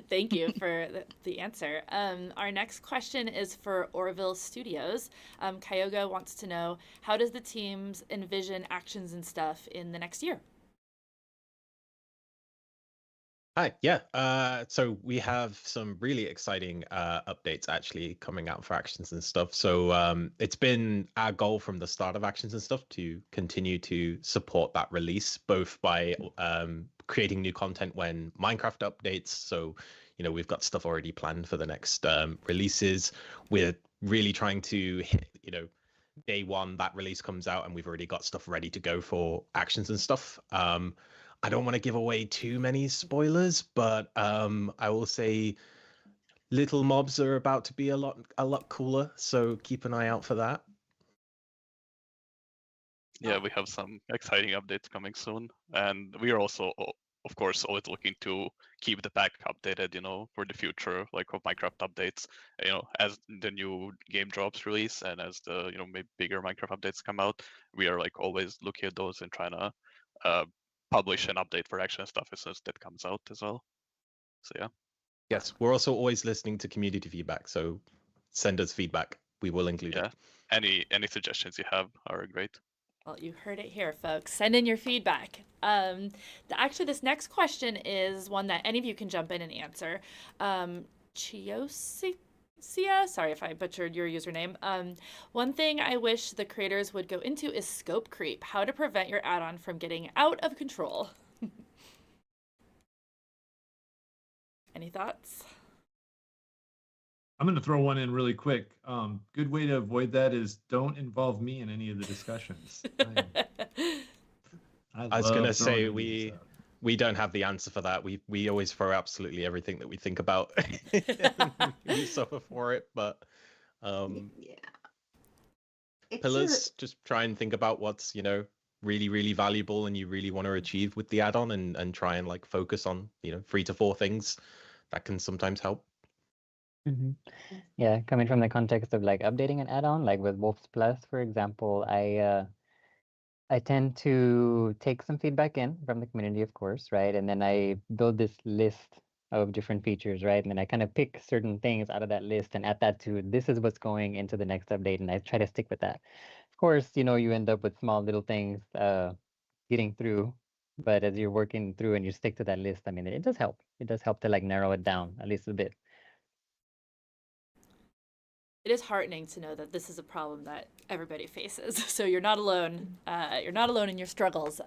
Thank you for the answer. Our next question is for Oreville Studios. Kyoga wants to know, how does the teams envision actions and stuff in the next year? Hi, yeah. So we have some really exciting updates actually coming out for Actions and stuff. So it's been our goal from the start of Actions and stuff to continue to support that release, both by creating new content when Minecraft updates. So, we've got stuff already planned for the next releases. We're really trying to hit, day one that release comes out, and we've already got stuff ready to go for Actions and stuff. I don't want to give away too many spoilers, but I will say little mobs are about to be a lot cooler, so keep an eye out for that. Yeah, we have some exciting updates coming soon, and we are also, of course, always looking to keep the pack updated, for the future, like of Minecraft updates, as the new game drops release and as the, maybe bigger Minecraft updates come out, we are like always looking at those and trying to publish an update for action stuff as soon as that comes out as well. So yeah. Yes, we're also always listening to community feedback, so send us feedback. We will include it. Any suggestions you have are great. Well, you heard it here, folks. Send in your feedback. Actually, this next question is one that any of you can jump in and answer. Chiosia, sorry if I butchered your username. One thing I wish the creators would go into is scope creep, how to prevent your add-on from getting out of control. Any thoughts? I'm going to throw one in really quick. Good way to avoid that is don't involve me in any of the discussions. I was going to say we don't have the answer for that. We always throw absolutely everything that we think about. We suffer for it, but pillars, just try and think about what's, really, really valuable and you really want to achieve with the add-on and try and like focus on, 3 to 4 things that can sometimes help. Mm-hmm. Yeah, coming from the context of like updating an add-on, like with Wolf's Plus, for example, I tend to take some feedback in from the community, of course, right? And then I build this list of different features, right? And then I kind of pick certain things out of that list and add that to this is what's going into the next update, and I try to stick with that. Of course, you end up with small little things getting through, but as you're working through and you stick to that list, I mean, it does help. It does help to like narrow it down at least a bit. It is heartening to know that this is a problem that everybody faces. So you're not alone. You're not alone in your struggles.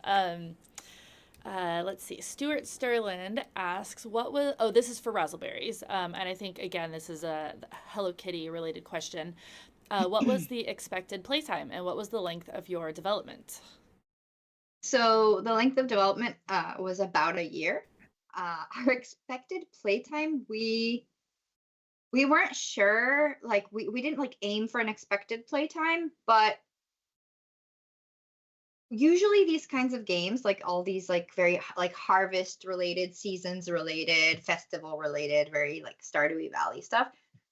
Let's see. Stuart Sterland asks, this is for Razzleberries. And I think, again, this is a Hello Kitty related question. What was the expected playtime and what was the length of your development? So the length of development was about a year. Our expected playtime, we weren't sure, like we didn't like aim for an expected playtime, but usually these kinds of games, like all these like very like harvest related, seasons related, festival related, very like Stardew Valley stuff,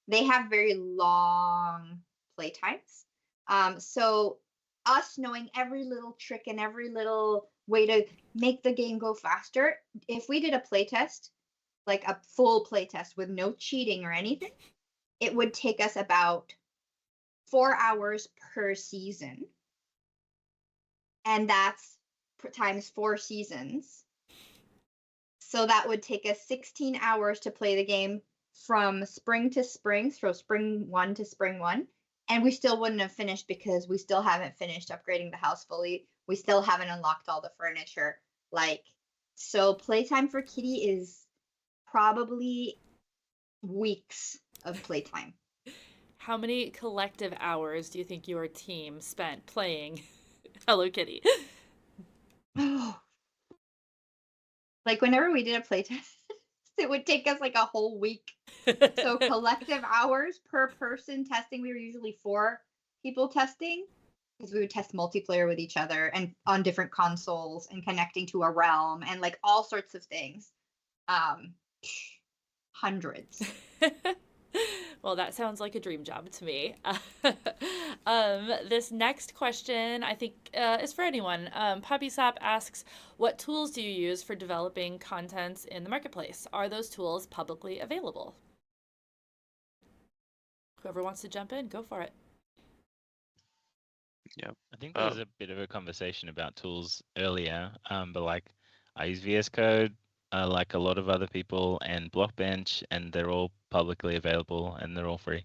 they have very long playtimes. So us knowing every little trick and every little way to make the game go faster, if we did a playtest, like a full playtest with no cheating or anything, it would take us about 4 hours per season. And that's times 4 seasons. So that would take us 16 hours to play the game from spring to spring, so spring 1 to spring 1. And we still wouldn't have finished because we still haven't finished upgrading the house fully. We still haven't unlocked all the furniture. So playtime for Kitty is probably weeks of playtime. How many collective hours do you think your team spent playing Hello Kitty? Like whenever we did a playtest, it would take us like a whole week. So collective hours per person testing, we were usually 4 people testing because we would test multiplayer with each other and on different consoles and connecting to a realm and like all sorts of things. Hundreds. Well, that sounds like a dream job to me. This next question, I think, is for anyone. PuppySop asks, what tools do you use for developing content in the marketplace? Are those tools publicly available? Whoever wants to jump in, go for it. Yeah. I think there was a bit of a conversation about tools earlier, but like I use VS Code, like a lot of other people, and Blockbench, and they're all publicly available and they're all free.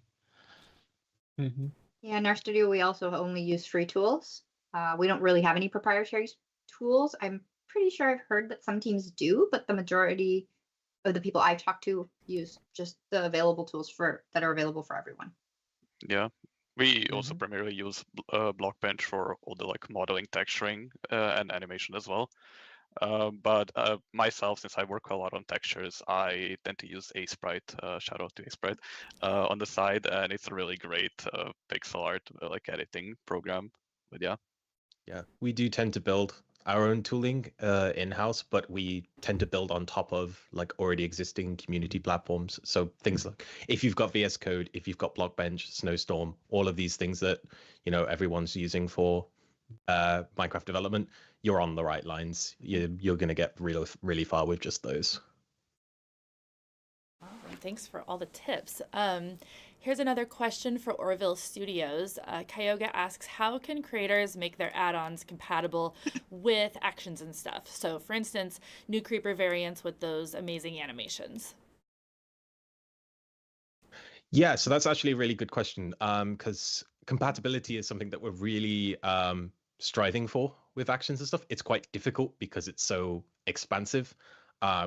Yeah, in our studio, we also only use free tools. We don't really have any proprietary tools. I'm pretty sure I've heard that some teams do, but the majority of the people I've talked to use just the available tools that are available for everyone. Yeah. We also primarily use Blockbench for all the like modeling, texturing, and animation as well. But myself, since I work a lot on textures, I tend to use Asprite, shout out to Asprite, on the side, and it's a really great pixel art like editing program. But yeah. Yeah, we do tend to build our own tooling in-house, but we tend to build on top of like already existing community platforms. So things like if you've got VS Code, if you've got Blockbench, Snowstorm, all of these things that everyone's using for Minecraft development, you're on the right lines. You're going to get really far with just those. Well, thanks for all the tips. Here's another question for Oreville Studios. Kyoga asks, how can creators make their add-ons compatible with actions and stuff? So for instance, new creeper variants with those amazing animations. Yeah, so that's actually a really good question, because compatibility is something that we're really striving for with actions and stuff. It's quite difficult because it's so expansive.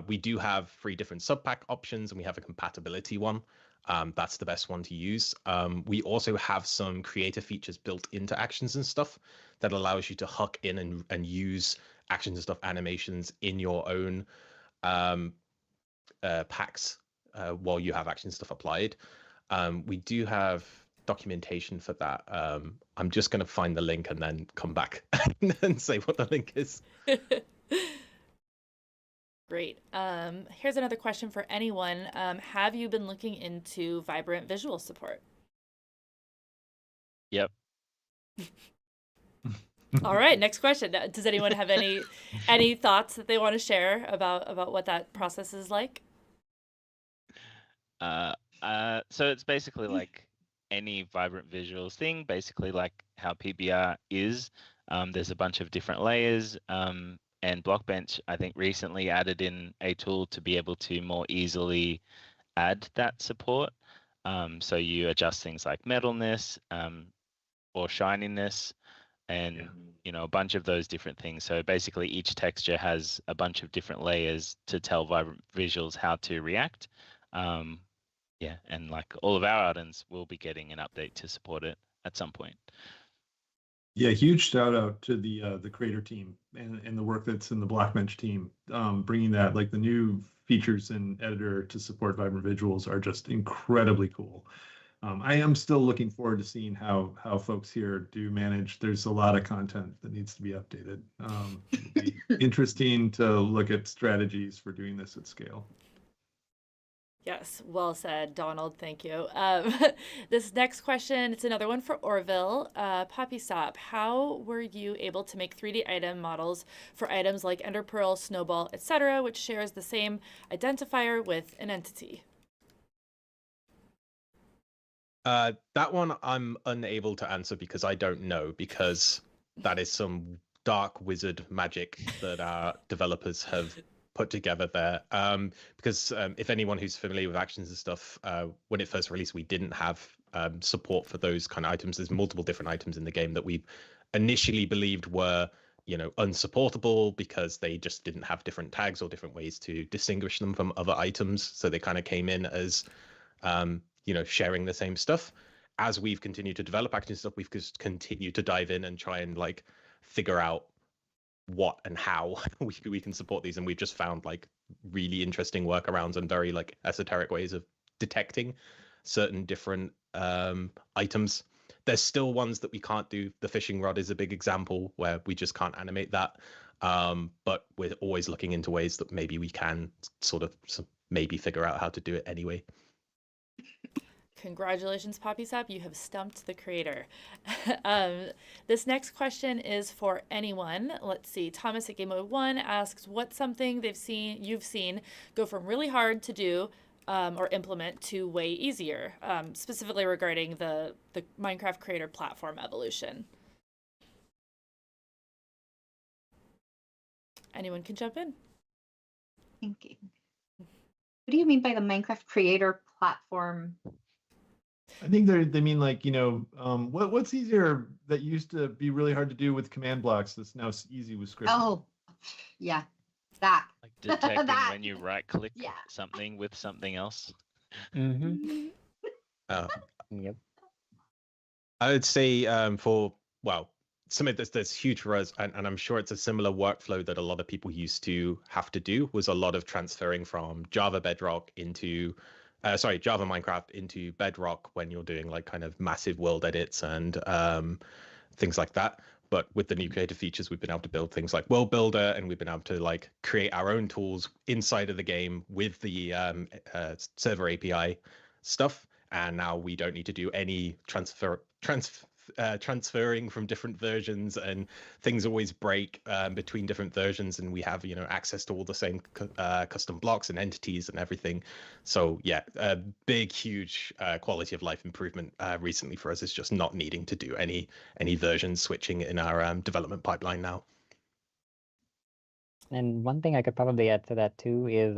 We do have 3 different subpack options, and we have a compatibility one. That's the best one to use. We also have some creator features built into actions and stuff that allows you to hook in and use actions and stuff animations in your own packs while you have action stuff applied. We do have documentation for that. I'm just going to find the link and then come back and say what the link is. Great. Here's another question for anyone. Have you been looking into vibrant visual support? Yep. All right, next question. Does anyone have any thoughts that they want to share about what that process is like? So it's basically like any vibrant visuals thing, basically like how PBR is. There's a bunch of different layers. And Blockbench, I think, recently added in a tool to be able to more easily add that support. So you adjust things like metalness or shininess and, a bunch of those different things. So basically each texture has a bunch of different layers to tell vibrant visuals how to react. Yeah, and like all of our add-ins will be getting an update to support it at some point. Yeah, huge shout out to the creator team and the work that's in the Blockbench team. Bringing that, like the new features in editor to support vibrant visuals are just incredibly cool. I am still looking forward to seeing how folks here do manage. There's a lot of content that needs to be updated. It'll be interesting to look at strategies for doing this at scale. Yes, well said, Donald. Thank you. This next question, it's another one for Oreville. PuppySop, how were you able to make 3D item models for items like Ender Pearl, Snowball, etc., which shares the same identifier with an entity? That one I'm unable to answer because I don't know, because that is some dark wizard magic that our developers have put together there. Because if anyone who's familiar with actions and stuff, when it first released, we didn't have support for those kind of items. There's multiple different items in the game that we initially believed were, unsupportable because they just didn't have different tags or different ways to distinguish them from other items. So they kind of came in as, sharing the same stuff. As we've continued to develop action stuff, we've just continued to dive in and try and like figure out what and how we can support these, and we've just found like really interesting workarounds and very like esoteric ways of detecting certain different items. There's still ones that we can't do. The fishing rod is a big example where we just can't animate that, but we're always looking into ways that maybe we can sort of maybe figure out how to do it anyway. Congratulations, PoppySap. You have stumped the creator. This next question is for anyone. Let's see. Thomas at Game Mode 1 asks, what's something you've seen go from really hard to do or implement to way easier, specifically regarding the Minecraft creator platform evolution? Anyone can jump in. Thinking. What do you mean by the Minecraft creator platform? I think they mean like, what's easier that used to be really hard to do with command blocks that's now easy with scripting? Oh, yeah, that. Like detecting That. when you right-click something with something else. Mm-hmm. Yep. I would say something that's huge for us, and I'm sure it's a similar workflow that a lot of people used to have to do, was a lot of transferring from Java Bedrock into Java Minecraft into Bedrock when you're doing like kind of massive world edits and things like that. But with the new creative features, we've been able to build things like World Builder, and we've been able to like create our own tools inside of the game with the server API stuff. And now we don't need to do any transferring from different versions, and things always break between different versions, and we have access to all the same custom blocks and entities and everything. So yeah, a big huge quality of life improvement recently for us is just not needing to do any version switching in our development pipeline now. And one thing I could probably add to that too is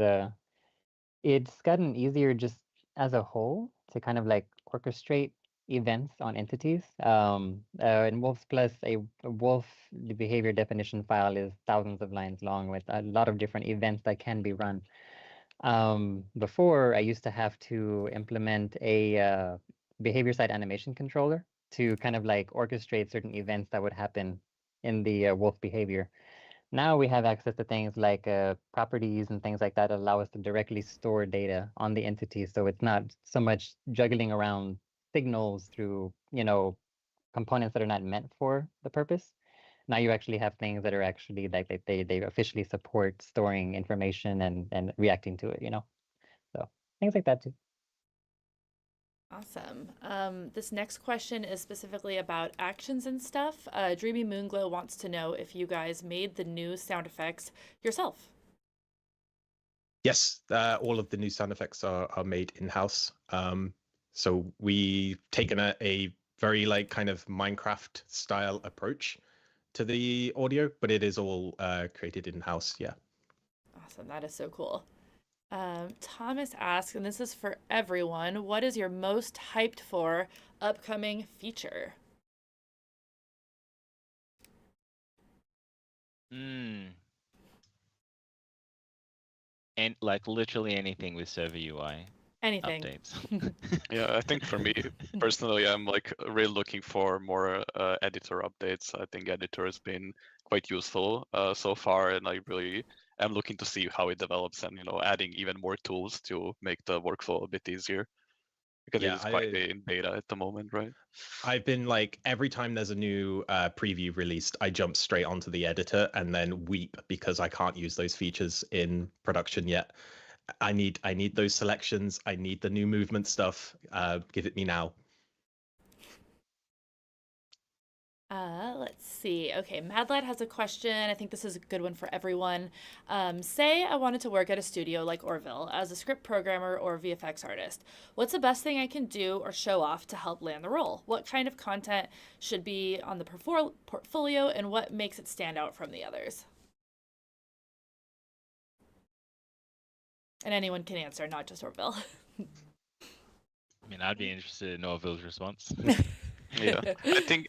it's gotten easier just as a whole to kind of like orchestrate events on entities. In Wolf's Plus, a wolf behavior definition file is thousands of lines long with a lot of different events that can be run. Before, I used to have to implement a behavior side animation controller to kind of like orchestrate certain events that would happen in the wolf behavior. Now we have access to things like properties and things like that allow us to directly store data on the entity. So it's not so much juggling around signals through, components that are not meant for the purpose. Now you actually have things that are actually like they officially support storing information and reacting to it, So things like that too. Awesome. This next question is specifically about actions and stuff. Dreamy Moonglow wants to know if you guys made the new sound effects yourself. Yes, all of the new sound effects are made in-house. So we've taken a very like kind of Minecraft style approach to the audio, but it is all created in-house. Yeah. Awesome. That is so cool. Thomas asks, and this is for everyone, what is your most hyped for upcoming feature? And like literally anything with server UI. Anything. Updates. Yeah, I think for me personally, I'm like really looking for more editor updates. I think editor has been quite useful so far, and I really am looking to see how it develops, and adding even more tools to make the workflow a bit easier, because it is quite in beta at the moment, right? I've been like, every time there's a new preview released, I jump straight onto the editor and then weep because I can't use those features in production yet. I need those selections. I need the new movement stuff. Give it me now. Let's see. Okay, Madlad has a question. I think this is a good one for everyone. Say I wanted to work at a studio like Oreville as a script programmer or VFX artist. What's the best thing I can do or show off to help land the role? What kind of content should be on the portfolio, and what makes it stand out from the others? And anyone can answer, not just Oreville. I mean, I'd be interested in Orville's response. Yeah, I think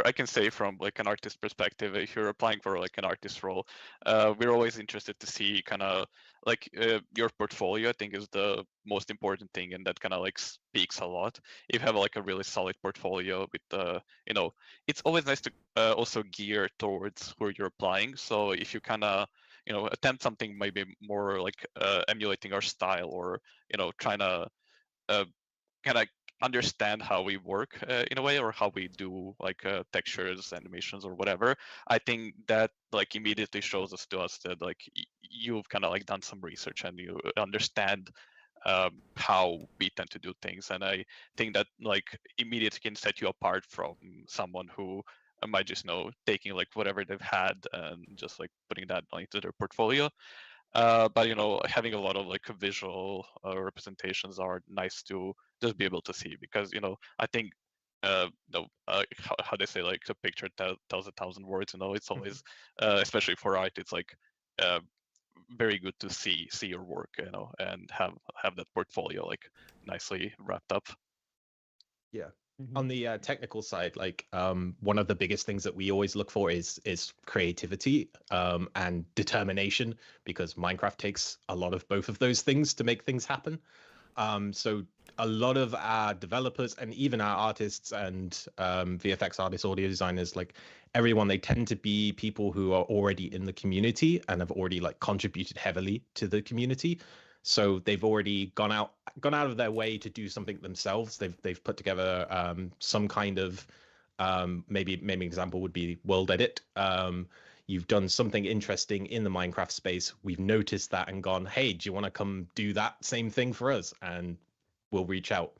I can say from like an artist perspective, if you're applying for like an artist role, we're always interested to see kind of like your portfolio. I think is the most important thing, and that kind of like speaks a lot. If you have like a really solid portfolio with it's always nice to also gear towards who you're applying. So if you kind of attempt something maybe more like emulating our style, or trying to kind of understand how we work in a way, or how we do like textures, animations, or whatever, I think that like immediately shows us that like you've kind of like done some research and you understand how we tend to do things. And I think that like immediately can set you apart from someone who might just taking like whatever they've had and just like putting that into their portfolio. But having a lot of like visual representations are nice to just be able to see, because I think how they say, like, a picture tells 1,000 words. It's always especially for art, it's like very good to see your work, and have that portfolio like nicely wrapped up. Yeah. On the technical side, like one of the biggest things that we always look for is creativity and determination, because Minecraft takes a lot of both of those things to make things happen. So a lot of our developers and even our artists and VFX artists, audio designers, like everyone, they tend to be people who are already in the community and have already like contributed heavily to the community. So they've already gone out of their way to do something themselves. They've put together some kind of maybe an example would be World Edit. You've done something interesting in the Minecraft space. We've noticed that and gone, hey, do you want to come do that same thing for us? And we'll reach out.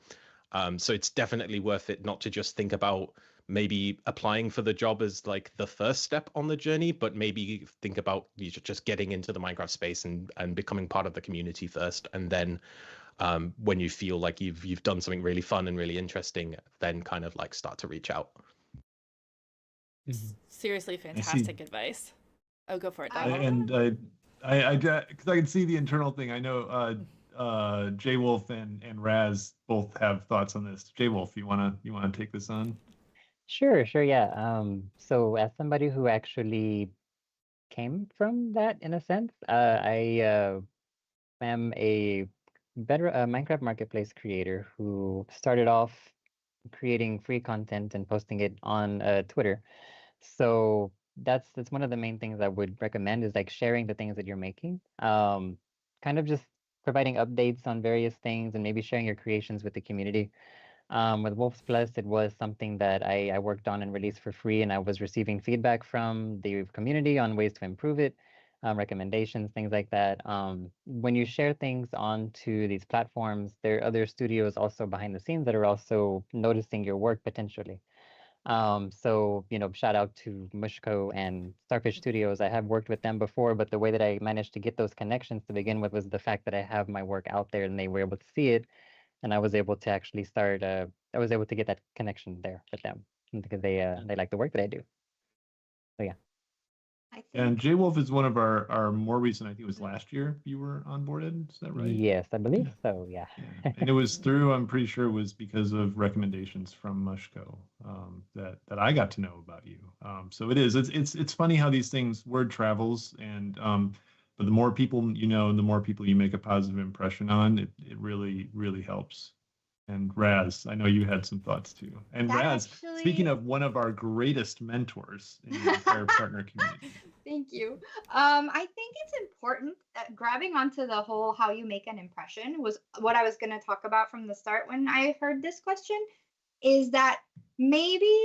So it's definitely worth it not to just think about maybe applying for the job as like the first step on the journey, but maybe think about just getting into the Minecraft space and becoming part of the community first. And then when you feel like you've done something really fun and really interesting, then kind of like start to reach out. Seriously, fantastic advice. Oh, go for it, Doc. And I because I can see the internal thing. I know JWolf and Raz both have thoughts on this. JWolf, you wanna take this on? Sure, yeah. So as somebody who actually came from that in a sense, I am a Minecraft marketplace creator who started off creating free content and posting it on Twitter. So that's one of the main things I would recommend, is like sharing the things that you're making. Kind of just providing updates on various things and maybe sharing your creations with the community. With Wolf's Plus, it was something that I worked on and released for free, and I was receiving feedback from the community on ways to improve it, recommendations, things like that. When you share things onto these platforms, there are other studios also behind the scenes that are also noticing your work potentially. So, shout out to Mushko and Starfish Studios. I have worked with them before, but the way that I managed to get those connections to begin with was the fact that I have my work out there and they were able to see it. And I was able to actually start, I was able to get that connection there with them because they like the work that I do. So, yeah. And JWolf is one of our more recent, I think it was last year you were onboarded, is that right? Yes, I believe so, yeah. And it was through, I'm pretty sure it was because of recommendations from Mushko that I got to know about you. So it's funny how these things, word travels, and but the more people you know and the more people you make a positive impression on, it really, really helps. And Raz, I know you had some thoughts too. And Raz, speaking of one of our greatest mentors in the entire partner community. Thank you. I think it's important that grabbing onto the whole how you make an impression was what I was going to talk about from the start when I heard this question, is that maybe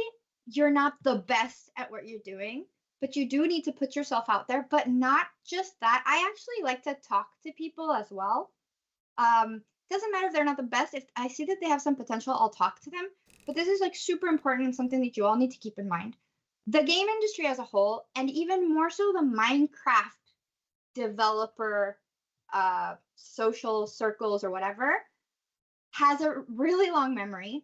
you're not the best at what you're doing, but you do need to put yourself out there. But not just that. I actually like to talk to people as well. Doesn't matter if they're not the best. If I see that they have some potential, I'll talk to them. But this is like super important and something that you all need to keep in mind. The game industry as a whole, and even more so the Minecraft developer social circles or whatever, has a really long memory.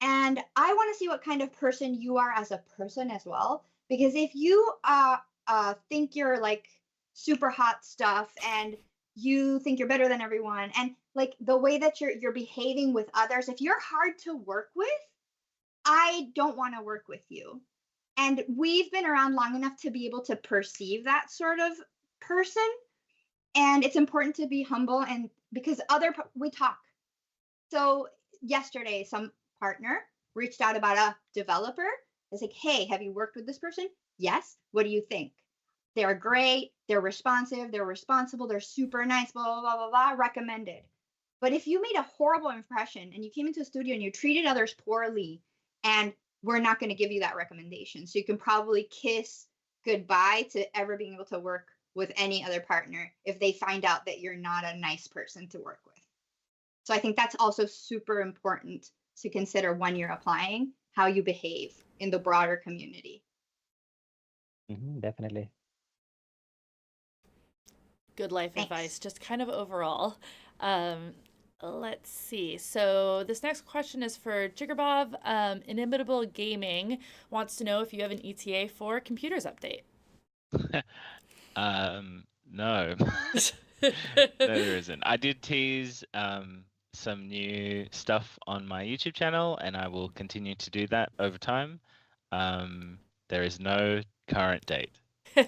And I want to see what kind of person you are as a person as well. Because if you think you're like super hot stuff and you think you're better than everyone, and like the way that you're behaving with others, if you're hard to work with, I don't want to work with you. And we've been around long enough to be able to perceive that sort of person. And it's important to be humble, and because we talk. So yesterday, some partner reached out about a developer. It's like, hey, have you worked with this person? Yes. What do you think? They're great. They're responsive. They're responsible. They're super nice, blah, blah, blah, blah, blah, recommended. But if you made a horrible impression and you came into a studio and you treated others poorly, and we're not going to give you that recommendation. So you can probably kiss goodbye to ever being able to work with any other partner if they find out that you're not a nice person to work with. So I think that's also super important to consider when you're applying, how you behave in the broader community. Definitely. Good life Thanks. advice, just kind of overall. Let's see. So this next question is for Jigarbov. Inimitable Gaming wants to know if you have an ETA for Computers Update. No. No, there isn't. I did tease some new stuff on my YouTube channel, and I will continue to do that over time. There is no current date,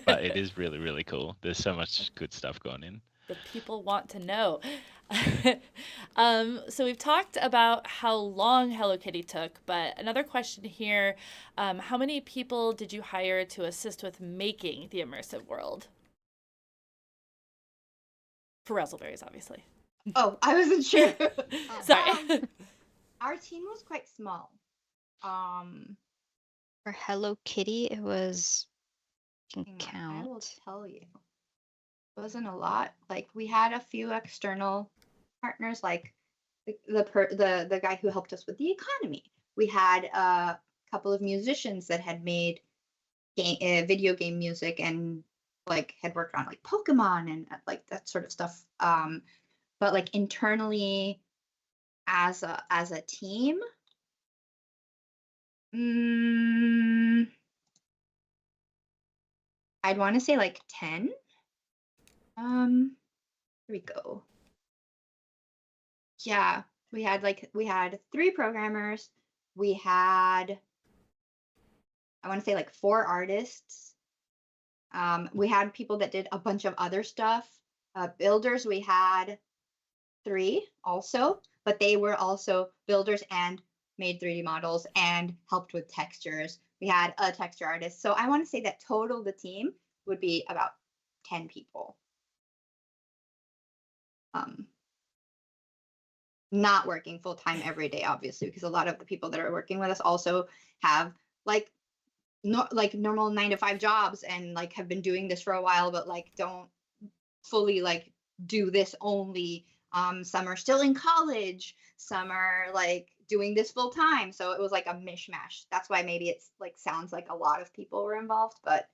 but it is really, really cool. There's so much good stuff going in. The people want to know. So we've talked about how long Hello Kitty took, but another question here, how many people did you hire to assist with making the immersive world? For Razzleberries, obviously. Oh, I wasn't sure. Sorry. Our team was quite small. For Hello Kitty, it was, I can I will count. tell you. It wasn't a lot. Like we had a few external partners, like the guy who helped us with the economy. We had a couple of musicians that had made video game music and like had worked on like Pokemon and like that sort of stuff. But like internally as a team, I'd want to say like 10. Here we go. Yeah, we had 3 programmers. We had, I want to say like 4 artists. We had people that did a bunch of other stuff. Builders, we had 3 also, but they were also builders and made 3D models and helped with textures. We had a texture artist. So I want to say that total the team would be about 10 people. Not working full time every day, obviously, because a lot of the people that are working with us also have like normal 9-to-5 jobs and like have been doing this for a while, but like don't fully like do this only. Some are still in college, some are like doing this full time. So it was like a mishmash. That's why maybe it's like sounds like a lot of people were involved, but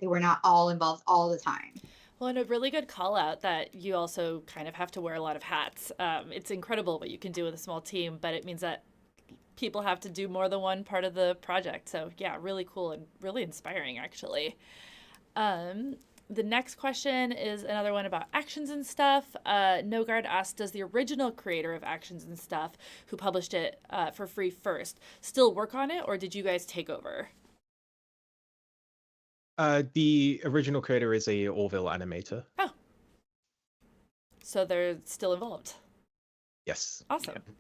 they were not all involved all the time. Well, and a really good call out that you also kind of have to wear a lot of hats. It's incredible what you can do with a small team, but it means that people have to do more than one part of the project. So yeah, really cool and really inspiring, actually. The next question is another one about Actions and Stuff. Nogard asked, does the original creator of Actions and Stuff, who published it for free first, still work on it, or did you guys take over? The original creator is a Oreville animator. Oh. So they're still involved. Yes. Awesome. Yeah.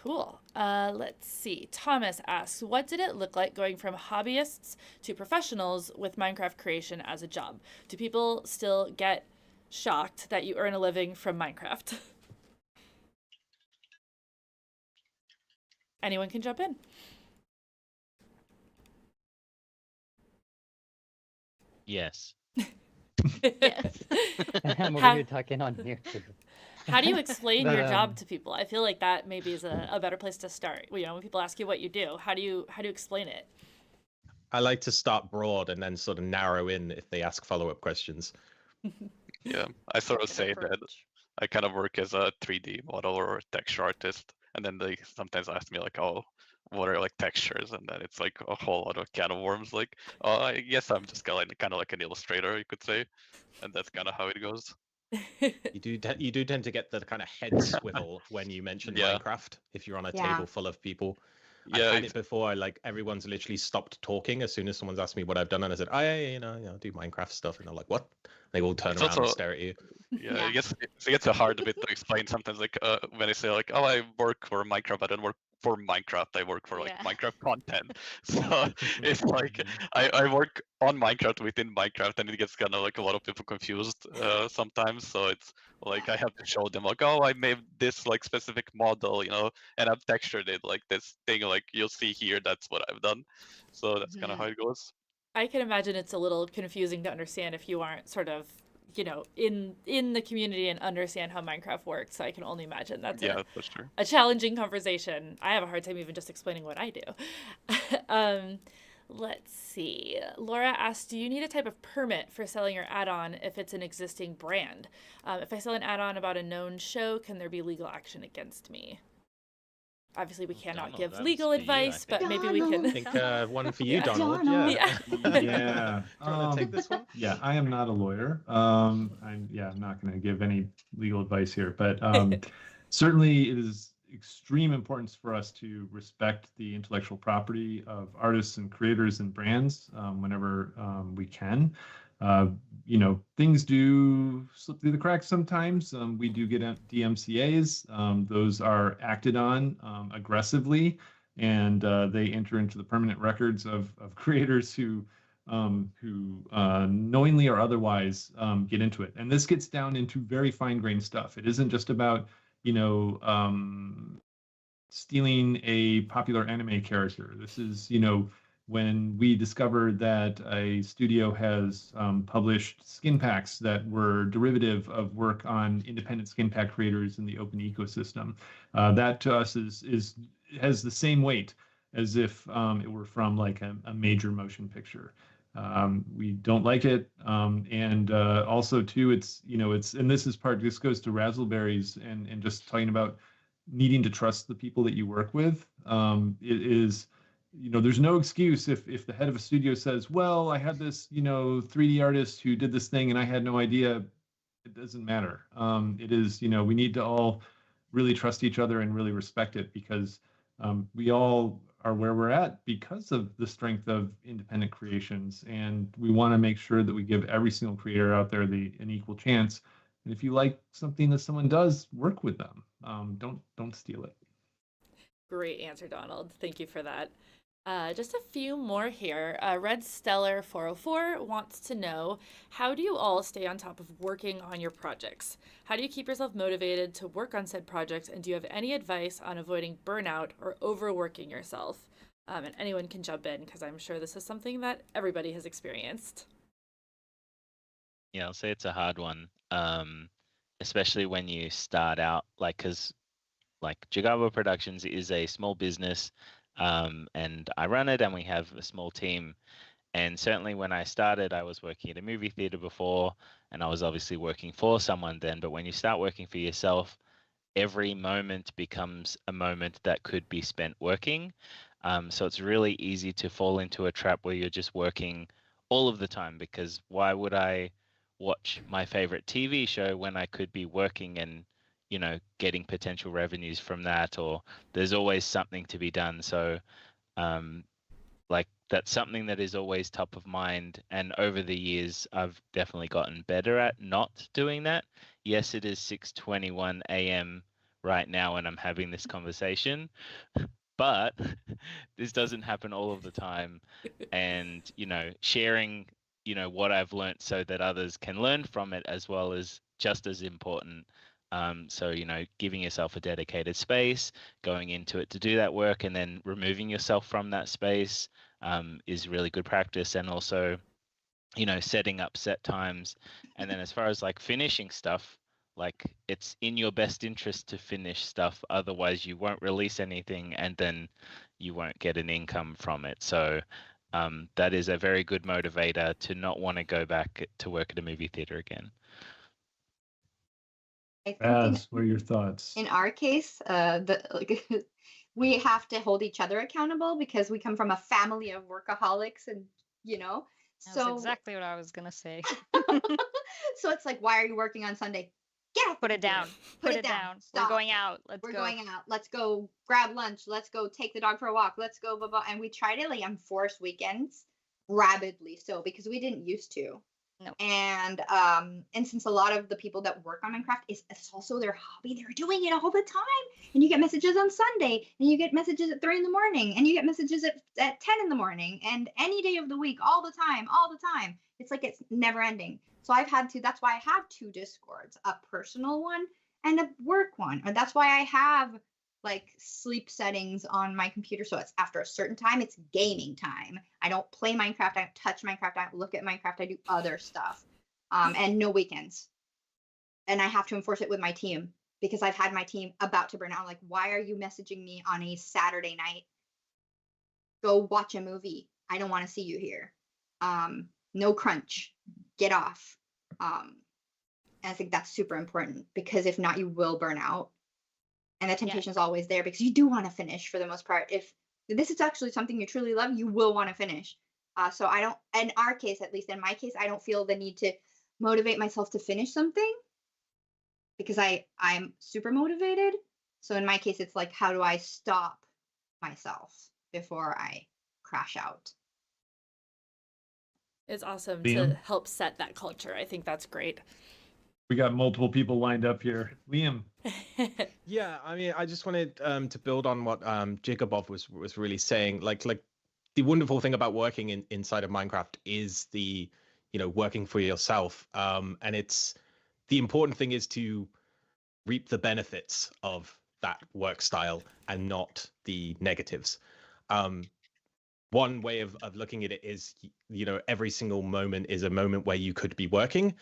Cool. Let's see. Thomas asks, what did it look like going from hobbyists to professionals with Minecraft creation as a job? Do people still get shocked that you earn a living from Minecraft? Anyone can jump in. Yes. Yes. I'm over here talking on mute. How do you explain But, your job to people? I feel like that maybe is a better place to start. You know, when people ask you what you do, how do you explain it? I like to start broad and then sort of narrow in if they ask follow-up questions. Yeah, I sort of say that I kind of work as a 3D model or a texture artist, and then they sometimes ask me like, oh, what are like textures? And then it's like a whole lot of can of worms. Like, oh, I guess I'm just kind of like an illustrator, you could say, and that's kind of how it goes. You do tend to get the kind of head swivel when you mention Minecraft if you're on a table full of people. Yeah, I've had it before. Like everyone's literally stopped talking as soon as someone's asked me what I've done, and I said, "Oh yeah, you know, do Minecraft stuff," and they're like, "What?" They all turn around and stare at you. Yeah, I guess it gets hard a bit to explain sometimes. Like when I say like, "Oh, I work for Minecraft," I don't work for Minecraft. I work for like Minecraft content. So it's like I work on Minecraft within Minecraft, and it gets kind of like a lot of people confused sometimes. So it's like I have to show them like, oh, I made this like specific model, you know, and I've textured it like this thing. Like you'll see here, that's what I've done. So that's kind of how it goes. I can imagine it's a little confusing to understand if you aren't sort of you know, in the community and understand how Minecraft works. So I can only imagine that's for sure. a challenging conversation. I have a hard time even just explaining what I do. Let's see. Laura asked, do you need a type of permit for selling your add-on if it's an existing brand? If I sell an add-on about a known show, can there be legal action against me? Obviously, we cannot give legal advice, but maybe we can. I think one for you, Yeah. Donald. Yeah. Yeah. Do you want to take this one? Yeah, I am not a lawyer. I'm not going to give any legal advice here, but certainly it is extreme importance for us to respect the intellectual property of artists and creators and brands whenever we can. You know, things do slip through the cracks sometimes. We do get DMCAs. Those are acted on aggressively, and they enter into the permanent records of creators who knowingly or otherwise get into it. And this gets down into very fine-grained stuff. It isn't just about, you know, stealing a popular anime character. This is, you know, when we discovered that a studio has published skin packs that were derivative of work on independent skin pack creators in the open ecosystem. That to us has the same weight as if it were from like a major motion picture. We don't like it, and also too, it's, you know, it's, and this goes to Razzleberries and just talking about needing to trust the people that you work with. It is, you know, there's no excuse if the head of a studio says, well, I had this, you know, 3D artist who did this thing and I had no idea. It doesn't matter. It is, you know, we need to all really trust each other and really respect it, because we all are where we're at because of the strength of independent creations, and we want to make sure that we give every single creator out there an equal chance. And if you like something that someone does, work with them. Don't steal it. Great answer, Donald. Thank you for that. Just a few more here. Red Stellar 404 wants to know, how do you all stay on top of working on your projects? How do you keep yourself motivated to work on said projects? And do you have any advice on avoiding burnout or overworking yourself? And anyone can jump in, because I'm sure this is something that everybody has experienced. Yeah, I'll say it's a hard one, especially when you start out, like, because like Jigarbov Productions is a small business, and I run it, and we have a small team. And certainly when I started, I was working at a movie theater before, and I was obviously working for someone then. But when you start working for yourself, every moment becomes a moment that could be spent working. So it's really easy to fall into a trap where you're just working all of the time, because why would I watch my favorite TV show when I could be working and, you know, getting potential revenues from that? Or there's always something to be done. So like, that's something that is always top of mind. And over the years, I've definitely gotten better at not doing that. Yes, it is 6:21 a.m. right now and I'm having this conversation, but this doesn't happen all of the time. And, you know, sharing, you know, what I've learned so that others can learn from it as well is just as important. So, you know, giving yourself a dedicated space, going into it to do that work, and then removing yourself from that space is really good practice. And also, you know, setting up set times. And then as far as like finishing stuff, like, it's in your best interest to finish stuff. Otherwise, you won't release anything, and then you won't get an income from it. So that is a very good motivator to not want to go back to work at a movie theater again. I think Raz, what are your thoughts? in our case, we have to hold each other accountable because we come from a family of workaholics, and you know, That's exactly what I was gonna say. so it's like, why are you working on Sunday? Get off Put the it down. computer. Put it down. We're Stop. going out. Let's We're go. going out. Let's go grab lunch. Let's go take the dog for a walk. Let's go blah blah. And we try to like enforce weekends rabidly, so because we didn't used to. No. And since a lot of the people that work on Minecraft it's also their hobby, they're doing it all the time. And you get messages on Sunday, and you get messages at 3 a.m, and you get messages at 10 a.m, and any day of the week, all the time. It's like it's never ending. So that's why I have 2 Discords, a personal one and a work one. And that's why I have like sleep settings on my computer. So it's after a certain time, it's gaming time. I don't play Minecraft. I don't touch Minecraft. I don't look at Minecraft. I do other stuff. and no weekends. And I have to enforce it with my team because I've had my team about to burn out. I'm like, why are you messaging me on a Saturday night? Go watch a movie. I don't want to see you here. No crunch. Get off. And I think that's super important because if not, you will burn out. And the temptation is always there because you do want to finish for the most part. If this is actually something you truly love, you will want to finish. So I don't, in our case, at least in my case, I don't feel the need to motivate myself to finish something because I'm super motivated. So in my case, it's like, how do I stop myself before I crash out? It's awesome Liam? to help set that culture. I think that's great. We got multiple people lined up here. Liam. Yeah, I mean, I just wanted to build on what Jigarbov was really saying. Like the wonderful thing about working inside of Minecraft is the, working for yourself. And it's the important thing is to reap the benefits of that work style and not the negatives. One way of looking at it is, every single moment is a moment where you could be working.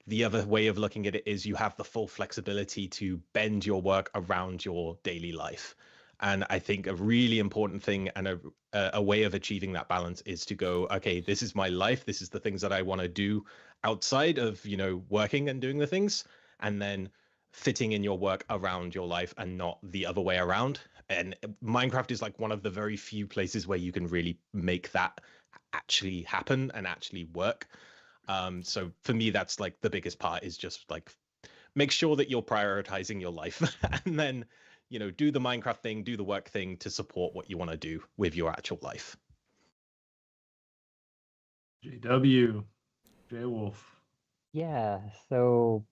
The other way of looking at it is you have the full flexibility to bend your work around your daily life. And I think a really important thing and a way of achieving that balance is to go, okay, this is my life. This is the things that I want to do outside of, working and doing the things, and then fitting in your work around your life and not the other way around. And Minecraft is like one of the very few places where you can really make that actually happen and actually work. So for me, that's like the biggest part is just like make sure that you're prioritizing your life and then, do the Minecraft thing, do the work thing to support what you want to do with your actual life. JW, JWolf. Yeah, so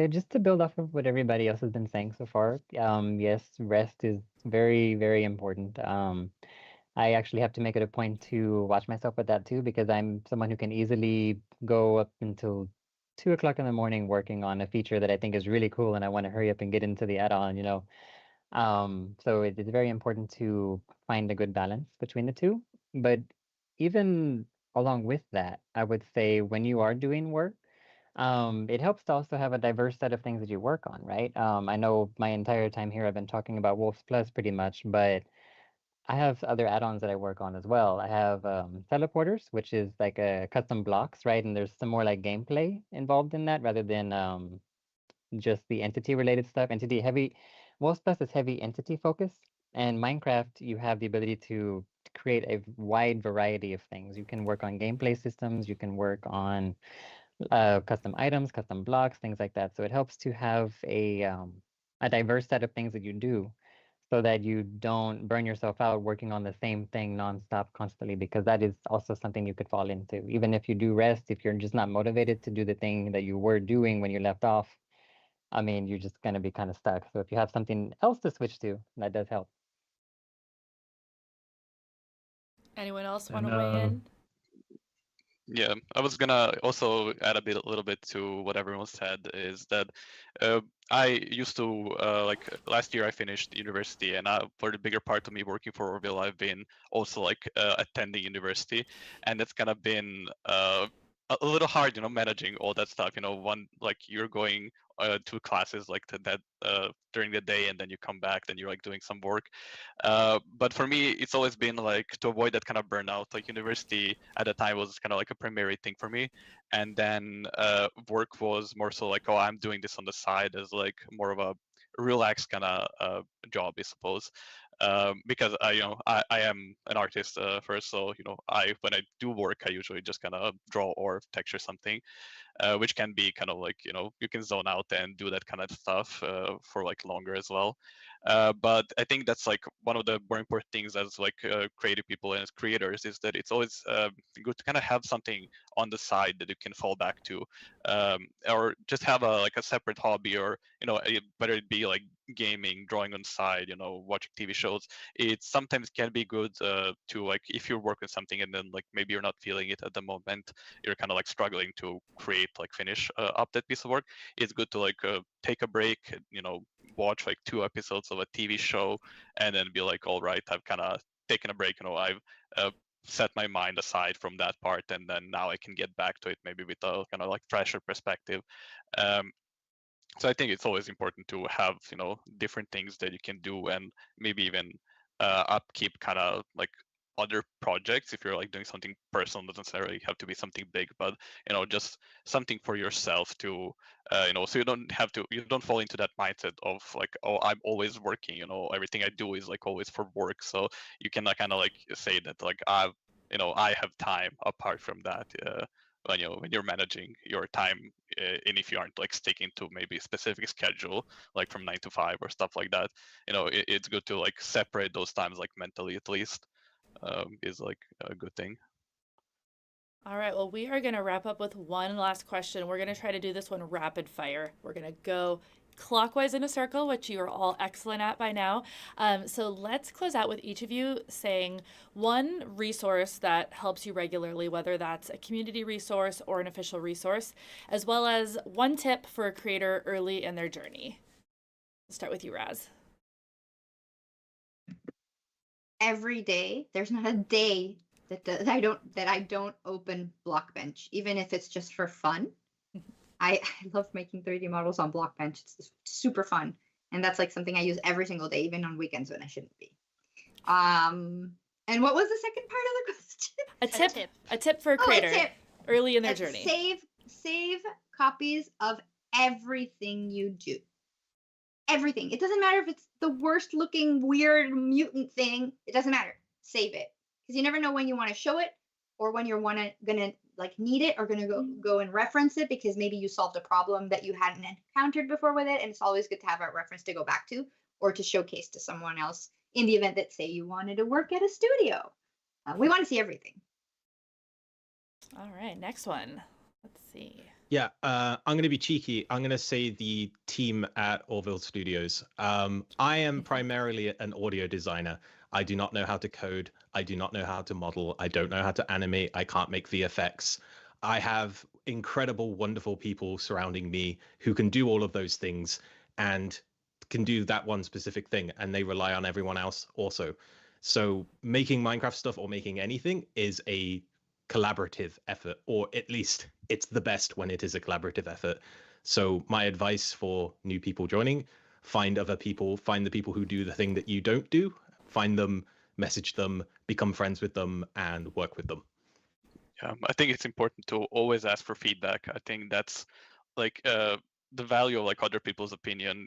just to build off of what everybody else has been saying so far, yes, rest is very, very important. I actually have to make it a point to watch myself with that too, because I'm someone who can easily go up until 2 o'clock in the morning working on a feature that I think is really cool and I want to hurry up and get into the add-on, So it is very important to find a good balance between the two. But even along with that, I would say when you are doing work, it helps to also have a diverse set of things that you work on, right? I know my entire time here I've been talking about Wolf's Plus pretty much, but I have other add-ons that I work on as well. I have teleporters, which is like a custom blocks, right? And there's some more like gameplay involved in that rather than just the entity related stuff. Entity heavy, Wolf's Plus is heavy entity focus, and Minecraft you have the ability to create a wide variety of things. You can work on gameplay systems, you can work on custom items, custom blocks, things like that. So it helps to have a diverse set of things that you do so that you don't burn yourself out working on the same thing nonstop constantly, because that is also something you could fall into. Even if you do rest, if you're just not motivated to do the thing that you were doing when you left off, I mean, you're just going to be kind of stuck. So if you have something else to switch to, that does help. Anyone else want to weigh in? Yeah, I was gonna also add a little bit to what everyone said is that I used to like last year I finished university, and for the bigger part of me working for Oreville, I've been also like attending university, and it's kind of been a little hard, managing all that stuff. One like you're going to classes like that during the day, and then you come back, then you're like doing some work. But for me, it's always been like to avoid that kind of burnout. Like university at the time was kind of like a primary thing for me, and then work was more so like, oh, I'm doing this on the side as like more of a relaxed kind of job, I suppose. Because I am an artist first, so when I do work, I usually just kind of draw or texture something, which can be kind of like you can zone out and do that kind of stuff for like longer as well. But I think that's like one of the more important things as like creative people and as creators is that it's always good to kind of have something on the side that you can fall back to, or just have a separate hobby, or whether it be like gaming, drawing on the side, watching TV shows. It sometimes can be good to like if you're working something and then like maybe you're not feeling it at the moment, you're kind of like struggling to create like finish up that piece of work. It's good to like take a break, watch like 2 episodes of a TV show and then be like, all right, I've kind of taken a break. I've set my mind aside from that part, and then now I can get back to it maybe with a kind of like fresher perspective. So I think it's always important to have, you know, different things that you can do, and maybe even upkeep kind of like other projects. If you're like doing something personal, doesn't necessarily have to be something big, but you know, just something for yourself to, you know, so you don't fall into that mindset of like, oh, I'm always working, you know, everything I do is like always for work. So you can kind of like say that like I have time apart from that. When you're managing your time, and if you aren't like sticking to maybe a specific schedule, like from 9 to 5 or stuff like that, you know, it's good to like separate those times, like mentally at least, is like a good thing. All right, well, we are going to wrap up with one last question. We're going to try to do this one rapid fire. We're going to go clockwise in a circle, which you are all excellent at by now. So let's close out with each of you saying one resource that helps you regularly, whether that's a community resource or an official resource, as well as one tip for a creator early in their journey. Let's start with you, Raz. Every day, there's not a day that I don't open Blockbench, even if it's just for fun. I love making 3D models on Blockbench. It's super fun. And that's like something I use every single day, even on weekends when I shouldn't be. And what was the second part of the question? A tip for a creator early in their journey. Save copies of everything you do. Everything. It doesn't matter if it's the worst looking weird mutant thing. It doesn't matter. Save it. Because you never know when you want to show it or when you're gonna like need it or gonna go and reference it, because maybe you solved a problem that you hadn't encountered before with it, and it's always good to have a reference to go back to or to showcase to someone else in the event that, say, you wanted to work at a studio. We want to see everything. All right, next one. Let's see. Yeah, I'm going to be cheeky. I'm going to say the team at Oreville Studios. I am primarily an audio designer. I do not know how to code. I do not know how to model. I don't know how to animate. I can't make VFX. I have incredible, wonderful people surrounding me who can do all of those things and can do that one specific thing, and they rely on everyone else also. So making Minecraft stuff or making anything is a collaborative effort, or at least it's the best when it is a collaborative effort. So my advice for new people joining: find other people, find the people who do the thing that you don't do, find them, message them, become friends with them, and work with them. Yeah, I think it's important to always ask for feedback. I think that's like the value of like other people's opinion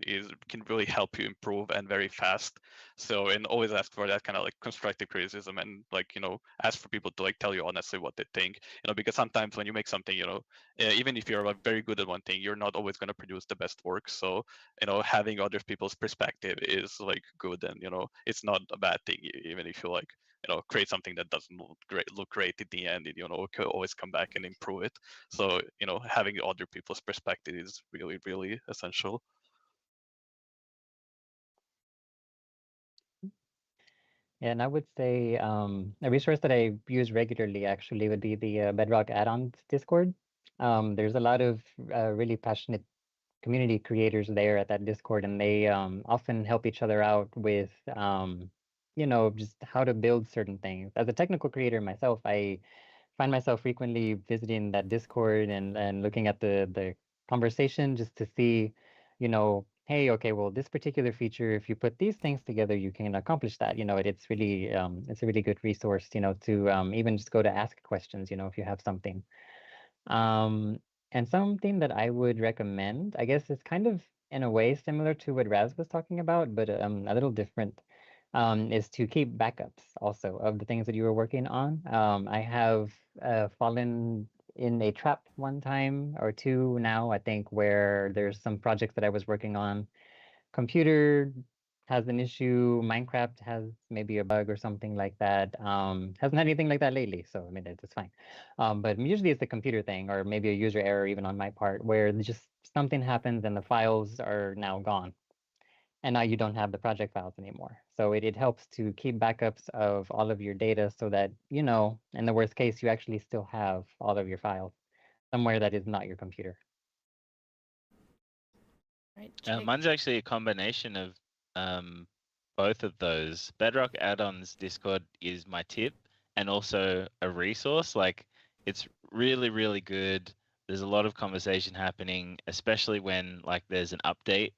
can really help you improve, and very fast. So, and always ask for that kind of like constructive criticism, and like, you know, ask for people to like tell you honestly what they think, you know, because sometimes when you make something, you know, even if you're like very good at one thing, you're not always going to produce the best work. So, you know, having other people's perspective is like good, and, you know, it's not a bad thing, even if you like, you know, create something that doesn't look great in the end, and, you know, can always come back and improve it. So, you know, having other people's perspective is really, really essential. Yeah, and I would say a resource that I use regularly actually would be the Bedrock Add-ons Discord. There's a lot of really passionate community creators there at that Discord, and they often help each other out with you know, just how to build certain things. As a technical creator myself, I find myself frequently visiting that Discord and looking at the conversation just to see, you know, hey, okay, well, this particular feature, if you put these things together, you can accomplish that. You know, it's really it's a really good resource, you know, to even just go to ask questions, you know, if you have something. And something that I would recommend, I guess, is kind of in a way similar to what Raz was talking about, but a little different, is to keep backups also of the things that you were working on. I have fallen in a trap one time or two now, I think, where there's some projects that I was working on. Computer has an issue. Minecraft has maybe a bug or something like that. Hasn't had anything like that lately, so I mean, it's fine. But usually it's a computer thing, or maybe a user error even on my part, where just something happens and the files are now gone. And now you don't have the project files anymore. So it helps to keep backups of all of your data so that, you know, in the worst case, you actually still have all of your files somewhere that is not your computer. Right, mine's actually a combination of both of those. Bedrock Add-ons Discord is my tip, and also a resource. Like, it's really, really good. There's a lot of conversation happening, especially when like there's an update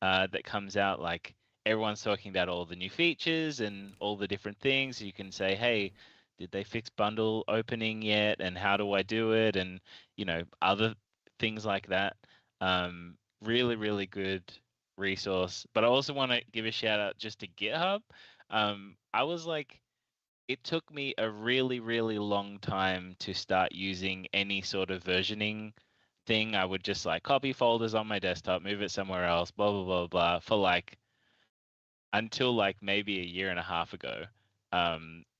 that comes out. Like, everyone's talking about all the new features and all the different things. You can say, hey, did they fix bundle opening yet? And how do I do it? And, you know, other things like that. Really, really good resource. But I also want to give a shout out just to GitHub. I was like, it took me a really, really long time to start using any sort of versioning thing. I would just like copy folders on my desktop, move it somewhere else, blah, blah, blah, blah, for like until like maybe a year and a half ago.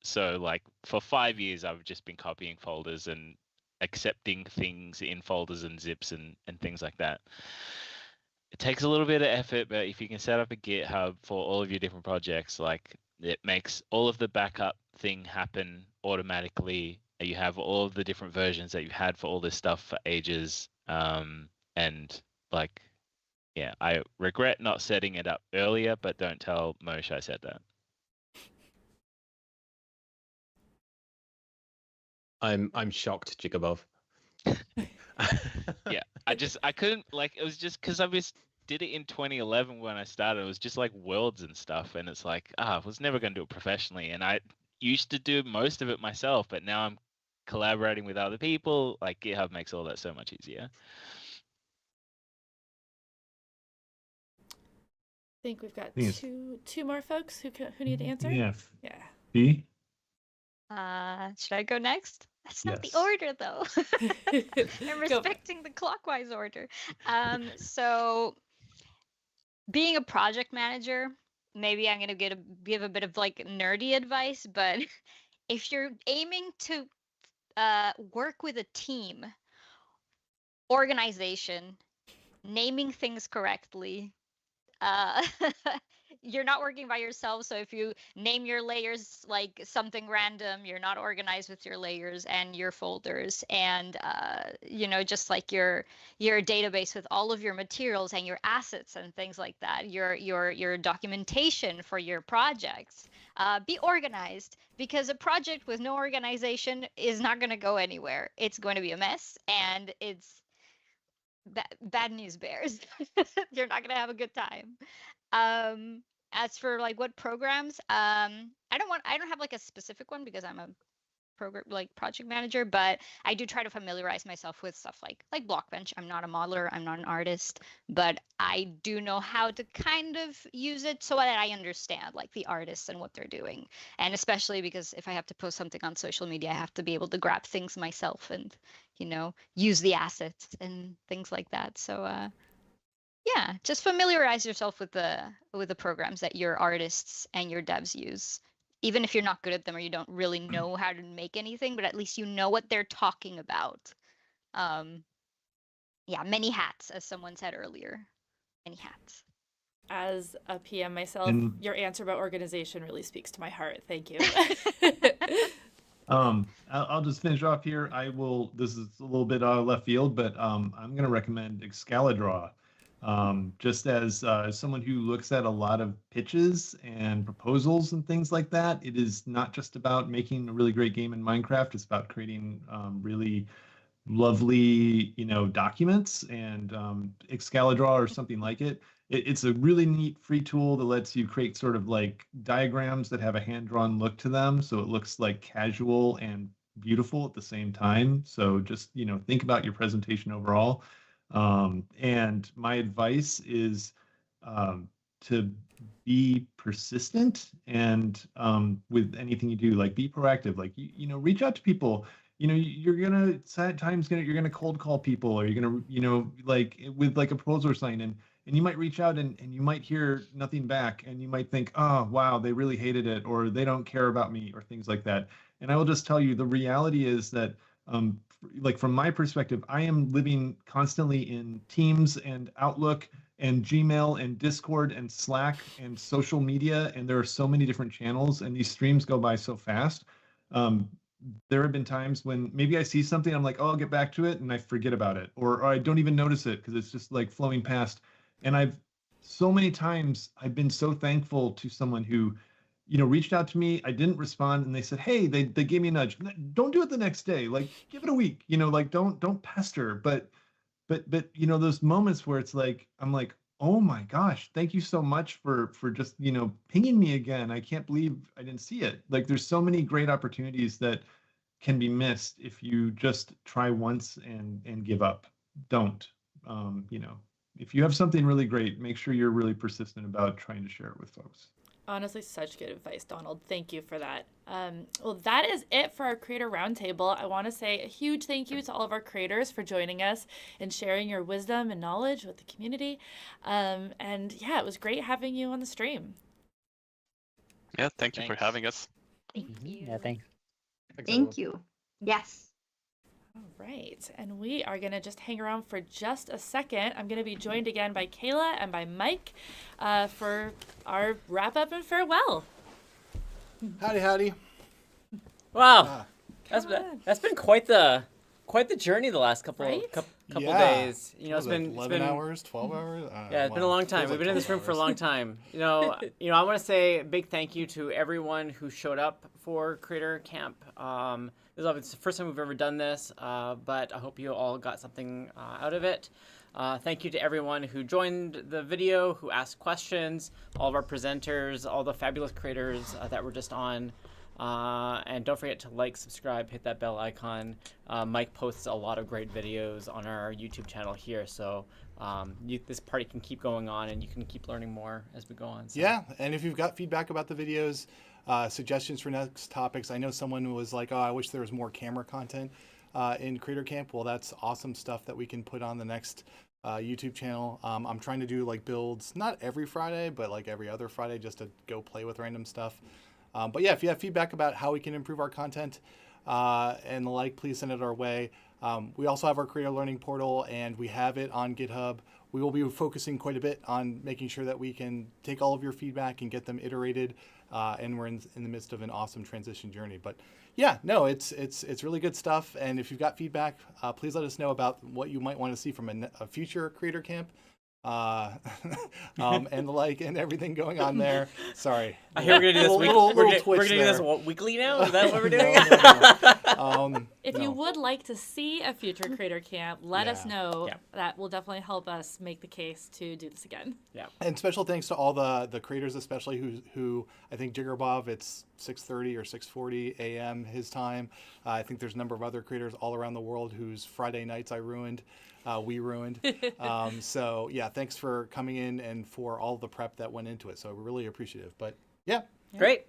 So like for 5 years, I've just been copying folders and accepting things in folders and zips and things like that. It takes a little bit of effort, but if you can set up a GitHub for all of your different projects, like it makes all of the backup thing happen automatically. You have all of the different versions that you've had for all this stuff for ages. And like, yeah, I regret not setting it up earlier, but don't tell Moshe I said that. I'm shocked, Jigarbov. Yeah, I couldn't, like, it was just because I did it in 2011 when I started. It was just like worlds and stuff, and it's like, I was never going to do it professionally, and I used to do most of it myself, but now I'm collaborating with other people. Like, GitHub makes all that so much easier. I think we've got two more folks who need to answer. Yeah. Yeah. B? Should I go next? That's not the Yes. order, though. I'm respecting the clockwise order. So, being a project manager, maybe I'm gonna give a bit of like nerdy advice, but if you're aiming to work with a team, organization, naming things correctly, you're not working by yourself. So if you name your layers like something random, you're not organized with your layers and your folders, and you know, just like your database with all of your materials and your assets and things like that, your documentation for your projects. Be organized, because a project with no organization is not going to go anywhere. It's going to be a mess, and it's bad news bears. You're not gonna have a good time. As for like what programs, I don't have like a specific one because I'm a project manager, but I do try to familiarize myself with stuff like Blockbench. I'm not a modeler, I'm not an artist, but I do know how to kind of use it so that I understand like the artists and what they're doing. And especially because if I have to post something on social media, I have to be able to grab things myself and, you know, use the assets and things like that. So yeah, just familiarize yourself with the programs that your artists and your devs use. Even if you're not good at them or you don't really know how to make anything, but at least you know what they're talking about. Yeah, many hats, as someone said earlier. Many hats. As a PM myself, your answer about organization really speaks to my heart. Thank you. I'll just finish off here. This is a little bit left field, but I'm going to recommend Excalidraw. Just as someone who looks at a lot of pitches and proposals and things like that, it is not just about making a really great game in Minecraft. It's about creating really lovely, documents, and Excalidraw or something like it. It's a really neat free tool that lets you create sort of like diagrams that have a hand-drawn look to them, so it looks like casual and beautiful at the same time. So just, think about your presentation overall. And my advice is to be persistent, and with anything you do, like be proactive, like, reach out to people. You're gonna cold call people, or you're gonna, like with like a proposal or something, and you might reach out and you might hear nothing back, and you might think, oh, wow, they really hated it, or they don't care about me, or things like that. And I will just tell you, the reality is that like from my perspective, I am living constantly in Teams and Outlook and Gmail and Discord and Slack and social media, and there are so many different channels, and these streams go by so fast. There have been times when maybe I see something, I'm like, oh, I'll get back to it, and I forget about it, or I don't even notice it because it's just like flowing past. And so many times I've been so thankful to someone who, reached out to me. I didn't respond, and they said, hey, they gave me a nudge. Don't do it the next day. Like, give it a week. Like, don't pester. But those moments where it's like, I'm like, oh my gosh, thank you so much for just pinging me again. I can't believe I didn't see it. Like, there's so many great opportunities that can be missed if you just try once and give up. Don't. If you have something really great, make sure you're really persistent about trying to share it with folks. Honestly, such good advice, Donald. Thank you for that. Well, that is it for our Creator Roundtable. I want to say a huge thank you to all of our creators for joining us and sharing your wisdom and knowledge with the community. And yeah, it was great having you on the stream. Yeah, thank you for having us. Thank you. Yeah, thanks. Thank you. Yes. All right, and we are going to just hang around for just a second. I'm going to be joined again by Kayla and by Mike for our wrap-up and farewell. Howdy. Wow, that's been quite the journey the last couple days. It's been 11 hours, 12 hours. Yeah, it's been a long time. We've been in this room for a long time. I want to say a big thank you to everyone who showed up for Creator Camp. This is obviously the first time we've ever done this, but I hope you all got something out of it. Thank you to everyone who joined the video, who asked questions, all of our presenters, all the fabulous creators that were just on. And don't forget to like, subscribe, hit that bell icon. Mike posts a lot of great videos on our YouTube channel here, so this party can keep going on and you can keep learning more as we go on. So. Yeah, and if you've got feedback about the videos, suggestions for next topics. I know someone was like, oh, I wish there was more camera content in Creator Camp. Well, that's awesome stuff that we can put on the next YouTube channel. I'm trying to do like builds, not every Friday, but like every other Friday, just to go play with random stuff. But yeah, if you have feedback about how we can improve our content and the like, please send it our way. We also have our Creator Learning Portal, and we have it on GitHub. We will be focusing quite a bit on making sure that we can take all of your feedback and get them iterated. And we're in the midst of an awesome transition journey. But yeah, no, it's really good stuff. And if you've got feedback, please let us know about what you might want to see from a future Creator Camp. And the like, and everything going on there. Sorry. I hear we're gonna do this. We're gonna do this weekly now. Is that what we're doing? No. If you would like to see a future Creator Camp, let us know. Yeah. That will definitely help us make the case to do this again. Yeah. And special thanks to all the creators, especially who I think Jigarbov, it's 6:30 or 6:40 a.m. his time. I think there's a number of other creators all around the world whose Friday nights I ruined. We ruined. So yeah, thanks for coming in and for all the prep that went into it. So we're really appreciative. But yeah. Great.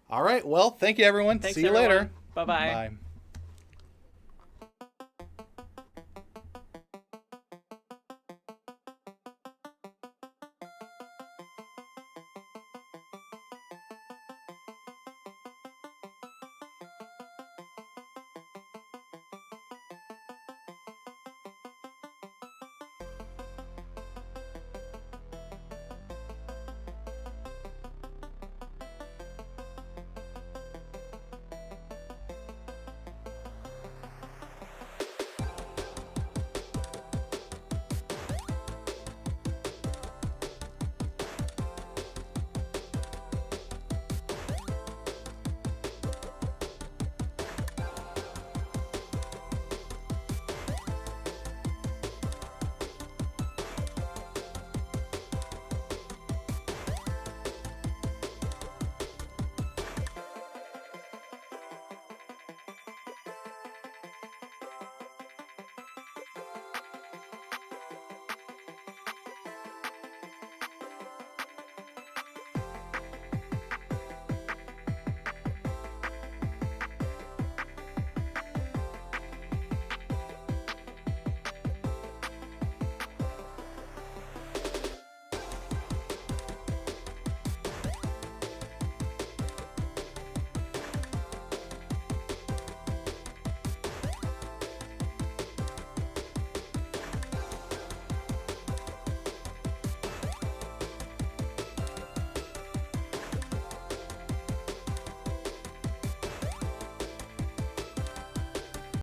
All right. Well, thank you, everyone. Thanks, See you everyone. later. Bye-bye. Bye.